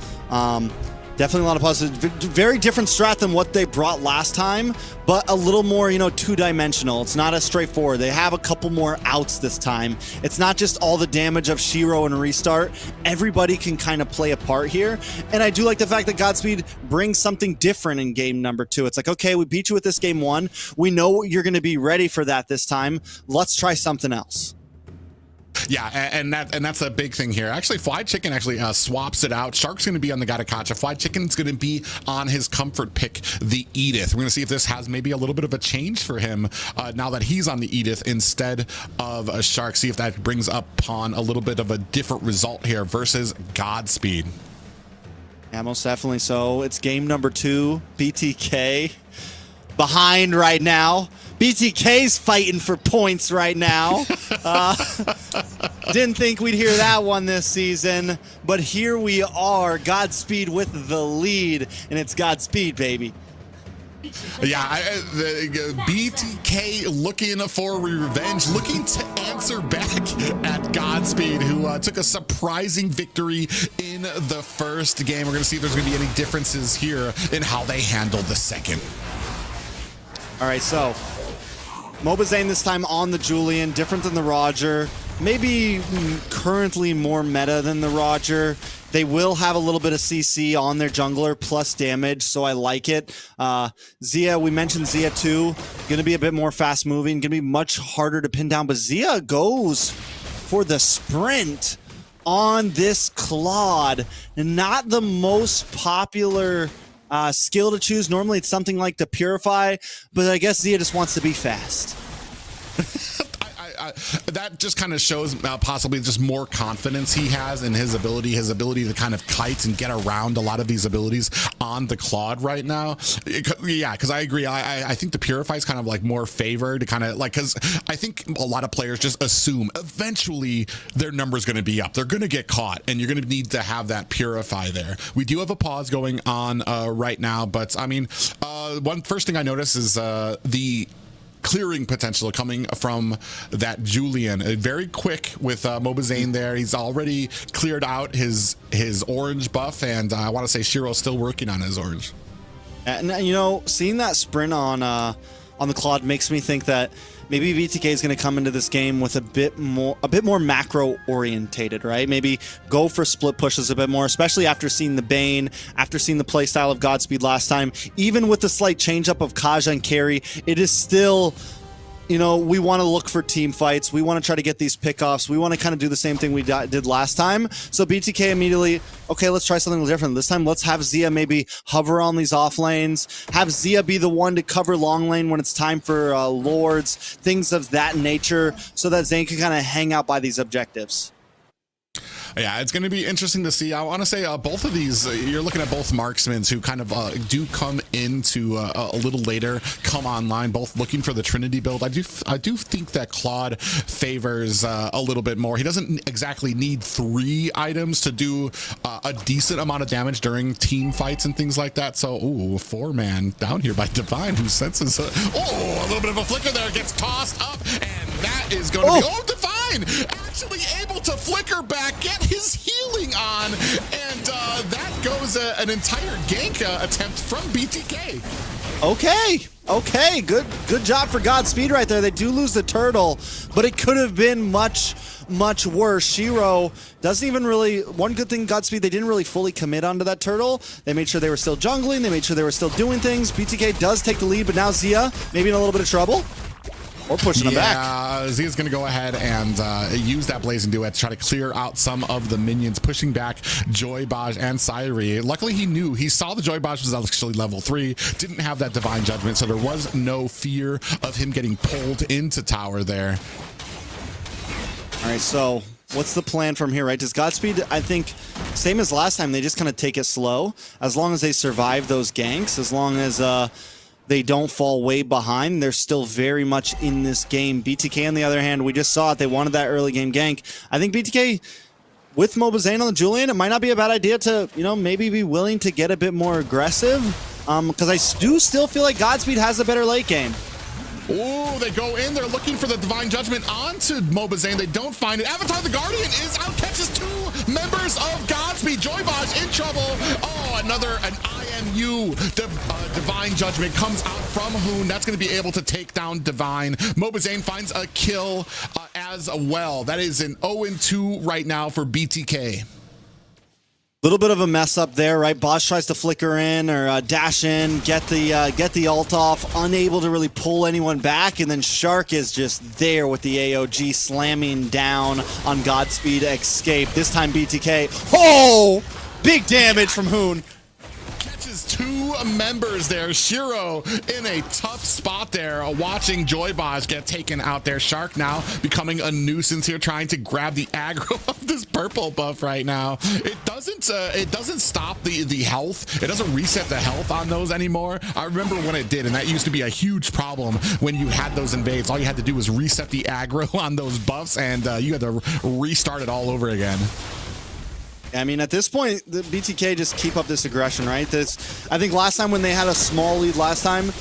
Definitely a lot of positives. Very different strat than what they brought last time, but a little more, two-dimensional. It's not as straightforward. They have a couple more outs this time. It's not just all the damage of Shiro and Restart. Everybody can kind of play a part here. And I do like the fact that Godspeed brings something different in game number 2. It's like, okay, we beat you with this game 1. We know you're going to be ready for that this time. Let's try something else. Yeah, and that's a big thing here. Actually, Fried Chicken actually swaps it out. Shark's going to be on the Garakacha. Fried Chicken's going to be on his comfort pick, the Edith. We're going to see if this has maybe a little bit of a change for him now that he's on the Edith instead of a Shark. See if that brings upon a little bit of a different result here versus Godspeed. Yeah, most definitely so. It's game number 2. BTK behind right now. BTK's fighting for points right now. Didn't think we'd hear that one this season, but here we are. Godspeed with the lead, and it's Godspeed, baby. Yeah, BTK looking for revenge, looking to answer back at Godspeed, who took a surprising victory in the first game. We're going to see if there's going to be any differences here in how they handle the second. All right, so Mobazane this time on the Julian, different than the Roger. Maybe currently more meta than the Roger. They will have a little bit of CC on their jungler plus damage, so I like it. Zia, we mentioned Zia too. Going to be a bit more fast moving, going to be much harder to pin down, but Zia goes for the sprint on this Claude. Not the most popular skill to choose. Normally it's something like the Purify, but I guess Zia just wants to be fast. that just kind of shows possibly just more confidence he has in his ability to kind of kite and get around a lot of these abilities on the Claude right now. Yeah, because I agree. I think the Purify is kind of like more favored, kind of like, because I think a lot of players just assume eventually their number is going to be up. They're going to get caught, and you're going to need to have that Purify there. We do have a pause going on right now, but I mean, first thing I notice is the clearing potential coming from that Julian. Very quick with Mobazane there. He's already cleared out his orange buff, and I want to say Shiro's still working on his orange. And you know, seeing that sprint on the Claude makes me think that maybe BTK is going to come into this game with a bit more macro orientated, right? Maybe go for split pushes a bit more, especially after seeing the Bane, after seeing the playstyle of Godspeed last time. Even with the slight change up of Kaja and Carry, it is still, you know, we want to look for team fights. We want to try to get these pickoffs. We want to kind of do the same thing we did last time. So BTK immediately, okay, let's try something different. This time, let's have Zia maybe hover on these off lanes. Have Zia be the one to cover long lane when it's time for Lords, things of that nature, so that Zane can kind of hang out by these objectives. Yeah, it's going to be interesting to see. I want to say both of these, you're looking at both marksmen who kind of do come into a little later, come online, both looking for the Trinity build. I do think that Claude favors a little bit more. He doesn't exactly need 3 items to do a decent amount of damage during team fights and things like that. So, ooh, 4-man down here by Divine, who senses a little bit of a flicker there, gets tossed up, and that is going to be, Divine actually able to flicker back, get his healing on, and that goes an entire gank attempt from BTK. Okay, good job for Godspeed right there. They do lose the turtle, but it could have been much worse. Shiro doesn't even really, one good thing Godspeed, they didn't really fully commit onto that turtle. They made sure they were still jungling, they made sure they were still doing things. BTK does take the lead, but now Zia maybe in a little bit of trouble. Or pushing him back. Zia's going to go ahead and use that Blazing Duet to try to clear out some of the minions, pushing back Joy Baj and Sairi. Luckily, he saw the Joy Baj was actually level 3, didn't have that Divine Judgment, so there was no fear of him getting pulled into tower there. All right, so what's the plan from here, right? Does Godspeed, I think, same as last time, they just kind of take it slow. As long as they survive those ganks, as long as they don't fall way behind, they're still very much in this game. BTK, on the other hand, we just saw it. They wanted that early game gank. I think BTK, with Mobazane on the Julian, it might not be a bad idea to, you know, maybe be willing to get a bit more aggressive. Because I do still feel like Godspeed has a better late game. Oh, they go in. They're looking for the Divine Judgment onto Mobazane. They don't find it. Avatar the Guardian is out, catches 2 members of Godspeed. Joybaj in trouble. Oh, an IMU. Divine Judgment comes out from Hoon. That's going to be able to take down Divine. Mobazane finds a kill as well. That is an 0-2 right now for BTK. Little bit of a mess up there, right? Bosch tries to flicker in or dash in, get the ult off, unable to really pull anyone back, and then Shark is just there with the AOG slamming down on Godspeed escape. This time BTK, oh! Big damage from Hoon. Catches 2 members there. Shiro in a tough spot there, watching Joybaj get taken out there. Shark now becoming a nuisance here, trying to grab the aggro of this purple buff right now. It doesn't stop the health. It doesn't reset the health on those anymore. I remember when it did, and that used to be a huge problem when you had those invades. All you had to do was reset the aggro on those buffs, and you had to restart it all over again. I mean, at this point, the BTK just keep up this aggression, right? I think last time when they had a small lead last time,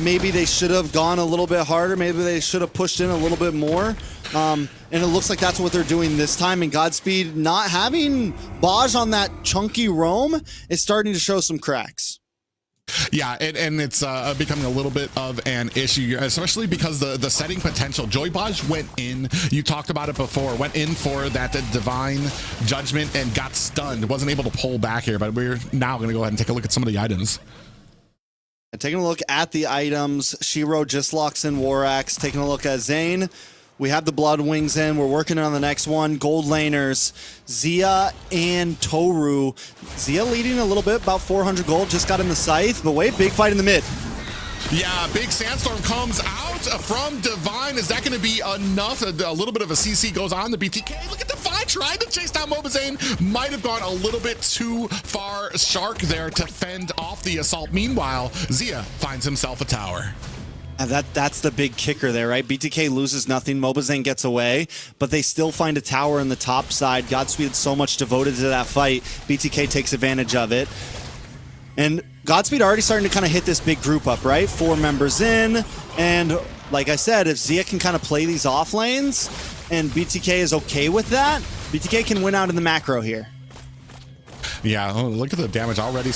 maybe they should have gone a little bit harder. Maybe they should have pushed in a little bit more. And it looks like that's what they're doing this time. And Godspeed not having Baj on that chunky roam is starting to show some cracks. Yeah, and it's becoming a little bit of an issue, especially because the setting potential. Joybaj went in, you talked about it before, went in for that Divine Judgment and got stunned. Wasn't able to pull back here, but we're now going to go ahead and take a look at some of the items. And taking a look at the items, Shiro just locks in War Axe. Taking a look at Zane. We have the Blood Wings in. We're working on the next one. Gold laners, Zia and Toru. Zia leading a little bit, about 400 gold. Just got in the Scythe, but wait, big fight in the mid. Yeah, big Sandstorm comes out, from Divine. Is that going to be enough? A little bit of a CC goes on the BTK. Look at Divine trying to chase down Mobazane. Might have gone a little bit too far. Shark there to fend off the assault. Meanwhile, Zia finds himself a tower. And that's the big kicker there, right? BTK loses nothing. Mobazane gets away, but they still find a tower in the top side. Godspeed so much devoted to that fight. BTK takes advantage of it. And Godspeed already starting to kind of hit this big group up, right? 4 members in. And like I said, if Zia can kind of play these off lanes and BTK is okay with that, BTK can win out in the macro here. Yeah, oh, look at the damage already.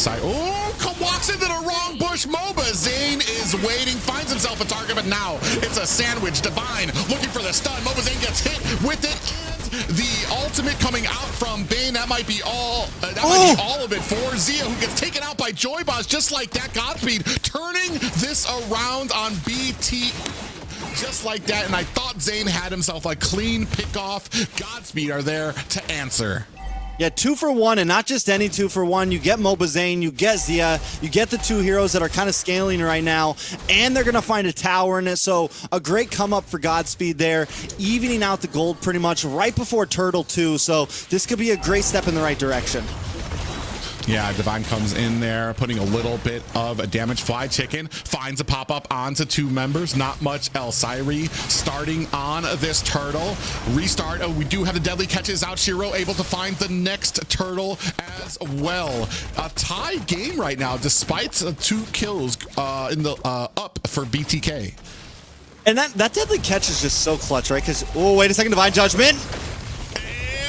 Walks into the wrong bush. Mobazane is waiting, finds himself a target, but now it's a sandwich. Divine looking for the stun. Mobazane gets hit with it. And the ultimate coming out from Bane. That might be all. Might be all of it for Zia, who gets taken out by Joyboss just like that. Godspeed turning this around on BT. Just like that. And I thought Zane had himself a clean pick off. Godspeed are there to answer. Yeah, 2 for 1, and not just any 2 for 1. You get Mobazane, you get Zia, you get the 2 heroes that are kind of scaling right now, and they're going to find a tower in it. So a great come up for Godspeed there, evening out the gold pretty much right before Turtle 2. So this could be a great step in the right direction. Yeah, Divine comes in there, putting a little bit of damage. Fly Chicken finds a pop-up onto 2 members. Not much else. Sairi starting on this turtle. Restart. Oh, we do have the deadly catches out. Shiro able to find the next turtle as well. A tie game right now, despite 2 kills in the up for BTK. And that deadly catch is just so clutch, right? Because, oh, wait a second, Divine Judgment.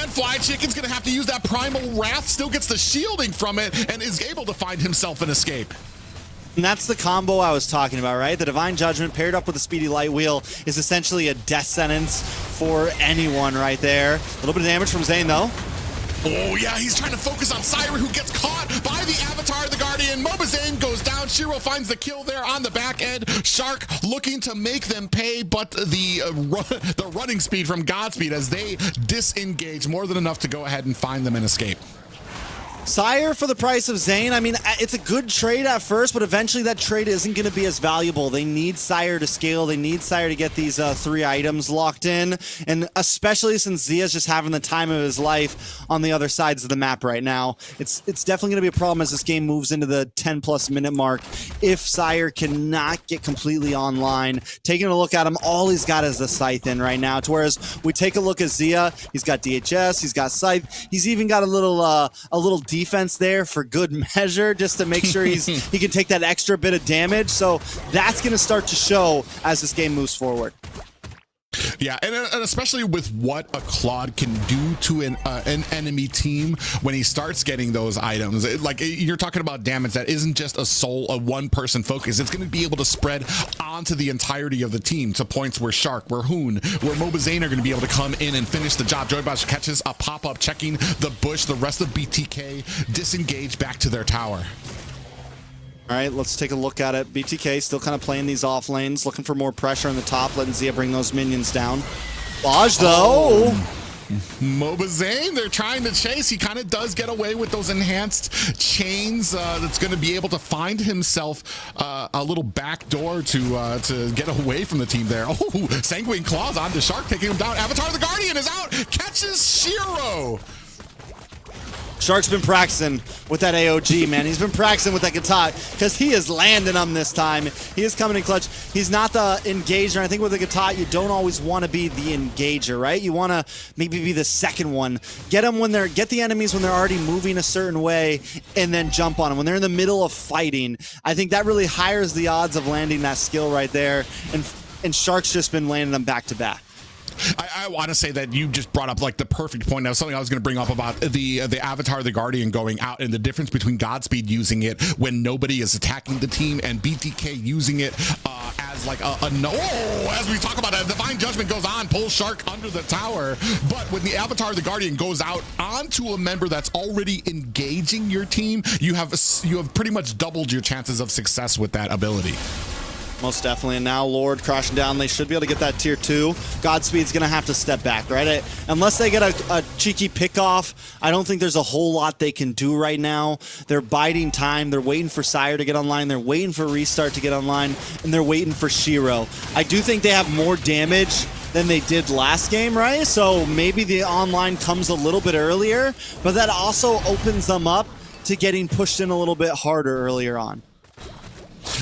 Fly Chicken's gonna have to use that Primal Wrath, still gets the shielding from it, and is able to find himself an escape. And that's the combo I was talking about, right? The Divine Judgment paired up with the Speedy Light Wheel is essentially a death sentence for anyone right there. A little bit of damage from Zane, though. Oh, yeah, he's trying to focus on Siren, who gets caught by the Avatar of the Guardian. Mobazane goes down. Shiro finds the kill there on the back end. Shark looking to make them pay, but the running speed from Godspeed as they disengage more than enough to go ahead and find them and escape. Sire for the price of Zane. I mean, it's a good trade at first, but eventually that trade isn't going to be as valuable. They need Sire to scale. They need Sire to get these 3 items locked in, and especially since Zia's just having the time of his life on the other sides of the map right now. It's definitely going to be a problem as this game moves into the 10+ minute mark if Sire cannot get completely online. Taking a look at him, all he's got is the Scythe in right now, to whereas we take a look at Zia, he's got DHS, he's got Scythe, he's even got a little defense there for good measure, just to make sure he can take that extra bit of damage. So that's going to start to show as this game moves forward. Yeah, and especially with what a Claude can do to an enemy team when he starts getting those items. Like, you're talking about damage that isn't just a one-person focus. It's going to be able to spread onto the entirety of the team to points where Shark, where Hoon, where Mobazane are going to be able to come in and finish the job. Joybosh catches a pop-up, checking the bush. The rest of BTK disengage back to their tower. All right, let's take a look at it. BTK still kind of playing these off lanes, looking for more pressure on the top, letting Zia bring those minions down. Baj, though. Mobazane, they're trying to chase. He kind of does get away with those enhanced chains. That's going to be able to find himself a little back door to get away from the team there. Oh, Sanguine Claws onto Shark, taking him down. Avatar the Guardian is out, catches Shiro. Shark's been practicing with that AOG, man. He's been practicing with that guitar because he is landing them this time. He is coming in clutch. He's not the engager. I think with the guitar, you don't always want to be the engager, right? You want to maybe be the second one. Get the enemies when they're already moving a certain way, and then jump on them when they're in the middle of fighting. I think that really higher the odds of landing that skill right there. And Shark's just been landing them back to back. I want to say that you just brought up like the perfect point. That was something I was going to bring up about the Avatar, the Guardian going out, and the difference between Godspeed using it when nobody is attacking the team and BTK using it as like as we talk about it, Divine Judgment goes on, pulls Shark under the tower. But when the Avatar, the Guardian goes out onto a member that's already engaging your team, you have pretty much doubled your chances of success with that ability. Most definitely. And now Lord crashing down. They should be able to get that tier 2. Godspeed's going to have to step back, right? Unless they get a cheeky pickoff, I don't think there's a whole lot they can do right now. They're biding time. They're waiting for Sire to get online. They're waiting for Restart to get online. And they're waiting for Shiro. I do think they have more damage than they did last game, right? So maybe the online comes a little bit earlier, but that also opens them up to getting pushed in a little bit harder earlier on.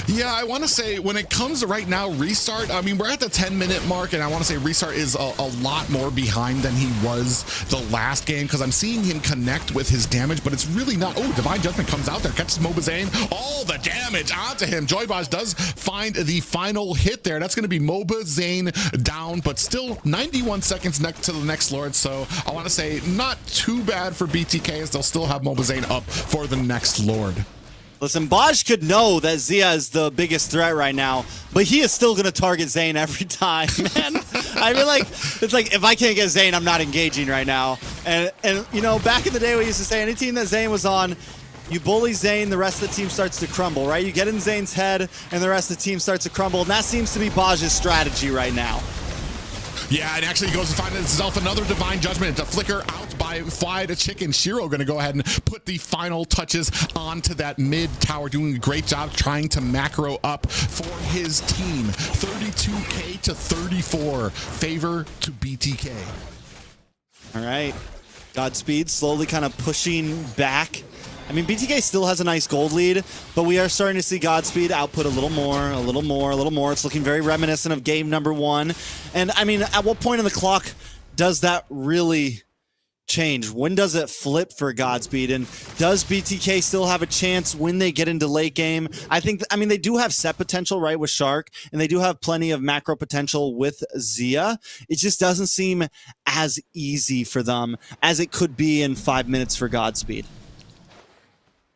Yeah, I want to say when it comes to right now, Restart, I mean, we're at the 10-minute mark, and I want to say Restart is a lot more behind than he was the last game, because I'm seeing him connect with his damage, but it's really not. Oh, Divine Judgment comes out there, catches Mobazane, all the damage onto him. Joybosh does find the final hit there. That's going to be Mobazane down, but still 91 seconds next to the next Lord, so I want to say not too bad for BTK, as they'll still have Mobazane up for the next Lord. Listen, Baj could know that Zia is the biggest threat right now, but he is still going to target Zane every time, man. I mean, like, it's like, if I can't get Zane, I'm not engaging right now. And you know, back in the day we used to say any team that Zane was on, you bully Zane, the rest of the team starts to crumble, right? You get in Zane's head, and the rest of the team starts to crumble, and that seems to be Baj's strategy right now. Yeah, and actually goes to find himself another Divine Judgment to flicker out by Fly the Chicken. Shiro going to go ahead and put the final touches onto that mid tower, doing a great job trying to macro up for his team. 32k to 34, favor to BTK. All right, Godspeed slowly kind of pushing back. I mean, BTK still has a nice gold lead, but we are starting to see Godspeed output a little more, a little more, a little more. It's looking very reminiscent of game number 1. And I mean, at what point in the clock does that really change? When does it flip for Godspeed? And does BTK still have a chance when they get into late game? I mean, they do have set potential, right, with Shark, and they do have plenty of macro potential with Zia. It just doesn't seem as easy for them as it could be in 5 minutes for Godspeed.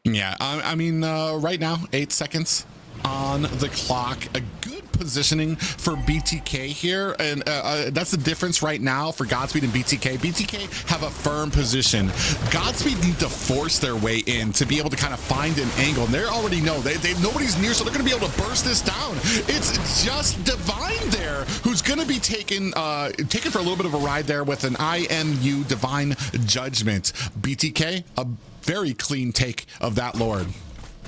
Yeah, I mean, right now, 8 seconds on the clock. A good positioning for BTK here, and that's the difference right now for Godspeed and BTK. BTK have a firm position. Godspeed need to force their way in to be able to kind of find an angle, and they already know nobody's near, so they're going to be able to burst this down. It's just Divine there who's going to be taken for a little bit of a ride there with an IMU Divine Judgment. BTK, a very clean take of that Lord.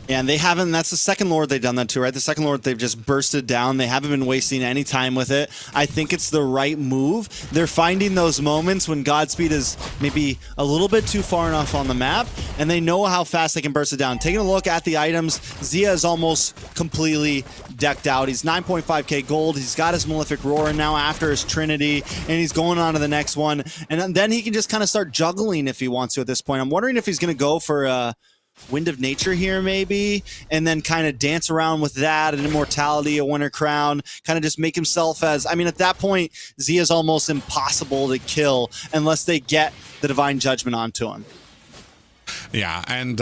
And they haven't, that's the second Lord they've done that to, right? The second Lord they've just bursted down. They haven't been wasting any time with it. I think it's the right move. They're finding those moments when Godspeed is maybe a little bit too far enough on the map, and they know how fast they can burst it down. Taking a look at the items, Zia is almost completely decked out. He's 9.5k gold. He's got his Malefic Roar now after his Trinity, and he's going on to the next one. And then he can just kind of start juggling if he wants to at this point. I'm wondering if he's going to go for Wind of Nature here maybe, and then kind of dance around with that, an Immortality, a Winter Crown, kind of just make himself as, I mean, at that point, Zia's almost impossible to kill unless they get the Divine Judgment onto him. Yeah, and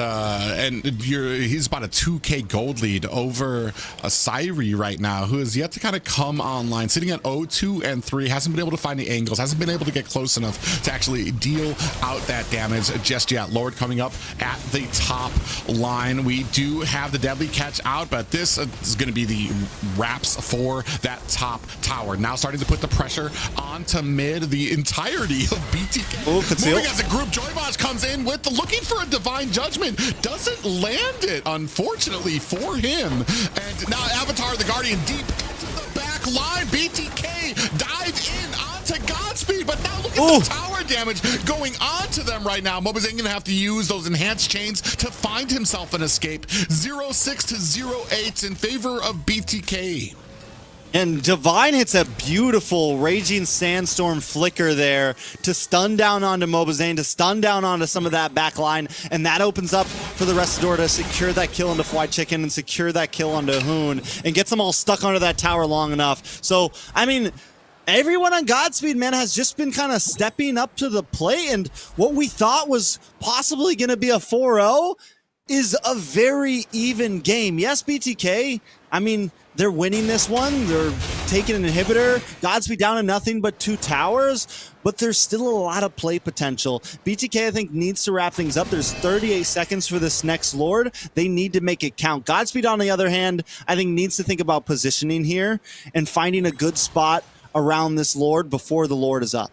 he's about a 2k gold lead over a Sairi right now, who is yet to kind of come online, sitting at 0-2 and 3, hasn't been able to find the angles, hasn't been able to get close enough to actually deal out that damage just yet. Lord coming up at the top line. We do have the Deadly Catch out, but this is going to be the wraps for that top tower. Now starting to put the pressure onto mid, the entirety of BTK. Moving as a group, Joybosh comes in with the looking for a Divine Judgment, doesn't land it, unfortunately for him. And now Avatar the Guardian deep into the back line. BTK dives in onto Godspeed, but now look at the tower damage going onto them right now. Mobazane gonna have to use those enhanced chains to find himself an escape. 0-6 to 0-8 in favor of BTK. And Divine hits a beautiful Raging Sandstorm flicker there to stun down onto Mobazane, to stun down onto some of that back line, and that opens up for the rest of the door to secure that kill onto Fly Chicken and secure that kill onto Hoon and gets them all stuck under that tower long enough. So, I mean, everyone on Godspeed, man, has just been kind of stepping up to the plate, and what we thought was possibly going to be a 4-0 is a very even game. Yes, BTK, I mean, they're winning this one. They're taken an inhibitor. Godspeed down to nothing but 2 towers, but there's still a lot of play potential. BTK, I think, needs to wrap things up. There's 38 seconds for this next Lord. They need to make it count. Godspeed, on the other hand, I think needs to think about positioning here and finding a good spot around this Lord before the Lord is up.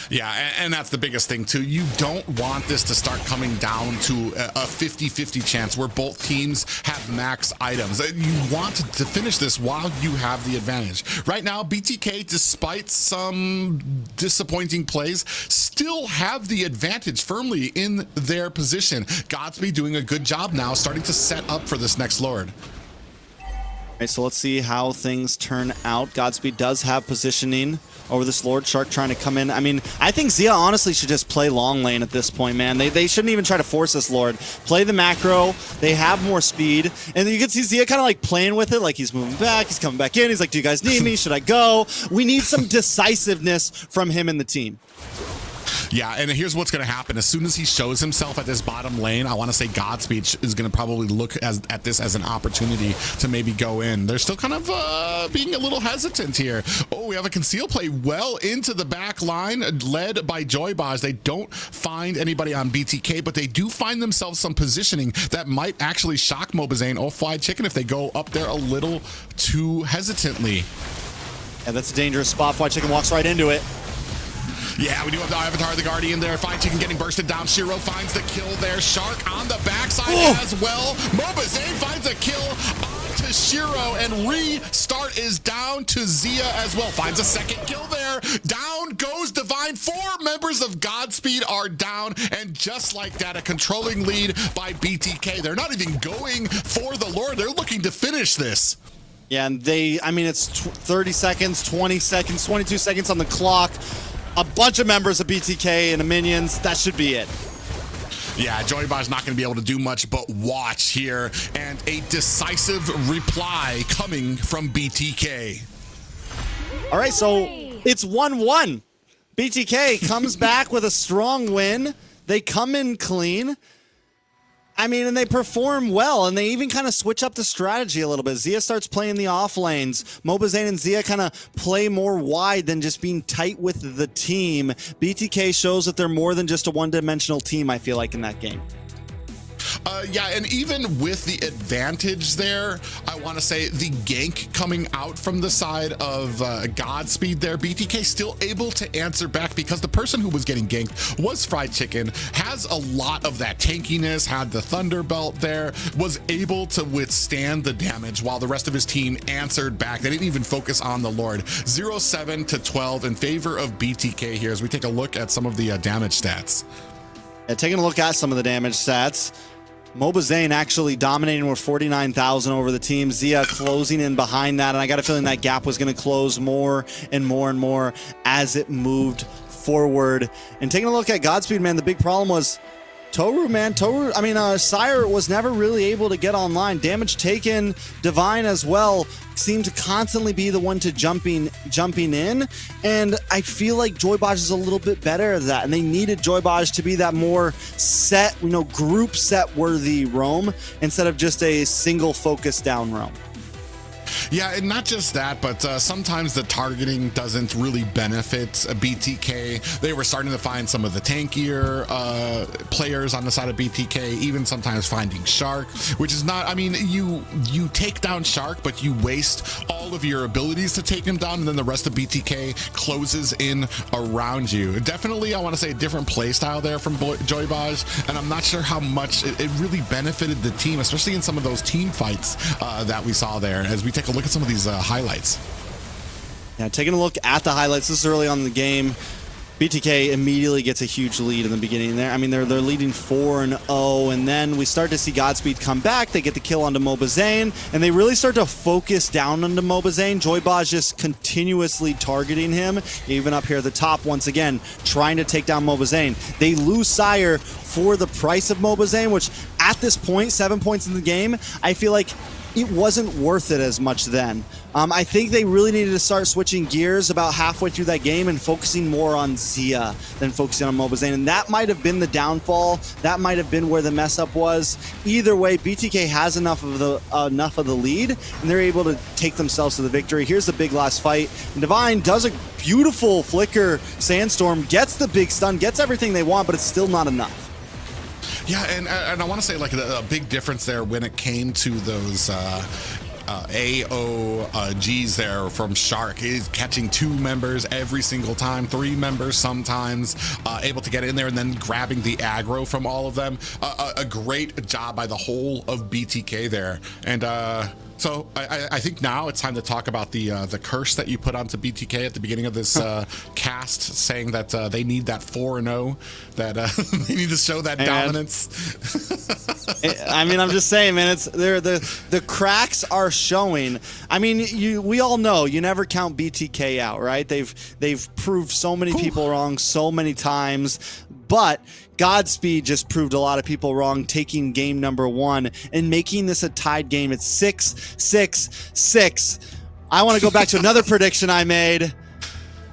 Yeah, and that's the biggest thing too. You don't want this to start coming down to a 50-50 chance where both teams have max items. You want to finish this while you have the advantage. Right now, BTK, despite some disappointing plays, still have the advantage firmly in their position. Godspeed doing a good job now, starting to set up for this next Lord. All right, so let's see how things turn out. Godspeed does have positioning over this Lord. Shark trying to come in. I mean, I think Zia honestly should just play long lane at this point, man. They shouldn't even try to force this Lord. Play the macro. They have more speed. And you can see Zia kind of like playing with it. Like he's moving back. He's coming back in. He's like, do you guys need me? Should I go? We need some decisiveness from him and the team. Yeah, and here's what's going to happen. As soon as he shows himself at this bottom lane, I want to say Godspeed is going to probably look at this as an opportunity to maybe go in. They're still kind of being a little hesitant here. Oh, we have a conceal play well into the back line, led by Joybaj. They don't find anybody on BTK, but they do find themselves some positioning that might actually shock Mobazane or Fried Chicken if they go up there a little too hesitantly. And that's a dangerous spot. Fried Chicken walks right into it. Yeah, we do have the Avatar, the Guardian there. Fried Chicken getting bursted down. Shiro finds the kill there. Shark on the backside as well. Mobazane finds a kill onto Shiro, and restart is down to Zia as well. Finds a second kill there. Down goes Divine. 4 members of Godspeed are down, and just like that, a controlling lead by BTK. They're not even going for the Lord. They're looking to finish this. Yeah, and I mean, it's 30 seconds, 20 seconds, 22 seconds on the clock. A bunch of members of BTK and the minions. That should be it. Yeah, Joybaj's not going to be able to do much but watch here. And a decisive reply coming from BTK. All right, so it's 1-1. BTK comes back with a strong win. They come in clean. I mean, and they perform well, and they even kind of switch up the strategy a little bit. Zia starts playing the off lanes. Mobazane and Zia kind of play more wide than just being tight with the team. BTK shows that they're more than just a one-dimensional team, I feel like, in that game. Yeah, and even with the advantage there, I want to say the gank coming out from the side of Godspeed there, BTK still able to answer back because the person who was getting ganked was Fried Chicken, has a lot of that tankiness, had the Thunder Belt there, was able to withstand the damage while the rest of his team answered back. They didn't even focus on the Lord. 0-7 to 12 in favor of BTK here as we take a look at some of the damage stats. Yeah, taking a look at some of the damage stats. Mobazane actually dominating with 49,000 over the team. Zia closing in behind that, and I got a feeling that gap was going to close more and more and more as it moved forward. And taking a look at Godspeed, man, the big problem was Toru, man. Sire was never really able to get online. Damage taken, Divine as well seemed to constantly be the one to jumping in, and I feel like Joybaj is a little bit better at that, and they needed Joybaj to be that more set, group set worthy roam instead of just a single focus down roam. Yeah, and not just that, but sometimes the targeting doesn't really benefit BTK. They were starting to find some of the tankier players on the side of BTK, even sometimes finding Shark, which is not, I mean, you take down Shark, but you waste all of your abilities to take him down, and then the rest of BTK closes in around you. Definitely, I want to say a different play style there from Joybaj, and I'm not sure how much it really benefited the team, especially in some of those team fights that we saw there, as we take a look at some of these highlights. Yeah, taking a look at the highlights, this is early on in the game. BTK immediately gets a huge lead in the beginning there. I mean, they're leading 4-0, and then we start to see Godspeed come back. They get the kill onto Mobazane, and they really start to focus down onto Mobazane. Joybaj just continuously targeting him, even up here at the top once again, trying to take down Mobazane. They lose Sire for the price of Mobazane, which at this point, 7 points in the game, I feel like it wasn't worth it as much then. I think they really needed to start switching gears about halfway through that game and focusing more on Zia than focusing on Mobazane. And that might have been the downfall. That might have been where the mess up was. Either way, BTK has enough of the lead, and they're able to take themselves to the victory. Here's the big last fight. And Divine does a beautiful flicker sandstorm, gets the big stun, gets everything they want, but it's still not enough. Yeah, and I want to say like a big difference there when it came to those AOGs there from Shark is catching 2 members every single time, 3 members sometimes, able to get in there and then grabbing the aggro from all of them. A great job by the whole of BTK there. And so I think now it's time to talk about the curse that you put onto BTK at the beginning of this cast, saying that they need that 4-0, that they need to show that dominance. I mean, I'm just saying, man, it's the cracks are showing. I mean, we all know you never count BTK out, right? They've proved so many people wrong so many times, but Godspeed just proved a lot of people wrong, taking game number 1 and making this a tied game. It's 6-6-6. I want to go back to another prediction I made.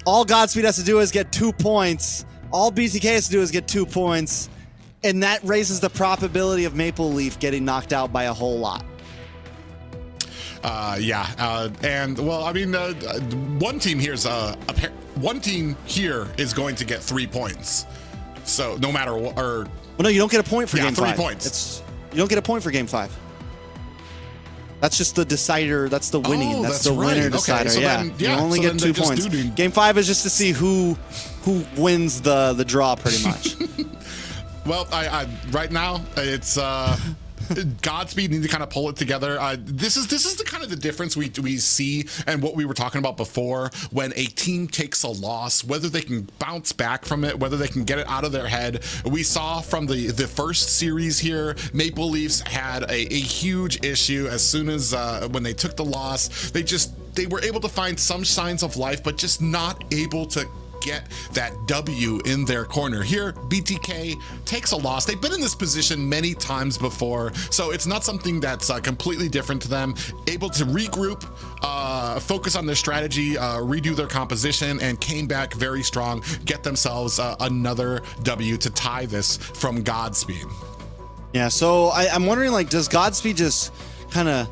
All Godspeed has to do is get 2 points. All BTK has to do is get 2 points. And that raises the probability of Maple Leaf getting knocked out by a whole lot. And well, I mean, one team here is going to get 3 points. So no matter what, or well, no, you don't get a point for game 5. 3 points. You don't get a point for game 5. That's just the decider. That's the winning. Oh, that's the winner decider. So yeah. You only get 2 points. Game 5 is just to see who wins the draw, pretty much. Well, I right now it's Godspeed need to kind of pull it together. This is the kind of the difference we see, and what we were talking about before, when a team takes a loss, whether they can bounce back from it, whether they can get it out of their head. We saw from the first series here, Maple Leafs had a huge issue as soon as when they took the loss. They were able to find some signs of life, but just not able to get that W in their corner. Here, BTK takes a loss. They've been in this position many times before, so it's not something that's completely different to them. Able to regroup, focus on their strategy, redo their composition, and came back very strong, get themselves another W to tie this from Godspeed. Yeah, so I'm wondering, like, does Godspeed just kind of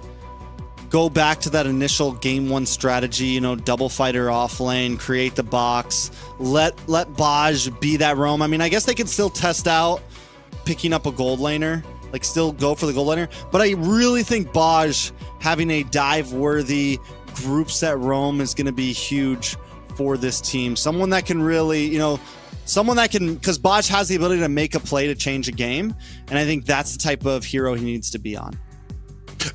go back to that initial game 1 strategy, double fighter off lane, create the box, let Baj be that roam? I mean, I guess they can still test out picking up a gold laner, like still go for the gold laner, but I really think Baj having a dive worthy group set roam is going to be huge for this team. Someone that can really, because Baj has the ability to make a play to change a game, and I think that's the type of hero he needs to be on.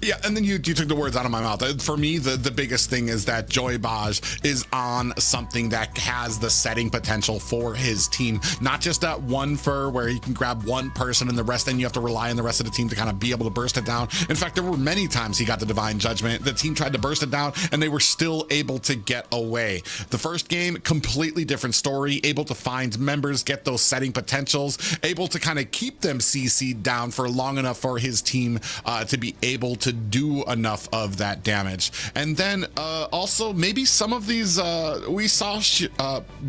Yeah, and then you took the words out of my mouth. For me, the biggest thing is that Joy Baj is on something that has the setting potential for his team. Not just that one fur where he can grab one person and the rest, then you have to rely on the rest of the team to kind of be able to burst it down. In fact, there were many times he got the Divine Judgment. The team tried to burst it down, and they were still able to get away. The first game, completely different story. Able to find members, get those setting potentials, able to kind of keep them CC'd down for long enough for his team to be able to do enough of that damage. And then also maybe some of these we saw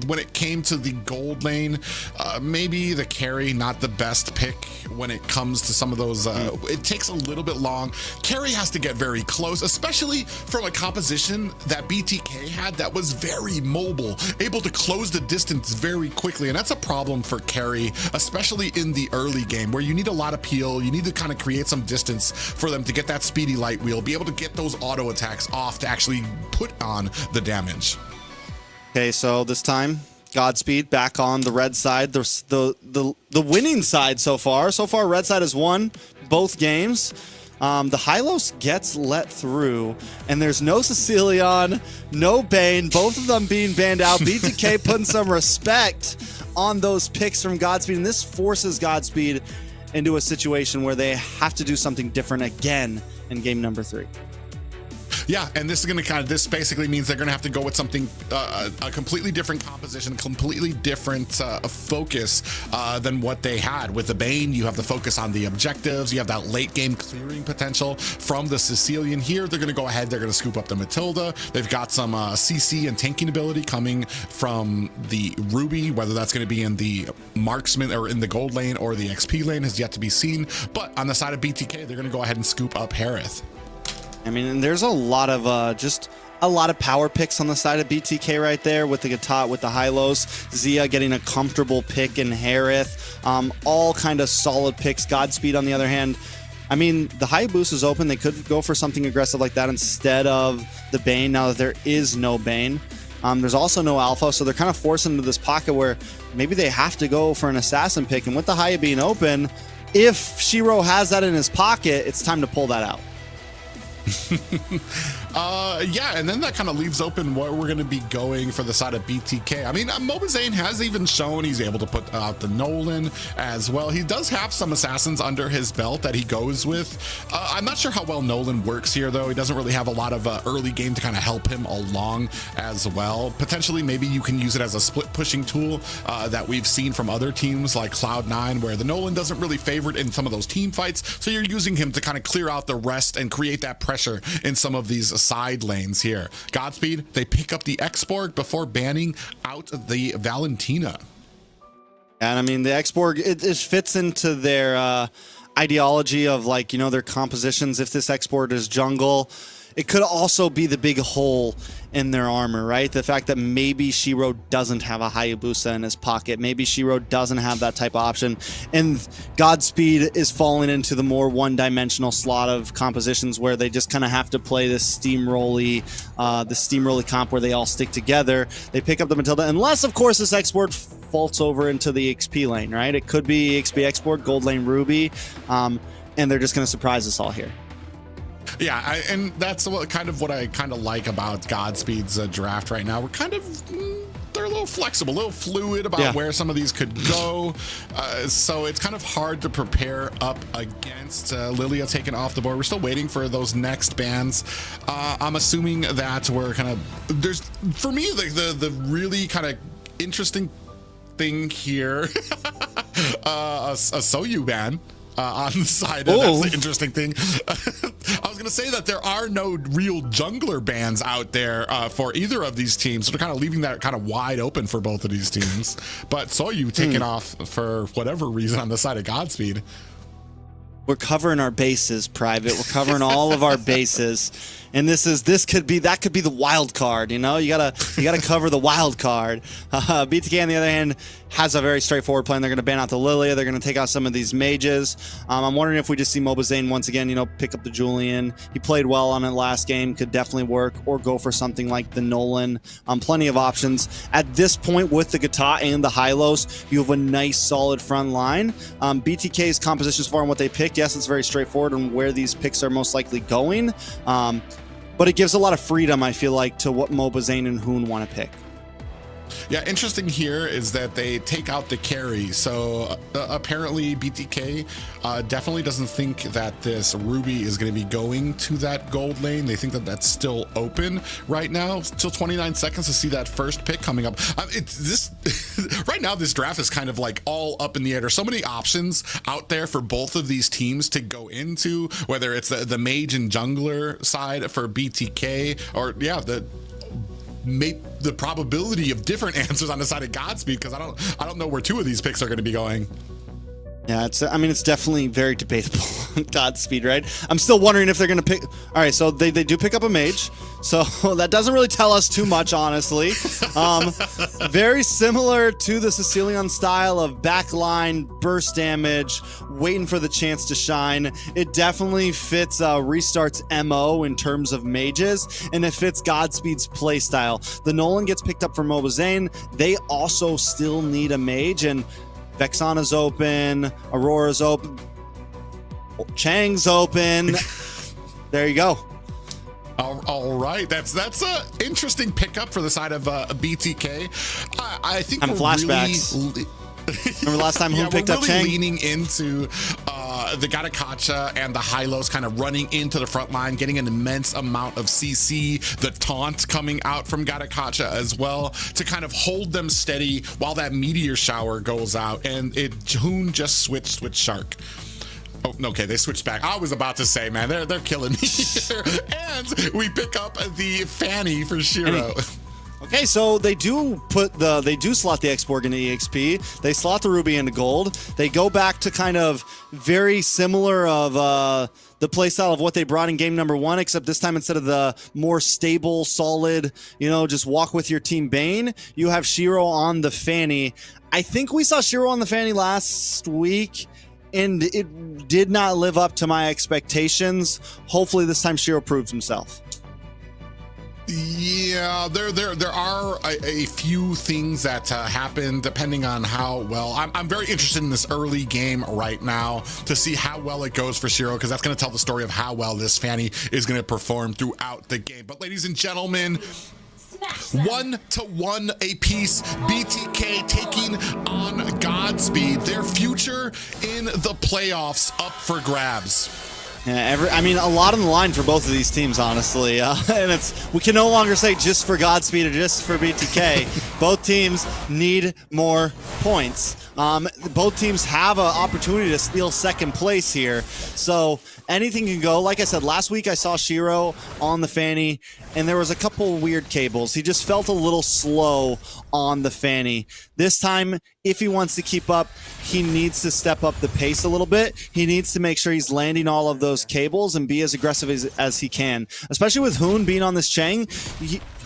when it came to the gold lane, maybe the carry not the best pick when it comes to some of those. It takes a little bit long. Carry has to get very close, especially from a composition that BTK had that was very mobile, able to close the distance very quickly, and that's a problem for carry, especially in the early game where you need a lot of peel. You need to kind of create some distance for them to get that speedy light wheel, be able to get those auto attacks off to actually put on the damage. Okay, so this time Godspeed back on the red side, the winning side so far. So far, red side has won both games. The Hylos gets let through, and there's no Cecilion, no Bane, both of them being banned out. BTK putting some respect on those picks from Godspeed, and this forces Godspeed into a situation where they have to do something different again in game number 3. Yeah, and this is going to this basically means they're going to have to go with something, a completely different composition, completely different focus than what they had. With the Bane, you have the focus on the objectives, you have that late game clearing potential from the Sicilian. Here, they're going to go ahead, they're going to scoop up the Matilda. They've got some CC and tanking ability coming from the Ruby, whether that's going to be in the marksman or in the gold lane or the XP lane has yet to be seen. But on the side of BTK, they're going to go ahead and scoop up Harith. I mean, there's a lot of just a lot of power picks on the side of BTK right there with the Gatot, with the Hylos, Zia getting a comfortable pick in Harith, all kind of solid picks. Godspeed on the other hand, I mean, the Hayabusa is open. They could go for something aggressive like that instead of the Bane now that there is no Bane. There's also no Alpha, so they're kind of forced into this pocket where maybe they have to go for an assassin pick. And with the Haya being open, if Shiro has that in his pocket, it's time to pull that out. Yeah, and then that kind of leaves open where we're going to be going for the side of BTK. I mean, Mobazane has even shown he's able to put out the Nolan as well. He does have some assassins under his belt that he goes with. I'm not sure how well Nolan works here, though. He doesn't really have a lot of early game to kind of help him along as well. Potentially, maybe you can use it as a split pushing tool that we've seen from other teams like Cloud9, where the Nolan doesn't really favor it in some of those team fights. So you're using him to kind of clear out the rest and create that pressure in some of these side lanes here. Godspeed, they pick up the X-Borg before banning out the Valentina. And I mean, the X-Borg, it fits into their ideology of, like, you know, their compositions. If this X-Borg is jungle, it could also be the big hole in their armor, right? The fact that maybe Shiro doesn't have a Hayabusa in his pocket. Maybe Shiro doesn't have that type of option. And Godspeed is falling into the more one-dimensional slot of compositions where they just kind of have to play this steamrolly comp where they all stick together. They pick up the Matilda, unless, of course, this X-Borg faults over into the XP lane, right? It could be XP X-Borg, Gold Lane Ruby, and they're just going to surprise us all here. Yeah, and that's what I kind of like about Godspeed's draft right now. We're kind of, they're a little flexible, a little fluid about where some of these could go. So it's kind of hard to prepare up against. Lilia taken off the board. We're still waiting for those next bans. I'm assuming that we're kind of, there's, for me, the really kind of interesting thing here, a Soyu ban. On the side, that's the interesting thing. I was going to say that there are no real jungler bans out there for either of these teams, so they're kind of leaving that kind of wide open for both of these teams. But Soyu taken off for whatever reason on the side of Godspeed. We're covering our bases, Private. We're covering all of our bases, and that could be the wild card. You know, you gotta cover the wild card. BTK on the other hand has a very straightforward plan. They're going to ban out the Lilia. They're going to take out some of these mages. I'm wondering if we just see Mobazane once again, you know, pick up the Julian. He played well on it last game, could definitely work, or go for something like the Nolan. Plenty of options. At this point, with the Gatot and the Hylos, you have a nice solid front line. BTK's compositions for and what they picked, yes, it's very straightforward on where these picks are most likely going. But it gives a lot of freedom, I feel like, to what Mobazane and Hoon want to pick. Yeah, interesting here is that they take out the carry. So apparently BTK definitely doesn't think that this Ruby is going to be going to that gold lane. They think that that's still open right now. Still 29 seconds to see that first pick coming up. Right now, this draft is kind of like all up in the air. There's so many options out there for both of these teams to go into, whether it's the mage and jungler side for BTK, or make the probability of different answers on the side of Godspeed, because I don't know where two of these picks are going to be going. Yeah, it's definitely very debatable. Godspeed, right? I'm still wondering if they're going to pick. All right, so they do pick up a mage, so that doesn't really tell us too much, honestly. Very similar to the Sicilian style of backline burst damage, waiting for the chance to shine. It definitely fits Restart's MO in terms of mages, and it fits Godspeed's playstyle. The Nolan gets picked up for Mobazane. They also still need a mage, and Vexana's open, Aurora's open, Chang's open. There you go. All right, that's a interesting pickup for the side of BTK. I think I'm flashbacks. Really Remember last time who picked up Chang? Leaning into the Gatakacha and the Hylos kind of running into the front line, getting an immense amount of CC, the taunt coming out from Gatakacha as well to kind of hold them steady while that meteor shower goes out, and Hoon just switched with Shark. Oh, okay, they switched back. I was about to say, man, they're killing me here. And we pick up the Fanny for Shiro. Okay, so they do slot the X-Borg into EXP. They slot the Ruby into gold. They go back to kind of very similar of the playstyle of what they brought in game number 1, except this time instead of the more stable, solid, just walk with your team Bane, you have Shiro on the Fanny. I think we saw Shiro on the Fanny last week, and it did not live up to my expectations. Hopefully this time Shiro proves himself. Yeah, there are a few things that happen depending on how well. I'm very interested in this early game right now to see how well it goes for Shiro, because that's going to tell the story of how well this Fanny is going to perform throughout the game. But ladies and gentlemen, 1-1 apiece. BTK taking on Godspeed. Their future in the playoffs up for grabs. Yeah, a lot on the line for both of these teams, honestly. And we can no longer say just for Godspeed or just for BTK. Both teams need more points. Both teams have an opportunity to steal second place here. So anything can go. Like I said, last week I saw Shiro on the Fanny, and there was a couple weird cables. He just felt a little slow on the Fanny. This time, if he wants to keep up, he needs to step up the pace a little bit. He needs to make sure he's landing all of those cables and be as aggressive as he can. Especially with Hoon being on this Chang,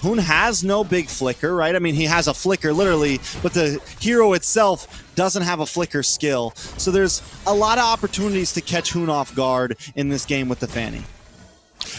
Hoon has no big flicker, right? I mean, he has a flicker, literally, but the hero itself doesn't have a flicker skill. So there's a lot of opportunities to catch Hoon off guard in this game with the Fanny.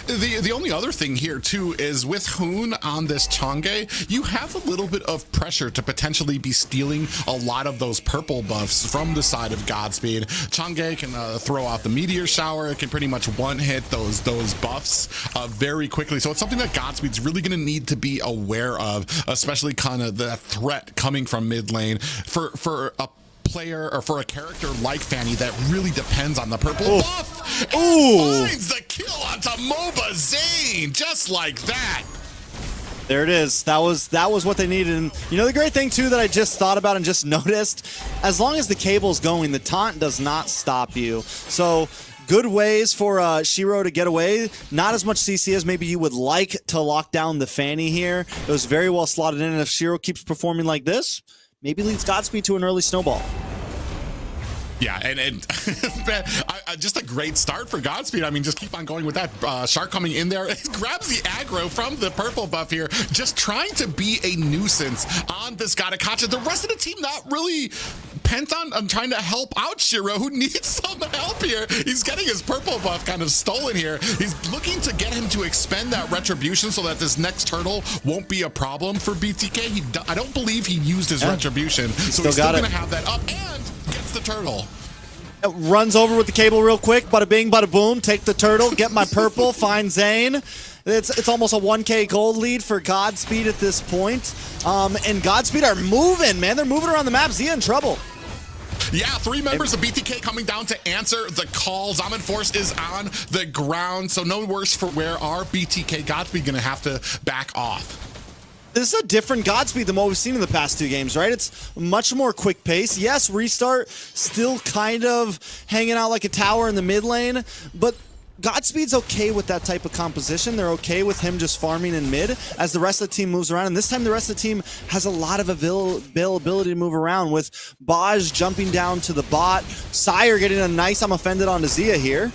The only other thing here too is with Hoon on this Chang'e, you have a little bit of pressure to potentially be stealing a lot of those purple buffs from the side of Godspeed. Chang'e can throw out the meteor shower. It can pretty much one-hit those buffs very quickly. So it's something that Godspeed's really going to need to be aware of, especially kind of the threat coming from mid lane for a player or for a character like Fanny that really depends on the purple buff. And finds the kill onto MOBA Zane just like that. There it is. That was what they needed. And the great thing too that I just thought about and just noticed, as long as the cable's going, the taunt does not stop you. So good ways for Shiro to get away. Not as much CC as maybe you would like to lock down the Fanny here. It was very well slotted in, and if Shiro keeps performing like this, maybe leads Godspeed to an early snowball. Yeah, and just a great start for Godspeed. I mean, just keep on going with that. Shark coming in there. It grabs the aggro from the purple buff here, just trying to be a nuisance on this Gatakacha. The rest of the team not really pent on trying to help out Shiro, who needs some help here. He's getting his purple buff kind of stolen here. He's looking to get him to expend that retribution so that this next turtle won't be a problem for BTK. I don't believe he used his retribution, so he's still going to have that up and gets the turtle. Runs over with the cable real quick. Bada bing, bada boom. Take the turtle. Get my purple. Find Zane. It's almost a 1K gold lead for Godspeed at this point. And Godspeed are moving, man. They're moving around the map. Zia in trouble. Yeah, 3 members of BTK coming down to answer the call. Zaman Force is on the ground, so no worse for where our BTK Godspeed going to have to back off. This is a different Godspeed than what we've seen in the past 2 games, right? It's much more quick pace. Yes, restart still kind of hanging out like a tower in the mid lane, but Godspeed's okay with that type of composition. They're okay with him just farming in mid as the rest of the team moves around. And this time the rest of the team has a lot of availability to move around, with Baj jumping down to the bot, Sire getting a nice I'm offended onto Zia here.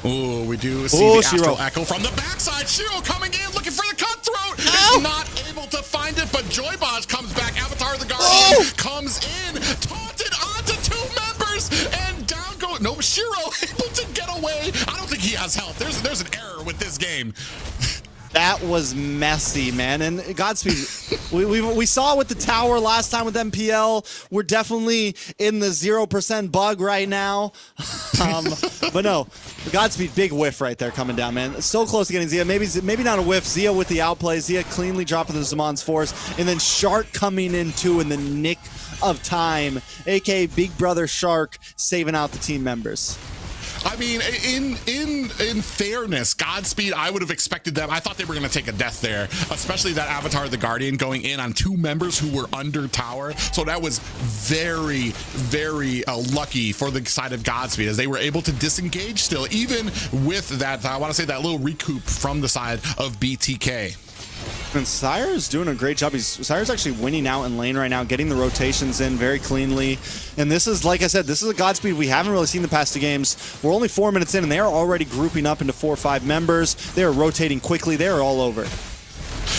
Oh, we do see the Astral Echo from the backside. Shiro coming in, looking for the cutthroat. Is not able to find it, but Joybaj comes back. Avatar of the Guardian comes in, taunted onto 2 members, and down go. No, Shiro able to get away. I don't think he has health. There's an error with this game. That was messy, man. And Godspeed, we saw it with the tower last time with MPL. We're definitely in the 0% bug right now. But no, Godspeed, big whiff right there coming down, man. So close to getting Zia. Maybe not a whiff. Zia with the outplay. Zia cleanly dropping the Zaman's Force. And then Shark coming in too in the nick of time. AK Big Brother Shark saving out the team members. I mean, in fairness, Godspeed, I would have expected them. I thought they were going to take a death there, especially that Avatar the Guardian going in on 2 members who were under tower. So that was very, very lucky for the side of Godspeed, as they were able to disengage still, even with that, I want to say, that little recoup from the side of BTK. And Sire's doing a great job. Sire's actually winning out in lane right now, getting the rotations in very cleanly. And this is, like I said, this is a Godspeed we haven't really seen the past 2 games. We're only 4 minutes in, and they are already grouping up into 4 or 5 members. They are rotating quickly. They are all over.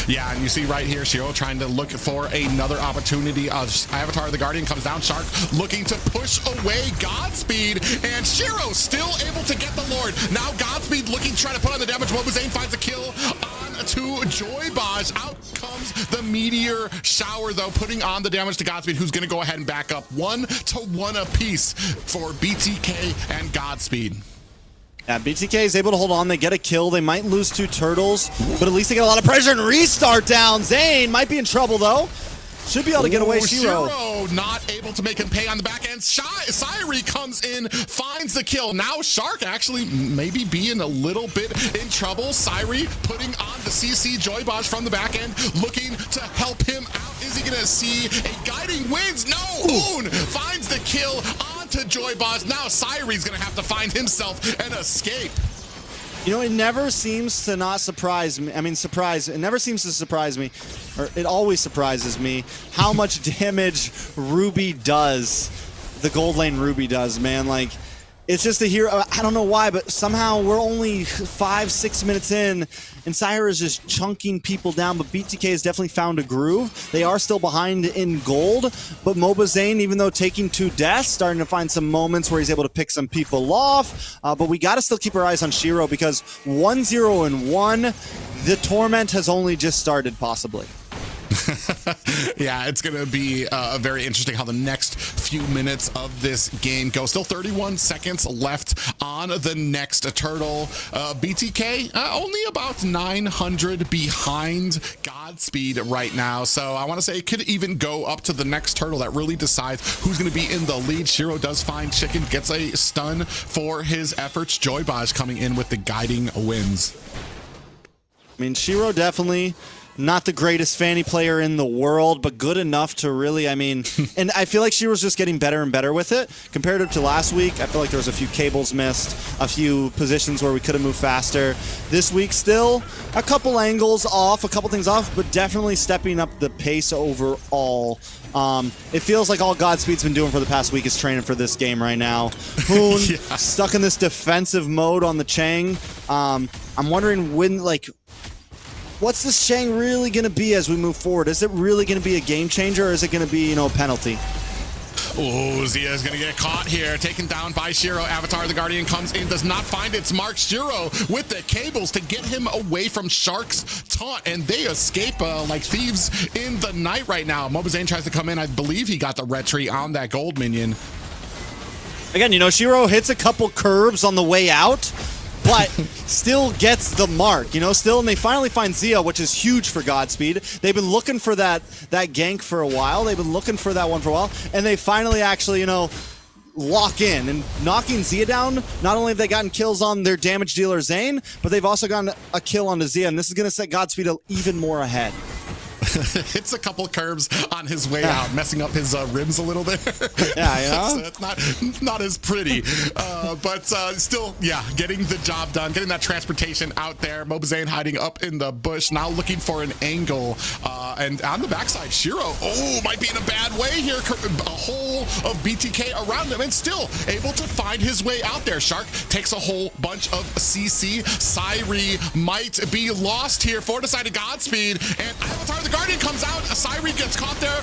Yeah, and you see right here, Shiro trying to look for another opportunity. Avatar the Guardian comes down. Shark looking to push away Godspeed, and Shiro still able to get the Lord. Now Godspeed looking to try to put on the damage. Mobazane finds a kill on to Joybaj. Out comes the Meteor Shower, though, putting on the damage to Godspeed, who's going to go ahead and back up 1-1 apiece for BTK and Godspeed. Yeah, BTK is able to hold on. They get a kill. They might lose 2 turtles, but at least they get a lot of pressure and restart down. Zane might be in trouble, though. Should be able to get away. Shiro not able to make him pay on the back end. Syrie comes in, finds the kill. Now Shark actually maybe being a little bit in trouble. Syrie putting on the CC. Joybaj from the back end, looking to help him out. Is he gonna see a guiding winds? No! Hoon finds the kill onto Joybaj. Now Syrie's gonna have to find himself an escape. You know, it never seems to not surprise me. I mean, it never seems to surprise me, or it always surprises me how much damage Ruby does, the gold lane Ruby does, man. Like, it's just a hero. I don't know why, but somehow we're only 5-6 minutes in, and Syra is just chunking people down, but BTK has definitely found a groove. They are still behind in gold, but Mobazane, even though taking 2 deaths, starting to find some moments where he's able to pick some people off, but we got to still keep our eyes on Shiro, because 1-0-1, the torment has only just started, possibly. Yeah, it's going to be very interesting how the next few minutes of this game go. Still 31 seconds left on the next turtle. BTK only about 900 behind Godspeed right now. So I want to say it could even go up to the next turtle that really decides who's going to be in the lead. Shiro does find Chicken, gets a stun for his efforts. Joybaj coming in with the guiding wins. I mean, Shiro definitely not the greatest Fanny player in the world, but good enough to really, I mean, and I feel like Shiro's just getting better and better with it. Compared to last week, I feel like there was a few cables missed, a few positions where we could have moved faster. This week, still a couple angles off, a couple things off, but definitely stepping up the pace overall. It feels like all Godspeed's been doing for the past week is training for this game right now. Hoon stuck in this defensive mode on the Chang. I'm wondering when, like, what's this Chang really going to be as we move forward? Is it really going to be a game changer, or is it going to be, you know, a penalty? Oh, Zia is going to get caught here, taken down by Shiro. Avatar the Guardian comes in, does not find its mark. Shiro with the cables to get him away from Shark's taunt, and they escape like thieves in the night right now. Mobazane tries to come in. I believe he got the retreat on that gold minion. Again, you know, Shiro hits a couple curbs on the way out, but still gets the mark, you know, still, and they finally find Zia, which is huge for Godspeed. They've been looking for that gank for a while. They've been looking for that one for a while, and they finally actually, you know, lock in. And knocking Zia down, not only have they gotten kills on their damage dealer Zane, but they've also gotten a kill onto Zia, and this is going to set Godspeed even more ahead. Hits a couple curves on his way out, messing up his rims a little bit. Yeah, you know? So it's not as pretty, but still, yeah, getting the job done, getting that transportation out there. Mobazane hiding up in the bush, now looking for an angle, and on the backside, Shiro, might be in a bad way here. A whole of BTK around him, and still able to find his way out there. Shark takes a whole bunch of CC. Syrie might be lost here for the side of Godspeed, and Avatar the Guardian comes out. Syrie gets caught there.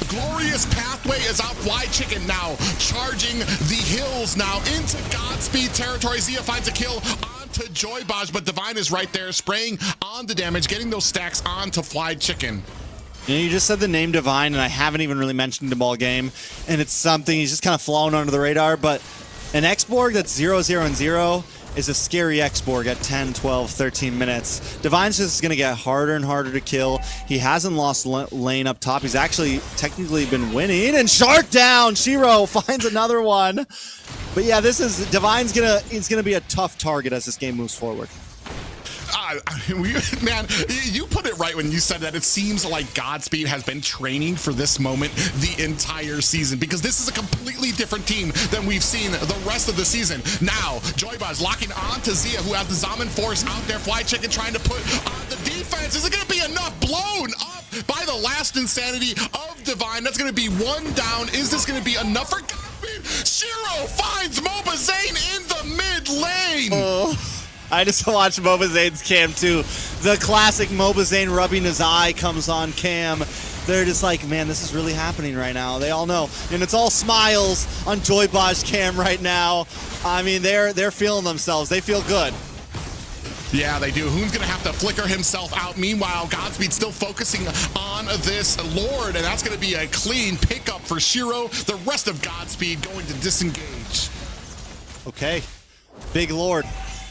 Glorious Pathway is out. Wide Chicken now charging the hills now into Godspeed territory. Zia finds a kill onto Joybaj, but Divine is right there spraying on the damage, getting those stacks onto Flied Chicken. You know, you just said the name Divine, and I haven't even really mentioned him all game, and it's something he's just kind of flown under the radar, but an X-Borg that's 0-0-0 is a scary X-Borg at 10, 12, 13 minutes. Divine's just going to get harder and harder to kill. He hasn't lost lane up top. He's actually technically been winning, and Shark down! Shiro finds another one. But yeah, Divine's gonna be a tough target as this game moves forward. Man, you put it right when you said that it seems like Godspeed has been training for this moment the entire season, because this is a completely different team than we've seen the rest of the season. Now, Joybuzz locking on to Zia, who has the Zaman Force out there. Fly Chicken trying to put on the defense. Is it going to be enough? Blown up by the last insanity of Divine. That's going to be one down. Is this going to be enough for Godspeed? Shiro finds Mobazane in the mid lane. Oh. I just watched Mobazane's cam too. The classic Mobazane rubbing his eye comes on cam. They're just like, man, this is really happening right now. They all know. And it's all smiles on Joybuzz cam right now. I mean, they're feeling themselves. They feel good. Yeah, they do. Hoon's going to have to flicker himself out. Meanwhile, Godspeed still focusing on this Lord, and that's going to be a clean pickup for Shiro. The rest of Godspeed going to disengage. Okay. Big Lord.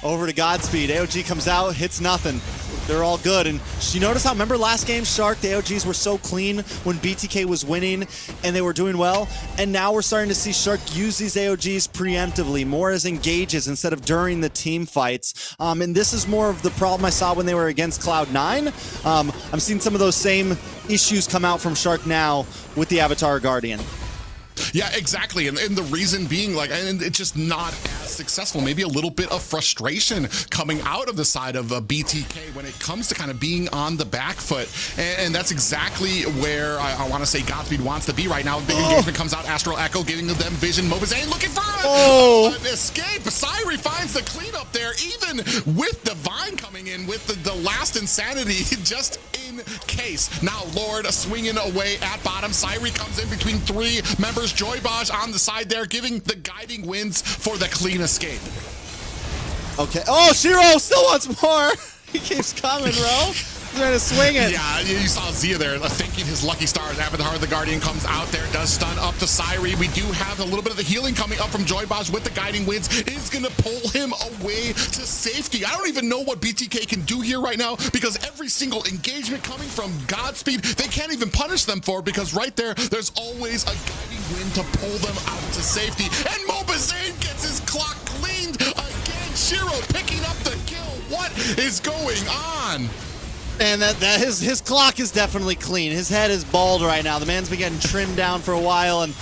Over to Godspeed. AOG comes out, hits nothing. They're all good. And you notice how, remember last game, Shark, the AOGs were so clean when BTK was winning and they were doing well? And now we're starting to see Shark use these AOGs preemptively, more as engages instead of during the team fights. And this is more of the problem I saw when they were against Cloud9. I'm seeing some of those same issues come out from Shark now with the Avatar Guardian. Yeah, exactly. And the reason being, like, and it's just not as successful. Maybe a little bit of frustration coming out of the side of BTK when it comes to kind of being on the back foot. And that's exactly where I want to say Godspeed wants to be right now. Big engagement comes out. Astral Echo giving them vision. Mobazane looking for an escape. Syri finds the cleanup there, even with Divine coming in with the last insanity just in case. Now Lord swinging away at bottom. Syri comes in between three members. Joybuzz on the side there, giving the guiding winds for the clean escape. Okay. Oh, Shiro still wants more. He keeps coming, bro. He's trying to swing it. Yeah, you saw Zia there thanking his lucky stars. Avatar the Guardian comes out there, does stun up to Syri. We do have a little bit of the healing coming up from Joybuzz with the guiding winds. Is going to pull him away to safety. I don't even know what BTK can do here right now, because every single engagement coming from Godspeed, they can't even punish them for, because right there, there's always a guiding wind to pull them out to safety. And Mobazane gets his clock cleaned again. Shiro picking up the kill. What is going on? And his clock is definitely clean. His head is bald right now. The man's been getting trimmed down for a while, and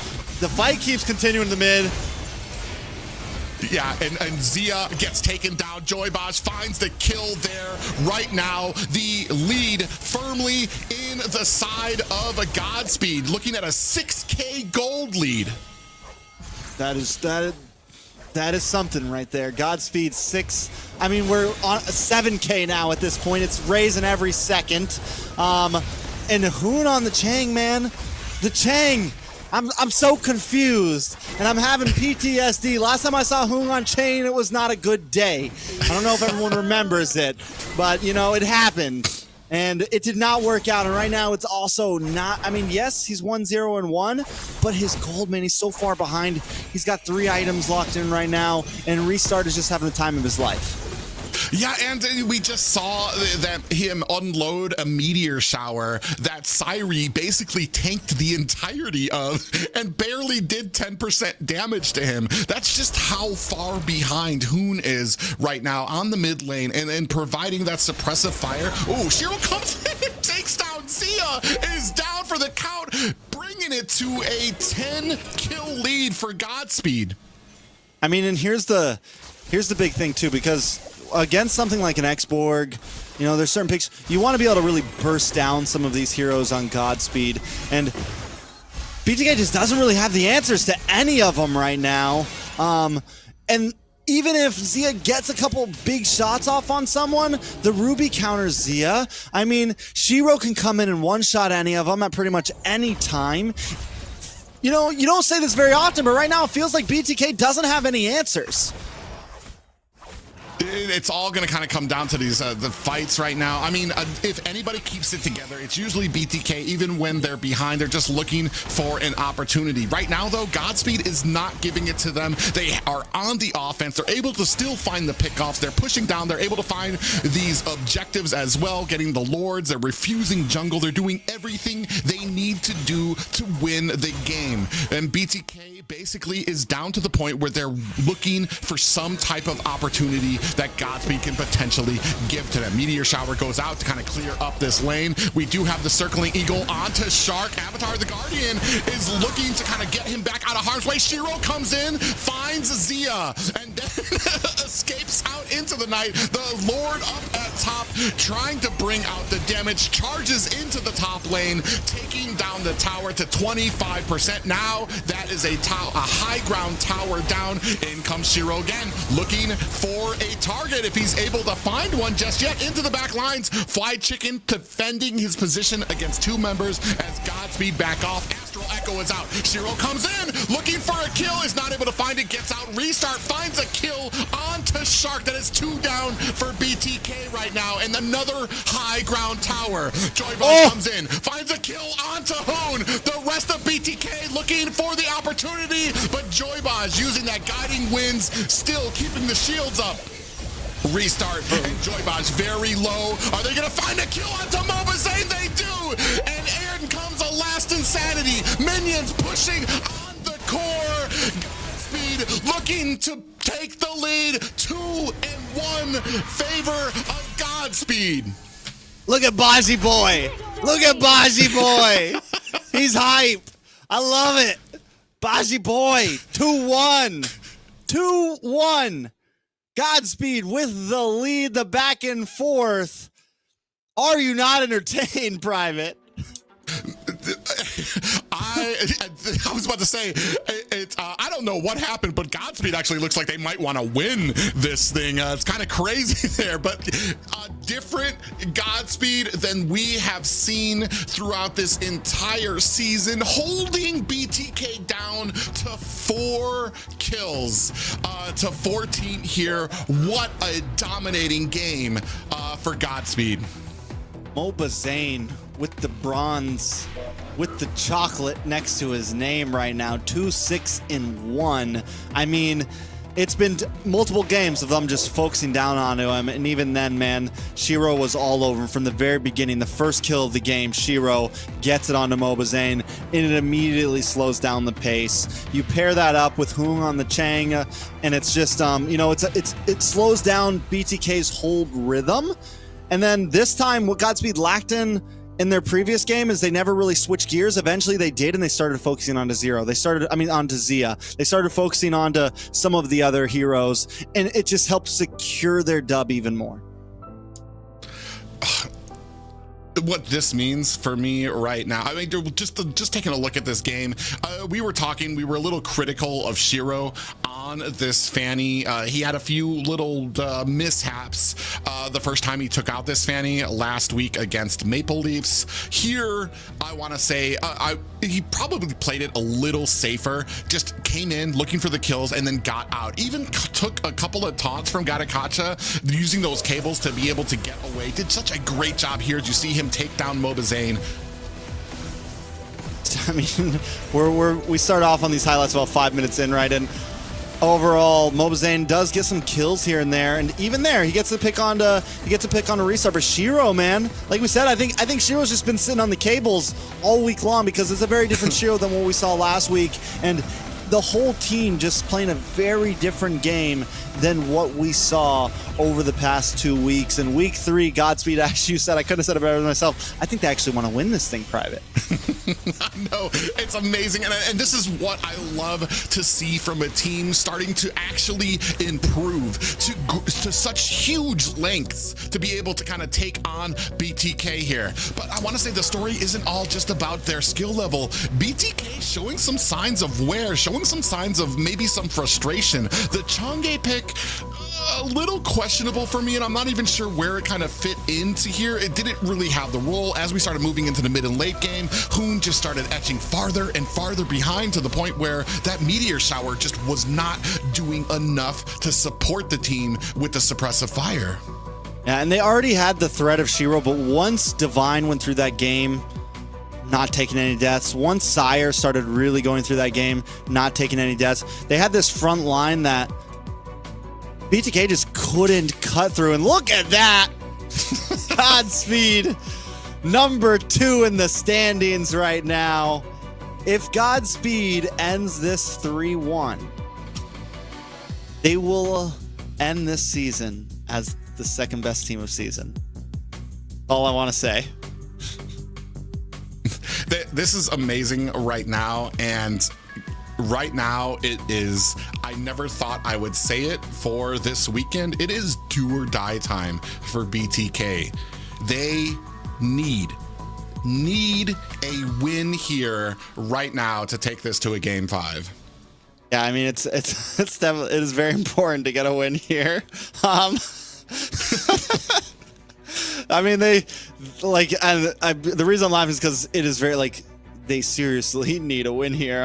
the fight keeps continuing in the mid. Yeah, and Zia gets taken down. Joybuzz finds the kill there right now. The lead firmly in the side of a Godspeed, looking at a 6K gold lead. That is something right there. Godspeed 6. I mean, we're on 7K now at this point. It's raising every second. And Hoon on the Chang, man. The Chang. I'm so confused, and I'm having PTSD. Last time I saw Hoon on Chang, it was not a good day. I don't know if everyone remembers it, but, you know, it happened. And it did not work out, and right now it's also not, I mean, yes, he's 1-0-1, but his gold, man, he's so far behind. He's got 3 items locked in right now, and Restart is just having the time of his life. Yeah, and we just saw that him unload a meteor shower that Syri basically tanked the entirety of and barely did 10% damage to him. That's just how far behind Hoon is right now on the mid lane and providing that suppressive fire. Oh, Shiro comes in, takes down Zia, is down for the count, bringing it to a 10-kill lead for Godspeed. I mean, and here's the big thing too, because against something like an X-Borg, you know, there's certain picks. You want to be able to really burst down some of these heroes on Godspeed. And BTK just doesn't really have the answers to any of them right now. And even if Zia gets a couple big shots off on someone, the Ruby counters Zia. I mean, Shiro can come in and one-shot any of them at pretty much any time. You know, you don't say this very often, but right now it feels like BTK doesn't have any answers. it's all going to kind of come down to these the fights right now. I mean, if anybody keeps it together, it's usually BTK. Even when they're behind, they're just looking for an opportunity. Right now, though, Godspeed is not giving it to them. They are on the offense. They're able to still find the pickoffs. They're pushing down. They're able to find these objectives as well, getting the Lords. They're refusing jungle. They're doing everything they need to do to win the game. And BTK basically is down to the point where they're looking for some type of opportunity that Godspeed can potentially give to them. Meteor Shower goes out to kind of clear up this lane. We do have the Circling Eagle onto Shark. Avatar the Guardian is looking to kind of get him back out of harm's way. Shiro comes in, finds Zia, and then escapes out into the night. The Lord up at top, trying to bring out the damage, charges into the top lane, taking down the tower to 25%. Now that is a high ground tower down. In comes Shiro again, looking for a target if he's able to find one just yet. Into the back lines, Fly Chicken defending his position against two members as Godspeed back off. Astral Echo is out. Shiro comes in, looking for a kill, is not able to find it, gets out, restart, finds a kill onto Shark. That is 2 down for BTK right now, and another high ground tower. Joybot comes in, finds a kill onto Hoon. The rest of BTK looking for the opportunity, but Joybot using that guiding winds, still keeping the shields up. Restart, and Joybot's very low. Are they gonna find a kill onto Mobazane? They do, and Aaron comes a last insanity. Minions pushing on the core. Godspeed looking to take the lead, 2-1 favor of Godspeed. Look at Baji Boy. Look at Baji Boy. He's hype. I love it. Baji Boy, 2-1. 2-1. Godspeed with the lead, the back and forth. Are you not entertained, Private? I was about to say, I don't know what happened, but Godspeed actually looks like they might want to win this thing. It's kind of crazy there, but a different Godspeed than we have seen throughout this entire season, holding BTK down to 4 kills to 14 here. What a dominating game for Godspeed. Mobazane with the bronze, with the chocolate next to his name right now, 2-6-1. I mean, it's been multiple games of them just focusing down onto him, and even then, man, Shiro was all over him from the very beginning. The first kill of the game, Shiro gets it onto Mobazane, and it immediately slows down the pace. You pair that up with Hoong on the Chang, and it's just, you know, it slows down BTK's whole rhythm. And then this time, what Godspeed lacked in their previous game is they never really switched gears. Eventually they did, and they started focusing onto Zia. They started focusing onto some of the other heroes, and it just helped secure their dub even more. What this means for me right now, I mean, just taking a look at this game, we were a little critical of Shiro on this Fanny. He had a few little mishaps the first time he took out this Fanny last week against Maple Leafs. Here, I want to say he probably played it a little safer, just came in looking for the kills and then got out. Even took a couple of taunts from Gatakacha, using those cables to be able to get away. Did such a great job here as you see him take down Mobazane. I mean, we start off on these highlights about 5 minutes in, right? And overall, Mobazane does get some kills here and there, and even there, he gets to pick on a restart. But Shiro, man, like we said, I think Shiro's just been sitting on the cables all week long, because it's a very different Shiro than what we saw last week, and the whole team just playing a very different game than what we saw over the past 2 weeks. In week 3, Godspeed, as you said, I couldn't have said it better than myself. I think they actually want to win this thing, Private. No, it's amazing, and this is what I love to see from a team starting to actually improve to such huge lengths to be able to kind of take on BTK here. But I want to say the story isn't all just about their skill level. BTK showing some signs of wear, showing some signs of maybe some frustration. The Chang'e pick, a little questionable for me, and I'm not even sure where it kind of fit into here. It didn't really have the role. As we started moving into the mid and late game, Hoon just started etching farther and farther behind to the point where that meteor shower just was not doing enough to support the team with the suppressive fire. Yeah, and they already had the threat of Shiro, but once Divine went through that game, not taking any deaths. Once Sire started really going through that game, not taking any deaths, they had this front line that BTK just couldn't cut through. And look at that! Godspeed, number 2 in the standings right now. If Godspeed ends this 3-1, they will end this season as the second best team of season. All I want to say. This is amazing right now, and right now it is, I never thought I would say it for this weekend, it is do or die time for BTK. They need a win here right now to take this to a game 5. Yeah, I mean, it's definitely, it is very important to get a win here. I mean, they like, and the reason I'm laughing is because it is very like they seriously need a win here.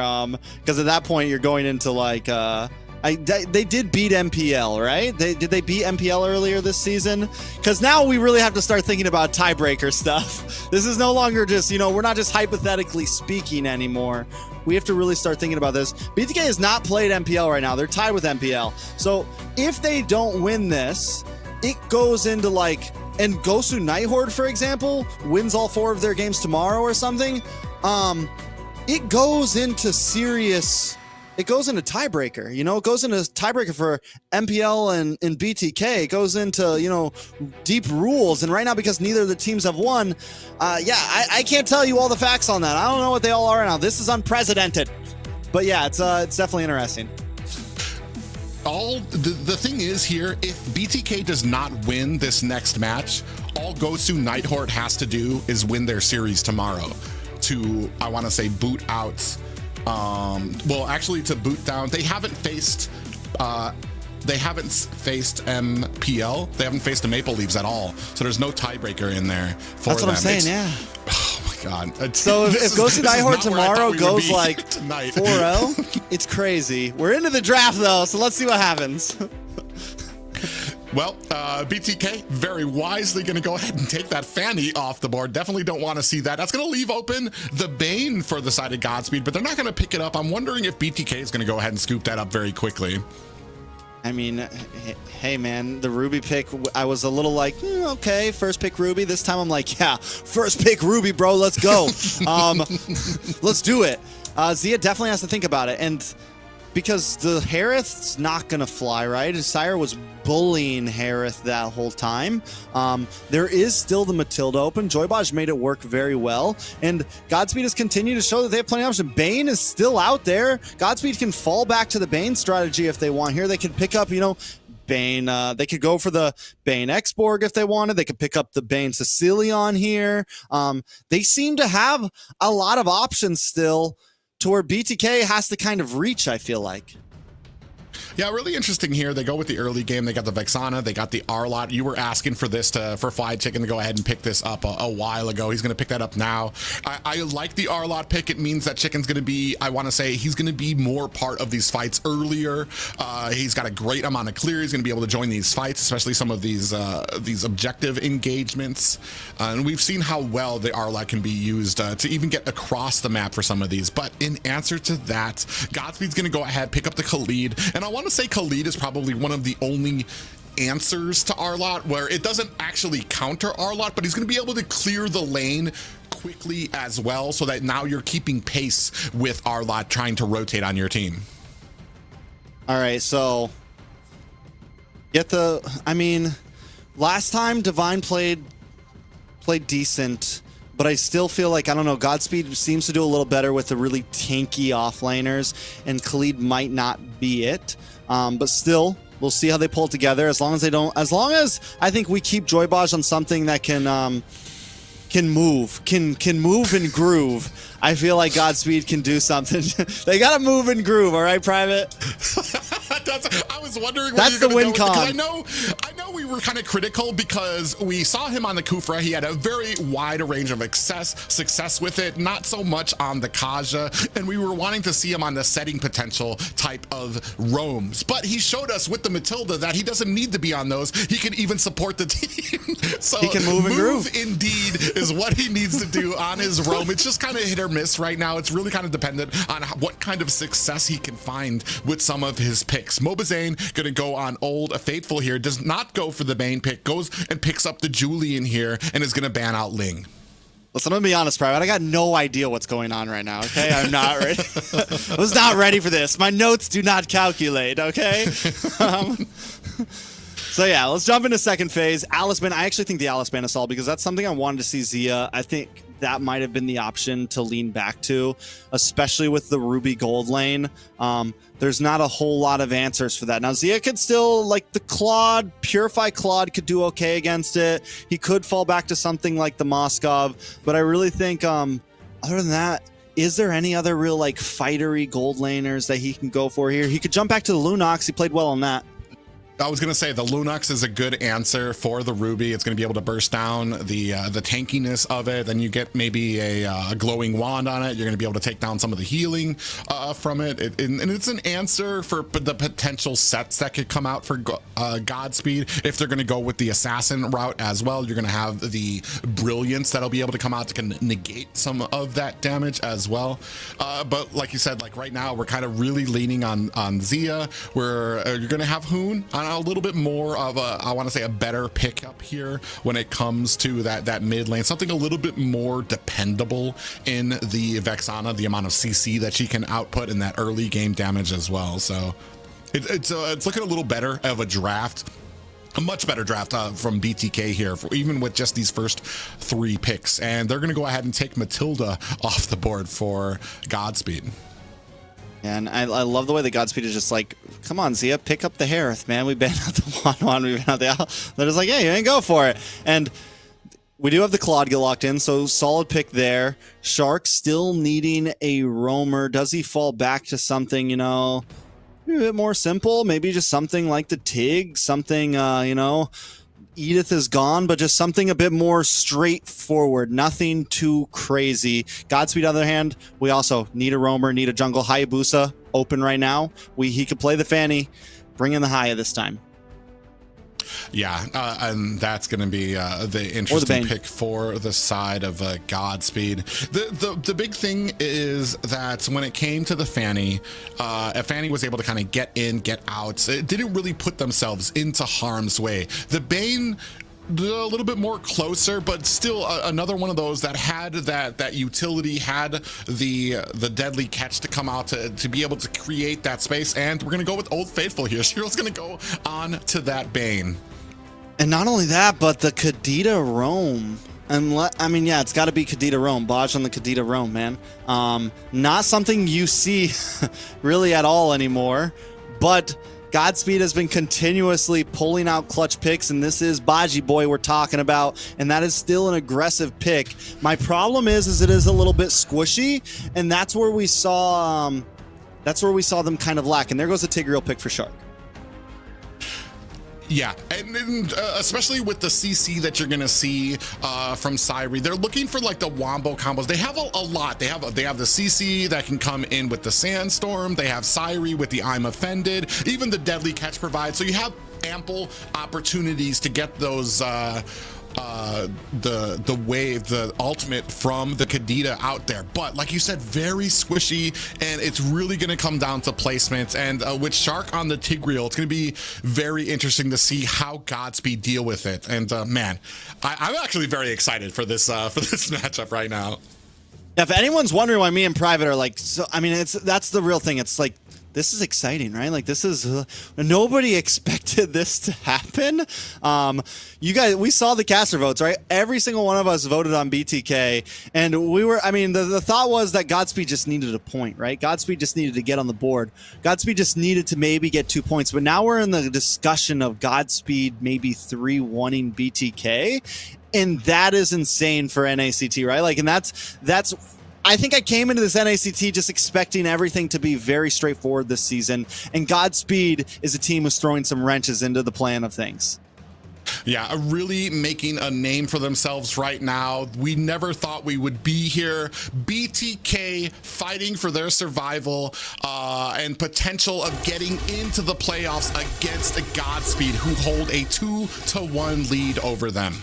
Because at that point you're going into like they did beat MPL, right? Did they beat MPL earlier this season? Because now we really have to start thinking about tiebreaker stuff. This is no longer just, we're not just hypothetically speaking anymore. We have to really start thinking about this. BTK has not played MPL right now. They're tied with MPL. So if they don't win this, it goes into like, and Gosu Nighthorde, for example, wins all 4 of their games tomorrow or something. It goes into serious, it goes into tiebreaker, it goes into tiebreaker for MPL and BTK. It goes into, deep rules. And right now, because neither of the teams have won, I can't tell you all the facts on that. I don't know what they all are now. This is unprecedented. But yeah, it's definitely interesting. The thing is here, if BTK does not win this next match, all Gosu Nighthorde has to do is win their series tomorrow to, I want to say, boot out, to boot down. They haven't faced MPL. They haven't faced the Maple Leaves at all. So there's no tiebreaker in there for them. That's what I'm saying, yeah. Oh my God. So if Gosu Nighthorde tomorrow goes like 4-0, it's crazy. We're into the draft though, so let's see what happens. Well, BTK very wisely going to go ahead and take that Fanny off the board. Definitely don't want to see that. That's going to leave open the Bane for the side of Godspeed, but they're not going to pick it up. I'm wondering if BTK is going to go ahead and scoop that up very quickly. I mean, hey man, the Ruby pick, I was a little like, okay, first pick Ruby. This time I'm like, yeah, first pick Ruby, bro, let's go. Let's do it. Zia definitely has to think about it. And because the Harith's not going to fly, right? Sire was bullying Harith that whole time. There is still the Matilda open. Joybaj made it work very well. And Godspeed has continued to show that they have plenty of options. Bane is still out there. Godspeed can fall back to the Bane strategy if they want here. They could pick up, Bane. They could go for the Bane X-Borg if they wanted. They could pick up the Bane Sicilion here. They seem to have a lot of options still, to where BTK has to kind of reach, I feel like. Yeah, really interesting here. They go with the early game. They got the Vexana. They got the Arlot. You were asking for this for Fly Chicken to go ahead and pick this up a while ago. He's going to pick that up now. I like the Arlot pick. It means that Chicken's going to be, I want to say, he's going to be more part of these fights earlier. He's got a great amount of clear. He's going to be able to join these fights, especially some of these objective engagements. And we've seen how well the Arlot can be used to even get across the map for some of these. But in answer to that, Godspeed's going to go ahead, pick up the Khalid. And I want to say Khalid is probably one of the only answers to Arlot where it doesn't actually counter Arlot, but he's going to be able to clear the lane quickly as well, so that now you're keeping pace with Arlot trying to rotate on your team. All right, so last time Divine played decent, but I still feel like, I don't know, Godspeed seems to do a little better with the really tanky offlaners, and Khalid might not be it. But still, we'll see how they pull it together. As long as I think we keep Joybaj on something that can move and groove. I feel like Godspeed can do something. They gotta move and groove, all right, Private? I was wondering. That's the win con. I know we were kind of critical because we saw him on the Kufra. He had a very wide range of success with it, not so much on the Kaja, and we were wanting to see him on the setting potential type of roams. But he showed us with the Matilda that he doesn't need to be on those. He can even support the team. So he can move and groove. Indeed is what he needs to do on his roam. It's just kind of hit or miss right now. It's really kind of dependent on what kind of success he can find with some of his picks. Mobazane going to go on Old Faithful here, does not go for the main pick, goes and picks up the Julian here and is going to ban out Ling. Listen, I'm gonna be honest, Private. I got no idea what's going on right now, okay? I'm not ready. I was not ready for this. My notes do not calculate, okay? So yeah, let's jump into second phase. Alice ban. I actually think the Alice ban is solid because that's something I wanted to see Zia. I think that might have been the option to lean back to, especially with the Ruby Gold lane. There's not a whole lot of answers for that. Now, Zia could still, like the Claude, Purify Claude could do okay against it. He could fall back to something like the Moskov, but I really think, other than that, is there any other real, like, fightery gold laners that he can go for here? He could jump back to the Lunox. He played well on that. I was going to say the Lunox is a good answer for the Ruby. It's going to be able to burst down the tankiness of it. Then you get maybe a glowing wand on it. You're going to be able to take down some of the healing from it. And it's an answer for the potential sets that could come out for Godspeed. If they're going to go with the assassin route as well, you're going to have the brilliance that'll be able to come out to negate some of that damage as well. But like you said, like right now, we're kind of really leaning on Zia, where you're going to have Hoon on a little bit more of a, I want to say, a better pickup here when it comes to that mid lane, something a little bit more dependable in the Vexana, the amount of CC that she can output in that early game damage as well. So it's looking a little better of a draft. A much better draft from BTK here, even with just these first 3 picks. And they're going to go ahead and take Matilda off the board for Godspeed. And I love the way the Godspeed is just like, come on, Zia, pick up the Harith, man. We banned out the 1-1, we banned out the Al. They're just like, yeah, you ain't go for it. And we do have the Claude get locked in, so solid pick there. Shark still needing a roamer. Does he fall back to something, you know, a bit more simple? Maybe just something like the Tig, something, you know, Edith is gone, but just something a bit more straightforward, nothing too crazy. Godspeed, on the other hand, we also need a roamer, need a jungle. Hayabusa open right now. He could play the Fanny, bring in the Haya this time. Yeah, and that's going to be the interesting pick for the side of Godspeed. The big thing is that when it came to the Fanny, Fanny was able to kind of get in, get out. It didn't really put themselves into harm's way. The Bane, a little bit more closer, but still another one of those that had that utility, had the deadly catch to come out to be able to create that space. And we're gonna go with Old Faithful here. Shiro's gonna go on to that Bane. And not only that, but the Kadita Roam. I mean, yeah, it's got to be Kadita Roam. Bodge on the Kadita Roam, man. Not something you see really at all anymore, but Godspeed has been continuously pulling out clutch picks, and this is Baji Boy we're talking about, and that is still an aggressive pick. My problem is it is a little bit squishy, and that's where we saw them kind of lack. And there goes the Tigreal pick for Shark. Yeah, and especially with the CC that you're gonna see from Syri, they're looking for like the wombo combos. They have a lot. They have the CC that can come in with the Sandstorm. They have Syri with the I'm Offended. Even the Deadly Catch provides. So you have ample opportunities to get those the wave, the ultimate from the Kadita out there. But like you said, very squishy, and it's really going to come down to placement. And with Shark on the Tigreal, it's going to be very interesting to see how Godspeed deal with it. And man, I'm actually very excited for this matchup right now. If anyone's wondering why me and Private are like, so I mean, that's the real thing. It's like, this is exciting, right? Like, this is nobody expected this to happen. You guys, we saw the caster votes, right? Every single one of us voted on BTK, and we were, I mean, the thought was that Godspeed just needed a point, right? Godspeed just needed to get on the board. Godspeed just needed to maybe get 2 points, but now we're in the discussion of Godspeed maybe 3-1ing BTK, and that is insane for NACT, right? Like, and that's I think I came into this NACT just expecting everything to be very straightforward this season, and Godspeed is a team who's throwing some wrenches into the plan of things. Yeah, really making a name for themselves right now. We never thought we would be here. BTK fighting for their survival and potential of getting into the playoffs against Godspeed, who hold a 2-1 lead over them.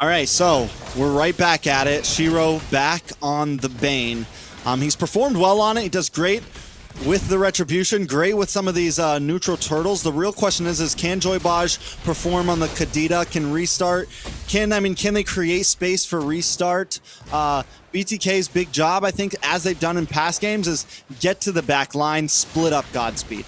All right, so we're right back at it. Shiro back on the Bane. He's performed well on it. He does great with the Retribution, great with some of these neutral turtles. The real question is can Joybaj perform on the Kadita, can restart? Can they create space for restart? BTK's big job, I think, as they've done in past games, is get to the back line, split up Godspeed.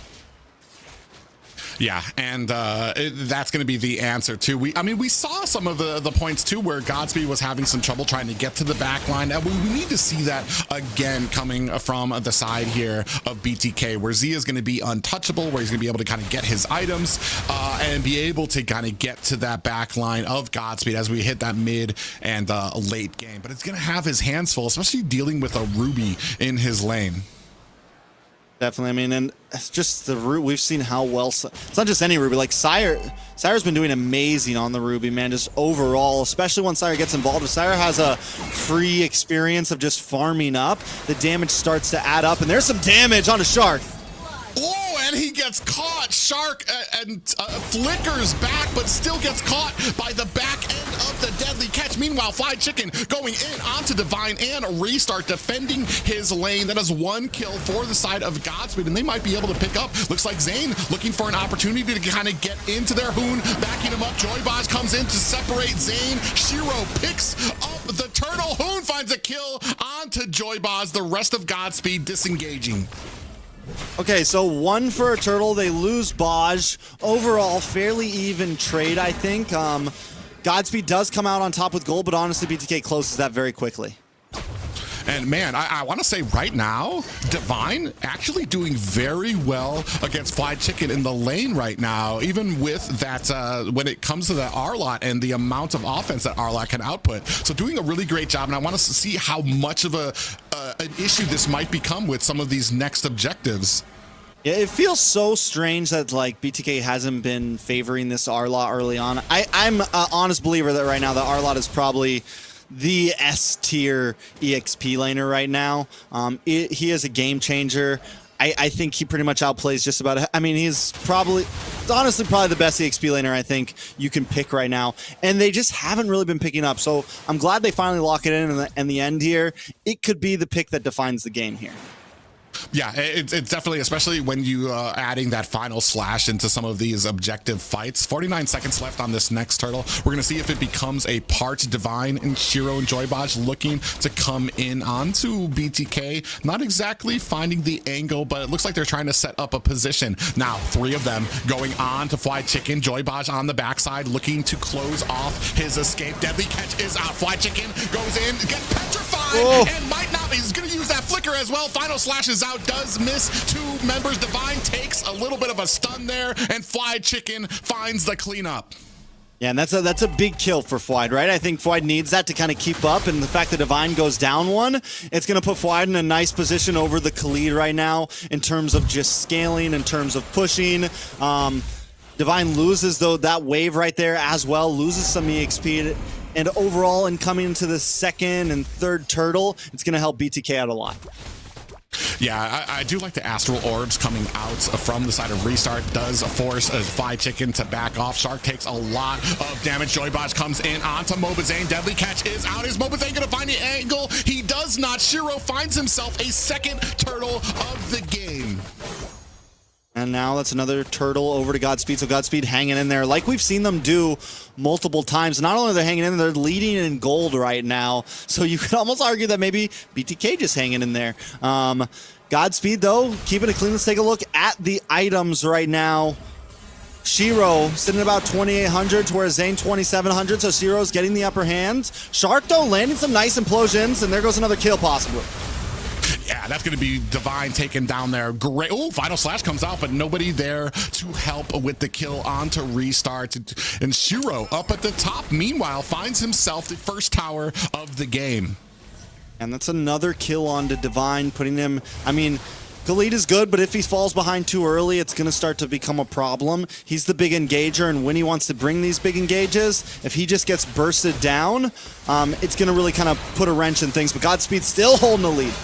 Yeah, and that's going to be the answer too. We saw some of the points too where Godspeed was having some trouble trying to get to the back line. We need to see that again coming from the side here of BTK, where Z is going to be untouchable, where he's going to be able to kind of get his items and be able to kind of get to that back line of Godspeed as we hit that mid and late game. But it's going to have his hands full, especially dealing with a Ruby in his lane. Definitely. And it's just the Ruby. We've seen how well, it's not just any Ruby, like Sire's been doing amazing on the Ruby, man, just overall, especially when Sire gets involved. If Sire has a free experience of just farming up, the damage starts to add up, and there's some damage on a Shark. Oh, and he gets caught. Shark and flickers back, but still gets caught by the back end of the deadly catch. Meanwhile, Fly Chicken going in onto Divine and Restart, defending his lane. That is one kill for the side of Godspeed, and they might be able to pick up. Looks like Zane looking for an opportunity to kind of get into their Hoon, backing him up. Joybaj comes in to separate Zane. Shiro picks up the turtle. Hoon finds a kill onto Joybaj. The rest of Godspeed disengaging. Okay, so one for a turtle. They lose Baj. Overall, fairly even trade, I think. Godspeed does come out on top with gold, but honestly, BTK closes that very quickly. And man, I want to say right now, Divine actually doing very well against Fly Chicken in the lane right now, even with that when it comes to the R-Lot and the amount of offense that R-Lot can output. So doing a really great job, and I want to see how much of an issue this might become with some of these next objectives. Yeah, it feels so strange that like BTK hasn't been favoring this R-Lot early on. I'm an honest believer that right now the R-Lot is probably the S-tier EXP laner right now. He is a game changer. I think he pretty much outplays just about. He's honestly probably the best EXP laner I think you can pick right now, and they just haven't really been picking up. So I'm glad they finally lock it in the end here. It could be the pick that defines the game here. Yeah, it's definitely, especially when you adding that final slash into some of these objective fights. 49 seconds left on this next turtle. We're going to see if it becomes a part Divine and Shiro and Joybaj looking to come in onto BTK. Not exactly finding the angle, but it looks like they're trying to set up a position. Now, three of them going on to Fly Chicken. Joybaj on the backside looking to close off his escape. Deadly catch is out. Fly Chicken goes in, gets petrified, and might not. He's going to use that flicker as well. Final slash is out, does miss two members. Divine takes a little bit of a stun there, and Fly Chicken finds the cleanup. Yeah, and that's a big kill for Fwide, right? I think Fwide needs that to kind of keep up, and the fact that Divine goes down one, it's going to put Fwide in a nice position over the Khalid right now in terms of just scaling, in terms of pushing. Divine loses, though, that wave right there as well, loses some EXP, and overall, in coming into the second and third turtle, it's going to help BTK out a lot. Yeah, I do like the Astral Orbs coming out from the side of Restart. Does force a Fly Chicken to back off. Shark takes a lot of damage. Joybaj comes in onto Mobazane. Deadly catch is out. Is Mobazane going to find the angle? He does not. Shiro finds himself a second turtle of the game. And now that's another turtle over to Godspeed. So Godspeed hanging in there like we've seen them do multiple times. Not only are they hanging in there, they're leading in gold right now. So you could almost argue that maybe BTK just hanging in there. Godspeed, though, keeping it clean. Let's take a look at the items right now. Shiro sitting about 2,800 to where Zane 2,700. So Shiro's getting the upper hand. Shark, though, landing some nice implosions. And there goes another kill possibly. Yeah, that's going to be Divine taken down there. Great. Oh, final slash comes out, but nobody there to help with the kill onto Restart. And Shiro up at the top, meanwhile, finds himself the first tower of the game. And that's another kill on to Divine, putting him, I mean, Khalid is good, but if he falls behind too early, it's going to start to become a problem. He's the big engager, and when he wants to bring these big engages, if he just gets bursted down, it's going to really kind of put a wrench in things. But Godspeed still holding the lead.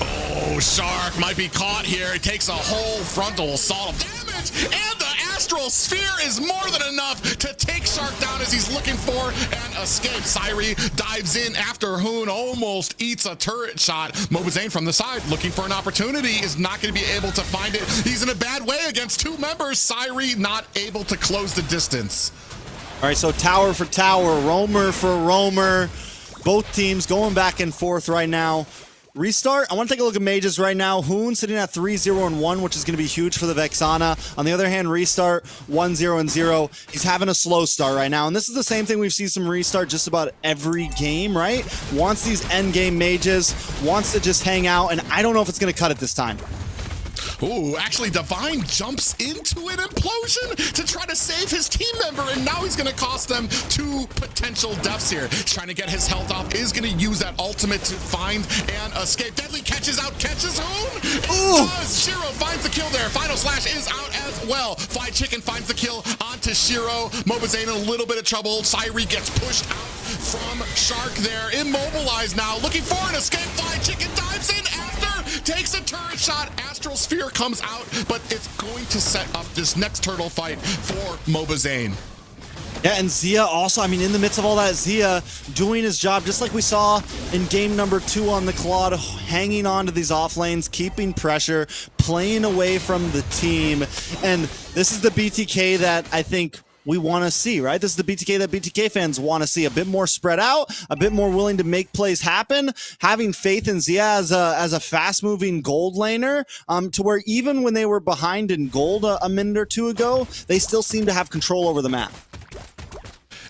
Oh, Shark might be caught here. It takes a whole frontal assault of damage, and the Astral Sphere is more than enough to take Shark down as he's looking for an escape. Syri dives in after Hoon, almost eats a turret shot. Mobazane from the side looking for an opportunity, is not going to be able to find it. He's in a bad way against two members. Syri not able to close the distance. All right, so tower for tower, roamer for roamer. Both teams going back and forth right now. Restart, I want to take a look at mages right now. Hoon sitting at 3-0-1, which is going to be huge for the Vexana. On the other hand, Restart 1-0-0. He's having a slow start right now. And this is the same thing we've seen some Restart just about every game, right? Wants these end game mages, wants to just hang out, and I don't know if it's going to cut it this time. Ooh, actually Divine jumps into an implosion to try to save his team member, and now he's gonna cost them 2 potential deaths here. He's trying to get his health off, is gonna use that ultimate to find and escape. Deadly catches Hoon. It does. Shiro finds the kill there. Final Slash is out as well. Fly Chicken finds the kill onto Shiro. Mobazane in a little bit of trouble. Syri gets pushed out from Shark there. Immobilized now, looking for an escape. Fly Chicken dives in after, takes a turret shot. Astral Sphere comes out, but it's going to set up this next turtle fight for Mobazane. Yeah, and Zia also, I mean, in the midst of all that, Zia doing his job, just like we saw in game number 2 on the Claude, hanging on to these off lanes, keeping pressure, playing away from the team. And this is the BTK that I think we want to see, right? This is the BTK that BTK fans want to see. A bit more spread out, a bit more willing to make plays happen, having faith in Zia as a fast-moving gold laner, to where even when they were behind in gold a minute or two ago, they still seem to have control over the map.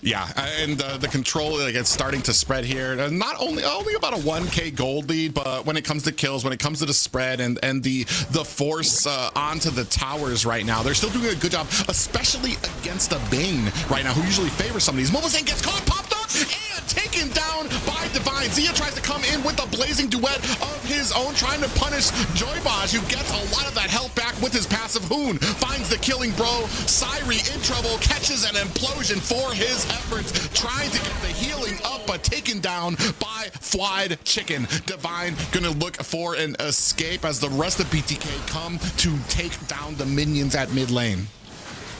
Yeah, and the control, like, it's starting to spread here. Not only about a 1K gold lead, but when it comes to kills, when it comes to the spread and the force onto the towers right now, they're still doing a good job, especially against a Bane right now, who usually favors some of these. Mobazane gets caught, popped up, and taken down by Divine. Zia tries to come in with a blazing duet of his own, trying to punish Joybaj, who gets a lot of that health back with his passive. Hoon finds the killing bro. Syri in trouble, catches an implosion for his efforts, trying to get the healing up, but taken down by Flied Chicken. Divine gonna look for an escape as the rest of BTK come to take down the minions at mid lane.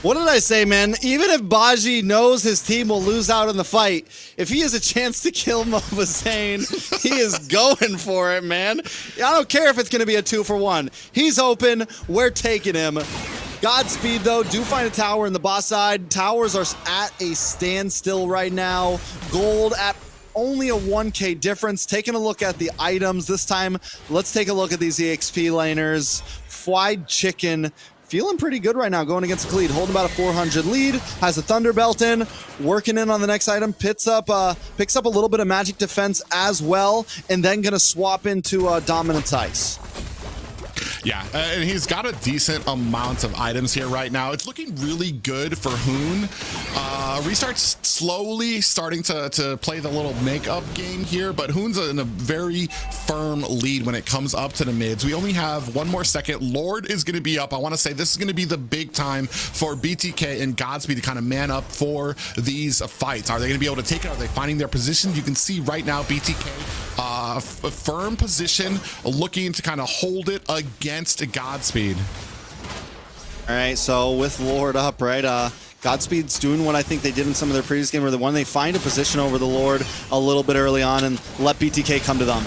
What did I say, man? Even if Baji knows his team will lose out in the fight, if he has a chance to kill Mobazane, he is going for it, man. I don't care if it's going to be a 2-for-1. He's open. We're taking him. Godspeed, though, do find a tower in the boss side. Towers are at a standstill right now. Gold at only a 1K difference. Taking a look at the items. This time, let's take a look at these EXP laners. Fried Chicken feeling pretty good right now, going against Khalid, holding about a 400 lead, has a Thunder Belt in, working in on the next item, picks up a little bit of magic defense as well, and then gonna swap into Dominance Ice. Yeah, and he's got a decent amount of items here right now. It's looking really good for Hoon. Restart's slowly starting to play the little makeup game here, but Hoon's in a very firm lead when it comes up to the mids. We only have 1 more second. Lord is going to be up. I want to say this is going to be the big time for BTK and Godspeed to kind of man up for these fights. Are they going to be able to take it? Are they finding their positions? You can see right now BTK a firm position, looking to kind of hold it against Godspeed. All right, so with Lord up, right, Godspeed's doing what I think they did in some of their previous game, where they find a position over the Lord a little bit early on and let BTK come to them.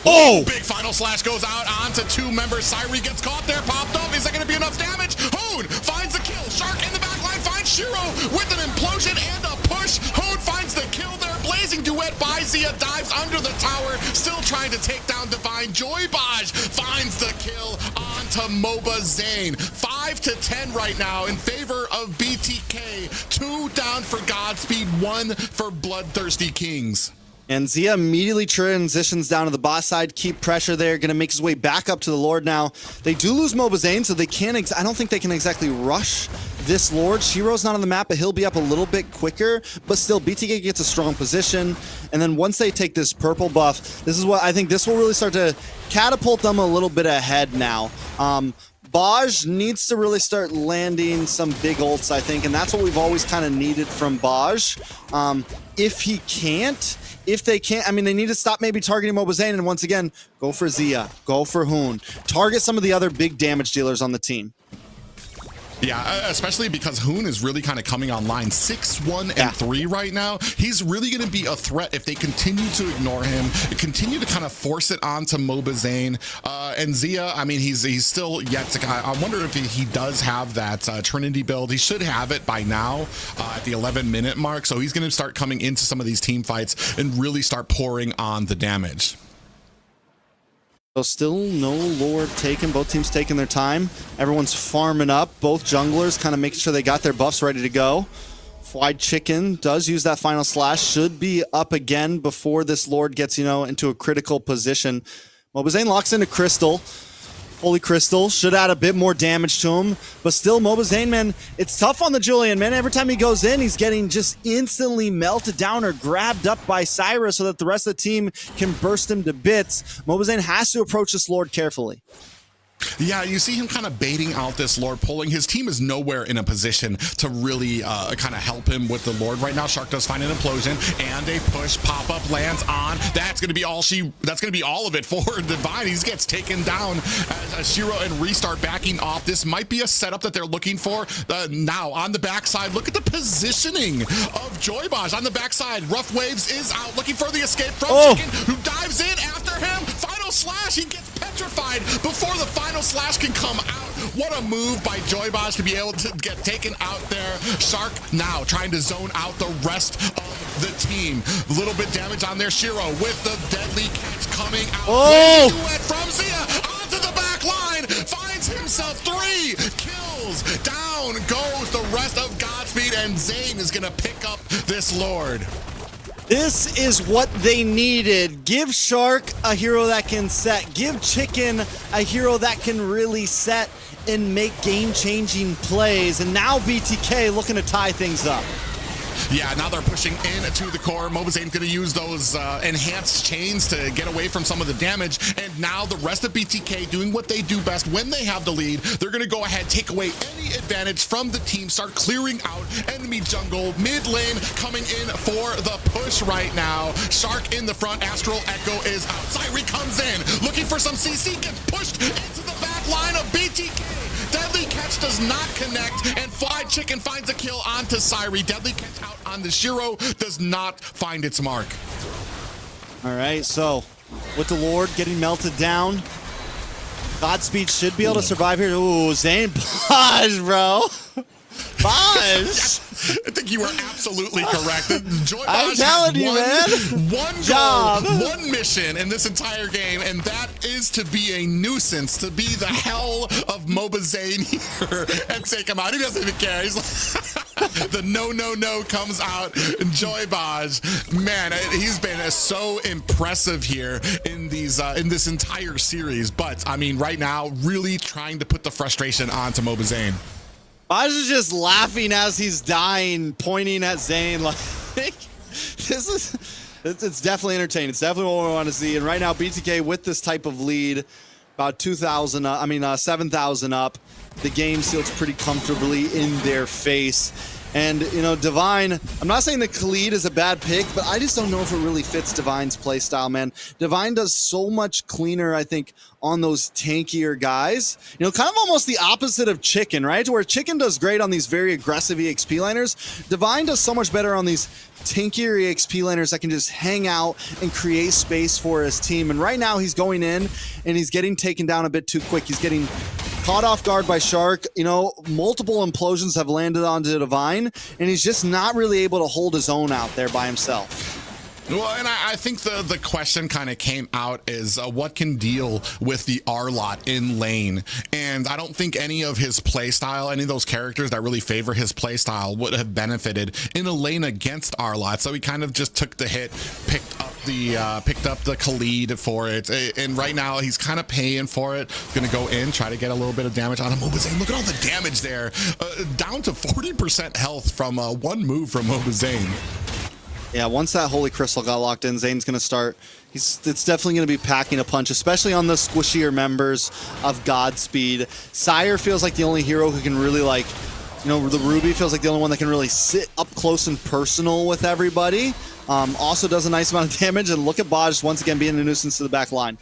Oh! Big Final Slash goes out onto 2 members. Syri gets caught there, popped up. Is that going to be enough damage? Hoon finds the kill. Shark in the back line finds Shiro with an implosion and a push. Hoon finds the kill there. Blazing duet by Zia, dives under the tower, still trying to take down Divine. Joybaj finds the kill onto Mobazane. 5-10 right now in favor of BTK. 2 down for Godspeed, 1 for BloodThirstyKings. And Zia immediately transitions down to the boss side, keep pressure there, gonna make his way back up to the Lord now. They do lose Mobazane, so they can't, I don't think they can exactly rush this Lord. Shiro's not on the map, but he'll be up a little bit quicker. But still, BTK gets a strong position. And then once they take this purple buff, this is what I think this will really start to catapult them a little bit ahead now. Baj needs to really start landing some big ults, I think, and that's what we've always kind of needed from Baj. If they can't, I mean, they need to stop maybe targeting Mobazane, and once again, go for Zia, go for Hoon. Target some of the other big damage dealers on the team. Yeah, especially because Hoon is really kind of coming online 6-1 and 3 right now. He's really going to be a threat if they continue to ignore him, continue to kind of force it onto Mobazane. And Zia, I mean, he's still yet to. I wonder if he does have that Trinity build. He should have it by now at the 11-minute mark. So he's going to start coming into some of these team fights and really start pouring on the damage. So still no Lord taken. Both teams taking their time. Everyone's farming up. Both junglers kind of making sure they got their buffs ready to go. Fried Chicken does use that final slash. Should be up again before this Lord gets, into a critical position. Mobazane locks into Crystal. Holy Crystal should add a bit more damage to him, but still Mobazane, man, it's tough on the Julian, man. Every time he goes in, he's getting just instantly melted down or grabbed up by Syra so that the rest of the team can burst him to bits. Mobazane has to approach this Lord carefully. Yeah, you see him kind of baiting out this Lord, pulling. His team is nowhere in a position to really kind of help him with the Lord right now. Shark does find an implosion and a push. Pop-up lands on. That's going to be all that's going to be all of it for Divine. He gets taken down as Shiro and Restart backing off. This might be a setup that they're looking for. Now on the backside, look at the positioning of Joybaj on the backside. Rough Waves is out looking for the escape from Chicken, who dives in after him. Final slash. He gets petrified before the final slash can come out. What a move by Joybaj to be able to get taken out there. Shark now trying to zone out the rest of the team. A little bit damage on their Shiro with the deadly catch coming out. Duet from Zia onto the back line. Finds himself 3 kills. Down goes the rest of Godspeed, and Zane is going to pick up this Lord. This is what they needed. Give Shark a hero that can set. Give Chicken a hero that can really set and make game-changing plays. And now BTK looking to tie things up. Yeah, now they're pushing into the core. Mobazane's going to use those enhanced chains to get away from some of the damage. And now the rest of BTK doing what they do best when they have the lead. They're going to go ahead, take away any advantage from the team, start clearing out enemy jungle. Mid lane coming in for the push right now. Shark in the front. Astral Echo is out. Syri comes in, looking for some CC, gets pushed into the back line of BTK. Deadly Catch does not connect, and Fried Chicken finds a kill onto Syri. Deadly Catch out on the Shiro does not find its mark. All right, so with the Lord getting melted down, Godspeed should be able to survive here. Ooh, Zane Baj, bro. Baj. I think you were absolutely correct. I'm telling you, man. One job, one mission in this entire game, and that is to be a nuisance, to be the hell of Mobazane here and take him out. He doesn't even care. He's like, the no comes out. Joybaj, man, he's been so impressive here in these in this entire series. But I mean, right now, really trying to put the frustration onto Mobazane. Baj is just laughing as he's dying, pointing at Zane. Like, it's definitely entertaining. It's definitely what we want to see. And right now, BTK with this type of lead, about 7,000 up. The game seals pretty comfortably in their face. And, Divine, I'm not saying that Khalid is a bad pick, but I just don't know if it really fits Divine's playstyle, man. Divine does so much cleaner, I think, on those tankier guys. Kind of almost the opposite of Chicken, right? Where Chicken does great on these very aggressive EXP laners. Divine does so much better on these tankier EXP laners that can just hang out and create space for his team. And right now he's going in and he's getting taken down a bit too quick. He's getting caught off guard by Shark. Multiple implosions have landed onto Divine, and he's just not really able to hold his own out there by himself. Well, and I think the question kind of came out is what can deal with the R-Lot in lane. And I don't think any of his playstyle, any of those characters that really favor his playstyle would have benefited in a lane against R-Lot. So he kind of just took the hit, picked up the Khalid for it, and right now he's kind of paying for it. Gonna go in, try to get a little bit of damage on him. Mobazane, look at all the damage there, down to 40% health from one move from Mobazane. Yeah, once that Holy Crystal got locked in, Zane's gonna start. It's definitely going to be packing a punch, especially on the squishier members of Godspeed. Sire feels like the only hero who can really, like, you know, the Ruby feels like the only one that can really sit up close and personal with everybody. Also does a nice amount of damage, and look at Baj once again being a nuisance to the back line.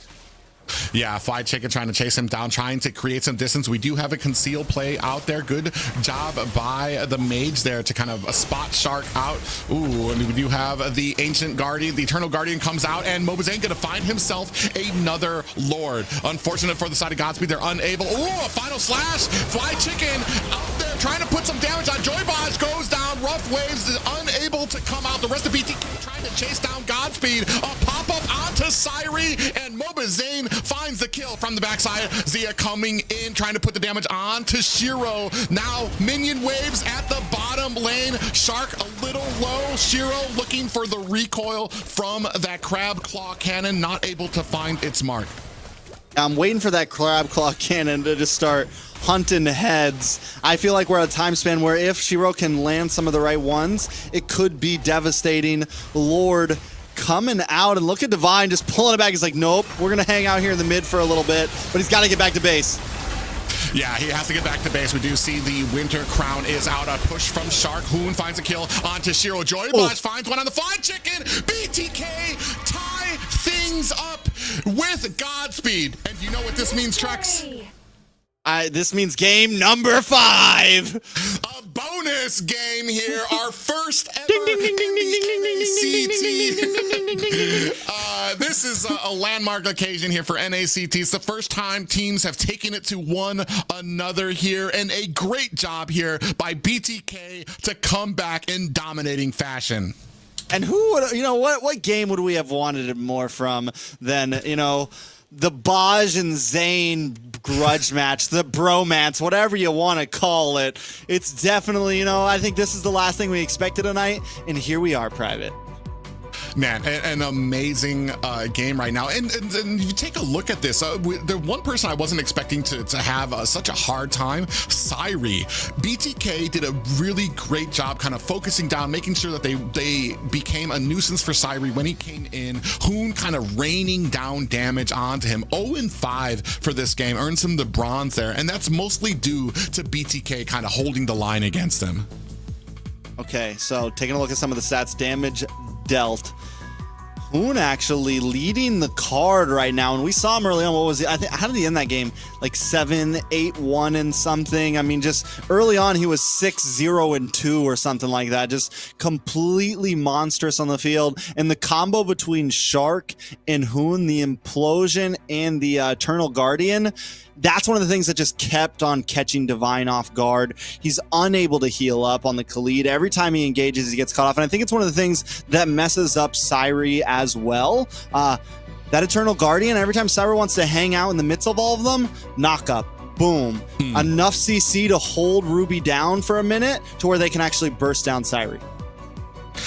Yeah, Fly Chicken trying to chase him down, trying to create some distance. We do have a conceal play out there. Good job by the mage there to kind of spot Shark out. Ooh, and we do have the Ancient Guardian. The Eternal Guardian comes out, and Mobazane gonna find himself another Lord. Unfortunate for the side of Godspeed, they're unable. Ooh, a final slash. Fly Chicken out there trying to put some damage on Joy Baj, goes down. Rough Waves is unable to come out. The rest of BTK trying to chase down Godspeed. A pop-up onto Syrie, and Mobazane finds the kill from the backside. Zia coming in, trying to put the damage on to Shiro. Now minion waves at the bottom lane. Shark a little low. Shiro looking for the recoil from that Crab Claw cannon, not able to find its mark. I'm waiting for that Crab Claw cannon to just start hunting heads. I feel like we're at a time span where if Shiro can land some of the right ones, it could be devastating. Lord coming out, and look at Divine just pulling it back. He's like, nope, we're gonna hang out here in the mid for a little bit, but he's got to get back to base. Yeah, he has to get back to base. We do see the Winter Crown is out. A push from Shark. Hoon finds a kill onto Shiro. Joy Baj finds one on the Fly Chicken. BTK tie things up with Godspeed. And you know what this means, Trex? This means game number 5. A bonus game here. Our first ever in the NACT. This is a landmark occasion here for NACT. It's the first time teams have taken it to one another here, and a great job here by BTK to come back in dominating fashion. And who would, you know, what game would we have wanted more from than, you know, the Baj and Zane grudge match, the bromance, whatever you want to call it. It's definitely, you know, I think this is the last thing we expected tonight, and here we are, Private. Man, an amazing game right now. And you take a look at this. The one person I wasn't expecting to have such a hard time, Syrie. BTK did a really great job kind of focusing down, making sure that they became a nuisance for Syrie when he came in. Hoon kind of raining down damage onto him. 0-5 for this game, earns him the bronze there. And that's mostly due to BTK kind of holding the line against him. Okay, so taking a look at some of the stats, damage dealt. Hoon actually leading the card right now, and we saw him early on. What was it? I think, how did he end that game? Like 7-8-1 and something. I mean, just early on he was 6-0-2 or something like that. Just completely monstrous on the field. And the combo between Shark and Hoon, the implosion and the Eternal Guardian, that's one of the things that just kept on catching Divine off guard. He's unable to heal up on the Khalid. Every time he engages, he gets cut off. And I think it's one of the things that messes up Syrie as well. That Eternal Guardian, every time Syrie wants to hang out in the midst of all of them, knock up. Boom. Enough CC to hold Ruby down for a minute to where they can actually burst down Syrie.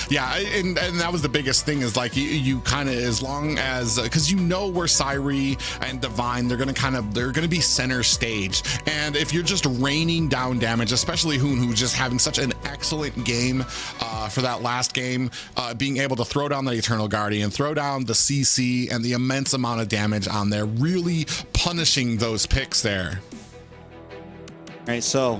Yeah, and that was the biggest thing, is like you kind of, as long as, because you know where Syrie and Divine, they're gonna be center stage, and if you're just raining down damage, especially Hoon, who's just having such an excellent game for that last game, being able to throw down the Eternal Guardian, throw down the CC, and the immense amount of damage on there, really punishing those picks there. All right, so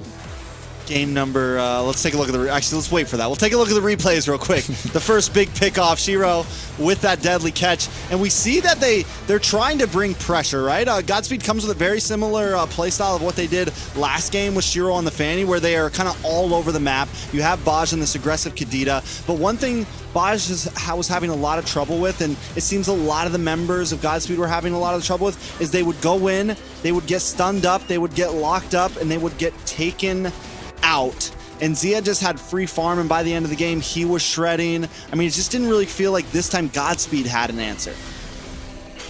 game number, let's take a look at actually, let's wait for that. We'll take a look at the replays real quick. The first big pick off, Shiro with that deadly catch. And we see that they're trying to bring pressure, right? Godspeed comes with a very similar playstyle of what they did last game with Shiro on the Fanny, where they are kind of all over the map. You have Baj and this aggressive Kadita. But one thing Baj was having a lot of trouble with, and it seems a lot of the members of Godspeed were having a lot of trouble with, is they would go in, they would get stunned up, they would get locked up, and they would get taken out. And Zia just had free farm, and by the end of the game he was shredding. I mean, it just didn't really feel like this time Godspeed had an answer.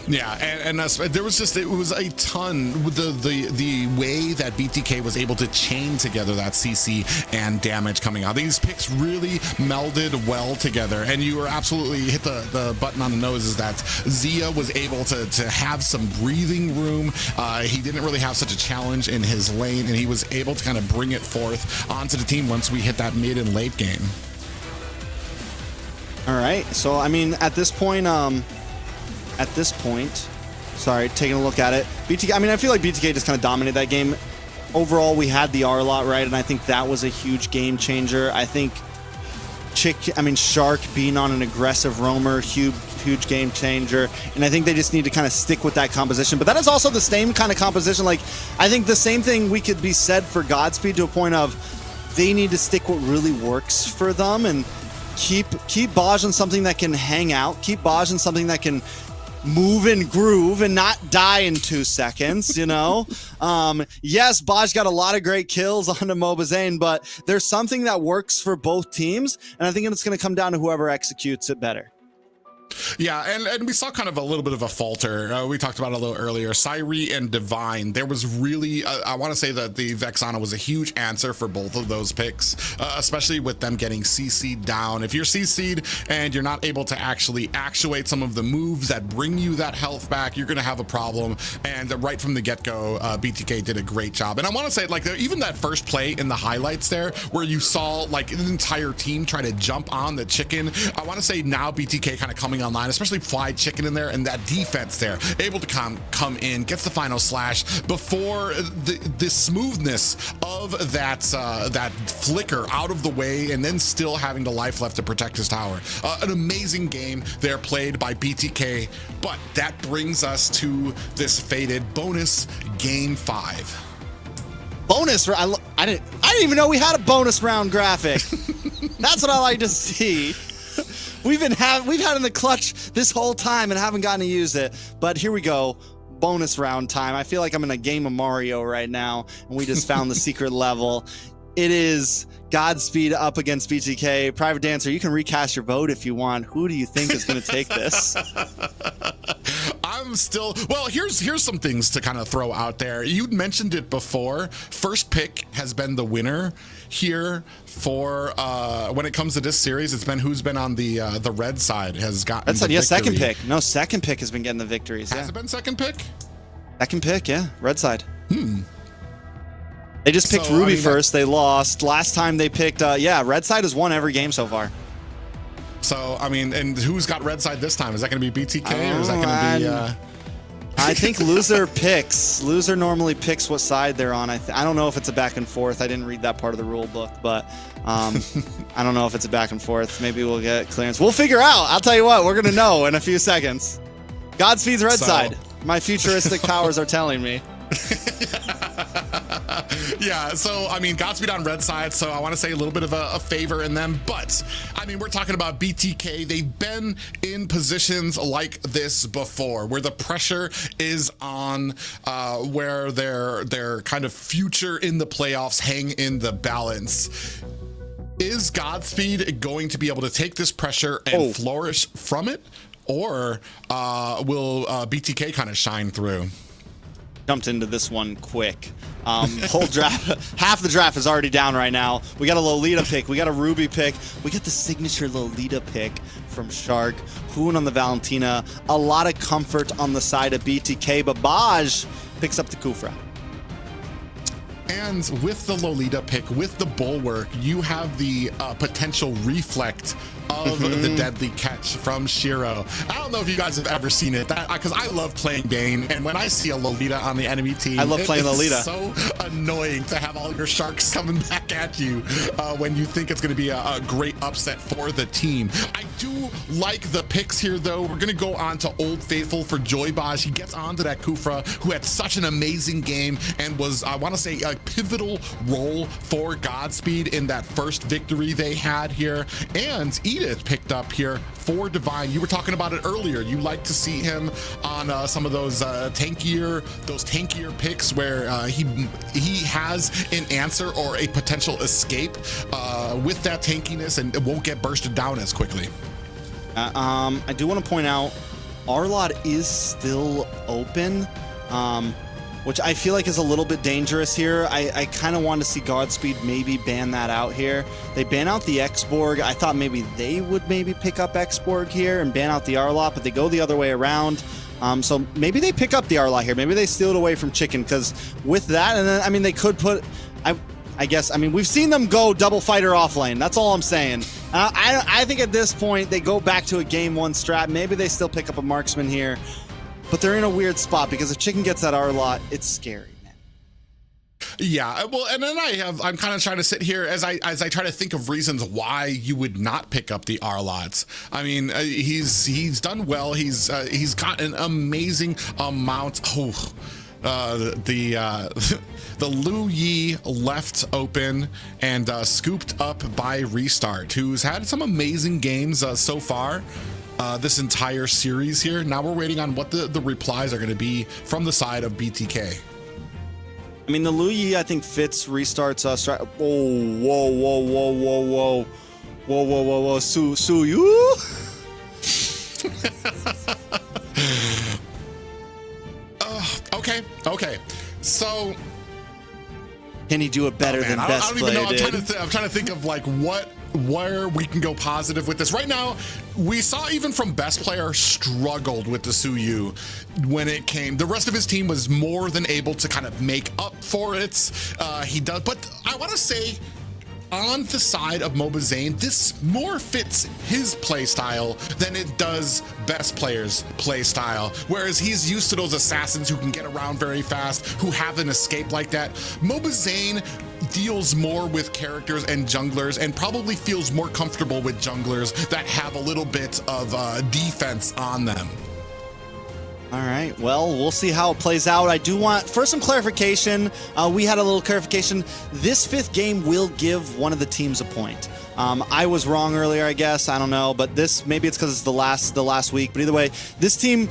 Yeah, and there was just, it was a ton, the way that BTK was able to chain together that CC and damage coming out. These picks really melded well together, and you were absolutely hit the button on the nose, is that Zia was able to have some breathing room. He didn't really have such a challenge in his lane, and he was able to kind of bring it forth onto the team once we hit that mid and late game. All right, so I mean, at this point, sorry, taking a look at it, BTK, I mean, I feel like BTK just kind of dominated that game. Overall, we had the R lot right, and I think that was a huge game changer. I think Shark being on an aggressive roamer, huge game changer, and I think they just need to kind of stick with that composition. But that is also the same kind of composition. Like, I think the same thing we could be said for Godspeed, to a point of they need to stick what really works for them and keep Baj on something that can hang out, keep Baj on something that can move and groove and not die in 2 seconds, you know? Yes, Baj got a lot of great kills on Mobazane, but there's something that works for both teams, and I think it's going to come down to whoever executes it better. Yeah, and we saw kind of a little bit of a falter. We talked about it a little earlier. Sairi and Divine, there was really, I want to say that the Vexana was a huge answer for both of those picks, especially with them getting CC'd down. If you're CC'd and you're not able to actually actuate some of the moves that bring you that health back, you're going to have a problem. And right from the get-go, BTK did a great job. And I want to say, like, even that first play in the highlights there, where you saw like an entire team try to jump on the chicken, I want to say now BTK kind of coming online, especially Fly Chicken in there, and that defense there, able to come in, gets the final slash before the smoothness of that flicker out of the way, and then still having the life left to protect his tower. An amazing game there played by BTK, but that brings us to this fated bonus game 5. Bonus, I didn't even know we had a bonus round graphic. That's what I like to see. We've had in the clutch this whole time and haven't gotten to use it, but here we go. Bonus round time. I feel like I'm in a game of Mario right now, and we just found the secret level. It is Godspeed up against BTK. Private Dancer, you can recast your vote if you want. Who do you think is going to take this? I'm still, well, here's some things to kind of throw out there. You mentioned it before. First pick has been the winner here for when it comes to this series. It's been who's been on the red side has gotten Red side, the yeah, victory. Second pick. No, second pick has been getting the victories. Has it been second pick? Second pick, yeah. Red side. They just picked So, Ruby I mean, first. They lost. Last time they picked, yeah, red side has won every game so far. So, I mean, and who's got red side this time? Is that going to be BTK or is that going to be... I think loser picks. Loser normally picks what side they're on. I don't know if it's a back and forth. I didn't read that part of the rule book, but I don't know if it's a back and forth. Maybe we'll get clearance. We'll figure out. I'll tell you what, we're going to know in a few seconds. Godspeed's red side. My futuristic powers are telling me. Yeah, so I mean, Godspeed on red side, so I want to say a little bit of a favor in them, but I mean, we're talking about BTK. They've been in positions like this before, where the pressure is on, where their kind of future in the playoffs hang in the balance. Is Godspeed going to be able to take this pressure and flourish from it, or will BTK kind of shine through? Jumped into this one quick. Whole draft, half the draft is already down right now. We got a Lolita pick, we got a Ruby pick, we got the signature Lolita pick from Shark, Hoon on the Valentina. A lot of comfort on the side of BTK, but Baj picks up the Kufra. And with the Lolita pick, with the Bulwark, you have the potential reflect of the deadly catch from Shiro. I don't know if you guys have ever seen it, because I love playing Bane, and when I see a Lolita on the enemy team, I love playing Lolita. It's so annoying to have all your sharks coming back at you when you think it's going to be a great upset for the team. I do like the picks here, though. We're going to go on to Old Faithful for Joy Baj. He gets onto that Kufra, who had such an amazing game and was, I want to say, a pivotal role for Godspeed in that first victory they had here. And Edith picked up here for Divine. You were talking about it earlier. You like to see him on some of those tankier picks where he has an answer or a potential escape with that tankiness, and it won't get bursted down as quickly. I do want to point out Arlot is still open, which I feel like is a little bit dangerous here. I kind of want to see Godspeed maybe ban that out here. They ban out the X-Borg. I thought maybe they would maybe pick up X-Borg here and ban out the Arlot, but they go the other way around. So maybe they pick up the Arlot here. Maybe they steal it away from Chicken, because with that, and then, I mean, they could put... I guess, I mean, we've seen them go double fighter off lane. That's all I'm saying. I think at this point, they go back to a game 1 strat. Maybe they still pick up a marksman here. But they're in a weird spot, because if Chicken gets that Arlot, it's scary, man. Yeah, well, and then I'm kind of trying to sit here as I try to think of reasons why you would not pick up the Arlots. I mean, he's done well. He's got an amazing amount. The Lu Yi left open and scooped up by Restart, who's had some amazing games so far this entire series here. Now we're waiting on what the replies are going to be from the side of BTK. I mean, the Lu Yi, I think, fits Restart's strat. Whoa. Su you? Okay. So... Can he do it better than Best Play did? I'm trying to think of like where we can go positive with this. Right now, we saw even from Best Player struggled with the Suyu when it came. The rest of his team was more than able to kind of make up for it. He does, but I want to say, on the side of Mobazane, this more fits his play style than it does Best Player's play style. Whereas he's used to those assassins who can get around very fast, who have an escape like that. Mobazane deals more with characters and junglers, and probably feels more comfortable with junglers that have a little bit of defense on them. All right, well, we'll see how it plays out. I do want, first, some clarification. We had a little clarification. This 5th game will give one of the teams a point. I was wrong earlier, I guess. I don't know, but this, maybe it's because it's the last week. But either way, this game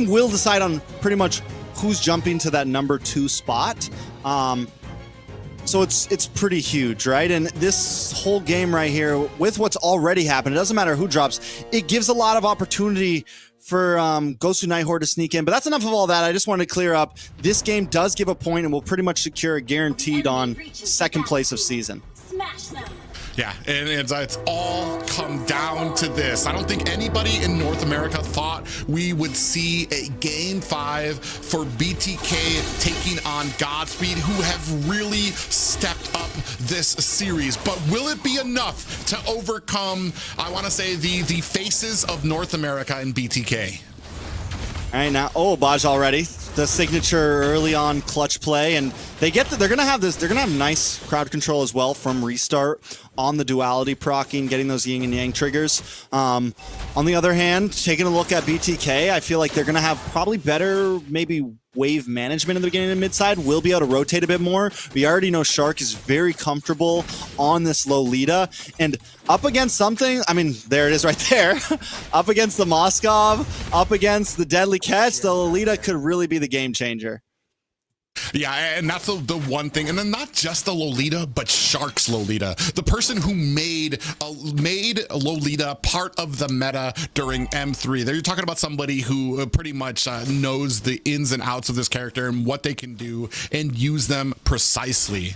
will decide on pretty much who's jumping to that number 2 spot. So it's pretty huge, right? And this whole game right here, with what's already happened, it doesn't matter who drops, it gives a lot of opportunity for Gosu Nighthorde to sneak in. But that's enough of all that. I just wanted to clear up. This game does give a point and will pretty much secure a guaranteed on 2nd place of season. Smash them. Yeah, and it's all come down to this. I don't think anybody in North America thought we would see a Game 5 for BTK taking on Godspeed, who have really stepped up this series. But will it be enough to overcome, I want to say, the faces of North America in BTK? All right, now, Baj already. The signature early on clutch play, and they're gonna have nice crowd control as well from Restart on the duality proccing, getting those yin and yang triggers. On the other hand, taking a look at BTK, I feel like they're gonna have probably better maybe wave management in the beginning and mid-side. Will be able to rotate a bit more. We already know Shark is very comfortable on this Lolita, and up against something, I mean, there it is right there. Up against the Moskov, up against the Deadly Catch, the Lolita could really be the game changer. Yeah, and that's the one thing. And then not just the Lolita, but Shark's Lolita. The person who made Lolita part of the meta during M3. They're talking about somebody who pretty much knows the ins and outs of this character and what they can do and use them precisely.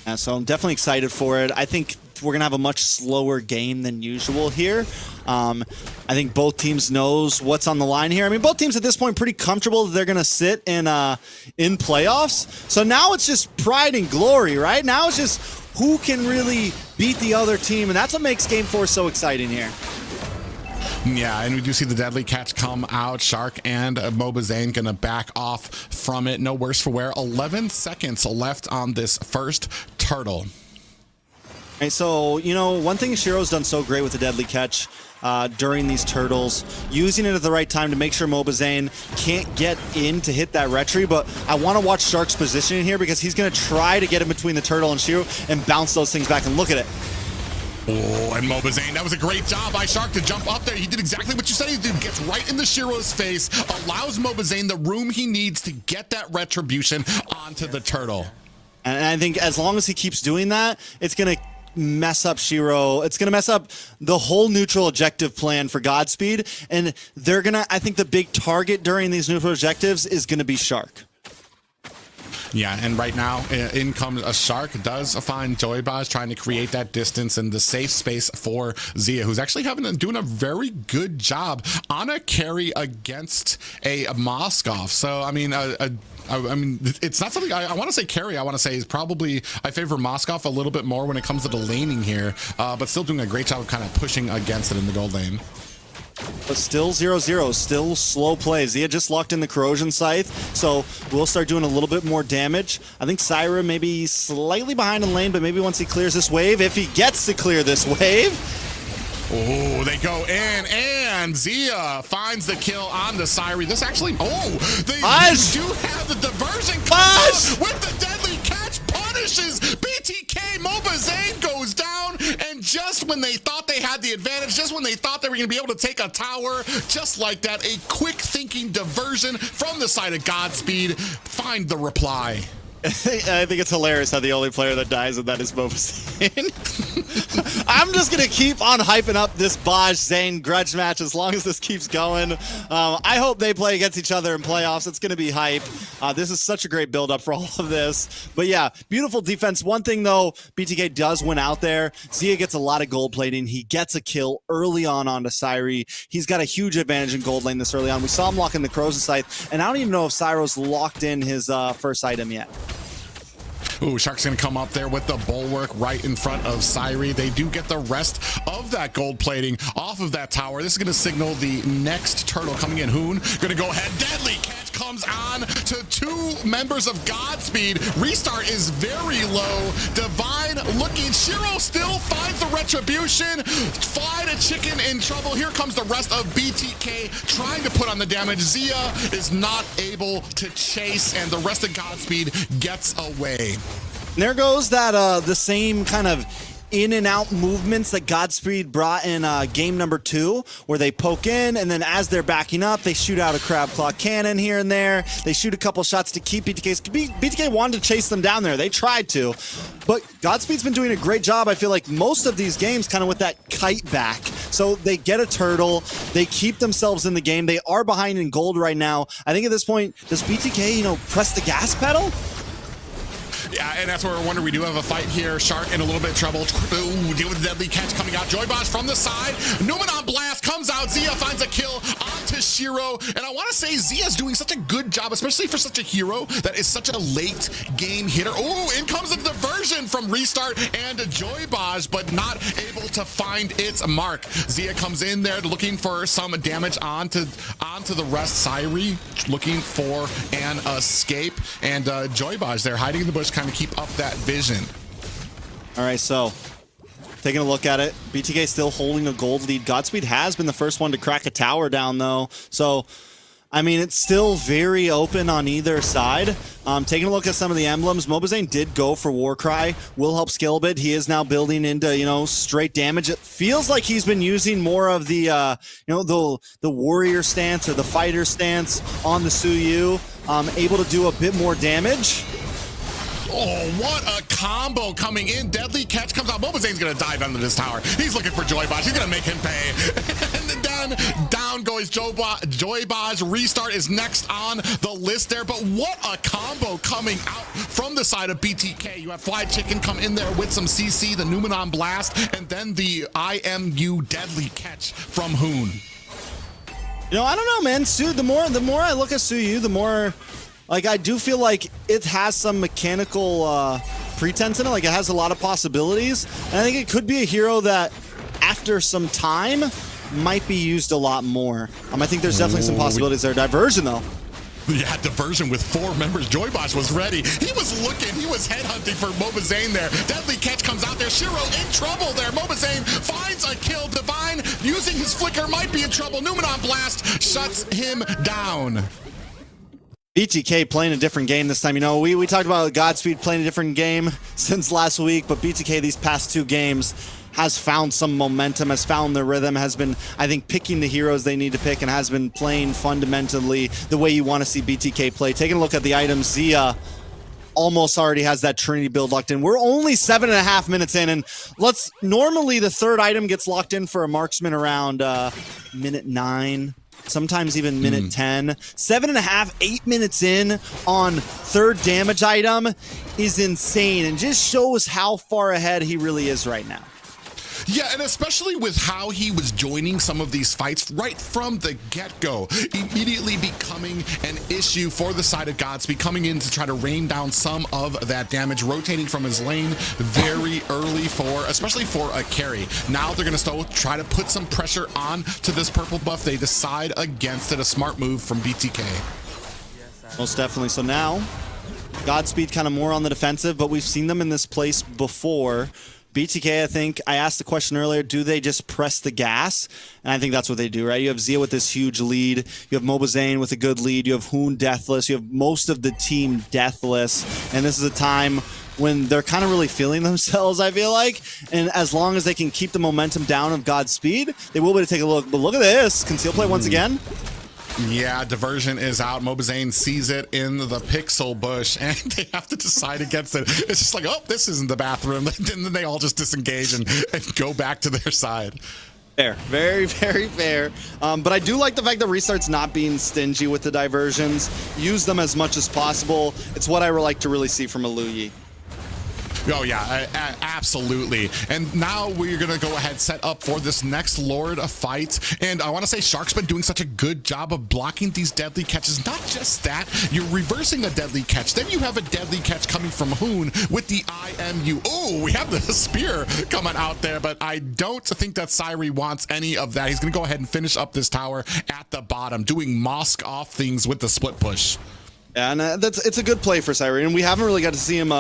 Yeah, so I'm definitely excited for it. I think we're gonna have a much slower game than usual here. I think both teams knows what's on the line here. I mean, both teams at this point pretty comfortable that they're gonna sit in playoffs. So now it's just pride and glory, right? Now it's just who can really beat the other team, and that's what makes Game 4 so exciting here. Yeah, and we do see the Deadly Catch come out. Shark and Mobazane gonna back off from it. No worse for wear. 11 seconds left on this first turtle. Right, so, you know, one thing Shiro's done so great with the Deadly Catch during these turtles, using it at the right time to make sure Mobazane can't get in to hit that retry, but I want to watch Shark's positioning here because he's going to try to get in between the turtle and Shiro and bounce those things back, and look at it. Oh, and Mobazane, that was a great job by Shark to jump up there. He did exactly what you said he'd do. Gets right in the Shiro's face, allows Mobazane the room he needs to get that retribution onto the turtle. And I think as long as he keeps doing that, it's going to mess up Shiro. It's going to mess up the whole neutral objective plan for Godspeed. And they're going to, I think the big target during these neutral objectives is going to be Shark. Yeah, and right now, in comes a Shark. Does find Joybaz trying to create that distance and the safe space for Zia, who's actually doing a very good job on a carry against a Moskov. So, I mean, it's not something I want to say carry. I want to say is probably I favor Moskov a little bit more when it comes to the laning here, but still doing a great job of kind of pushing against it in the gold lane. But still 0-0, still slow play. Zia just locked in the Corrosion Scythe, so we'll start doing a little bit more damage. I think Syra maybe slightly behind in lane, but maybe once he clears this wave, if he gets to clear this wave. Oh, they go in, and Zia finds the kill on the Syri. This actually, they do have the diversion with the deadly catch, punishes BTK. Mobazane goes down, and just when they thought they had the advantage, just when they thought they were going to be able to take a tower, just like that, a quick thinking diversion from the side of Godspeed. Find the reply. I think it's hilarious how the only player that dies in that is Mobazane. I'm just going to keep on hyping up this Baj-Zane grudge match as long as this keeps going. I hope they play against each other in playoffs. It's going to be hype. This is such a great build-up for all of this. But yeah, beautiful defense. One thing, though, BTK does win out there. Zia gets a lot of gold plating. He gets a kill early onto Syri. He's got a huge advantage in gold lane this early on. We saw him lock in the Corrosion Scythe, and I don't even know if Syro's locked in his first item yet. Ooh, Shark's going to come up there with the bulwark right in front of Syri. They do get the rest of that gold plating off of that tower. This is going to signal the next turtle coming in. Hoon going to go ahead. Deadly catch comes on to two members of Godspeed. Restart is very low. Divine looking. Shiro still finds the retribution. Fly to chicken in trouble. Here comes the rest of BTK trying to put on the damage. Zia is not able to chase, and the rest of Godspeed gets away. And there goes that the same kind of in and out movements that Godspeed brought in game number 2, where they poke in, and then as they're backing up, they shoot out a crab claw cannon here and there. They shoot a couple shots to keep BTK wanted to chase them down there. They tried to, but Godspeed's been doing a great job. I feel like most of these games kind of with that kite back. So they get a turtle, they keep themselves in the game. They are behind in gold right now. I think at this point, does BTK, press the gas pedal? Yeah, and that's where we're wondering. We do have a fight here. Shark in a little bit of trouble. Ooh, deal with the deadly catch coming out. Joybaz from the side. Numenon Blast comes out. Zia finds a kill onto Shiro. And I want to say Zia's doing such a good job, especially for such a hero that is such a late game hitter. Ooh, in comes a diversion from Restart and Joybaz, but not able to find its mark. Zia comes in there looking for some damage onto the rest. Syri looking for an escape. And Joybaz there hiding in the bush, kind of keep up that vision. All right, so taking a look at it, BTK still holding a gold lead. Godspeed has been the first one to crack a tower down, though. So, I mean, it's still very open on either side. Taking a look at some of the emblems, Mobazane did go for Warcry. Will help scale a bit. He is now building into, straight damage. It feels like he's been using more of the, the warrior stance or the fighter stance on the Suyu, able to do a bit more damage. Oh, what a combo coming in. Deadly catch comes out. Mobazane's going to dive under this tower. He's looking for Joybaz. He's going to make him pay. And then down goes Joybaz. Restart is next on the list there. But what a combo coming out from the side of BTK. You have Fly Chicken come in there with some CC, the Numenon Blast, and then the IMU Deadly catch from Hoon. I don't know, man. The more I look at Suyu, the more... I do feel like it has some mechanical pretense in it. It has a lot of possibilities. And I think it could be a hero that, after some time, might be used a lot more. I think there's definitely some possibilities there. Diversion, though. Yeah, diversion with 4 members. Joybaz was ready. He was looking. He was headhunting for Mobazane there. Deadly catch comes out there. Shiro in trouble there. Mobazane finds a kill. Divine using his flicker might be in trouble. Numenon Blast shuts him down. BTK playing a different game this time. We talked about Godspeed playing a different game since last week, but BTK these past 2 games has found some momentum, has found the rhythm, has been, I think, picking the heroes they need to pick, and has been playing fundamentally the way you want to see BTK play. Taking a look at the items, Zia almost already has that Trinity build locked in. We're only 7.5 minutes in, and normally the third item gets locked in for a marksman around minute 9. Sometimes even minute 10. 7.5, 8 minutes in on third damage item is insane and just shows how far ahead he really is right now. Yeah, and especially with how he was joining some of these fights right from the get-go, immediately becoming an issue for the side of Godspeed, coming in to try to rain down some of that damage, rotating from his lane very early especially for a carry. Now they're going to still try to put some pressure on to this purple buff. They decide against it, a smart move from BTK. Most definitely. So now, Godspeed kind of more on the defensive, but we've seen them in this place before. BTK, I think, I asked the question earlier, do they just press the gas? And I think that's what they do, right? You have Zia with this huge lead. You have Mobazane with a good lead. You have Hoon deathless. You have most of the team deathless. And this is a time when they're kind of really feeling themselves, I feel like. And as long as they can keep the momentum down of Godspeed, they will be able to take a look. But look at this. Conceal play once again. Yeah, diversion is out. Mobazane sees it in the pixel bush, and they have to decide against it. It's just like, oh, this isn't the bathroom. And then they all just disengage and go back to their side. Fair. Very, very fair. But I do like the fact that Restart's not being stingy with the diversions. Use them as much as possible. It's what I would like to really see from a Luyi. Oh yeah, absolutely. And now we're gonna go ahead set up for this next Lord fight. And I want to say Shark's been doing such a good job of blocking these deadly catches. Not just that, you're reversing a deadly catch. Then you have a deadly catch coming from Hoon with the IMU. Oh, we have the spear coming out there, but I don't think that Syri wants any of that. He's gonna go ahead and finish up this tower at the bottom, doing mosque off things with the split push. Yeah, and it's a good play for Syri, and we haven't really got to see him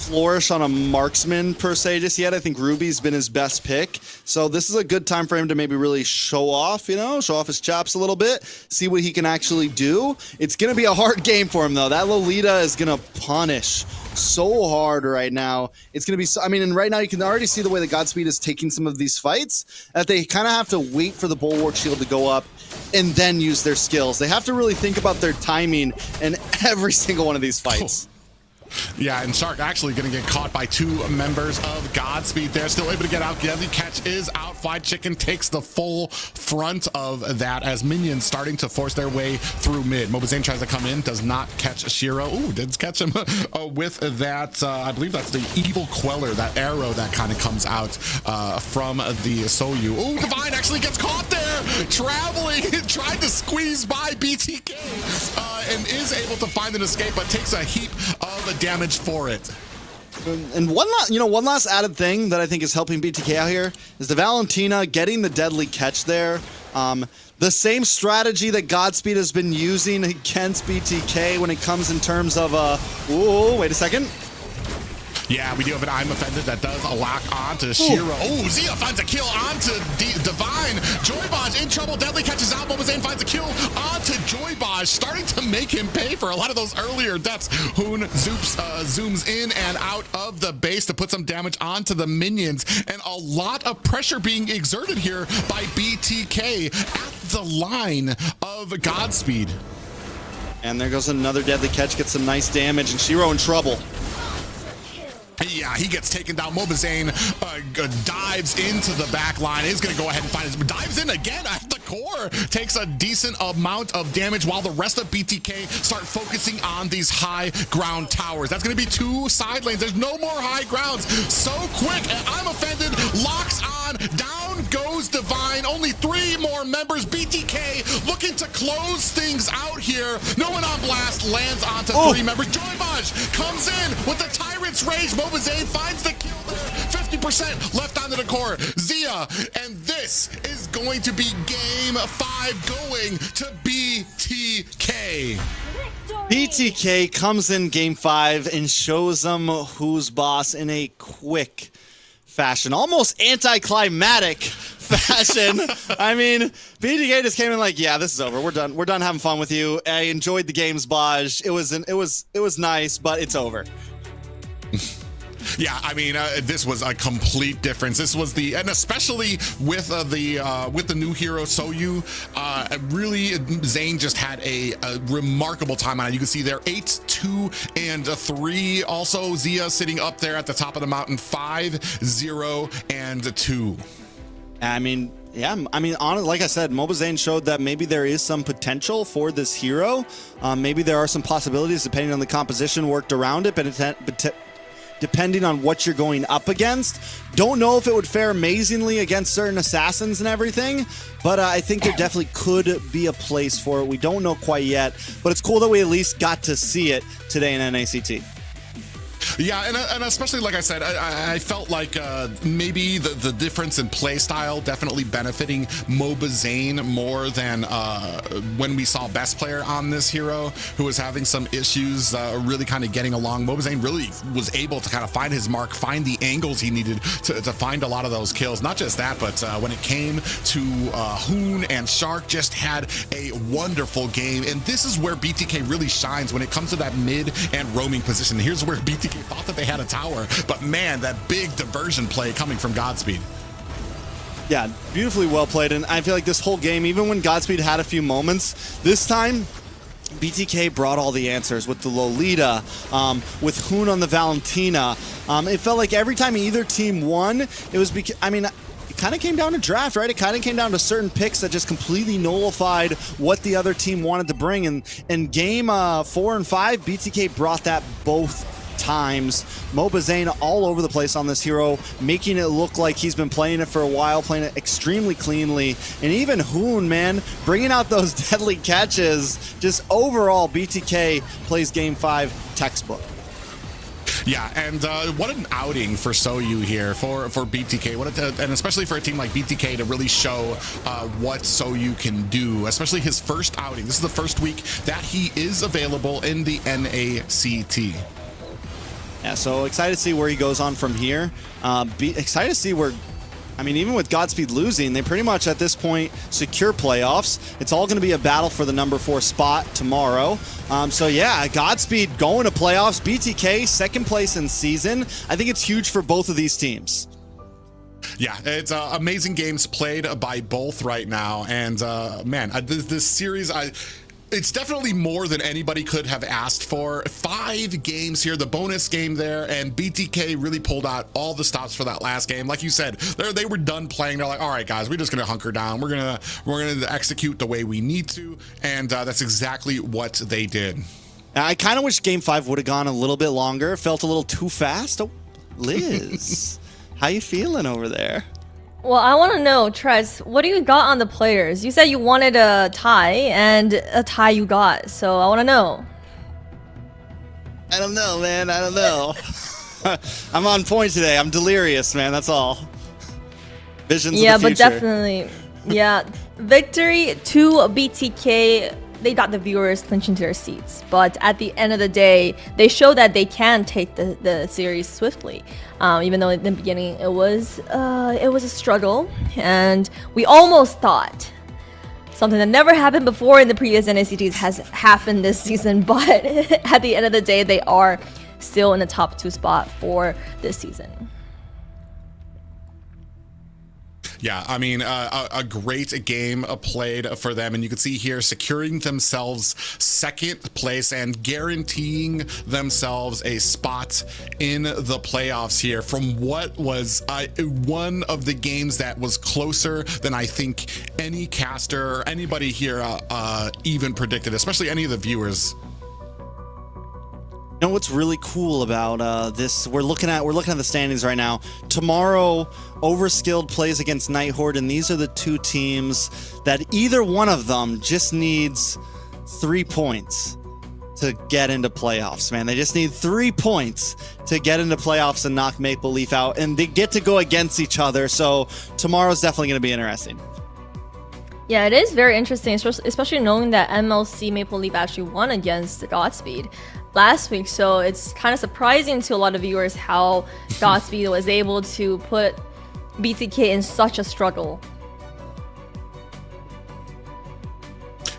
flourish on a marksman per se just yet. I think Ruby's been his best pick, so this is a good time for him to maybe really show off his chops a little bit, see what he can actually do. It's gonna be a hard game for him though. That Lolita is gonna punish so hard right now. It's gonna be so, I mean, and right now you can already see the way that Godspeed is taking some of these fights, that they kind of have to wait for the Bulwark Shield to go up and then use their skills. They have to really think about their timing in every single one of these fights. Yeah, and Shark actually going to get caught by 2 members of Godspeed there. Still able to get out. Deadly catch is out. Fried Chicken takes the full front of that as minions starting to force their way through mid. Mobazane tries to come in, does not catch Shiro. Ooh, did catch him with that. I believe that's the Evil Queller, that arrow that kind of comes out from the Soyu. Ooh, Divine actually gets caught there. Traveling, tried to squeeze by BTK and is able to find an escape, but takes a heap of damage for it. And one last added thing that I think is helping BTK out here is the Valentina getting the deadly catch there. The same strategy that Godspeed has been using against BTK when it comes in terms of ooh, wait a second. Yeah, we do have an I'm Offended that does a lock onto Shiro. Oh, Zia finds a kill onto Divine. Joybaj in trouble. Deadly catches out. Mobazane finds a kill onto Joybaj, starting to make him pay for a lot of those earlier deaths. Hoon zooms in and out of the base to put some damage onto the minions, and a lot of pressure being exerted here by BTK at the line of Godspeed. And there goes another deadly catch, gets some nice damage, and Shiro in trouble. Yeah, he gets taken down. Mobazane dives into the back line. He's going to go ahead and find his... Dives in again at the core. Takes a decent amount of damage while the rest of BTK start focusing on these high ground towers. That's going to be 2 side lanes. There's no more high grounds. So quick. And I'm Offended. Locks on. Down goes Divine. Only 3 more members. BTK looking to close things out here. No one on blast. Lands onto 3 members. Joybaj comes in with the Tyrant's Rage. Mobazane finds the kill there. 50% left onto the core. Zia, and this is going to be game 5 going to BTK. BTK comes in game 5 and shows them who's boss in a quick fashion, almost anticlimactic fashion. I mean, BTK just came in like, yeah, this is over. We're done. We're done having fun with you. I enjoyed the games, Baj. It was nice, but it's over. Yeah, I mean, this was a complete difference. This was and especially with the new hero Soyu, really Zane just had a remarkable time on it. You can see there 8, 2, and 3. Also Zia sitting up there at the top of the mountain, 5, 0, and 2. I mean, yeah, honestly, like I said, Mobazane showed that maybe there is some potential for this hero. Maybe there are some possibilities depending on the composition worked around it, but depending on what you're going up against. Don't know if it would fare amazingly against certain assassins and everything, but I think there definitely could be a place for it. We don't know quite yet, but it's cool that we at least got to see it today in NACT. Yeah, and especially like I said, I felt like maybe the difference in play style definitely benefiting Mobazane more than when we saw Best Player on this hero, who was having some issues really kind of getting along. Mobazane really was able to kind of find his mark, find the angles he needed to find a lot of those kills. Not just that, but when it came to Hoon and Shark, just had a wonderful game. And this is where BTK really shines when it comes to that mid and roaming position. Here's where BTK thought that they had a tower, but man, that big diversion play coming from Godspeed. Yeah, beautifully well played, and I feel like this whole game, even when Godspeed had a few moments, this time BTK brought all the answers with the Lolita, with Hoon on the Valentina. It felt like every time either team won, it was it kind of came down to draft, right? It kind of came down to certain picks that just completely nullified what the other team wanted to bring. And in game 4 and 5, BTK brought that both times. Mobazane all over the place on this hero, making it look like he's been playing it for a while, playing it extremely cleanly. And even Hoon, man, bringing out those deadly catches. Just overall, BTK plays game 5 textbook. Yeah, and what an outing for Soyu here, for BTK, and especially for a team like BTK to really show what Soyu can do, especially his first outing. This is the first week that he is available in the NACT. Yeah, so excited to see where he goes on from here. Excited to see where, even with Godspeed losing, they pretty much at this point secure playoffs. It's all going to be a battle for the number 4 spot tomorrow. So yeah, Godspeed going to playoffs. BTK, second place in season. I think it's huge for both of these teams. Yeah, it's amazing games played by both right now. And man, this series, it's definitely more than anybody could have asked for. 5 games here, the bonus game there, and BTK really pulled out all the stops for that last game. Like you said, they were done playing. They're like, all right, guys, we're just gonna hunker down. We're gonna execute the way we need to, and that's exactly what they did. I kind of wish game 5 would have gone a little bit longer. It felt a little too fast. Oh, Liz, how you feeling over there? Well, I want to know, Trez, what do you got on the players? You said you wanted a tie, and a tie you got, so I want to know. I don't know, man. I don't know. I'm on point today. I'm delirious, man. That's all. Visions of the future. But definitely. Yeah. Victory to BTK. They got the viewers clinching to their seats, but at the end of the day, they show that they can take the series swiftly. Even though in the beginning it was a struggle, and we almost thought something that never happened before in the previous NACTs has happened this season. But at the end of the day, they are still in the top 2 spot for this season. Yeah, a great game played for them, and you can see here securing themselves second place and guaranteeing themselves a spot in the playoffs here from what was one of the games that was closer than I think any caster or anybody here even predicted, especially any of the viewers. You know what's really cool about this? We're looking at the standings right now. Tomorrow, Overskilled plays against Nighthorde, and these are the 2 teams that either one of them just needs 3 points to get into playoffs, man. They just need 3 points to get into playoffs and knock Maple Leaf out, and they get to go against each other. So tomorrow's definitely going to be interesting. Yeah, it is very interesting, especially knowing that MLC Maple Leaf actually won against Godspeed last week. So it's kind of surprising to a lot of viewers how Godspeed was able to put BTK in such a struggle.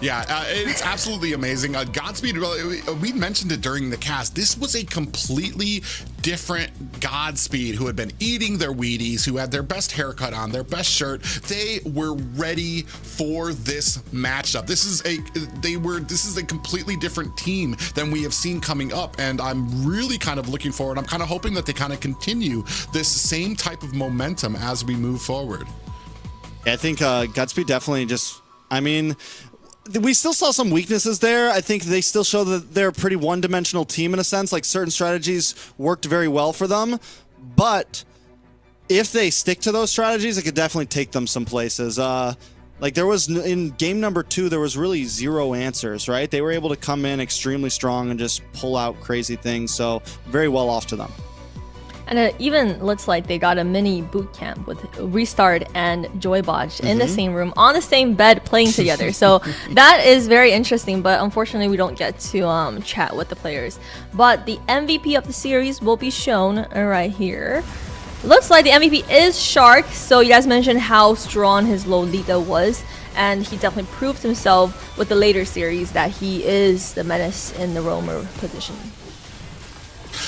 Yeah, it's absolutely amazing. Godspeed, we mentioned it during the cast. This was a completely different Godspeed who had been eating their Wheaties, who had their best haircut on, their best shirt. They were ready for this matchup. This is a completely different team than we have seen coming up, and I'm really kind of looking forward. I'm kind of hoping that they kind of continue this same type of momentum as we move forward. Yeah, I think Godspeed definitely we still saw some weaknesses there. I think they still show that they're a pretty one-dimensional team in a sense. Like certain strategies worked very well for them, but if they stick to those strategies, it could definitely take them some places. Like there was in game number 2, there was really 0 answers, right? They were able to come in extremely strong and just pull out crazy things. So very well off to them. And it even looks like they got a mini boot camp with Restart and Joybotch in the same room, on the same bed, playing together. So that is very interesting, but unfortunately we don't get to chat with the players. But the MVP of the series will be shown right here. Looks like the MVP is Shark. So you guys mentioned how strong his Lolita was, and he definitely proved himself with the later series that he is the menace in the roamer position.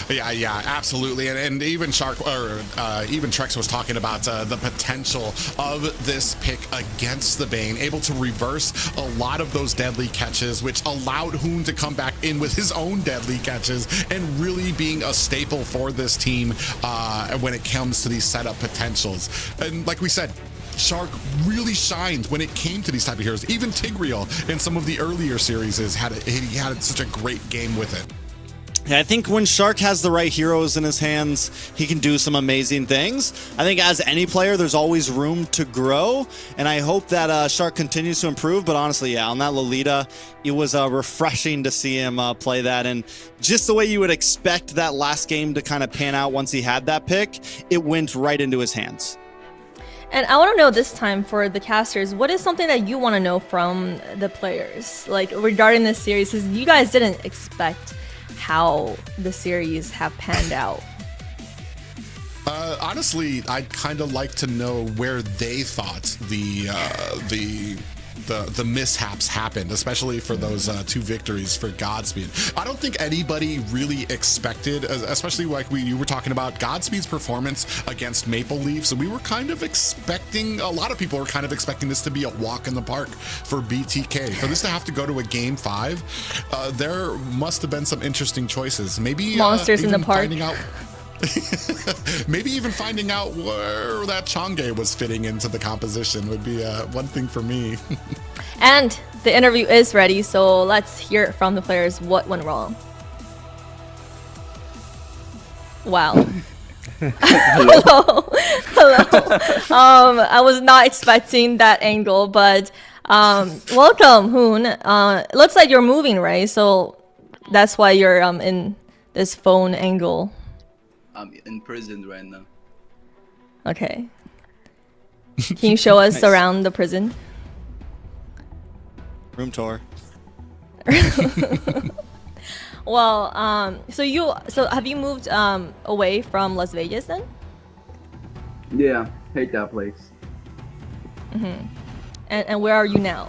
Yeah, absolutely, and even even Trex was talking about the potential of this pick against the Bane, able to reverse a lot of those deadly catches, which allowed Hoon to come back in with his own deadly catches and really being a staple for this team when it comes to these setup potentials. And like we said, Shark really shined when it came to these type of heroes. Even Tigreal in some of the earlier series he had such a great game with it. Yeah, I think when Shark has the right heroes in his hands, he can do some amazing things. I think as any player, there's always room to grow, and I hope that Shark continues to improve. But honestly, yeah, on that Lolita, it was refreshing to see him play that, and just the way you would expect that last game to kind of pan out once he had that pick, it went right into his hands. And I want to know this time for the casters, what is something that you want to know from the players, like regarding this series? Because you guys didn't expect how the series have panned out. Honestly, I'd kind of like to know where they thought the mishaps happened, especially for those 2 victories for Godspeed. I don't think anybody really expected, especially like you were talking about Godspeed's performance against Maple Leaf. So we were kind of expecting, a lot of people were kind of expecting this to be a walk in the park for BTK. For this to have to go to a game 5, there must have been some interesting choices. Maybe monsters in the park. Maybe even finding out where that Chang'e was fitting into the composition would be one thing for me. And the interview is ready, so let's hear it from the players. What went wrong? Wow. Hello. I was not expecting that angle, but welcome, Hoon. Looks like you're moving, right? So that's why you're in this phone angle. I'm in prison right now. Okay. Can you show us around the prison? Room tour. Well, so have you moved away from Las Vegas then? Yeah, hate that place. And where are you now?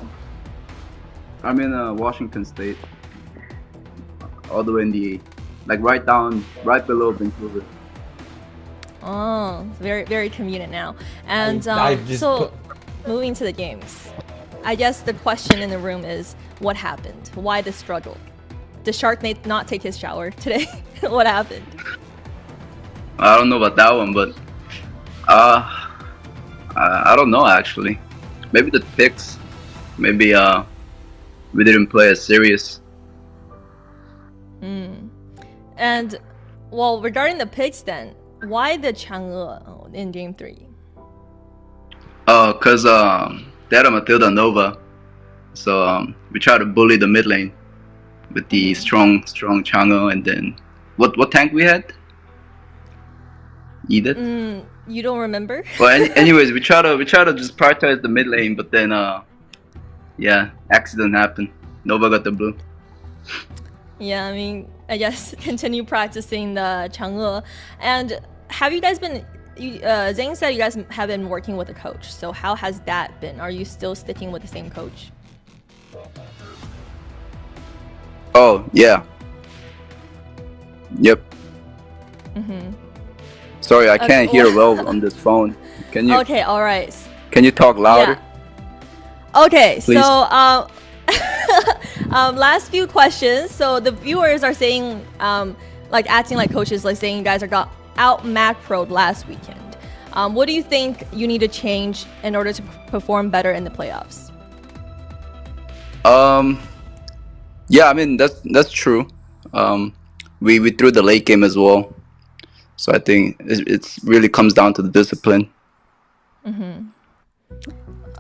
I'm in Washington State. All the way in the, like right below Vancouver. Oh, it's very, very convenient now. And moving to the games. I guess the question in the room is, what happened? Why the struggle? Did Shark not take his shower today? What happened? I don't know about that one, but I don't know actually. Maybe the picks. Maybe we didn't play as serious. And well, regarding the picks then, why the Chang'e in game 3? Cause they had a Matilda Nova, so we tried to bully the mid lane with the strong Chang'e, and then what tank we had? Edith. You don't remember? Well, anyways, we try to just prioritize the mid lane, but then yeah, accident happened. Nova got the blue. Yeah, I mean, I guess continue practicing the Chang'e. And have you guys been? Zhang said you guys have been working with a coach. So how has that been? Are you still sticking with the same coach? Oh, yeah. Yep. Sorry, I can't hear well on this phone. Can you? Okay, all right. Can you talk louder? Yeah. Okay, Please. so last few questions. So the viewers are saying, like acting like coaches, like saying you guys are got out macroed last weekend. What do you think you need to change in order to perform better in the playoffs? Yeah, I mean that's true. We threw the late game as well, so I think it really comes down to the discipline.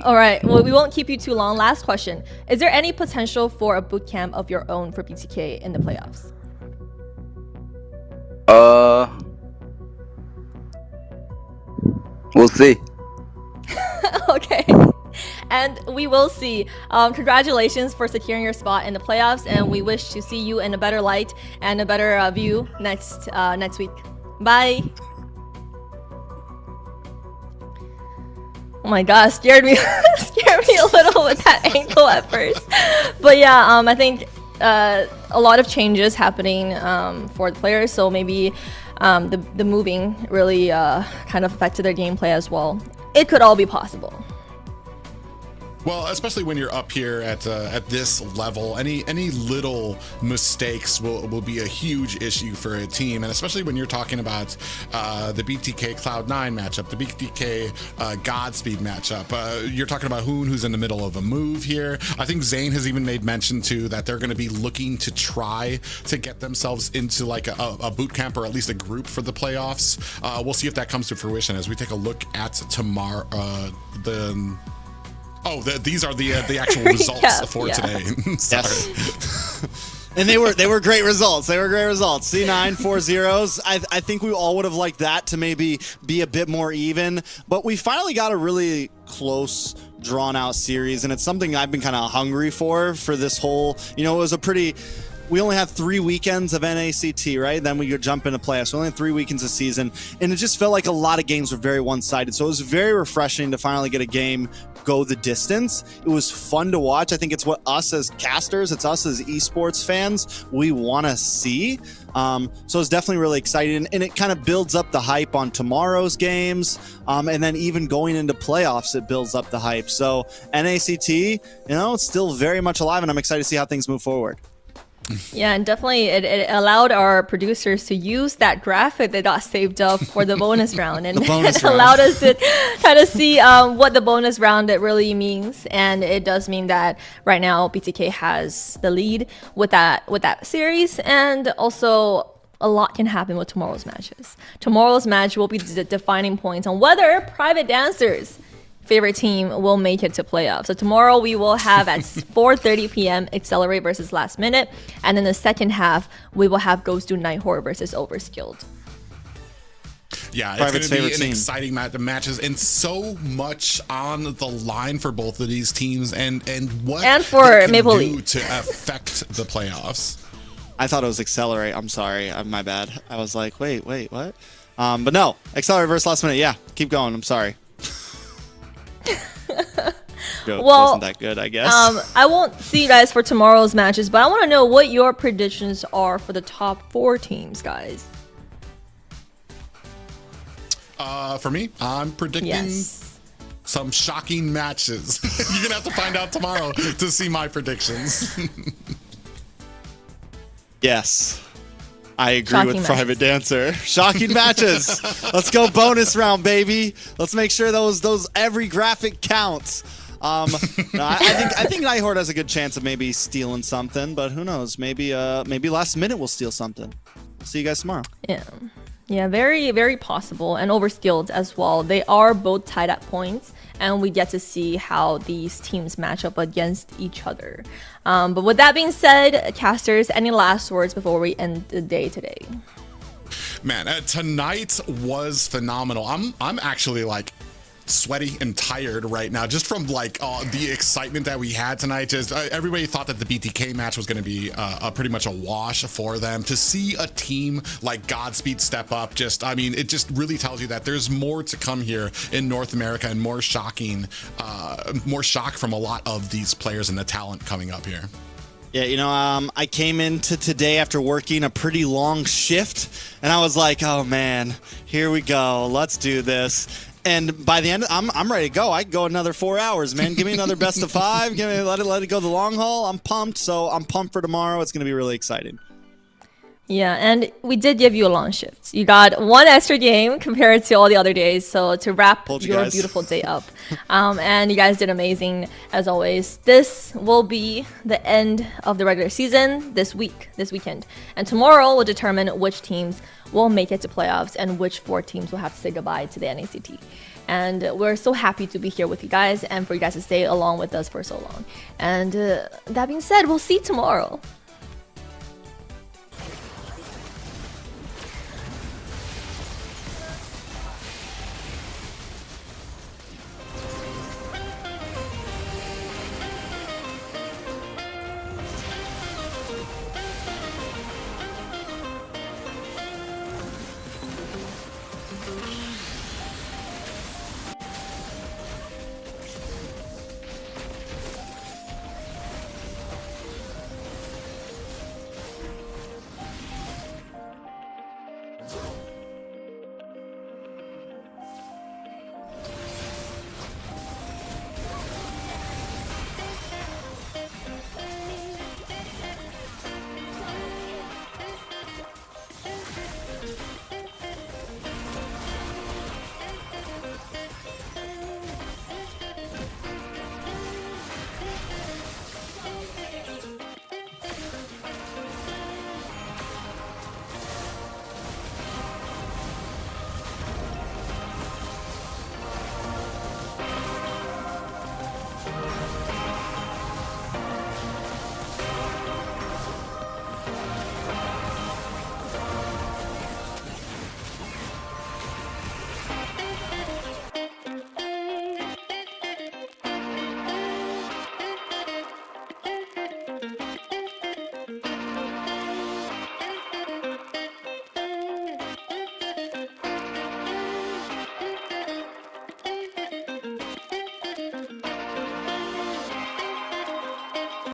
All right. Well, we won't keep you too long. Last question: is there any potential for a boot camp of your own for BTK in the playoffs? We'll see. Okay. And we will see. Congratulations for securing your spot in the playoffs, and we wish to see you in a better light and a better view next week. Bye. Oh my gosh, scared me a little with that ankle at first. But yeah, I think a lot of changes happening for the players, so maybe the moving really kind of affected their gameplay as well. It could all be possible. Well, especially when you're up here at this level, any little mistakes will be a huge issue for a team, and especially when you're talking about the BTK Cloud9 matchup, the BTK Godspeed matchup. You're talking about Hoon, who's in the middle of a move here. I think Zane has even made mention too that they're going to be looking to try to get themselves into like a boot camp or at least a group for the playoffs. We'll see if that comes to fruition as we take a look at tomorrow. These are the actual results for today. Sorry. And they were great results. They were great results. C9, 4-0s. I think we all would have liked that to maybe be a bit more even. But we finally got a really close, drawn-out series, and it's something I've been kind of hungry for this whole... it was a pretty... We only have 3 weekends of NACT, right? Then we jump into playoffs. We only have 3 weekends a season, and it just felt like a lot of games were very one-sided. So it was very refreshing to finally get a game go the distance. It was fun to watch. I think it's what us as casters, it's us as esports fans, we want to see. So it's definitely really exciting, and it kind of builds up the hype on tomorrow's games, and then even going into playoffs, it builds up the hype. So NACT, it's still very much alive, and I'm excited to see how things move forward. Yeah, and definitely it allowed our producers to use that graphic that got saved up for the bonus round, and it allowed us to kind of see what the bonus round it really means. And it does mean that right now BTK has the lead with that series, and also a lot can happen with tomorrow's matches. Tomorrow's match will be the defining point on whether Private Dancer's favorite team will make it to playoffs. So tomorrow we will have at 4:30 p.m. Accelerate versus Last Minute, and then the second half we will have Goes to Nighthawk versus Overskilled. Yeah, it's going to be an exciting matches, and so much on the line for both of these teams, and what and for they can Maple do Leaf to affect the playoffs. I thought it was Accelerate. I'm sorry, my bad. I was like, wait, what? But no, Accelerate versus Last Minute. Yeah, keep going. I'm sorry. Joke wasn't that good, I guess. I won't see you guys for tomorrow's matches, but I want to know what your predictions are for the top 4 teams, guys. For me, I'm predicting some shocking matches. You're gonna have to find out tomorrow to see my predictions. Yes. I agree with Private Dancer. Shocking matches. Let's go bonus round, baby. Let's make sure those every graphic counts. I think Nighthawk has a good chance of maybe stealing something, but who knows? Maybe Last Minute will steal something. See you guys tomorrow. Yeah, very, very possible, and Overskilled as well. They are both tied at points, and we get to see how these teams match up against each other. But with that being said, casters, any last words before we end the day today? Man, tonight was phenomenal. I'm actually like sweaty and tired right now just from like the excitement that we had tonight. Just everybody thought that the BTK match was going to be pretty much a wash for them. To see a team like Godspeed step up, it just really tells you that there's more to come here in North America, and more shock from a lot of these players and the talent coming up here. Yeah, you know, I came into today after working a pretty long shift, and I was like, oh man, here we go. Let's do this. And by the end, I'm ready to go. I can go another 4 hours, man. Give me another best of 5. Let it go the long haul. I'm pumped. So I'm pumped for tomorrow. It's going to be really exciting. Yeah, and we did give you a long shift. You got one extra game compared to all the other days. So to wrap your beautiful day up, and you guys did amazing as always. This will be the end of the regular season this weekend, and tomorrow will determine which teams will make it to playoffs and which 4 teams will have to say goodbye to the NACT. And we're so happy to be here with you guys and for you guys to stay along with us for so long. And that being said, we'll see you tomorrow.